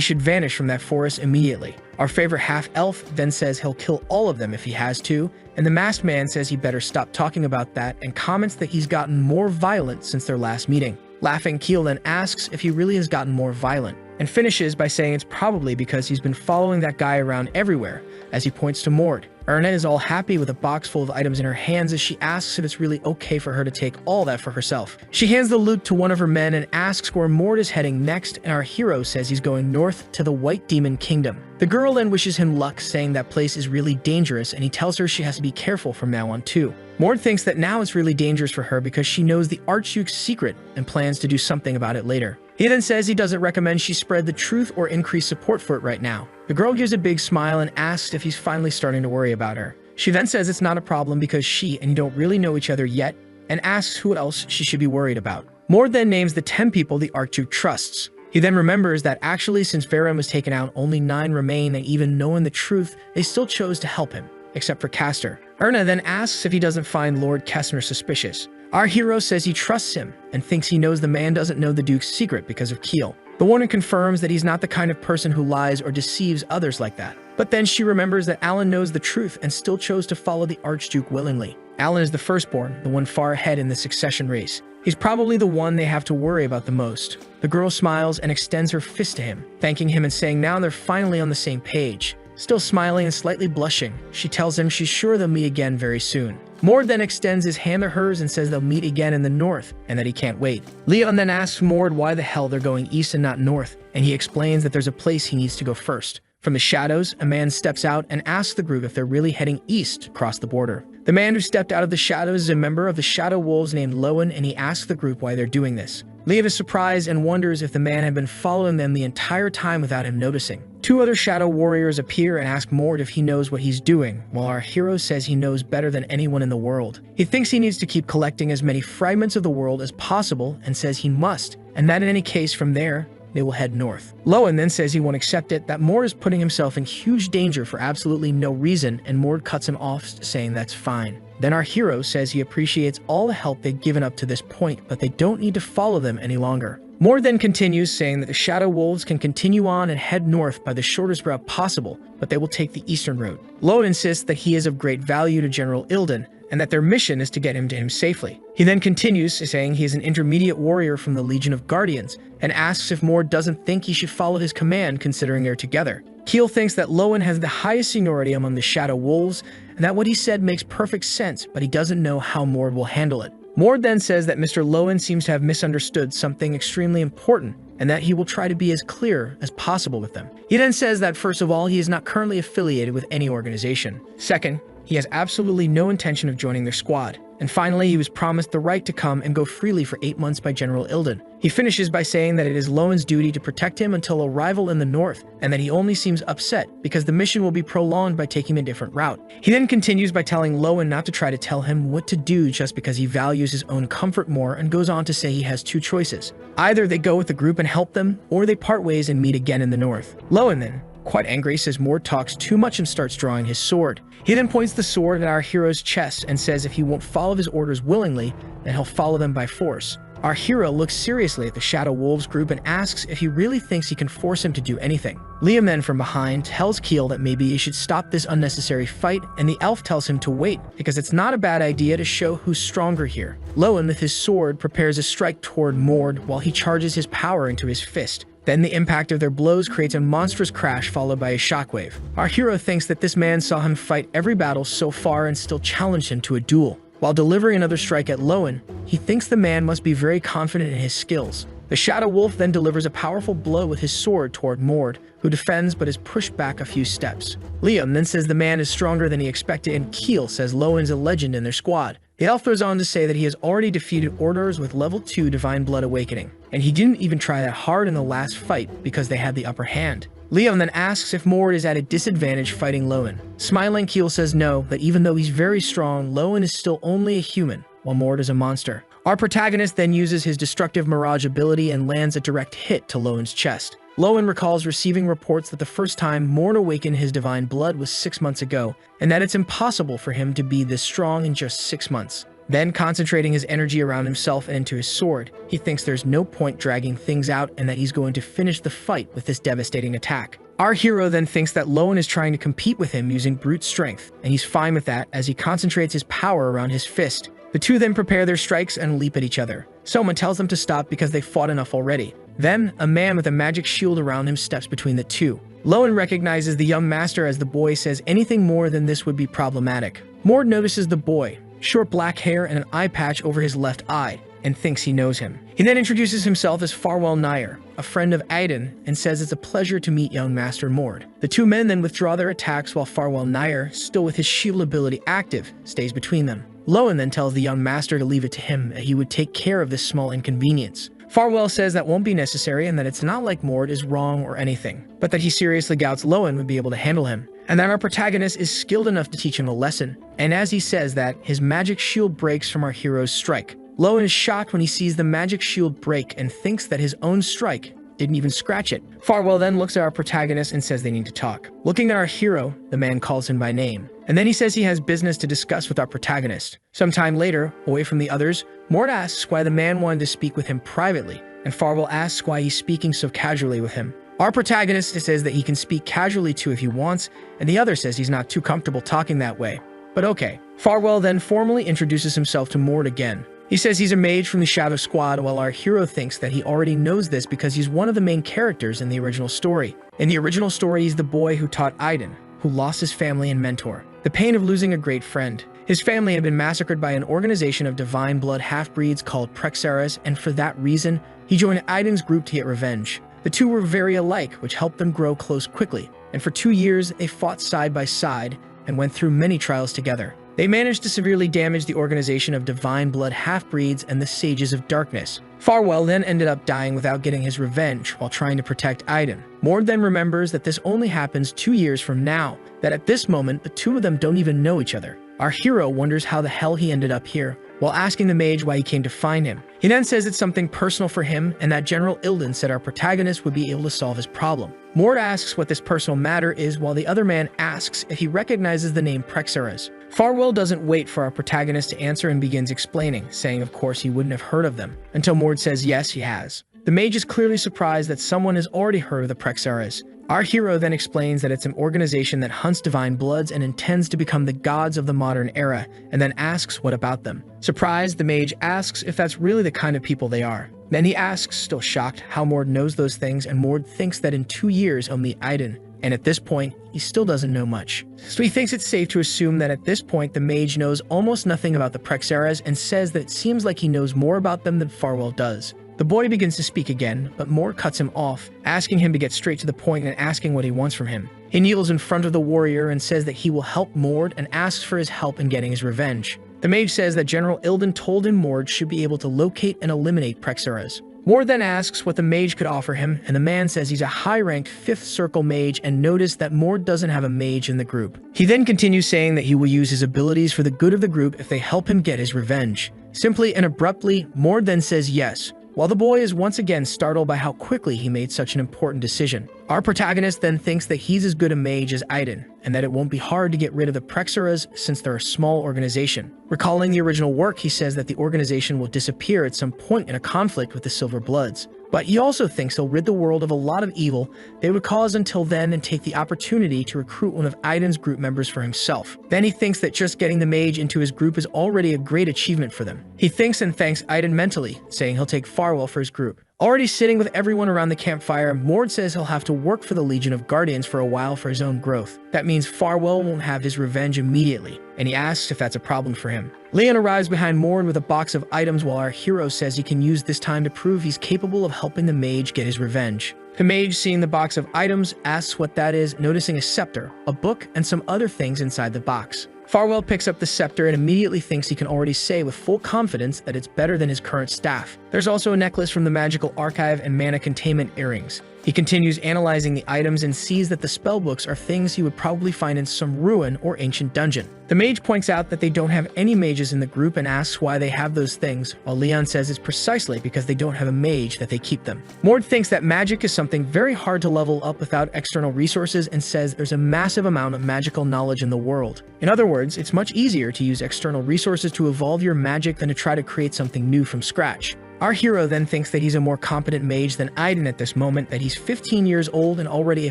should vanish from that forest immediately. Our favorite half-elf then says he'll kill all of them if he has to, and the masked man says he better stop talking about that and comments that he's gotten more violent since their last meeting. Laughing, Keel then asks if he really has gotten more violent, and finishes by saying it's probably because he's been following that guy around everywhere, as he points to Mord. Ernette is all happy with a box full of items in her hands as she asks if it's really okay for her to take all that for herself. She hands the loot to one of her men and asks where Mord is heading next, and our hero says he's going north to the White Demon Kingdom. The girl then wishes him luck, saying that place is really dangerous, and he tells her she has to be careful from now on too. Mord thinks that now it's really dangerous for her because she knows the Archduke's secret and plans to do something about it later. He then says he doesn't recommend she spread the truth or increase support for it right now. The girl gives a big smile and asks if he's finally starting to worry about her. She then says it's not a problem because she and he don't really know each other yet, and asks who else she should be worried about. Mord then names the 10 people the Archduke trusts. He then remembers that actually since Varen was taken out, only 9 remain, and even knowing the truth, they still chose to help him, except for Castor. Erna then asks if he doesn't find Lord Kessner suspicious. Our hero says he trusts him and thinks he knows the man doesn't know the Duke's secret because of Keel. The woman confirms that he's not the kind of person who lies or deceives others like that. But then she remembers that Alan knows the truth and still chose to follow the Archduke willingly. Alan is the firstborn, the one far ahead in the succession race. He's probably the one they have to worry about the most. The girl smiles and extends her fist to him, thanking him and saying now they're finally on the same page. Still smiling and slightly blushing, she tells him she's sure they'll meet again very soon. Mord then extends his hand to hers and says they'll meet again in the north and that he can't wait. Leon then asks Mord why the hell they're going east and not north, and he explains that there's a place he needs to go first. From the shadows, a man steps out and asks the group if they're really heading east across the border. The man who stepped out of the shadows is a member of the Shadow Wolves named Lowen, and he asks the group why they're doing this. Leah is surprised and wonders if the man had been following them the entire time without him noticing. 2 other Shadow Warriors appear and ask Mord if he knows what he's doing, while our hero says he knows better than anyone in the world. He thinks he needs to keep collecting as many fragments of the world as possible and says he must, and that in any case from there, they will head north. Lowen then says he won't accept it, that Mord is putting himself in huge danger for absolutely no reason, and Mord cuts him off, saying that's fine. Then our hero says he appreciates all the help they've given up to this point, but they don't need to follow them any longer. Mord then continues, saying that the Shadow Wolves can continue on and head north by the shortest route possible, but they will take the eastern route. Lowen insists that he is of great value to General Ilden, and that their mission is to get him to him safely. He then continues, saying he is an intermediate warrior from the Legion of Guardians, and asks if Mord doesn't think he should follow his command considering they're together. Keel thinks that Lowen has the highest seniority among the Shadow Wolves, and that what he said makes perfect sense, but he doesn't know how Mord will handle it. Mord then says that Mr. Lowen seems to have misunderstood something extremely important, and that he will try to be as clear as possible with them. He then says that first of all, he is not currently affiliated with any organization. Second, he has absolutely no intention of joining their squad. And finally, he was promised the right to come and go freely for 8 months by General Ilden. He finishes by saying that it is Lowen's duty to protect him until arrival in the north, and that he only seems upset because the mission will be prolonged by taking a different route. He then continues by telling Lowen not to try to tell him what to do just because he values his own comfort more, and goes on to say he has 2 choices. Either they go with the group and help them, or they part ways and meet again in the north. Lowen then, quite angry, says Mord talks too much and starts drawing his sword. He then points the sword at our hero's chest and says if he won't follow his orders willingly, then he'll follow them by force. Our hero looks seriously at the Shadow Wolves group and asks if he really thinks he can force him to do anything. Liam then from behind tells Keel that maybe he should stop this unnecessary fight, and the elf tells him to wait because it's not a bad idea to show who's stronger here. Lowen with his sword prepares a strike toward Mord while he charges his power into his fist. Then the impact of their blows creates a monstrous crash followed by a shockwave. Our hero thinks that this man saw him fight every battle so far and still challenged him to a duel. While delivering another strike at Lowen, he thinks the man must be very confident in his skills. The Shadow Wolf then delivers a powerful blow with his sword toward Mord, who defends but is pushed back a few steps. Liam then says the man is stronger than he expected, and Keel says Lowen's a legend in their squad. The elf goes on to say that he has already defeated Orders with level 2 Divine Blood Awakening, and he didn't even try that hard in the last fight because they had the upper hand. Leon then asks if Mord is at a disadvantage fighting Lowen. Smiling, Keel says no, that even though he's very strong, Lowen is still only a human, while Mord is a monster. Our protagonist then uses his destructive mirage ability and lands a direct hit to Lowen's chest. Lowen recalls receiving reports that the first time Mord awakened his divine blood was 6 months ago, and that it's impossible for him to be this strong in just 6 months. Then, concentrating his energy around himself and into his sword, he thinks there's no point dragging things out and that he's going to finish the fight with this devastating attack. Our hero then thinks that Lowen is trying to compete with him using brute strength, and he's fine with that as he concentrates his power around his fist. The two then prepare their strikes and leap at each other. Someone tells them to stop because they fought enough already. Then, a man with a magic shield around him steps between the two. Lowen recognizes the young master as the boy says anything more than this would be problematic. Mord notices the boy, short black hair and an eye patch over his left eye, and thinks he knows him. He then introduces himself as Farwell Nair, a friend of Aiden, and says it's a pleasure to meet young Master Mord. The two men then withdraw their attacks while Farwell Nair, still with his shield ability active, stays between them. Lowen then tells the young master to leave it to him, that he would take care of this small inconvenience. Farwell says that won't be necessary and that it's not like Mord is wrong or anything, but that he seriously doubts Lowen would be able to handle him, and that our protagonist is skilled enough to teach him a lesson. And as he says that, his magic shield breaks from our hero's strike. Lowen is shocked when he sees the magic shield break and thinks that his own strike didn't even scratch it. Farwell then looks at our protagonist and says they need to talk. Looking at our hero, the man calls him by name, and then he says he has business to discuss with our protagonist. Sometime later, away from the others, Mord asks why the man wanted to speak with him privately, and Farwell asks why he's speaking so casually with him. Our protagonist says that he can speak casually too if he wants, and the other says he's not too comfortable talking that way. But okay. Farwell then formally introduces himself to Mord again. He says he's a mage from the Shadow Squad, while our hero thinks that he already knows this because he's one of the main characters in the original story. In the original story, he's the boy who taught Aiden, who lost his family and mentor. The pain of losing a great friend. His family had been massacred by an organization of divine blood half-breeds called Prexeras, and for that reason, he joined Aiden's group to get revenge. The two were very alike, which helped them grow close quickly, and for 2 years, they fought side by side and went through many trials together. They managed to severely damage the organization of divine blood half-breeds and the Sages of Darkness. Farwell then ended up dying without getting his revenge while trying to protect Aiden. Mord then remembers that this only happens 2 years from now, that at this moment, the two of them don't even know each other. Our hero wonders how the hell he ended up here, while asking the mage why he came to find him. He then says it's something personal for him and that General Ilden said our protagonist would be able to solve his problem. Mord asks what this personal matter is while the other man asks if he recognizes the name Prexeras. Farwell doesn't wait for our protagonist to answer and begins explaining, saying of course he wouldn't have heard of them, until Mord says yes, he has. The mage is clearly surprised that someone has already heard of the Prexeras. Our hero then explains that it's an organization that hunts divine bloods and intends to become the gods of the modern era, and then asks what about them. Surprised, the mage asks if that's really the kind of people they are. Then he asks, still shocked, how Mord knows those things, and Mord thinks that in 2 years he'll meet Aiden, and at this point, he still doesn't know much. So he thinks it's safe to assume that at this point the mage knows almost nothing about the Prexeras and says that it seems like he knows more about them than Farwell does. The boy begins to speak again, but Mord cuts him off, asking him to get straight to the point and asking what he wants from him. He kneels in front of the warrior and says that he will help Mord and asks for his help in getting his revenge. The mage says that General Ilden told him Mord should be able to locate and eliminate Prexeras. Mord then asks what the mage could offer him, and the man says he's a high-ranked 5th Circle mage and noticed that Mord doesn't have a mage in the group. He then continues saying that he will use his abilities for the good of the group if they help him get his revenge. Simply and abruptly, Mord then says yes, while the boy is once again startled by how quickly he made such an important decision. Our protagonist then thinks that he's as good a mage as Aiden, and that it won't be hard to get rid of the Prexeras since they're a small organization. Recalling the original work, he says that the organization will disappear at some point in a conflict with the Silver Bloods. But he also thinks he'll rid the world of a lot of evil they would cause until then and take the opportunity to recruit one of Aiden's group members for himself. Then he thinks that just getting the mage into his group is already a great achievement for them. He thinks and thanks Aiden mentally, saying he'll take Farwell for his group. Already sitting with everyone around the campfire, Mord says he'll have to work for the Legion of Guardians for a while for his own growth. That means Farwell won't have his revenge immediately, and he asks if that's a problem for him. Leon arrives behind Mord with a box of items while our hero says he can use this time to prove he's capable of helping the mage get his revenge. The mage, seeing the box of items, asks what that is, noticing a scepter, a book, and some other things inside the box. Farwell picks up the scepter and immediately thinks he can already say with full confidence that it's better than his current staff. There's also a necklace from the magical archive and mana containment earrings. He continues analyzing the items and sees that the spellbooks are things he would probably find in some ruin or ancient dungeon. The mage points out that they don't have any mages in the group and asks why they have those things, while Leon says it's precisely because they don't have a mage that they keep them. Mord thinks that magic is something very hard to level up without external resources and says there's a massive amount of magical knowledge in the world. In other words, it's much easier to use external resources to evolve your magic than to try to create something new from scratch. Our hero then thinks that he's a more competent mage than Aiden at this moment, that he's 15 years old and already a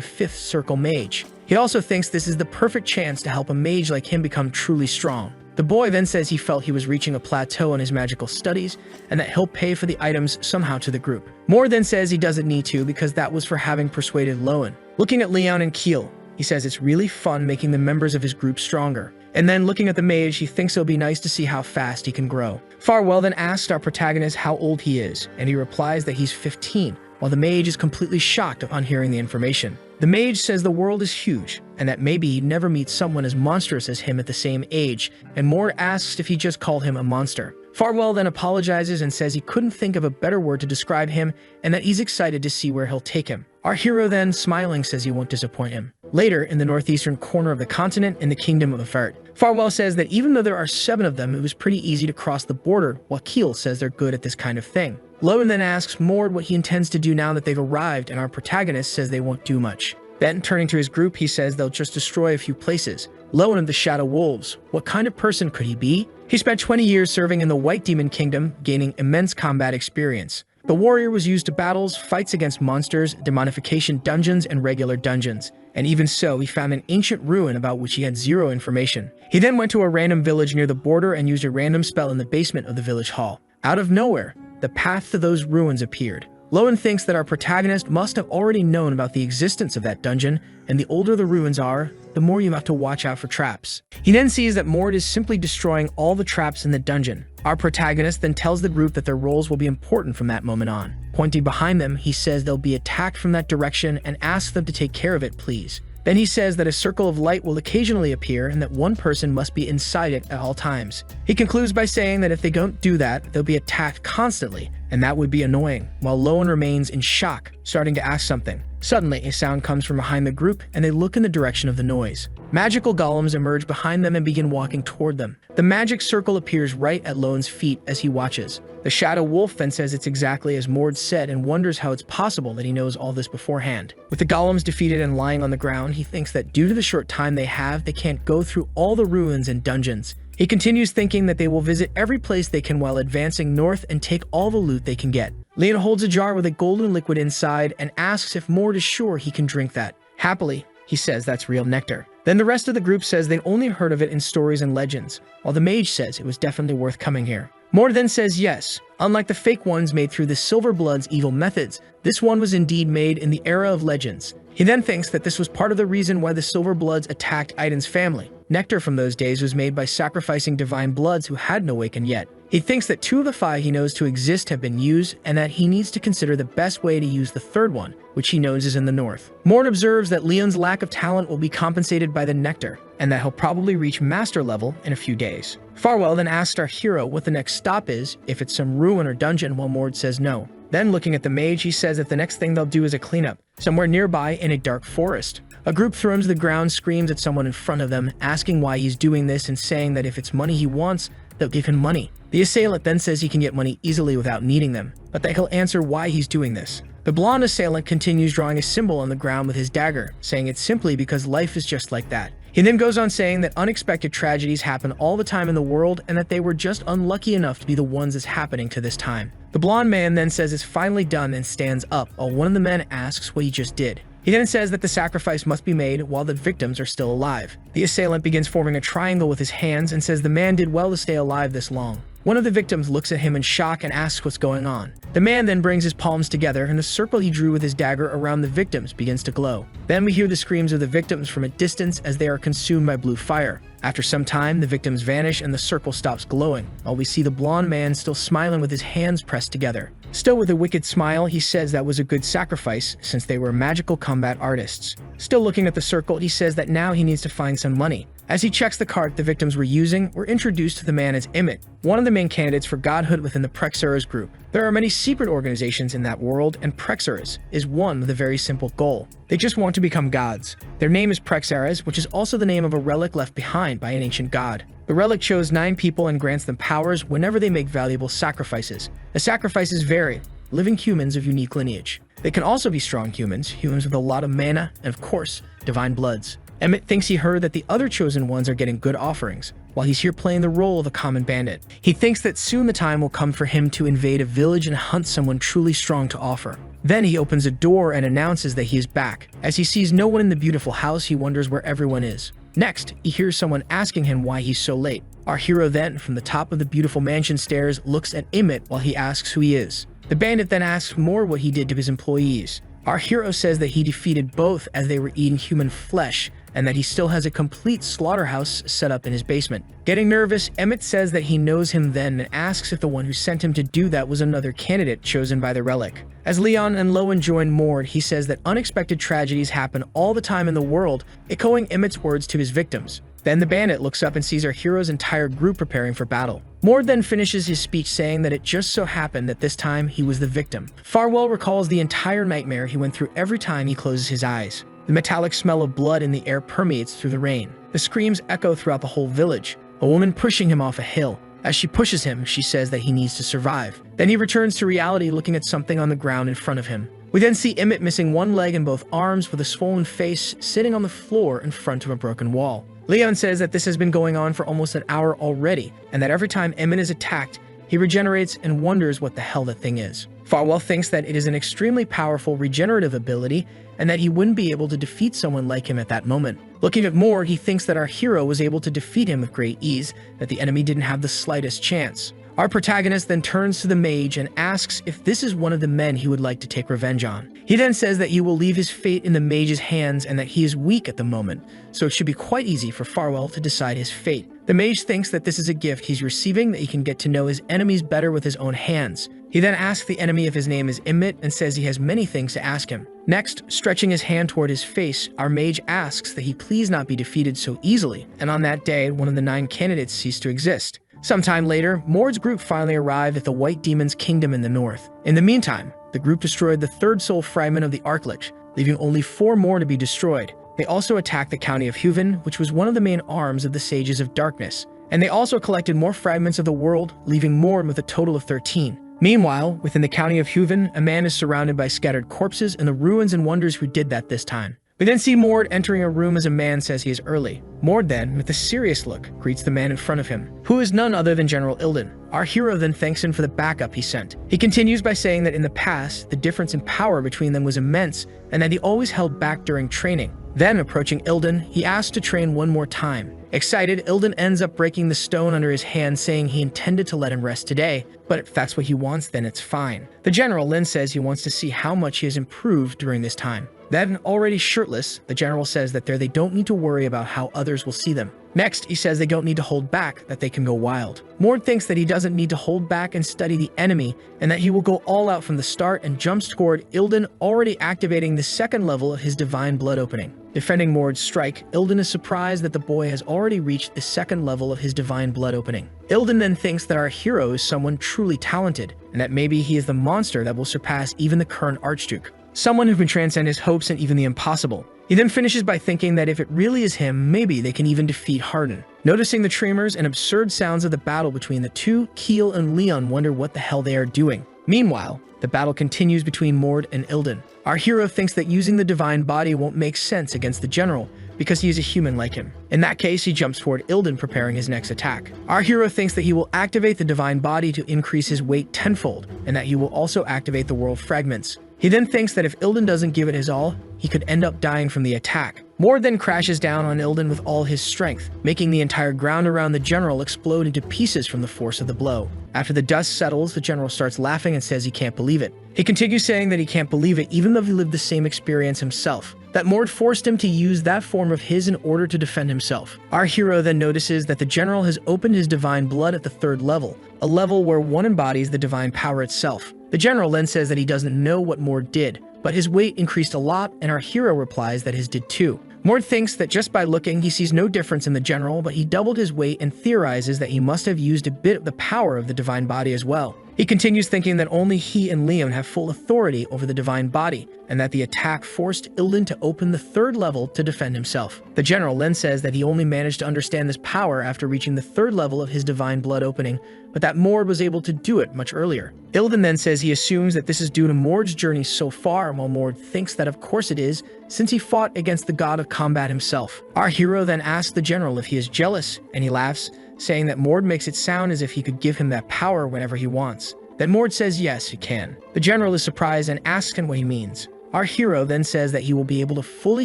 5th circle mage. He also thinks this is the perfect chance to help a mage like him become truly strong. The boy then says he felt he was reaching a plateau in his magical studies and that he'll pay for the items somehow to the group. Moore then says he doesn't need to because that was for having persuaded Lowen. Looking at Leon and Keel, he says it's really fun making the members of his group stronger. And then looking at the mage, he thinks it'll be nice to see how fast he can grow. Farwell then asks our protagonist how old he is, and he replies that he's 15, while the mage is completely shocked upon hearing the information. The mage says the world is huge, and that maybe he'd never meet someone as monstrous as him at the same age, and Moore asks if he just called him a monster. Farwell then apologizes and says he couldn't think of a better word to describe him, and that he's excited to see where he'll take him. Our hero then, smiling, says he won't disappoint him. Later, in the northeastern corner of the continent in the Kingdom of Vert, Farwell says that even though there are 7 of them, it was pretty easy to cross the border, while Keel says they're good at this kind of thing. Lowen then asks Mord what he intends to do now that they've arrived, and our protagonist says they won't do much. Then, turning to his group, he says they'll just destroy a few places. Lowen of the Shadow Wolves, what kind of person could he be? He spent 20 years serving in the White Demon Kingdom, gaining immense combat experience. The warrior was used to battles, fights against monsters, demonification dungeons, and regular dungeons. And even so, he found an ancient ruin about which he had 0 information. He then went to a random village near the border and used a random spell in the basement of the village hall. Out of nowhere, the path to those ruins appeared. Lowen thinks that our protagonist must have already known about the existence of that dungeon, and the older the ruins are, the more you have to watch out for traps. He then sees that Mord is simply destroying all the traps in the dungeon. Our protagonist then tells the group that their roles will be important from that moment on. Pointing behind them, he says they'll be attacked from that direction and asks them to take care of it, please. Then he says that a circle of light will occasionally appear and that one person must be inside it at all times. He concludes by saying that if they don't do that, they'll be attacked constantly, and that would be annoying, while Lowen remains in shock, starting to ask something. Suddenly, a sound comes from behind the group, and they look in the direction of the noise. Magical golems emerge behind them and begin walking toward them. The magic circle appears right at Lowen's feet as he watches. The Shadow Wolf then says it's exactly as Mord said and wonders how it's possible that he knows all this beforehand. With the golems defeated and lying on the ground, he thinks that due to the short time they have, they can't go through all the ruins and dungeons. He continues thinking that they will visit every place they can while advancing north and take all the loot they can get. Leon holds a jar with a golden liquid inside and asks if Mord is sure he can drink that. Happily, he says that's real nectar. Then the rest of the group says they'd only heard of it in stories and legends, while the mage says it was definitely worth coming here. Mord then says yes. Unlike the fake ones made through the Silver Blood's evil methods, this one was indeed made in the era of legends. He then thinks that this was part of the reason why the Silver Bloods attacked Aiden's family. Nectar from those days was made by sacrificing divine bloods who hadn't awakened yet. He thinks that 2 of the 5 he knows to exist have been used, and that he needs to consider the best way to use the 3rd one, which he knows is in the north. Mord observes that Leon's lack of talent will be compensated by the nectar, and that he'll probably reach master level in a few days. Farwell then asks our hero what the next stop is, if it's some ruin or dungeon, while Mord says no. Then looking at the mage, he says that the next thing they'll do is a cleanup, somewhere nearby in a dark forest. A group thrown to the ground screams at someone in front of them, asking why he's doing this and saying that if it's money he wants, they'll give him money. The assailant then says he can get money easily without needing them, but that he'll answer why he's doing this. The blonde assailant continues drawing a symbol on the ground with his dagger, saying it's simply because life is just like that. He then goes on saying that unexpected tragedies happen all the time in the world and that they were just unlucky enough to be the ones that's happening to this time. The blonde man then says it's finally done and stands up, while one of the men asks what he just did. He then says that the sacrifice must be made while the victims are still alive. The assailant begins forming a triangle with his hands and says the man did well to stay alive this long. One of the victims looks at him in shock and asks what's going on. The man then brings his palms together and the circle he drew with his dagger around the victims begins to glow. Then we hear the screams of the victims from a distance as they are consumed by blue fire. After some time, the victims vanish and the circle stops glowing, while we see the blonde man still smiling with his hands pressed together. Still with a wicked smile, he says that was a good sacrifice since they were magical combat artists. Still looking at the circle, he says that now he needs to find some money. As he checks the cart the victims were using, we're introduced to the man as Emmett, one of the main candidates for godhood within the Prexura's group. There are many secret organizations in that world, and Prexaras is one with a very simple goal. They just want to become gods. Their name is Prexaras, which is also the name of a relic left behind by an ancient god. The relic chose 9 people and grants them powers whenever they make valuable sacrifices. The sacrifices vary, living humans of unique lineage. They can also be strong humans with a lot of mana, and of course, divine bloods. Emmett thinks he heard that the other chosen ones are getting good offerings, while he's here playing the role of a common bandit. He thinks that soon the time will come for him to invade a village and hunt someone truly strong to offer. Then he opens a door and announces that he is back. As he sees no one in the beautiful house, he wonders where everyone is. Next, he hears someone asking him why he's so late. Our hero then, from the top of the beautiful mansion stairs, looks at Emmett while he asks who he is. The bandit then asks more what he did to his employees. Our hero says that he defeated both as they were eating human flesh, and that he still has a complete slaughterhouse set up in his basement. Getting nervous, Emmett says that he knows him then and asks if the one who sent him to do that was another candidate chosen by the relic. As Leon and Lowen join Mord, he says that unexpected tragedies happen all the time in the world, echoing Emmett's words to his victims. Then the bandit looks up and sees our hero's entire group preparing for battle. Mord then finishes his speech saying that it just so happened that this time he was the victim. Farwell recalls the entire nightmare he went through every time he closes his eyes. The metallic smell of blood in the air permeates through the rain. The screams echo throughout the whole village. A woman pushing him off a hill. As she pushes him, she says that he needs to survive. Then he returns to reality looking at something on the ground in front of him. We then see Emmett missing one leg and both arms with a swollen face sitting on the floor in front of a broken wall. Leon says that this has been going on for almost an hour already, and that every time Emmett is attacked, he regenerates and wonders what the hell that thing is. Farwell thinks that it is an extremely powerful regenerative ability and that he wouldn't be able to defeat someone like him at that moment. Looking at Mord, he thinks that our hero was able to defeat him with great ease, that the enemy didn't have the slightest chance. Our protagonist then turns to the mage and asks if this is one of the men he would like to take revenge on. He then says that he will leave his fate in the mage's hands and that he is weak at the moment, so it should be quite easy for Farwell to decide his fate. The mage thinks that this is a gift he's receiving, that he can get to know his enemies better with his own hands. He then asks the enemy if his name is Emmett and says he has many things to ask him. Next, stretching his hand toward his face, our mage asks that he please not be defeated so easily, and on that day, one of the 9 candidates ceased to exist. Sometime later, Mord's group finally arrived at the White Demon's kingdom in the north. In the meantime, the group destroyed the 3rd soul fragment of the Archlich, leaving only 4 more to be destroyed. They also attacked the county of Huven, which was one of the main arms of the Sages of Darkness, and they also collected more fragments of the world, leaving Mord with a total of 13. Meanwhile, within the county of Huven, a man is surrounded by scattered corpses in the ruins and wonders who did that this time. We then see Mord entering a room as a man says he is early. Mord then, with a serious look, greets the man in front of him, who is none other than General Ilden. Our hero then thanks him for the backup he sent. He continues by saying that in the past, the difference in power between them was immense, and that he always held back during training. Then, approaching Ilden, he asks to train one more time. Excited, Ilden ends up breaking the stone under his hand, saying he intended to let him rest today, but if that's what he wants, then it's fine. The general then says he wants to see how much he has improved during this time. Then, already shirtless, the general says that they don't need to worry about how others will see them. Next, he says they don't need to hold back, that they can go wild. Mord thinks that he doesn't need to hold back and study the enemy, and that he will go all out from the start and jumps toward Ilden, already activating the 2nd level of his divine blood opening. Defending Mord's strike, Ilden is surprised that the boy has already reached the 2nd level of his divine blood opening. Ilden then thinks that our hero is someone truly talented, and that maybe he is the monster that will surpass even the current Archduke. Someone who can transcend his hopes and even the impossible. He then finishes by thinking that if it really is him, maybe they can even defeat Hardin. Noticing the tremors and absurd sounds of the battle between the two, Keel and Leon wonder what the hell they are doing. Meanwhile, the battle continues between Mord and Ilden. Our hero thinks that using the divine body won't make sense against the general, because he is a human like him. In that case, he jumps toward Ilden, preparing his next attack. Our hero thinks that he will activate the divine body to increase his weight tenfold, and that he will also activate the world fragments. He then thinks that if Ilden doesn't give it his all, he could end up dying from the attack. Mord then crashes down on Ilden with all his strength, making the entire ground around the general explode into pieces from the force of the blow. After the dust settles, the general starts laughing and says he can't believe it. He continues saying that he can't believe it even though he lived the same experience himself, that Mord forced him to use that form of his in order to defend himself. Our hero then notices that the general has opened his divine blood at the 3rd level, a level where one embodies the divine power itself. The general then says that he doesn't know what Mord did, but his weight increased a lot, and our hero replies that his did too. Mord thinks that just by looking, he sees no difference in the general, but he doubled his weight and theorizes that he must have used a bit of the power of the divine body as well. He continues thinking that only he and Leon have full authority over the divine body, and that the attack forced Ilden to open the third level to defend himself. The general then says that he only managed to understand this power after reaching the third level of his divine blood opening, but that Mord was able to do it much earlier. Ilden then says he assumes that this is due to Mord's journey so far, while Mord thinks that of course it is, since he fought against the god of combat himself. Our hero then asks the general if he is jealous, and he laughs, saying that Mord makes it sound as if he could give him that power whenever he wants. Then Mord says yes, he can. The general is surprised and asks him what he means. Our hero then says that he will be able to fully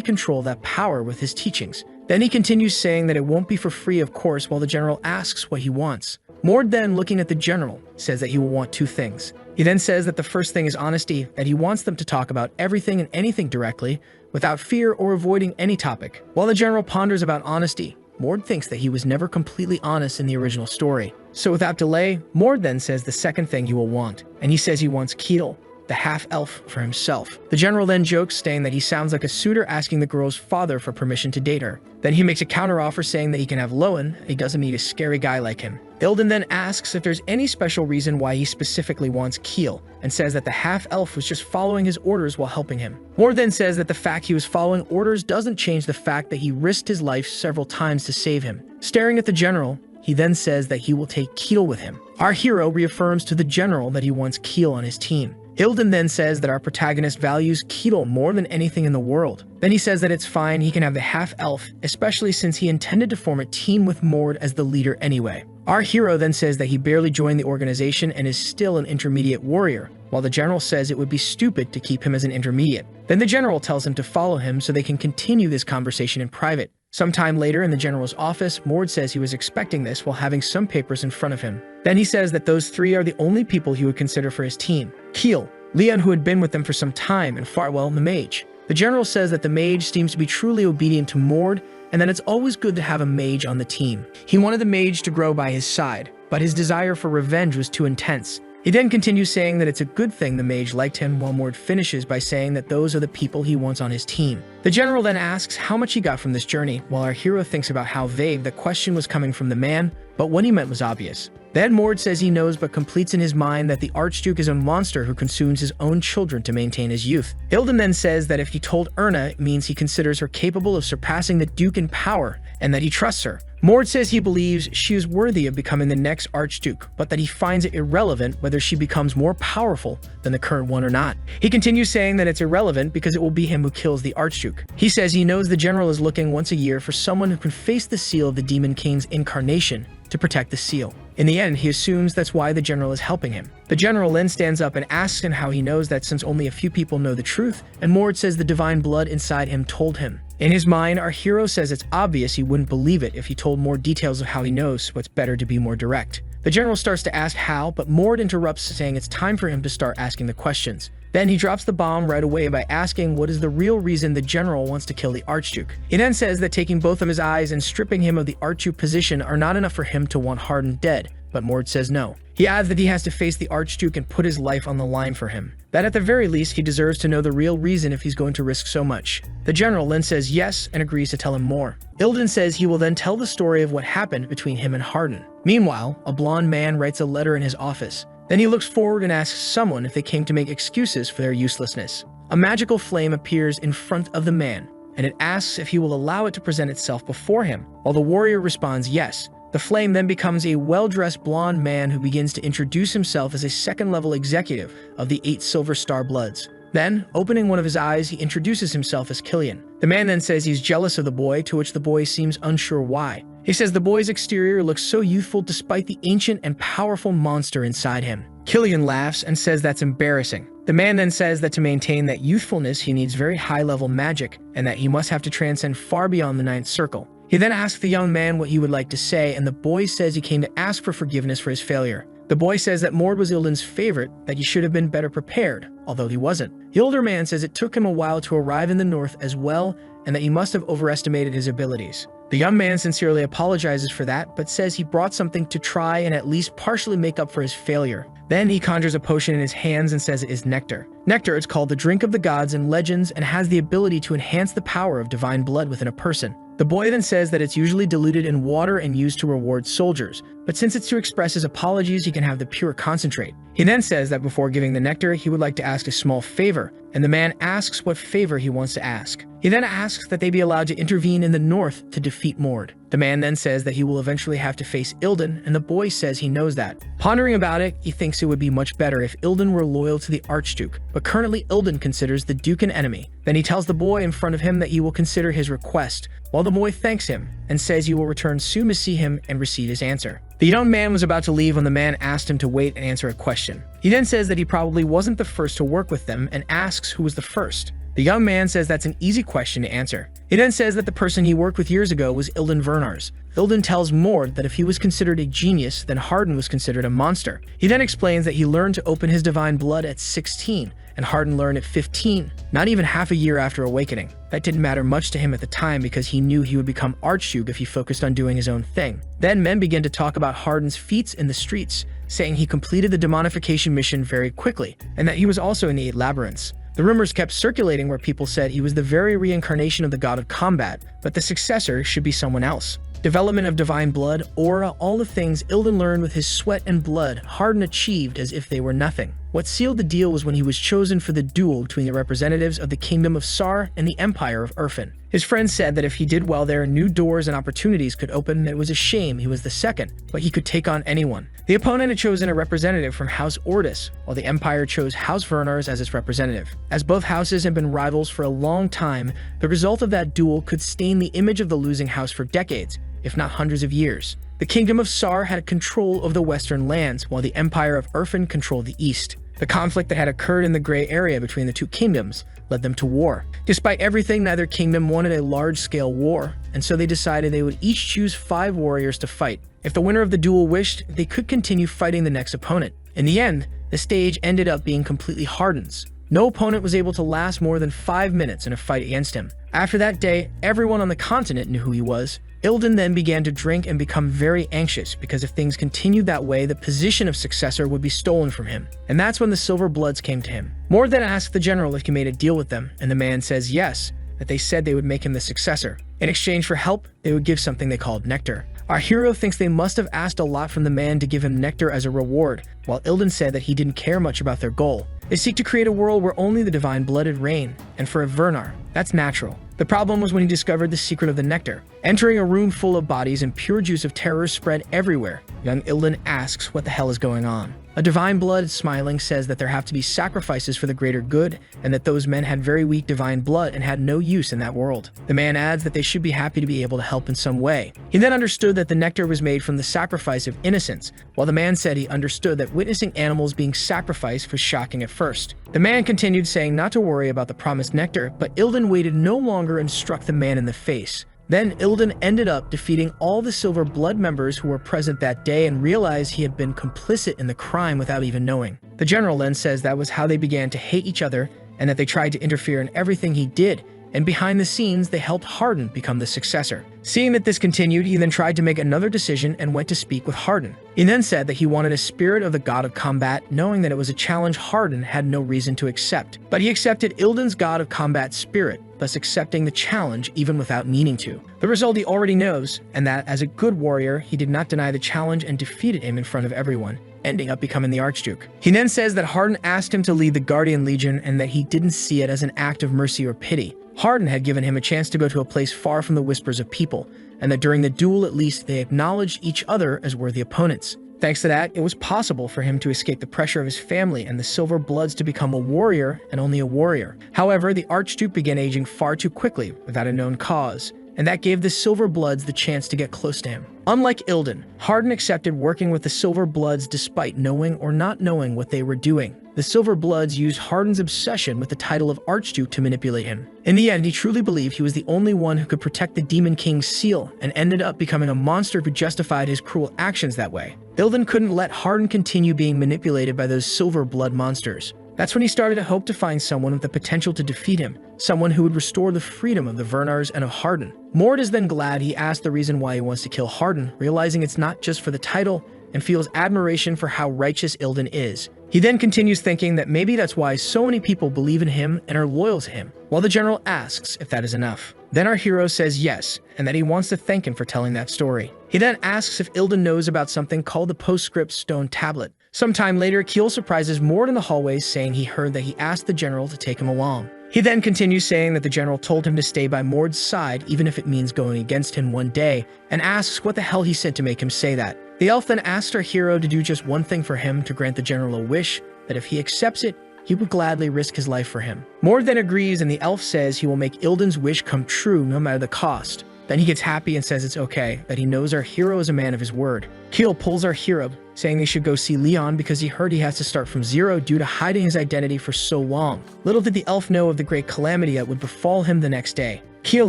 control that power with his teachings. Then he continues saying that it won't be for free, of course, while the general asks what he wants. Mord then, looking at the general, says that he will want two things. He then says that the first thing is honesty, that he wants them to talk about everything and anything directly, without fear or avoiding any topic. While the general ponders about honesty, Mord thinks that he was never completely honest in the original story. So without delay, Mord then says the second thing he will want, and he says he wants Ketel, the half-elf, for himself. The general then jokes, saying that he sounds like a suitor asking the girl's father for permission to date her. Then he makes a counteroffer saying that he can have Lowen, and he doesn't need a scary guy like him. Ilden then asks if there's any special reason why he specifically wants Keel, and says that the half-elf was just following his orders while helping him. Mord then says that the fact he was following orders doesn't change the fact that he risked his life several times to save him. Staring at the general, he then says that he will take Keel with him. Our hero reaffirms to the general that he wants Keel on his team. Ilden then says that our protagonist values Ketel more than anything in the world. Then he says that it's fine, he can have the half-elf, especially since he intended to form a team with Mord as the leader anyway. Our hero then says that he barely joined the organization and is still an intermediate warrior, while the general says it would be stupid to keep him as an intermediate. Then the general tells him to follow him so they can continue this conversation in private. Sometime later in the general's office, Mord says he was expecting this while having some papers in front of him. Then he says that those three are the only people he would consider for his team. Keel, Leon, who had been with them for some time, and Farwell, the mage. The general says that the mage seems to be truly obedient to Mord, and that it's always good to have a mage on the team. He wanted the mage to grow by his side, but his desire for revenge was too intense. He then continues saying that it's a good thing the mage liked him, while Mord finishes by saying that those are the people he wants on his team. The general then asks how much he got from this journey, while our hero thinks about how vague the question was coming from the man, but what he meant was obvious. Then Mord says he knows but completes in his mind that the Archduke is a monster who consumes his own children to maintain his youth. Ilden then says that if he told Erna, it means he considers her capable of surpassing the Duke in power, and that he trusts her. Mord says he believes she is worthy of becoming the next Archduke, but that he finds it irrelevant whether she becomes more powerful than the current one or not. He continues saying that it's irrelevant because it will be him who kills the Archduke. He says he knows the general is looking once a year for someone who can face the seal of the Demon King's incarnation to protect the seal. In the end, he assumes that's why the general is helping him. The general then stands up and asks him how he knows that, since only a few people know the truth, and Mord says the divine blood inside him told him. In his mind, our hero says it's obvious he wouldn't believe it if he told more details of how he knows, so it's better to be more direct. The general starts to ask how, but Mord interrupts, saying it's time for him to start asking the questions. Then he drops the bomb right away by asking what is the real reason the general wants to kill the Archduke. He then says that taking both of his eyes and stripping him of the Archduke position are not enough for him to want Harden dead, but Mord says no. He adds that he has to face the Archduke and put his life on the line for him. That at the very least he deserves to know the real reason if he's going to risk so much. The general then says yes and agrees to tell him more. Ilden says he will then tell the story of what happened between him and Harden. Meanwhile, a blonde man writes a letter in his office. Then he looks forward and asks someone if they came to make excuses for their uselessness. A magical flame appears in front of the man, and it asks if he will allow it to present itself before him, while the warrior responds yes. The flame then becomes a well-dressed blonde man who begins to introduce himself as a second-level executive of the 8 Silver Star Bloods. Then, opening one of his eyes, he introduces himself as Killian. The man then says he's jealous of the boy, to which the boy seems unsure why. He says the boy's exterior looks so youthful despite the ancient and powerful monster inside him. Killian laughs and says that's embarrassing. The man then says that to maintain that youthfulness he needs very high-level magic, and that he must have to transcend far beyond the 9th circle. He then asks the young man what he would like to say, and the boy says he came to ask for forgiveness for his failure. The boy says that Mord was Ilden's favorite, that he should have been better prepared, although he wasn't. The older man says it took him a while to arrive in the north as well, and that he must have overestimated his abilities. The young man sincerely apologizes for that, but says he brought something to try and at least partially make up for his failure. Then he conjures a potion in his hands and says it is nectar. Nectar is called the drink of the gods in legends and has the ability to enhance the power of divine blood within a person. The boy then says that it's usually diluted in water and used to reward soldiers, but since it's to express his apologies, he can have the pure concentrate. He then says that before giving the nectar, he would like to ask a small favor, and the man asks what favor he wants to ask. He then asks that they be allowed to intervene in the north to defeat Mord. The man then says that he will eventually have to face Ilden, and the boy says he knows that. Pondering about it, he thinks it would be much better if Ilden were loyal to the Archduke, but currently Ilden considers the Duke an enemy. Then he tells the boy in front of him that he will consider his request, while the boy thanks him and says he will return soon to see him and receive his answer. The young man was about to leave when the man asked him to wait and answer a question. He then says that he probably wasn't the first to work with them and asks who was the first. The young man says that's an easy question to answer. He then says that the person he worked with years ago was Ilden Vernars. Ilden tells Mord that if he was considered a genius, then Harden was considered a monster. He then explains that he learned to open his divine blood at 16, and Harden learned at 15, not even half a year after awakening. That didn't matter much to him at the time because he knew he would become Archduke if he focused on doing his own thing. Then men began to talk about Harden's feats in the streets, saying he completed the demonification mission very quickly, and that he was also in the 8 labyrinths. The rumors kept circulating where people said he was the very reincarnation of the god of combat, but the successor should be someone else. Development of divine blood, aura, all the things Ilden learned with his sweat and blood, Harden achieved as if they were nothing. What sealed the deal was when he was chosen for the duel between the representatives of the Kingdom of Sar and the Empire of Urfin. His friends said that if he did well there, new doors and opportunities could open, and it was a shame he was the second, but he could take on anyone. The opponent had chosen a representative from House Ordis, while the Empire chose House Vernars as its representative. As both houses had been rivals for a long time, the result of that duel could stain the image of the losing house for decades, if not hundreds of years. The Kingdom of Sar had control of the western lands, while the Empire of Urfin controlled the east. The conflict that had occurred in the gray area between the two kingdoms led them to war. Despite everything, neither kingdom wanted a large-scale war, and so they decided they would each choose 5 warriors to fight. If the winner of the duel wished, they could continue fighting the next opponent. In the end, the stage ended up being completely Harden's. No opponent was able to last more than 5 minutes in a fight against him. After that day, everyone on the continent knew who he was. Ilden then began to drink and become very anxious because if things continued that way, the position of successor would be stolen from him. And that's when the Silver Bloods came to him. Mord then asked the general if he made a deal with them, and the man says yes, that they said they would make him the successor. In exchange for help, they would give something they called nectar. Our hero thinks they must have asked a lot from the man to give him nectar as a reward, while Ilden said that he didn't care much about their goal. They seek to create a world where only the divine blooded reign, and for a Vernar, that's natural. The problem was when he discovered the secret of the nectar. Entering a room full of bodies and pure juice of terror spread everywhere. Young Ilden asks what the hell is going on. A divine blood, smiling, says that there have to be sacrifices for the greater good, and that those men had very weak divine blood and had no use in that world. The man adds that they should be happy to be able to help in some way. He then understood that the nectar was made from the sacrifice of innocence, while the man said he understood that witnessing animals being sacrificed was shocking at first. The man continued saying not to worry about the promised nectar, but Ilden waited no longer and struck the man in the face. Then Ilden ended up defeating all the Silver Blood members who were present that day and realized he had been complicit in the crime without even knowing. The general then says that was how they began to hate each other and that they tried to interfere in everything he did, and behind the scenes they helped Harden become the successor. Seeing that this continued, he then tried to make another decision and went to speak with Harden. He then said that he wanted a spirit of the god of combat, knowing that it was a challenge Harden had no reason to accept. But he accepted Ilden's god of combat spirit, thus accepting the challenge even without meaning to. The result he already knows, and that as a good warrior, he did not deny the challenge and defeated him in front of everyone, ending up becoming the Archduke. He then says that Harden asked him to lead the Guardian Legion and that he didn't see it as an act of mercy or pity. Harden had given him a chance to go to a place far from the whispers of people, and that during the duel at least they acknowledged each other as worthy opponents. Thanks to that, it was possible for him to escape the pressure of his family and the Silver Bloods to become a warrior and only a warrior. However, the Archduke began aging far too quickly without a known cause, and that gave the Silver Bloods the chance to get close to him. Unlike Ilden, Harden accepted working with the Silver Bloods despite knowing or not knowing what they were doing. The Silver Bloods used Harden's obsession with the title of Archduke to manipulate him. In the end, he truly believed he was the only one who could protect the Demon King's seal and ended up becoming a monster who justified his cruel actions that way. Ilden couldn't let Harden continue being manipulated by those Silver Blood monsters. That's when he started to hope to find someone with the potential to defeat him, someone who would restore the freedom of the Vernars and of Harden. Mord is then glad he asked the reason why he wants to kill Harden, realizing it's not just for the title, and feels admiration for how righteous Ilden is. He then continues thinking that maybe that's why so many people believe in him and are loyal to him, while the general asks if that is enough. Then our hero says yes, and that he wants to thank him for telling that story. He then asks if Ilden knows about something called the postscript stone tablet. Sometime later, Keel surprises Mord in the hallways, saying he heard that he asked the general to take him along. He then continues saying that the general told him to stay by Mord's side even if it means going against him one day, and asks what the hell he said to make him say that. The elf then asks our hero to do just one thing for him, to grant the general a wish, that if he accepts it, he would gladly risk his life for him. Mord then agrees, and the elf says he will make Ilden's wish come true no matter the cost. Then he gets happy and says it's okay, that he knows our hero is a man of his word. Keel pulls our hero, saying they should go see Leon because he heard he has to start from zero due to hiding his identity for so long. Little did the elf know of the great calamity that would befall him the next day. Keel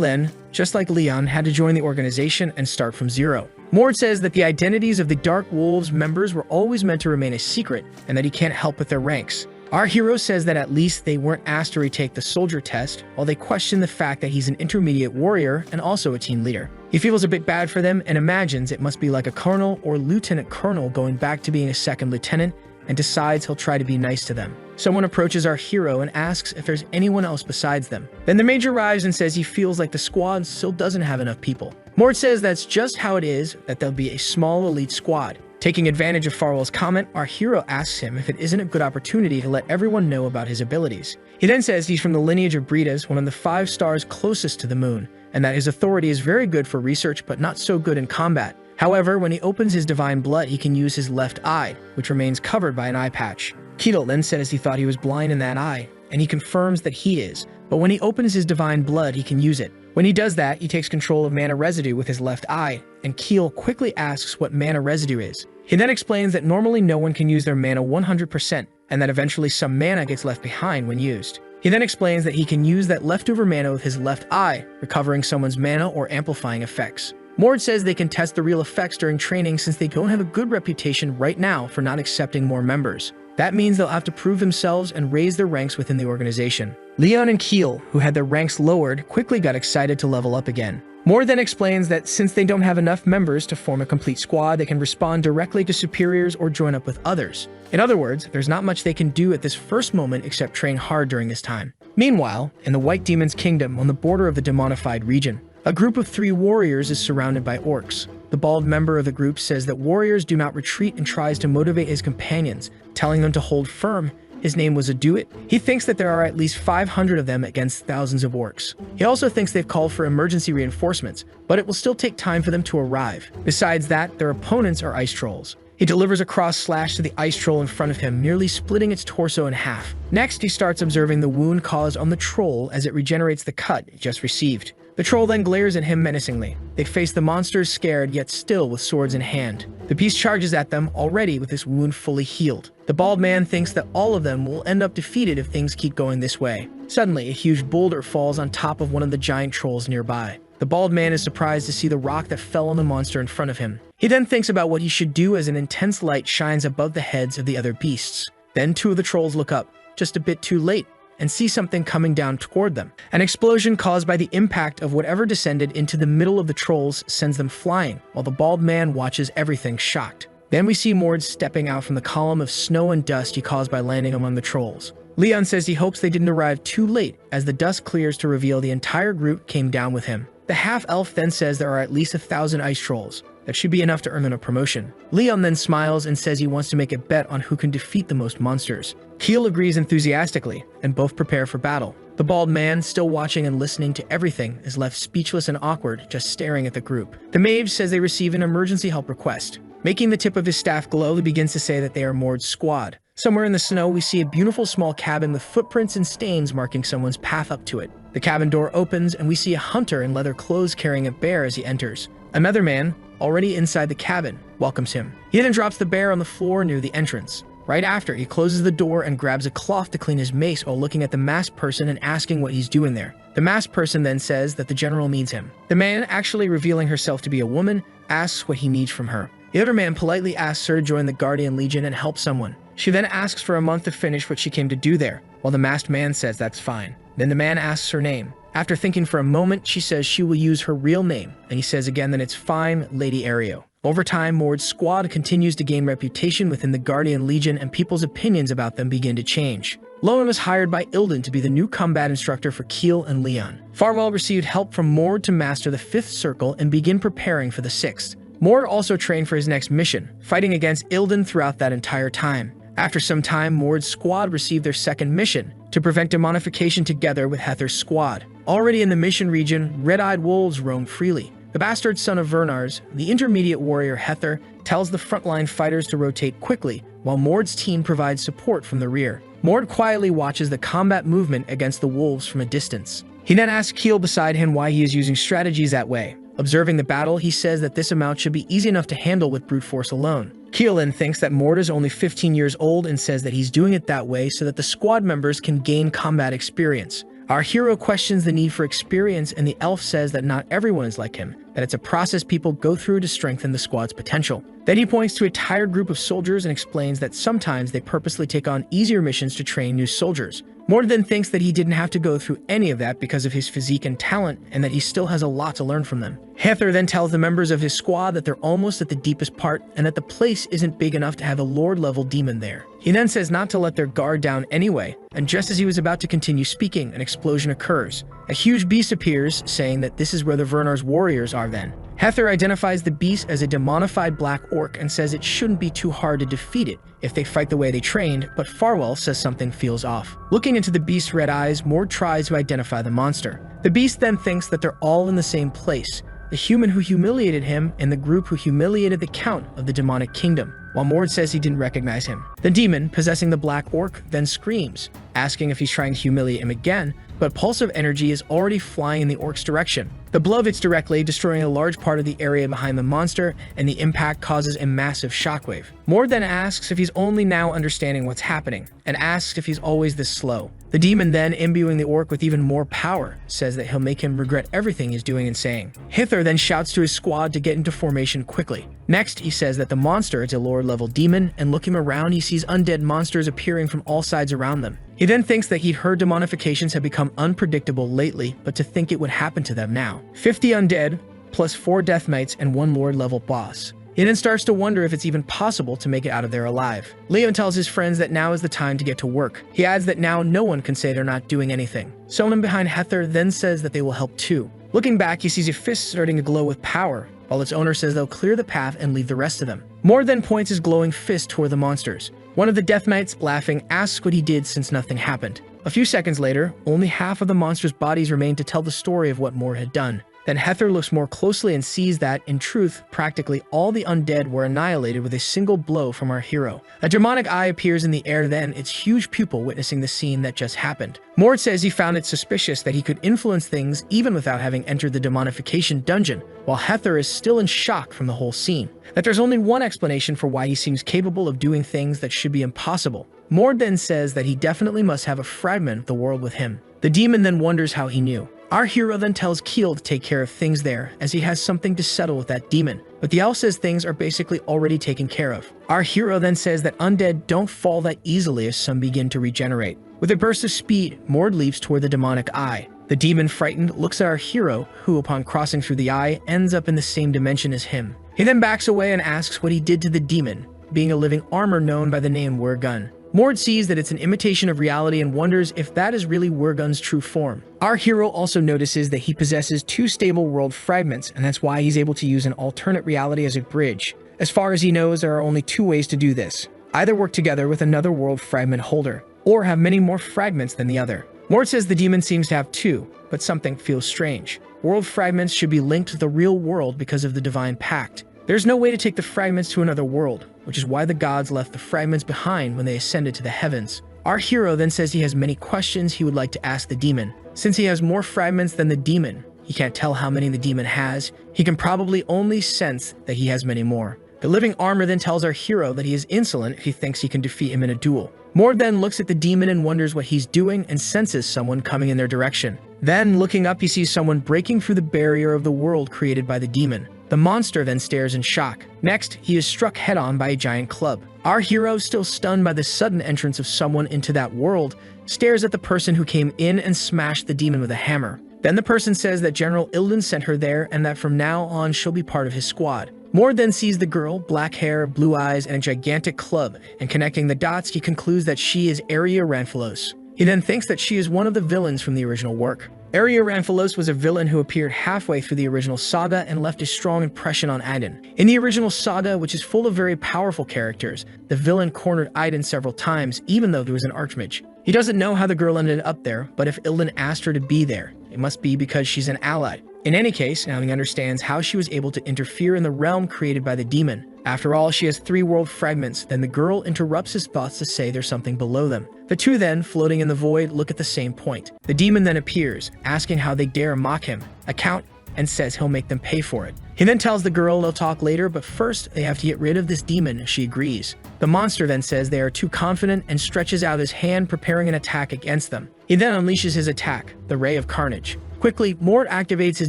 then, just like Leon, had to join the organization and start from zero. Mord says that the identities of the Dark Wolves members were always meant to remain a secret, and that he can't help with their ranks. Our hero says that at least they weren't asked to retake the soldier test, while they question the fact that he's an intermediate warrior and also a team leader. He feels a bit bad for them and imagines it must be like a colonel or lieutenant colonel going back to being a second lieutenant, and decides he'll try to be nice to them. Someone approaches our hero and asks if there's anyone else besides them. Then the major arrives and says he feels like the squad still doesn't have enough people. Mord says that's just how it is, that there'll be a small elite squad. Taking advantage of Farwell's comment, our hero asks him if it isn't a good opportunity to let everyone know about his abilities. He then says he's from the lineage of Britas, one of the 5 stars closest to the moon, and that his authority is very good for research but not so good in combat. However, when he opens his divine blood, he can use his left eye, which remains covered by an eye patch. Ketel then says he thought he was blind in that eye, and he confirms that he is, but when he opens his divine blood, he can use it. When he does that, he takes control of mana residue with his left eye, and Keel quickly asks what mana residue is. He then explains that normally no one can use their mana 100%, and that eventually some mana gets left behind when used. He then explains that he can use that leftover mana with his left eye, recovering someone's mana or amplifying effects. Mord says they can test the real effects during training since they don't have a good reputation right now for not accepting more members. That means they'll have to prove themselves and raise their ranks within the organization. Leon and Keel, who had their ranks lowered, quickly got excited to level up again. Mord then explains that since they don't have enough members to form a complete squad, they can respond directly to superiors or join up with others. In other words, there's not much they can do at this first moment except train hard during this time. Meanwhile, in the White Demon's Kingdom on the border of the demonified region, a group of 3 warriors is surrounded by orcs. The bald member of the group says that warriors do not retreat and tries to motivate his companions, telling them to hold firm. His name was Aduit. He thinks that there are at least 500 of them against thousands of orcs. He also thinks they've called for emergency reinforcements, but it will still take time for them to arrive. Besides that, their opponents are ice trolls. He delivers a cross slash to the ice troll in front of him, nearly splitting its torso in half. Next, he starts observing the wound caused on the troll as it regenerates the cut it just received. The troll then glares at him menacingly. They face the monsters scared, yet still with swords in hand. The beast charges at them, already with this wound fully healed. The bald man thinks that all of them will end up defeated if things keep going this way. Suddenly, a huge boulder falls on top of one of the giant trolls nearby. The bald man is surprised to see the rock that fell on the monster in front of him. He then thinks about what he should do as an intense light shines above the heads of the other beasts. Then 2 of the trolls look up, just a bit too late, and see something coming down toward them. An explosion caused by the impact of whatever descended into the middle of the trolls sends them flying, while the bald man watches everything shocked. Then we see Mord stepping out from the column of snow and dust he caused by landing among the trolls. Leon says he hopes they didn't arrive too late, as the dust clears to reveal the entire group came down with him. The half-elf then says there are at least 1,000 ice trolls. That should be enough to earn them a promotion. Leon then smiles and says he wants to make a bet on who can defeat the most monsters. Keel agrees enthusiastically, and both prepare for battle. The bald man, still watching and listening to everything, is left speechless and awkward, just staring at the group. The mage says they receive an emergency help request. Making the tip of his staff glow, he begins to say that they are Mord's squad. Somewhere in the snow, we see a beautiful small cabin with footprints and stains marking someone's path up to it. The cabin door opens, and we see a hunter in leather clothes carrying a bear as he enters. Another man, already inside the cabin, welcomes him. He then drops the bear on the floor near the entrance. Right after, he closes the door and grabs a cloth to clean his mace while looking at the masked person and asking what he's doing there. The masked person then says that the general needs him. The man, actually revealing herself to be a woman, asks what he needs from her. The other man politely asks her to join the Guardian Legion and help someone. She then asks for a month to finish what she came to do there, while the masked man says that's fine. Then the man asks her name. After thinking for a moment, she says she will use her real name, and he says again that it's fine, Lady Ario. Over time, Mord's squad continues to gain reputation within the Guardian Legion, and people's opinions about them begin to change. Lowen was hired by Ilden to be the new combat instructor for Keel and Leon. Farwell received help from Mord to master the 5th circle and begin preparing for the 6th. Mord also trained for his next mission, fighting against Ilden throughout that entire time. After some time, Mord's squad received their 2nd mission, to prevent demonification together with Hether's squad. Already in the mission region, red-eyed wolves roam freely. The bastard son of Vernars, the intermediate warrior Hether, tells the frontline fighters to rotate quickly, while Mord's team provides support from the rear. Mord quietly watches the combat movement against the wolves from a distance. He then asks Keel beside him why he is using strategies that way. Observing the battle, he says that this amount should be easy enough to handle with brute force alone. Keelan thinks that Mord is only 15 years old and says that he's doing it that way so that the squad members can gain combat experience. Our hero questions the need for experience, and the elf says that not everyone is like him, that it's a process people go through to strengthen the squad's potential. Then he points to a tired group of soldiers and explains that sometimes they purposely take on easier missions to train new soldiers. Mord then thinks that he didn't have to go through any of that because of his physique and talent, and that he still has a lot to learn from them. Hether then tells the members of his squad that they're almost at the deepest part, and that the place isn't big enough to have a lord-level demon there. He then says not to let their guard down anyway, and just as he was about to continue speaking, an explosion occurs. A huge beast appears, saying that this is where the Vernar's warriors are then. Hether identifies the beast as a demonified black orc and says it shouldn't be too hard to defeat it if they fight the way they trained, but Farwell says something feels off. Looking into the beast's red eyes, Mord tries to identify the monster. The beast then thinks that they're all in the same place, the human who humiliated him and the group who humiliated the Count of the demonic kingdom, while Mord says he didn't recognize him. The demon, possessing the black orc, then screams, asking if he's trying to humiliate him again, but pulsive energy is already flying in the orc's direction. The blow hits directly, destroying a large part of the area behind the monster, and the impact causes a massive shockwave. Mord then asks if he's only now understanding what's happening, and asks if he's always this slow. The demon then, imbuing the orc with even more power, says that he'll make him regret everything he's doing and saying. Hether then shouts to his squad to get into formation quickly. Next, he says that the monster is a lord-level demon, and looking around, he sees undead monsters appearing from all sides around them. He then thinks that he'd heard demonifications have become unpredictable lately, but to think it would happen to them now. 50 undead, plus 4 death knights and 1 lord-level boss. He then starts to wonder if it's even possible to make it out of there alive. Leon tells his friends that now is the time to get to work. He adds that now no one can say they're not doing anything. Someone behind Hether then says that they will help too. Looking back, he sees a fist starting to glow with power, while its owner says they'll clear the path and leave the rest of them. Mord then points his glowing fist toward the monsters. One of the Death Knights, laughing, asks what he did since nothing happened. A few seconds later, only half of the monsters' bodies remain to tell the story of what Mord had done. Then Hether looks more closely and sees that, in truth, practically all the undead were annihilated with a single blow from our hero. A demonic eye appears in the air then, its huge pupil witnessing the scene that just happened. Mord says he found it suspicious that he could influence things even without having entered the demonification dungeon, while Hether is still in shock from the whole scene. That there's only one explanation for why he seems capable of doing things that should be impossible. Mord then says that he definitely must have a fragment of the world with him. The demon then wonders how he knew. Our hero then tells Keel to take care of things there, as he has something to settle with that demon. But the elf says things are basically already taken care of. Our hero then says that undead don't fall that easily as some begin to regenerate. With a burst of speed, Mord leaps toward the demonic eye. The demon, frightened, looks at our hero, who upon crossing through the eye, ends up in the same dimension as him. He then backs away and asks what he did to the demon, being a living armor known by the name Wurgun. Mord sees that it's an imitation of reality and wonders if that is really Wurgun's true form. Our hero also notices that he possesses 2 stable world fragments, and that's why he's able to use an alternate reality as a bridge. As far as he knows, there are only 2 ways to do this. Either work together with another world fragment holder, or have many more fragments than the other. Mord says the demon seems to have 2, but something feels strange. World fragments should be linked to the real world because of the divine pact. There's no way to take the fragments to another world, which is why the gods left the fragments behind when they ascended to the heavens. Our hero then says he has many questions he would like to ask the demon. Since he has more fragments than the demon, he can't tell how many the demon has. He can probably only sense that he has many more. The living armor then tells our hero that he is insolent if he thinks he can defeat him in a duel. Mord then looks at the demon and wonders what he's doing and senses someone coming in their direction. Then, looking up, he sees someone breaking through the barrier of the world created by the demon. The monster then stares in shock. Next, he is struck head-on by a giant club. Our hero, still stunned by the sudden entrance of someone into that world, stares at the person who came in and smashed the demon with a hammer. Then the person says that General Ilden sent her there and that from now on she'll be part of his squad. Mord then sees the girl, black hair, blue eyes, and a gigantic club, and connecting the dots, he concludes that she is Arya Ranfalos. He then thinks that she is one of the villains from the original work. Arya Ranfalos was a villain who appeared halfway through the original saga and left a strong impression on Aiden. In the original saga, which is full of very powerful characters, the villain cornered Aiden several times, even though there was an archmage. He doesn't know how the girl ended up there, but if Ilden asked her to be there, it must be because she's an ally. In any case, now he understands how she was able to interfere in the realm created by the demon. After all, she has 3 world fragments, then the girl interrupts his thoughts to say there's something below them. The two then, floating in the void, look at the same point. The demon then appears, asking how they dare mock him, account, and says he'll make them pay for it. He then tells the girl they'll talk later, but first they have to get rid of this demon. She agrees. The monster then says they are too confident and stretches out his hand, preparing an attack against them. He then unleashes his attack, the Ray of Carnage. Quickly, Mord activates his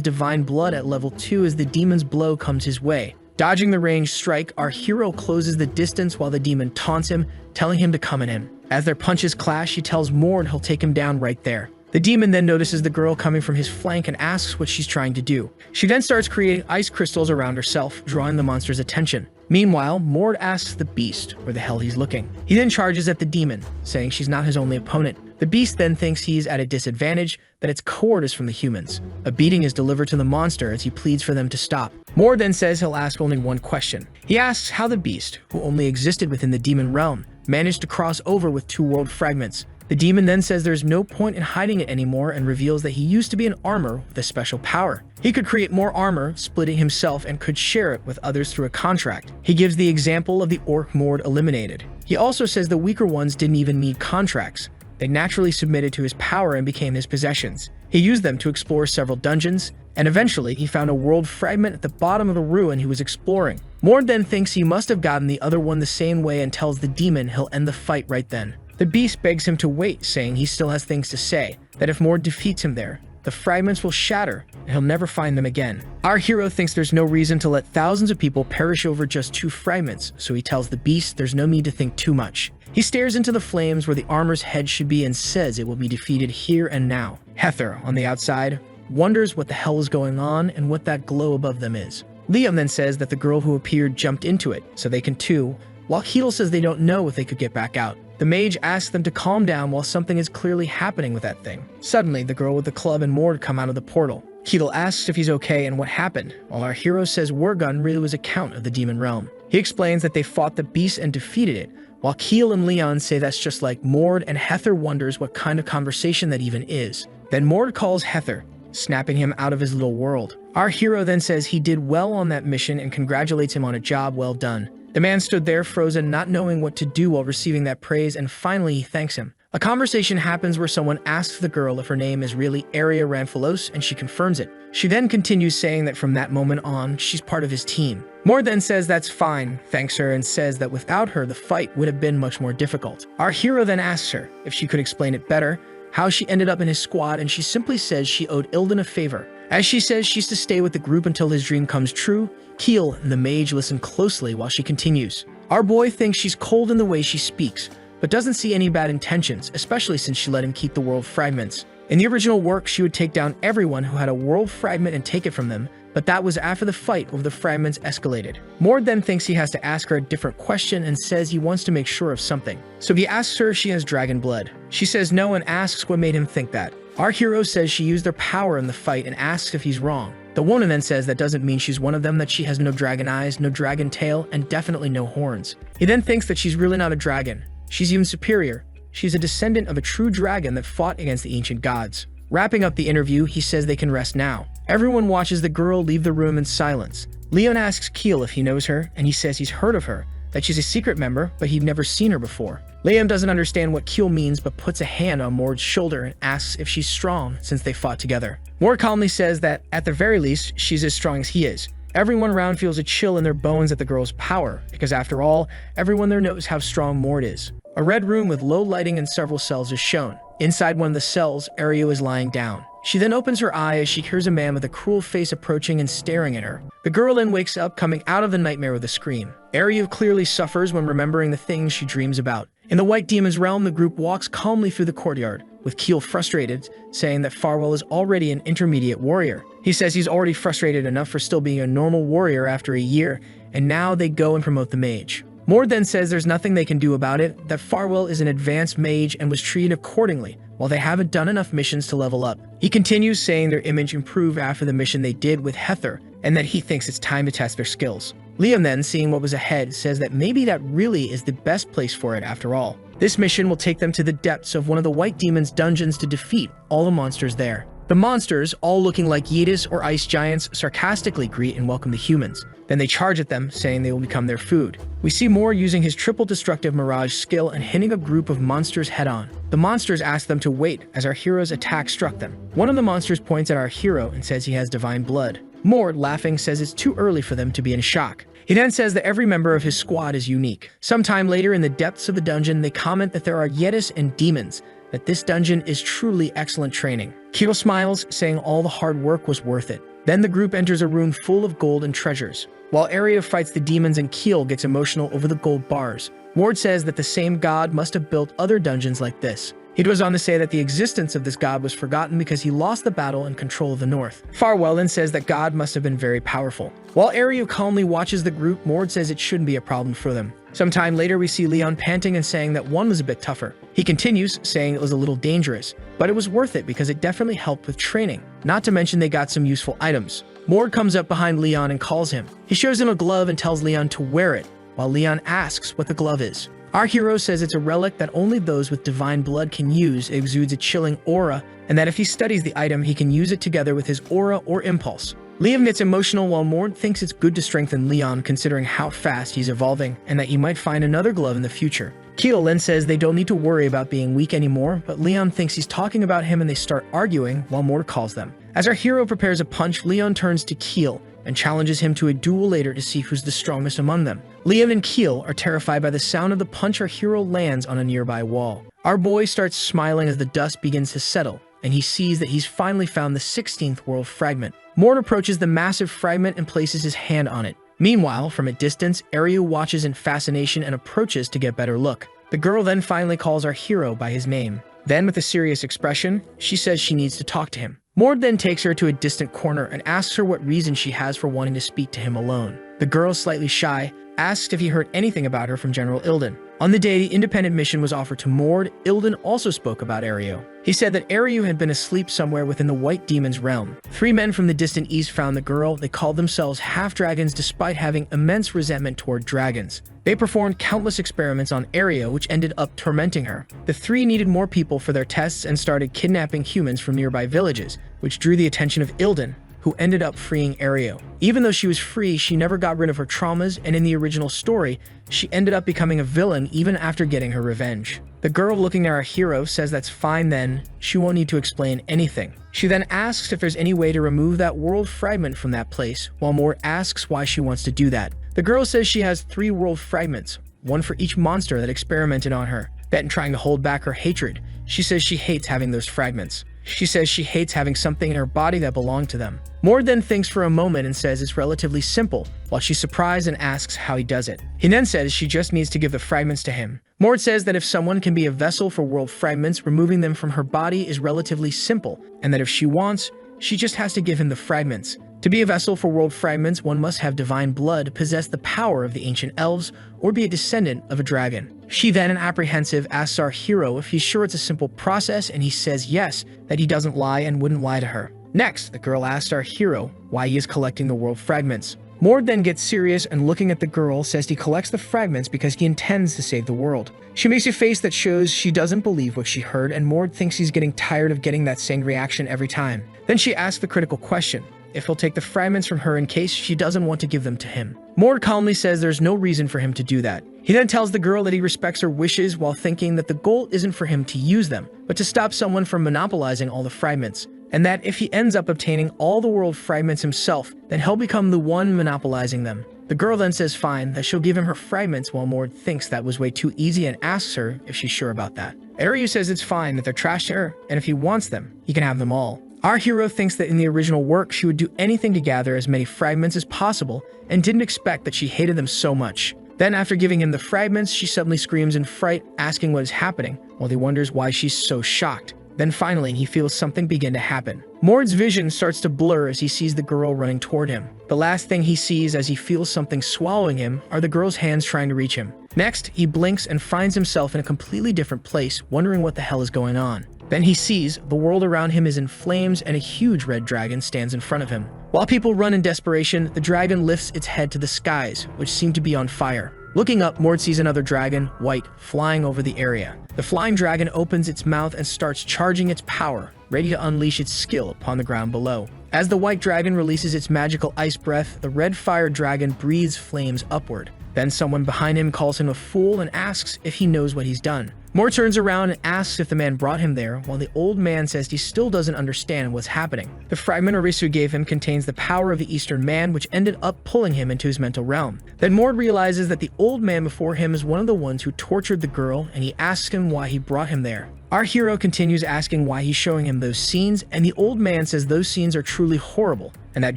divine blood at level 2 as the demon's blow comes his way. Dodging the ranged strike, our hero closes the distance while the demon taunts him, telling him to come at him. As their punches clash, he tells Mord he'll take him down right there. The demon then notices the girl coming from his flank and asks what she's trying to do. She then starts creating ice crystals around herself, drawing the monster's attention. Meanwhile, Mord asks the beast where the hell he's looking. He then charges at the demon, saying she's not his only opponent. The beast then thinks he's at a disadvantage, that its cord is from the humans. A beating is delivered to the monster as he pleads for them to stop. Mord then says he'll ask only one question. He asks how the beast, who only existed within the demon realm, managed to cross over with 2 world fragments. The demon then says there's no point in hiding it anymore and reveals that he used to be an armor with a special power. He could create more armor, splitting himself, and could share it with others through a contract. He gives the example of the orc Mord eliminated. He also says the weaker ones didn't even need contracts. They naturally submitted to his power and became his possessions. He used them to explore several dungeons, and eventually he found a world fragment at the bottom of the ruin he was exploring. Mord then thinks he must have gotten the other one the same way and tells the demon he'll end the fight right then. The beast begs him to wait, saying he still has things to say, that if Mord defeats him there, the fragments will shatter, and he'll never find them again. Our hero thinks there's no reason to let thousands of people perish over just 2 fragments, so he tells the beast there's no need to think too much. He stares into the flames where the armor's head should be and says it will be defeated here and now. Hether, on the outside, wonders what the hell is going on and what that glow above them is. Liam then says that the girl who appeared jumped into it, so they can too, while Heedle says they don't know if they could get back out. The mage asks them to calm down while something is clearly happening with that thing. Suddenly, the girl with the club and Mord come out of the portal. Heedle asks if he's okay and what happened, while our hero says Wergun really was a count of the demon realm. He explains that they fought the beast and defeated it, while Keel and Leon say that's just like Mord, and Hether wonders what kind of conversation that even is. Then Mord calls Hether, snapping him out of his little world. Our hero then says he did well on that mission and congratulates him on a job well done. The man stood there frozen, not knowing what to do while receiving that praise, and finally he thanks him. A conversation happens where someone asks the girl if her name is really Arya Ranfalos, and she confirms it. She then continues saying that from that moment on, she's part of his team. Mord then says that's fine, thanks her, and says that without her, the fight would have been much more difficult. Our hero then asks her if she could explain it better, how she ended up in his squad, and she simply says she owed Ilden a favor. As she says she's to stay with the group until his dream comes true, Keel and the mage listen closely while she continues. Our boy thinks she's cold in the way she speaks, but doesn't see any bad intentions, especially since she let him keep the world fragments. In the original work, she would take down everyone who had a world fragment and take it from them, but that was after the fight where the fragments escalated. Mord then thinks he has to ask her a different question and says he wants to make sure of something. So he asks her if she has dragon blood. She says no and asks what made him think that. Our hero says she used their power in the fight and asks if he's wrong. The woman then says that doesn't mean she's one of them, that she has no dragon eyes, no dragon tail, and definitely no horns. He then thinks that she's really not a dragon. She's even superior. She's a descendant of a true dragon that fought against the ancient gods. Wrapping up the interview, he says they can rest now. Everyone watches the girl leave the room in silence. Leon asks Keel if he knows her, and he says he's heard of her, that she's a secret member, but he'd never seen her before. Liam doesn't understand what Keel means, but puts a hand on Mord's shoulder and asks if she's strong since they fought together. Mord calmly says that, at the very least, she's as strong as he is. Everyone around feels a chill in their bones at the girl's power, because after all, everyone there knows how strong Mord is. A red room with low lighting and several cells is shown. Inside one of the cells, Arya is lying down. She then opens her eye as she hears a man with a cruel face approaching and staring at her. The girl then wakes up, coming out of the nightmare with a scream. Arya clearly suffers when remembering the things she dreams about. In the White Demon's realm, the group walks calmly through the courtyard, with Keel frustrated, saying that Farwell is already an intermediate warrior. He says he's already frustrated enough for still being a normal warrior after a year, and now they go and promote the mage. Mord then says there's nothing they can do about it, that Farwell is an advanced mage and was treated accordingly, while they haven't done enough missions to level up. He continues saying their image improved after the mission they did with Hether, and that he thinks it's time to test their skills. Liam then, seeing what was ahead, says that maybe that really is the best place for it after all. This mission will take them to the depths of one of the White Demon's dungeons to defeat all the monsters there. The monsters, all looking like Yetis or ice giants, sarcastically greet and welcome the humans. Then they charge at them, saying they will become their food. We see Mord using his triple destructive mirage skill and hitting a group of monsters head-on. The monsters ask them to wait as our hero's attack struck them. One of the monsters points at our hero and says he has divine blood. Mord, laughing, says it's too early for them to be in shock. He then says that every member of his squad is unique. Sometime later in the depths of the dungeon, they comment that there are Yetis and demons, that this dungeon is truly excellent training. Keel smiles, saying all the hard work was worth it. Then the group enters a room full of gold and treasures. While Aria fights the demons and Keel gets emotional over the gold bars, Mord says that the same god must have built other dungeons like this. He goes on to say that the existence of this god was forgotten because he lost the battle and control of the north. Farwell then says that God must have been very powerful. While Aria calmly watches the group, Mord says it shouldn't be a problem for them. Sometime later, we see Leon panting and saying that one was a bit tougher. He continues, saying it was a little dangerous, but it was worth it because it definitely helped with training. Not to mention they got some useful items. Mord comes up behind Leon and calls him. He shows him a glove and tells Leon to wear it, while Leon asks what the glove is. Our hero says it's a relic that only those with divine blood can use. It exudes a chilling aura, and that if he studies the item, he can use it together with his aura or impulse. Liam gets emotional while Mord thinks it's good to strengthen Leon considering how fast he's evolving, and that he might find another glove in the future. Keel then says they don't need to worry about being weak anymore, but Leon thinks he's talking about him and they start arguing while Mord calls them. As our hero prepares a punch, Leon turns to Keel and challenges him to a duel later to see who's the strongest among them. Liam and Keel are terrified by the sound of the punch our hero lands on a nearby wall. Our boy starts smiling as the dust begins to settle, and he sees that he's finally found the 16th world fragment. Mord approaches the massive fragment and places his hand on it. Meanwhile, from a distance, Aria watches in fascination and approaches to get a better look. The girl then finally calls our hero by his name. Then, with a serious expression, she says she needs to talk to him. Mord then takes her to a distant corner and asks her what reason she has for wanting to speak to him alone. The girl, slightly shy, asks if he heard anything about her from General Ilden. On the day the independent mission was offered to Mord, Ilden also spoke about Ario. He said that Ario had been asleep somewhere within the White Demon's realm. 3 men from the distant east found the girl. They called themselves half-dragons despite having immense resentment toward dragons. They performed countless experiments on Ario, which ended up tormenting her. The 3 needed more people for their tests and started kidnapping humans from nearby villages, which drew the attention of Ilden, who ended up freeing Ario. Even though she was free, she never got rid of her traumas, and in the original story, she ended up becoming a villain even after getting her revenge. The girl, looking at our hero, says that's fine then, she won't need to explain anything. She then asks if there's any way to remove that world fragment from that place, while Mord asks why she wants to do that. The girl says she has 3 world fragments, one for each monster that experimented on her. That in trying to hold back her hatred, she says she hates having those fragments. She says she hates having something in her body that belonged to them. Mord then thinks for a moment and says it's relatively simple, while she's surprised and asks how he does it. He then says she just needs to give the fragments to him. Mord says that if someone can be a vessel for world fragments, removing them from her body is relatively simple, and that if she wants, she just has to give him the fragments. To be a vessel for world fragments, one must have divine blood, possess the power of the ancient elves, or be a descendant of a dragon. She then, apprehensive, asks our hero if he's sure it's a simple process, and he says yes, that he doesn't lie and wouldn't lie to her. Next, the girl asks our hero why he is collecting the world fragments. Mord then gets serious and, looking at the girl, says he collects the fragments because he intends to save the world. She makes a face that shows she doesn't believe what she heard, and Mord thinks he's getting tired of getting that same reaction every time. Then she asks the critical question, if he'll take the fragments from her in case she doesn't want to give them to him. Mord calmly says there's no reason for him to do that. He then tells the girl that he respects her wishes while thinking that the goal isn't for him to use them, but to stop someone from monopolizing all the fragments, and that if he ends up obtaining all the world fragments himself, then he'll become the one monopolizing them. The girl then says fine, that she'll give him her fragments, while Mord thinks that was way too easy and asks her if she's sure about that. Airyu says it's fine, that they're trash to her, and if he wants them, he can have them all. Our hero thinks that in the original work, she would do anything to gather as many fragments as possible and didn't expect that she hated them so much. Then after giving him the fragments, she suddenly screams in fright, asking what is happening, while he wonders why she's so shocked. Then finally, he feels something begin to happen. Mord's vision starts to blur as he sees the girl running toward him. The last thing he sees as he feels something swallowing him are the girl's hands trying to reach him. Next, he blinks and finds himself in a completely different place, wondering what the hell is going on. Then he sees the world around him is in flames and a huge red dragon stands in front of him. While people run in desperation, the dragon lifts its head to the skies, which seem to be on fire. Looking up, Mord sees another dragon, white, flying over the area. The flying dragon opens its mouth and starts charging its power, ready to unleash its skill upon the ground below. As the white dragon releases its magical ice breath, the red fire dragon breathes flames upward. Then someone behind him calls him a fool and asks if he knows what he's done. Mord turns around and asks if the man brought him there, while the old man says he still doesn't understand what's happening. The fragment Arisu gave him contains the power of the Eastern man, which ended up pulling him into his mental realm. Then Mord realizes that the old man before him is one of the ones who tortured the girl, and he asks him why he brought him there. Our hero continues asking why he's showing him those scenes, and the old man says those scenes are truly horrible, and that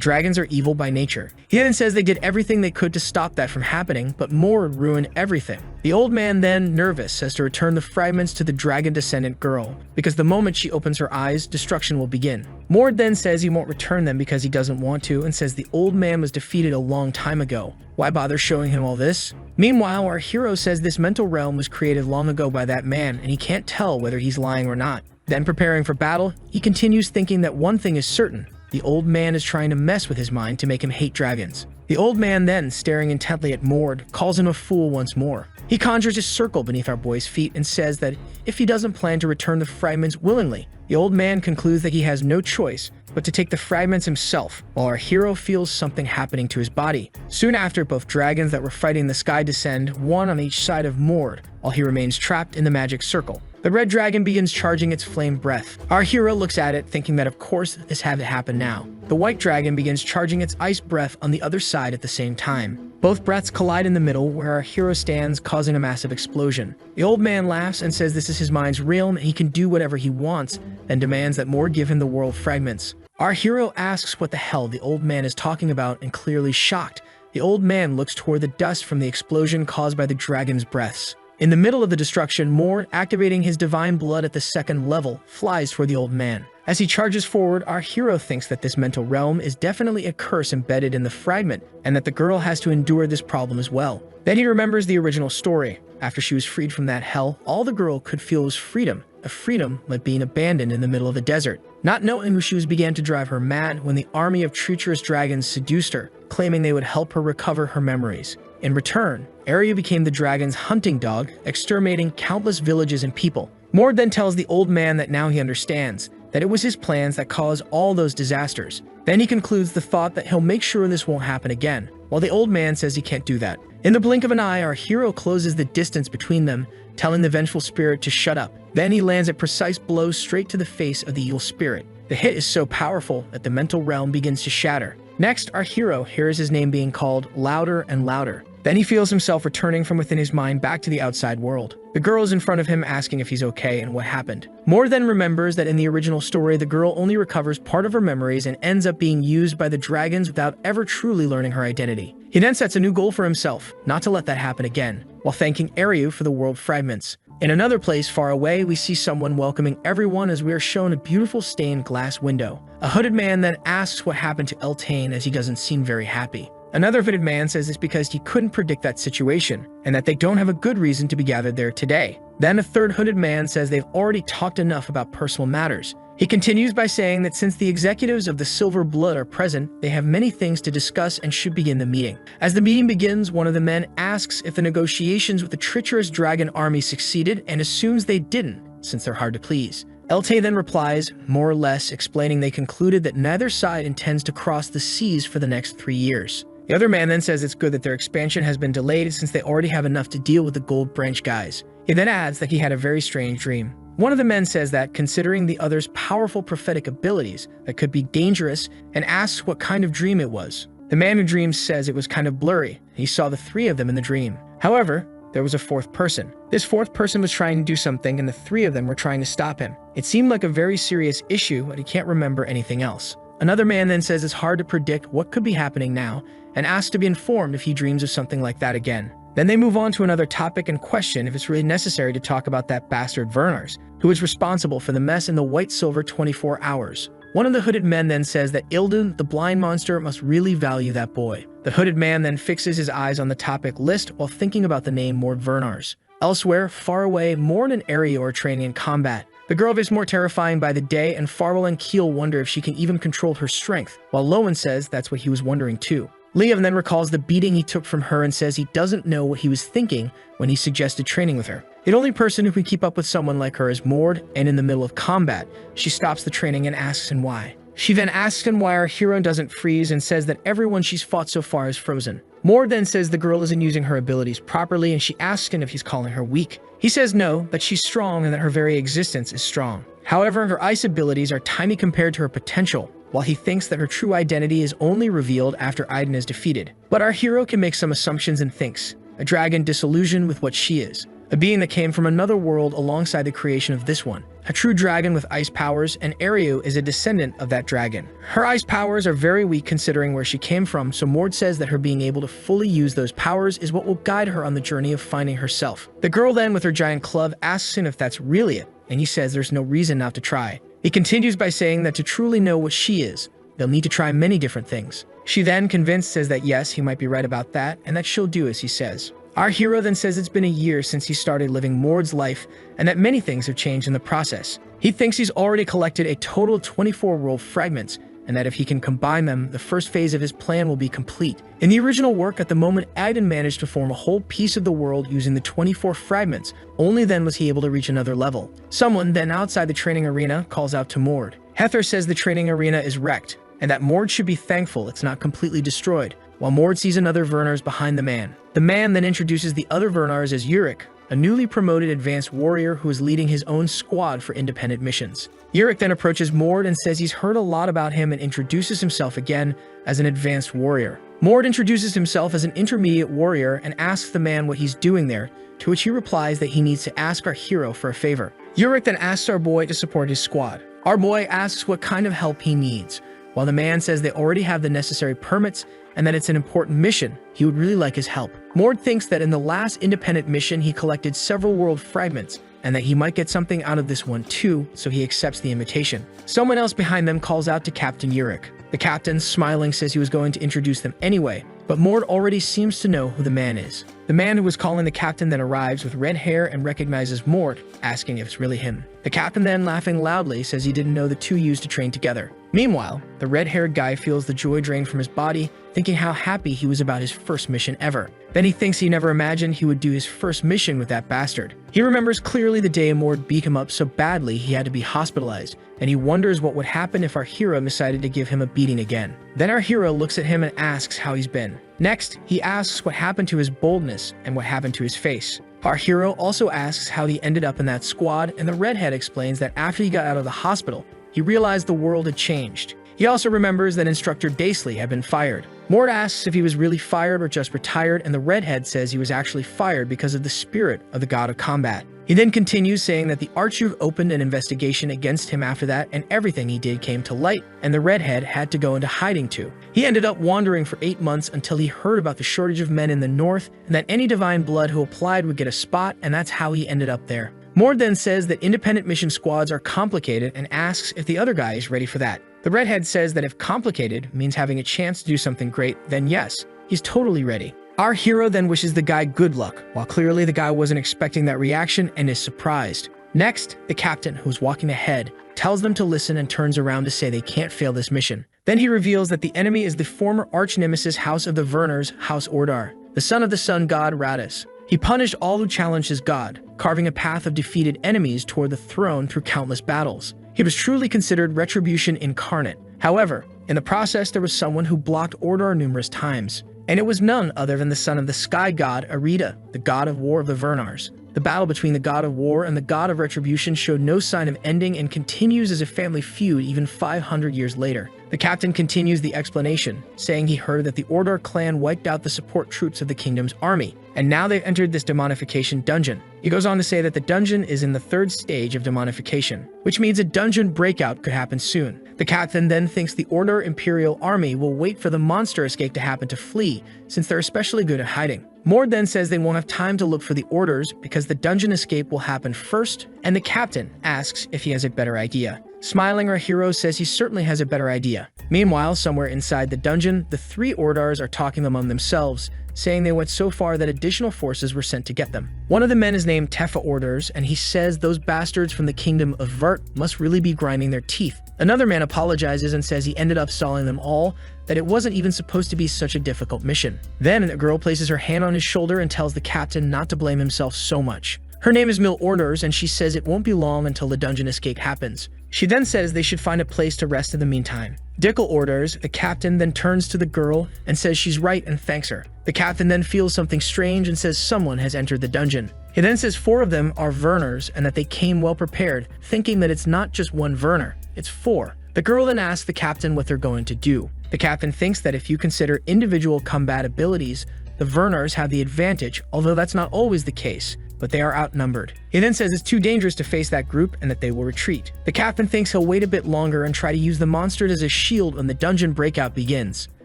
dragons are evil by nature. He then says they did everything they could to stop that from happening, but Mord ruined everything. The old man then, nervous, says to return the fragments to the dragon descendant girl, because the moment she opens her eyes, destruction will begin. Mord then says he won't return them because he doesn't want to, and says the old man was defeated a long time ago. Why bother showing him all this? Meanwhile, our hero says this mental realm was created long ago by that man, and he can't tell whether he's lying or not. Then preparing for battle, he continues thinking that one thing is certain. The old man is trying to mess with his mind to make him hate dragons. The old man then, staring intently at Mord, calls him a fool once more. He conjures a circle beneath our boy's feet and says that if he doesn't plan to return the fragments willingly, the old man concludes that he has no choice but to take the fragments himself, while our hero feels something happening to his body. Soon after, both dragons that were fighting in the sky descend, one on each side of Mord, while he remains trapped in the magic circle. The red dragon begins charging its flame breath. Our hero looks at it, thinking that of course this had to happen now. The white dragon begins charging its ice breath on the other side at the same time. Both breaths collide in the middle, where our hero stands, causing a massive explosion. The old man laughs and says this is his mind's realm and he can do whatever he wants, then demands that Mord give him the world fragments. Our hero asks what the hell the old man is talking about, and clearly shocked, the old man looks toward the dust from the explosion caused by the dragon's breaths. In the middle of the destruction, Mord, activating his divine blood at the second level, flies toward the old man. As he charges forward, our hero thinks that this mental realm is definitely a curse embedded in the fragment, and that the girl has to endure this problem as well. Then he remembers the original story. After she was freed from that hell, all the girl could feel was freedom, a freedom like being abandoned in the middle of a desert. Not knowing who she was began to drive her mad when the army of treacherous dragons seduced her, claiming they would help her recover her memories. In return, Arya became the dragon's hunting dog, exterminating countless villages and people. Mord then tells the old man that now he understands, that it was his plans that caused all those disasters. Then he concludes the thought that he'll make sure this won't happen again, while the old man says he can't do that. In the blink of an eye, our hero closes the distance between them, telling the vengeful spirit to shut up. Then he lands a precise blow straight to the face of the evil spirit. The hit is so powerful that the mental realm begins to shatter. Next, our hero hears his name being called louder and louder. Then he feels himself returning from within his mind back to the outside world. The girl is in front of him asking if he's okay and what happened. Mord then remembers that in the original story, the girl only recovers part of her memories and ends up being used by the dragons without ever truly learning her identity. He then sets a new goal for himself, not to let that happen again, while thanking Aryu for the world fragments. In another place far away, we see someone welcoming everyone as we are shown a beautiful stained glass window. A hooded man then asks what happened to Eltane as he doesn't seem very happy. Another hooded man says it's because he couldn't predict that situation, and that they don't have a good reason to be gathered there today. Then a third hooded man says they've already talked enough about personal matters. He continues by saying that since the executives of the Silver Blood are present, they have many things to discuss and should begin the meeting. As the meeting begins, one of the men asks if the negotiations with the treacherous dragon army succeeded and assumes they didn't, since they're hard to please. Eltane then replies, more or less, explaining they concluded that neither side intends to cross the seas for the next 3 years. The other man then says it's good that their expansion has been delayed since they already have enough to deal with the Gold Branch guys. He then adds that he had a very strange dream. One of the men says that, considering the other's powerful prophetic abilities, that could be dangerous, and asks what kind of dream it was. The man who dreams says it was kind of blurry. He saw the 3 of them in the dream. However, there was a 4th person. This 4th person was trying to do something, and the 3 of them were trying to stop him. It seemed like a very serious issue, but he can't remember anything else. Another man then says it's hard to predict what could be happening now, and asks to be informed if he dreams of something like that again. Then they move on to another topic and question if it's really necessary to talk about that bastard Vernars, who is responsible for the mess in the White Silver 24 hours. One of the hooded men then says that Ilden, the blind monster, must really value that boy. The hooded man then fixes his eyes on the topic list while thinking about the name Mord Vernars. Elsewhere, far away, Mord and Ario are training in combat. The girl is more terrifying by the day, and Farwell and Keel wonder if she can even control her strength, while Lowen says that's what he was wondering too. Liam then recalls the beating he took from her and says he doesn't know what he was thinking when he suggested training with her. The only person who can keep up with someone like her is Mord, and in the middle of combat, she stops the training and asks him why. She then asks him why our hero doesn't freeze and says that everyone she's fought so far is frozen. Mord then says the girl isn't using her abilities properly, and she asks him if he's calling her weak. He says no, that she's strong and that her very existence is strong. However, her ice abilities are tiny compared to her potential, while he thinks that her true identity is only revealed after Aiden is defeated. But our hero can make some assumptions and thinks, a dragon disillusioned with what she is, a being that came from another world alongside the creation of this one, a true dragon with ice powers, and Ario is a descendant of that dragon. Her ice powers are very weak considering where she came from, so Mord says that her being able to fully use those powers is what will guide her on the journey of finding herself. The girl then, with her giant club, asks him if that's really it, and he says there's no reason not to try. He continues by saying that to truly know what she is, they'll need to try many different things. She then, convinced, says that yes, he might be right about that, and that she'll do as he says. Our hero then says it's been a year since he started living Mord's life, and that many things have changed in the process. He thinks he's already collected a total of 24 world fragments, and that if he can combine them, the first phase of his plan will be complete. In the original work, at the moment, Aiden managed to form a whole piece of the world using the 24 fragments. Only then was he able to reach another level. Someone then outside the training arena calls out to Mord. Hether says the training arena is wrecked, and that Mord should be thankful it's not completely destroyed, while Mord sees another Vernars behind the man. The man then introduces the other Vernars as Yurik, a newly promoted advanced warrior who is leading his own squad for independent missions. Yurik then approaches Mord and says he's heard a lot about him and introduces himself again as an advanced warrior. Mord introduces himself as an intermediate warrior and asks the man what he's doing there, to which he replies that he needs to ask our hero for a favor. Yurik then asks our boy to support his squad. Our boy asks what kind of help he needs, while the man says they already have the necessary permits and that it's an important mission. He would really like his help. Mord thinks that in the last independent mission he collected several world fragments, and that he might get something out of this one too, so he accepts the invitation. Someone else behind them calls out to Captain Yurik. The captain, smiling, says he was going to introduce them anyway, but Mord already seems to know who the man is. The man who was calling the captain then arrives with red hair and recognizes Mord, asking if it's really him. The captain then, laughing loudly, says he didn't know the two used to train together. Meanwhile, the red-haired guy feels the joy drain from his body, thinking how happy he was about his first mission ever. Then he thinks he never imagined he would do his first mission with that bastard. He remembers clearly the day Mord beat him up so badly he had to be hospitalized, and he wonders what would happen if our hero decided to give him a beating again. Then our hero looks at him and asks how he's been. Next, he asks what happened to his boldness and what happened to his face. Our hero also asks how he ended up in that squad, and the redhead explains that after he got out of the hospital, he realized the world had changed. He also remembers that Instructor Daisley had been fired. Mord asks if he was really fired or just retired, and the redhead says he was actually fired because of the spirit of the god of combat. He then continues saying that the Archduke opened an investigation against him after that, and everything he did came to light, and the redhead had to go into hiding too. He ended up wandering for 8 months until he heard about the shortage of men in the north, and that any divine blood who applied would get a spot, and that's how he ended up there. Mord then says that independent mission squads are complicated and asks if the other guy is ready for that. The redhead says that if complicated means having a chance to do something great, then yes, he's totally ready. Our hero then wishes the guy good luck, while clearly the guy wasn't expecting that reaction and is surprised. Next, the captain, who's walking ahead, tells them to listen and turns around to say they can't fail this mission. Then he reveals that the enemy is the former arch-nemesis House of the Vernars, House Ordar, the son of the sun god Radis. He punished all who challenged his god, carving a path of defeated enemies toward the throne through countless battles. He was truly considered retribution incarnate. However, in the process there was someone who blocked Ordar numerous times, and it was none other than the son of the sky god Arita, the god of war of the Vernars. The battle between the god of war and the god of retribution showed no sign of ending and continues as a family feud even 500 years later. The captain continues the explanation, saying he heard that the Ordar clan wiped out the support troops of the kingdom's army, and now they've entered this demonification dungeon. He goes on to say that the dungeon is in the 3rd stage of demonification, which means a dungeon breakout could happen soon. The captain then thinks the Order Imperial Army will wait for the monster escape to happen to flee, since they're especially good at hiding. Mord then says they won't have time to look for the orders because the dungeon escape will happen first, and the captain asks if he has a better idea. Smiling, our hero says he certainly has a better idea. Meanwhile, somewhere inside the dungeon, the three Ordars are talking among themselves, saying they went so far that additional forces were sent to get them. One of the men is named Tefa Orders, and he says those bastards from the kingdom of Vert must really be grinding their teeth. Another man apologizes and says he ended up stalling them all, that it wasn't even supposed to be such a difficult mission. Then a girl places her hand on his shoulder and tells the captain not to blame himself so much. Her name is Mil Orders, and she says it won't be long until the dungeon escape happens. She then says they should find a place to rest in the meantime. Dickel Orders, the captain, then turns to the girl and says she's right and thanks her. The captain then feels something strange and says someone has entered the dungeon. He then says 4 of them are Verners and that they came well prepared, thinking that it's not just one Verner, it's 4. The girl then asks the captain what they're going to do. The captain thinks that if you consider individual combat abilities, the Verners have the advantage, although that's not always the case, but they are outnumbered. He then says it's too dangerous to face that group and that they will retreat. The captain thinks he'll wait a bit longer and try to use the monsters as a shield when the dungeon breakout begins.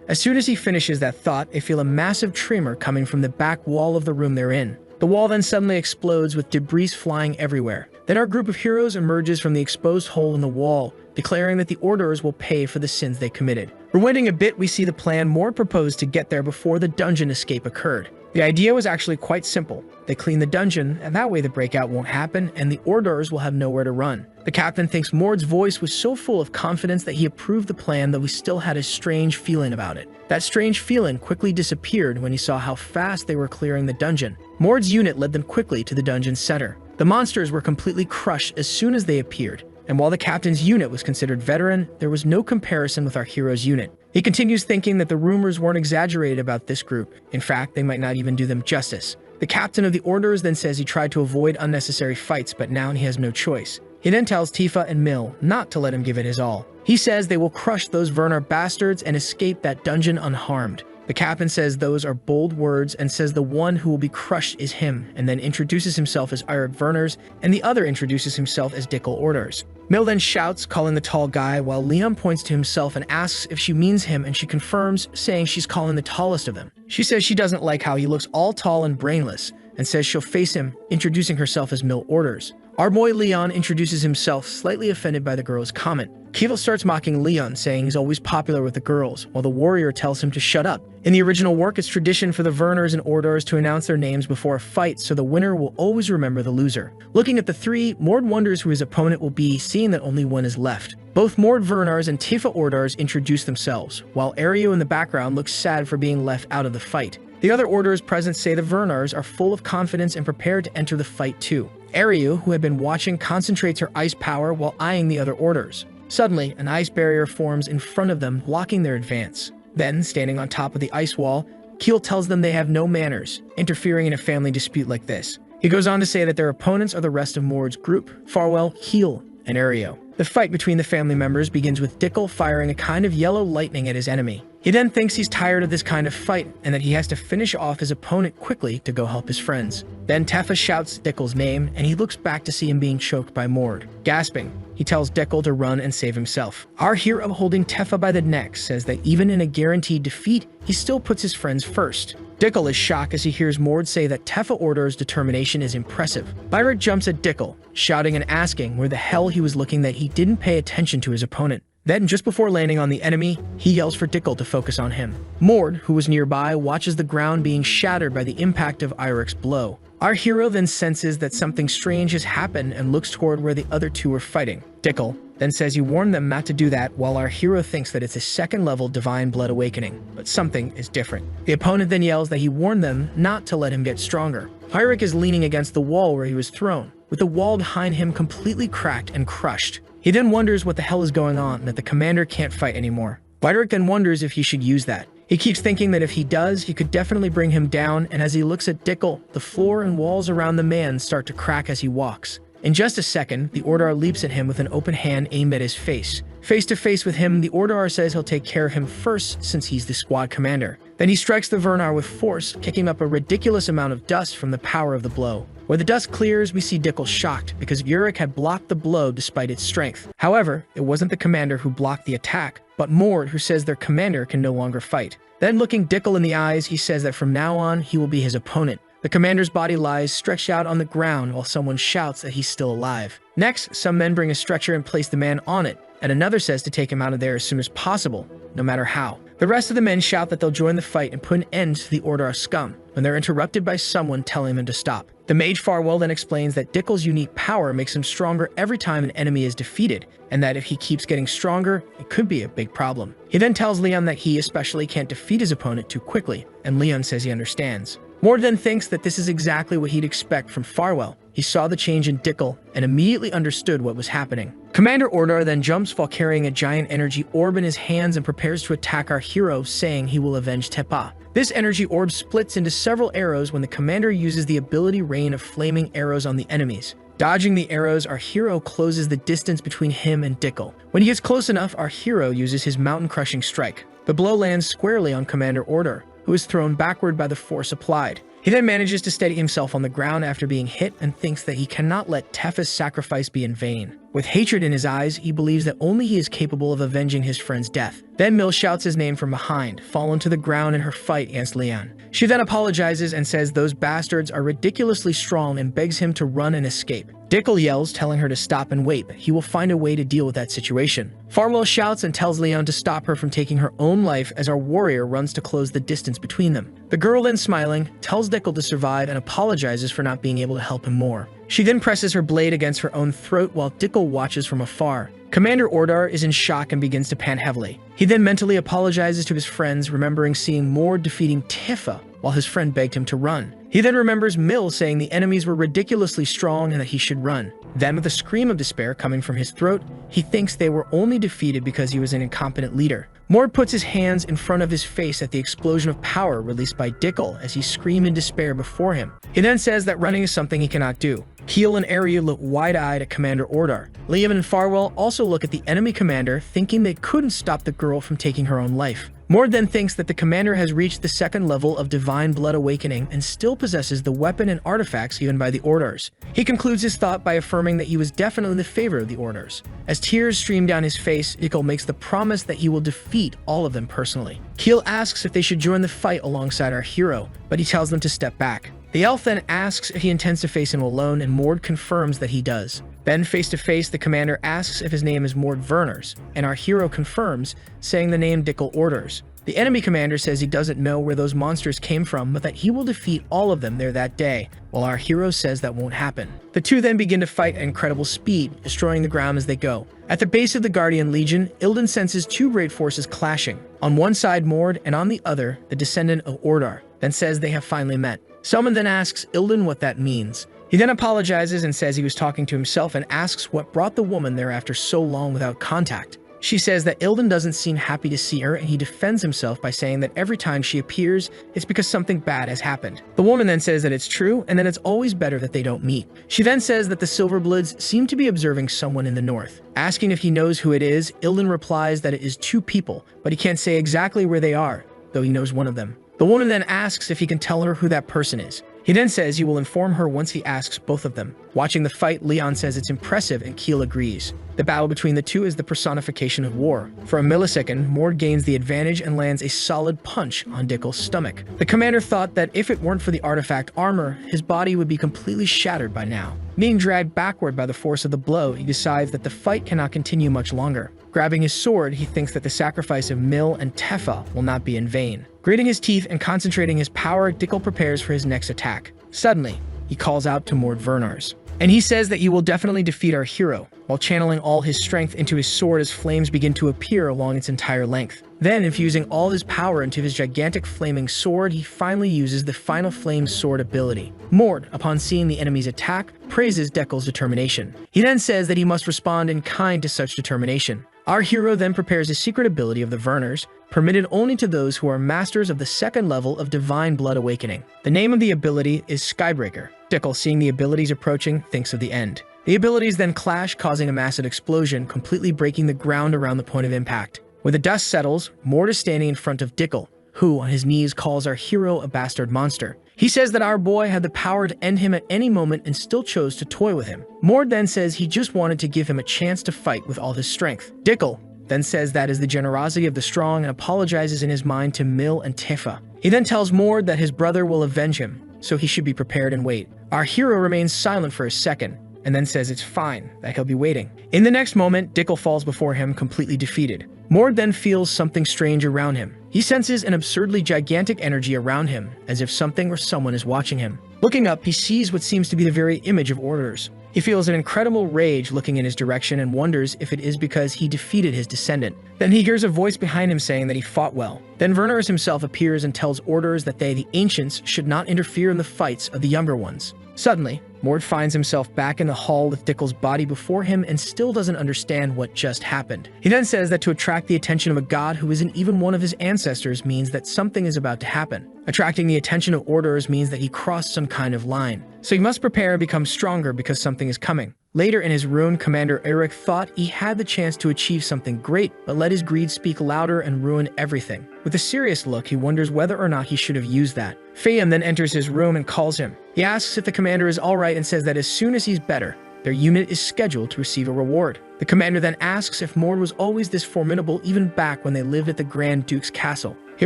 As soon as he finishes that thought, they feel a massive tremor coming from the back wall of the room they're in. The wall then suddenly explodes with debris flying everywhere. Then our group of heroes emerges from the exposed hole in the wall, declaring that the Orders will pay for the sins they committed. Rewinding a bit, we see the plan Mord proposed to get there before the dungeon escape occurred. The idea was actually quite simple. They clean the dungeon, and that way the breakout won't happen, and the Orders will have nowhere to run. The captain thinks Mord's voice was so full of confidence that he approved the plan, though he still had a strange feeling about it. That strange feeling quickly disappeared when he saw how fast they were clearing the dungeon. Mord's unit led them quickly to the dungeon's center. The monsters were completely crushed as soon as they appeared, and while the captain's unit was considered veteran, there was no comparison with our hero's unit. He continues thinking that the rumors weren't exaggerated about this group. In fact, they might not even do them justice. The captain of the Orders then says he tried to avoid unnecessary fights, but now he has no choice. He then tells Tifa and Mil not to let him give it his all. He says they will crush those Verner bastards and escape that dungeon unharmed. The captain says those are bold words and says the one who will be crushed is him, and then introduces himself as Eirik Verners, and the other introduces himself as Dickel Orders. Mil then shouts, calling the tall guy, while Leon points to himself and asks if she means him, and she confirms, saying she's calling the tallest of them. She says she doesn't like how he looks all tall and brainless, and says she'll face him, introducing herself as Mil Orders. Our boy Leon introduces himself, slightly offended by the girl's comment. Kiva starts mocking Leon, saying he's always popular with the girls, while the warrior tells him to shut up. In the original work, it's tradition for the Verners and Orders to announce their names before a fight, so the winner will always remember the loser. Looking at the 3, Mord wonders who his opponent will be, seeing that only one is left. Both Mord Verners and Tifa Orders introduce themselves, while Aryu in the background looks sad for being left out of the fight. The other Orders present say the Verners are full of confidence and prepared to enter the fight too. Aryu, who had been watching, concentrates her ice power while eyeing the other Orders. Suddenly, an ice barrier forms in front of them, blocking their advance. Then, standing on top of the ice wall, Keel tells them they have no manners, interfering in a family dispute like this. He goes on to say that their opponents are the rest of Mord's group, Farwell, Keel, and Aryu. The fight between the family members begins with Dickel firing a kind of yellow lightning at his enemy. He then thinks he's tired of this kind of fight and that he has to finish off his opponent quickly to go help his friends. Then Tefa shouts Dickel's name, and he looks back to see him being choked by Mord. Gasping, he tells Dickel to run and save himself. Our hero, holding Tefa by the neck, says that even in a guaranteed defeat, he still puts his friends first. Dickel is shocked as he hears Mord say that Tefa Order's determination is impressive. Byrick jumps at Dickel, shouting and asking where the hell he was looking, that he didn't pay attention to his opponent. Then, just before landing on the enemy, he yells for Dickel to focus on him. Mord, who was nearby, watches the ground being shattered by the impact of Eirik's blow. Our hero then senses that something strange has happened and looks toward where the other two are fighting. Dickel then says he warned them not to do that, while our hero thinks that it's a second-level divine blood awakening, but something is different. The opponent then yells that he warned them not to let him get stronger. Eirik is leaning against the wall where he was thrown, with the wall behind him completely cracked and crushed. He then wonders what the hell is going on, and that the commander can't fight anymore. Byrick then wonders if he should use that. He keeps thinking that if he does, he could definitely bring him down, and as he looks at Dickel, the floor and walls around the man start to crack as he walks. In just a second, the Ordar leaps at him with an open hand aimed at his face, Face to face with him, the Order says he'll take care of him first since he's the squad commander. Then he strikes the Vernar with force, kicking up a ridiculous amount of dust from the power of the blow. Where the dust clears, we see Dickel shocked because Yurik had blocked the blow despite its strength. However, it wasn't the commander who blocked the attack, but Mord, who says their commander can no longer fight. Then looking Dickel in the eyes, he says that from now on, he will be his opponent. The commander's body lies stretched out on the ground while someone shouts that he's still alive. Next, some men bring a stretcher and place the man on it, and another says to take him out of there as soon as possible, no matter how. The rest of the men shout that they'll join the fight and put an end to the Order scum, when they're interrupted by someone telling them to stop. The mage Farwell then explains that Dickel's unique power makes him stronger every time an enemy is defeated, and that if he keeps getting stronger, it could be a big problem. He then tells Leon that he especially can't defeat his opponent too quickly, and Leon says he understands. Mord then thinks that this is exactly what he'd expect from Farwell. He saw the change in Dickel and immediately understood what was happening. Commander Ordar then jumps while carrying a giant energy orb in his hands and prepares to attack our hero, saying he will avenge Tepa. This energy orb splits into several arrows when the commander uses the ability rain of flaming arrows on the enemies. Dodging the arrows, our hero closes the distance between him and Dickel. When he gets close enough, our hero uses his mountain-crushing strike. The blow lands squarely on Commander Ordar, who is thrown backward by the force applied. He then manages to steady himself on the ground after being hit and thinks that he cannot let Tefa's sacrifice be in vain. With hatred in his eyes, he believes that only he is capable of avenging his friend's death. Then Mill shouts his name from behind, fallen to the ground in her fight against Leon. She then apologizes and says those bastards are ridiculously strong and begs him to run and escape. Dickel yells, telling her to stop and wait, but he will find a way to deal with that situation. Farwell shouts and tells Leon to stop her from taking her own life as our warrior runs to close the distance between them. The girl then, smiling, tells Dickel to survive and apologizes for not being able to help him more. She then presses her blade against her own throat while Dickel watches from afar. Commander Ordar is in shock and begins to pant heavily. He then mentally apologizes to his friends, remembering seeing Mord defeating Tifa while his friend begged him to run. He then remembers Mill saying the enemies were ridiculously strong and that he should run. Then, with a scream of despair coming from his throat, he thinks they were only defeated because he was an incompetent leader. Mord puts his hands in front of his face at the explosion of power released by Dickel as he screamed in despair before him. He then says that running is something he cannot do. Keel and Arya look wide-eyed at Commander Ordar. Liam and Farwell also look at the enemy commander, thinking they couldn't stop the girl from taking her own life. Mord then thinks that the commander has reached the second level of Divine Blood Awakening and still possesses the weapon and artifacts given by the Ordars. He concludes his thought by affirming that he was definitely the favorite of the Ordars. As tears stream down his face, Dickel makes the promise that he will defeat all of them personally. Keel asks if they should join the fight alongside our hero, but he tells them to step back. The elf then asks if he intends to face him alone, and Mord confirms that he does. Then, face to face, the commander asks if his name is Mord Verners, and our hero confirms, saying the name Dickel Orders. The enemy commander says he doesn't know where those monsters came from, but that he will defeat all of them there that day, while our hero says that won't happen. The two then begin to fight at incredible speed, destroying the ground as they go. At the base of the Guardian Legion, Ilden senses two great forces clashing. On one side, Mord, and on the other, the descendant of Ordar, then says they have finally met. Someone then asks Ilden what that means. He then apologizes and says he was talking to himself and asks what brought the woman there after so long without contact. She says that Ilden doesn't seem happy to see her, and he defends himself by saying that every time she appears, it's because something bad has happened. The woman then says that it's true, and that it's always better that they don't meet. She then says that the Silverbloods seem to be observing someone in the north. Asking if he knows who it is, Ilden replies that it is two people, but he can't say exactly where they are, though he knows one of them. The woman then asks if he can tell her who that person is. He then says he will inform her once he asks both of them. Watching the fight, Leon says it's impressive and Keel agrees. The battle between the two is the personification of war. For a millisecond, Mord gains the advantage and lands a solid punch on Dickel's stomach. The commander thought that if it weren't for the artifact armor, his body would be completely shattered by now. Being dragged backward by the force of the blow, he decides that the fight cannot continue much longer. Grabbing his sword, he thinks that the sacrifice of Mill and Tefa will not be in vain. Grating his teeth and concentrating his power, Dickel prepares for his next attack. Suddenly, he calls out to Mord Vernars, and he says that he will definitely defeat our hero, while channeling all his strength into his sword as flames begin to appear along its entire length. Then, infusing all his power into his gigantic flaming sword, he finally uses the final flame sword ability. Mord, upon seeing the enemy's attack, praises Dickel's determination. He then says that he must respond in kind to such determination. Our hero then prepares a secret ability of the Verners, permitted only to those who are masters of the second level of Divine Blood Awakening. The name of the ability is Skybreaker. Dickel, seeing the abilities approaching, thinks of the end. The abilities then clash, causing a massive explosion, completely breaking the ground around the point of impact. When the dust settles, Mord is standing in front of Dickel, who, on his knees, calls our hero a bastard monster. He says that our boy had the power to end him at any moment and still chose to toy with him. Mord then says he just wanted to give him a chance to fight with all his strength. Dickel then says that is the generosity of the strong and apologizes in his mind to Mill and Tifa. He then tells Mord that his brother will avenge him, so he should be prepared and wait. Our hero remains silent for a second, and then says it's fine, that he'll be waiting. In the next moment, Dickel falls before him, completely defeated. Mord then feels something strange around him. He senses an absurdly gigantic energy around him, as if something or someone is watching him. Looking up, he sees what seems to be the very image of Orders. He feels an incredible rage looking in his direction and wonders if it is because he defeated his descendant. Then he hears a voice behind him saying that he fought well. Then Verners himself appears and tells Orders that they, the ancients, should not interfere in the fights of the younger ones. Suddenly, Mord finds himself back in the hall with Dickel's body before him and still doesn't understand what just happened. He then says that to attract the attention of a god who isn't even one of his ancestors means that something is about to happen. Attracting the attention of Orders means that he crossed some kind of line. So he must prepare and become stronger because something is coming. Later in his room, Commander Eric thought he had the chance to achieve something great, but let his greed speak louder and ruin everything. With a serious look, he wonders whether or not he should have used that. Fayum then enters his room and calls him. He asks if the commander is alright and says that as soon as he's better, their unit is scheduled to receive a reward. The commander then asks if Mord was always this formidable even back when they lived at the Grand Duke's castle. He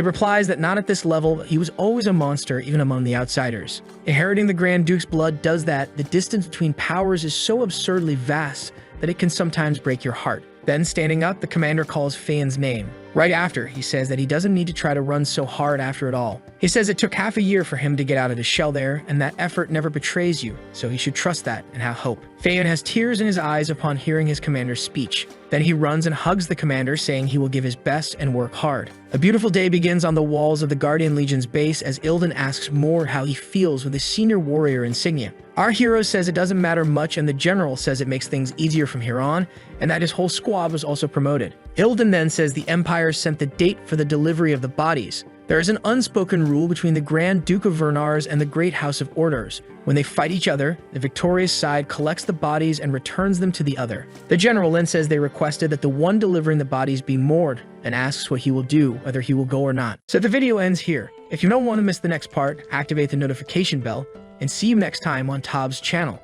replies that not at this level, but he was always a monster even among the outsiders. Inheriting the Grand Duke's blood does that. The distance between powers is so absurdly vast that it can sometimes break your heart. Then, standing up, the commander calls Fayen's name. Right after, he says that he doesn't need to try to run so hard after it all. He says it took half a year for him to get out of his shell there, and that effort never betrays you, so he should trust that and have hope. Fayen has tears in his eyes upon hearing his commander's speech. Then he runs and hugs the commander, saying he will give his best and work hard. A beautiful day begins on the walls of the Guardian Legion's base as Ilden asks Mord how he feels with his senior warrior insignia. Our hero says it doesn't matter much, and the general says it makes things easier from here on, and that his whole squad was also promoted. Ilden then says the Empire sent the date for the delivery of the bodies. There is an unspoken rule between the Grand Duke of Vernars and the Great House of Orders. When they fight each other, the victorious side collects the bodies and returns them to the other. The general then says they requested that the one delivering the bodies be Mord, and asks what he will do, whether he will go or not. So the video ends here. If you don't want to miss the next part, activate the notification bell, and see you next time on Tob's channel.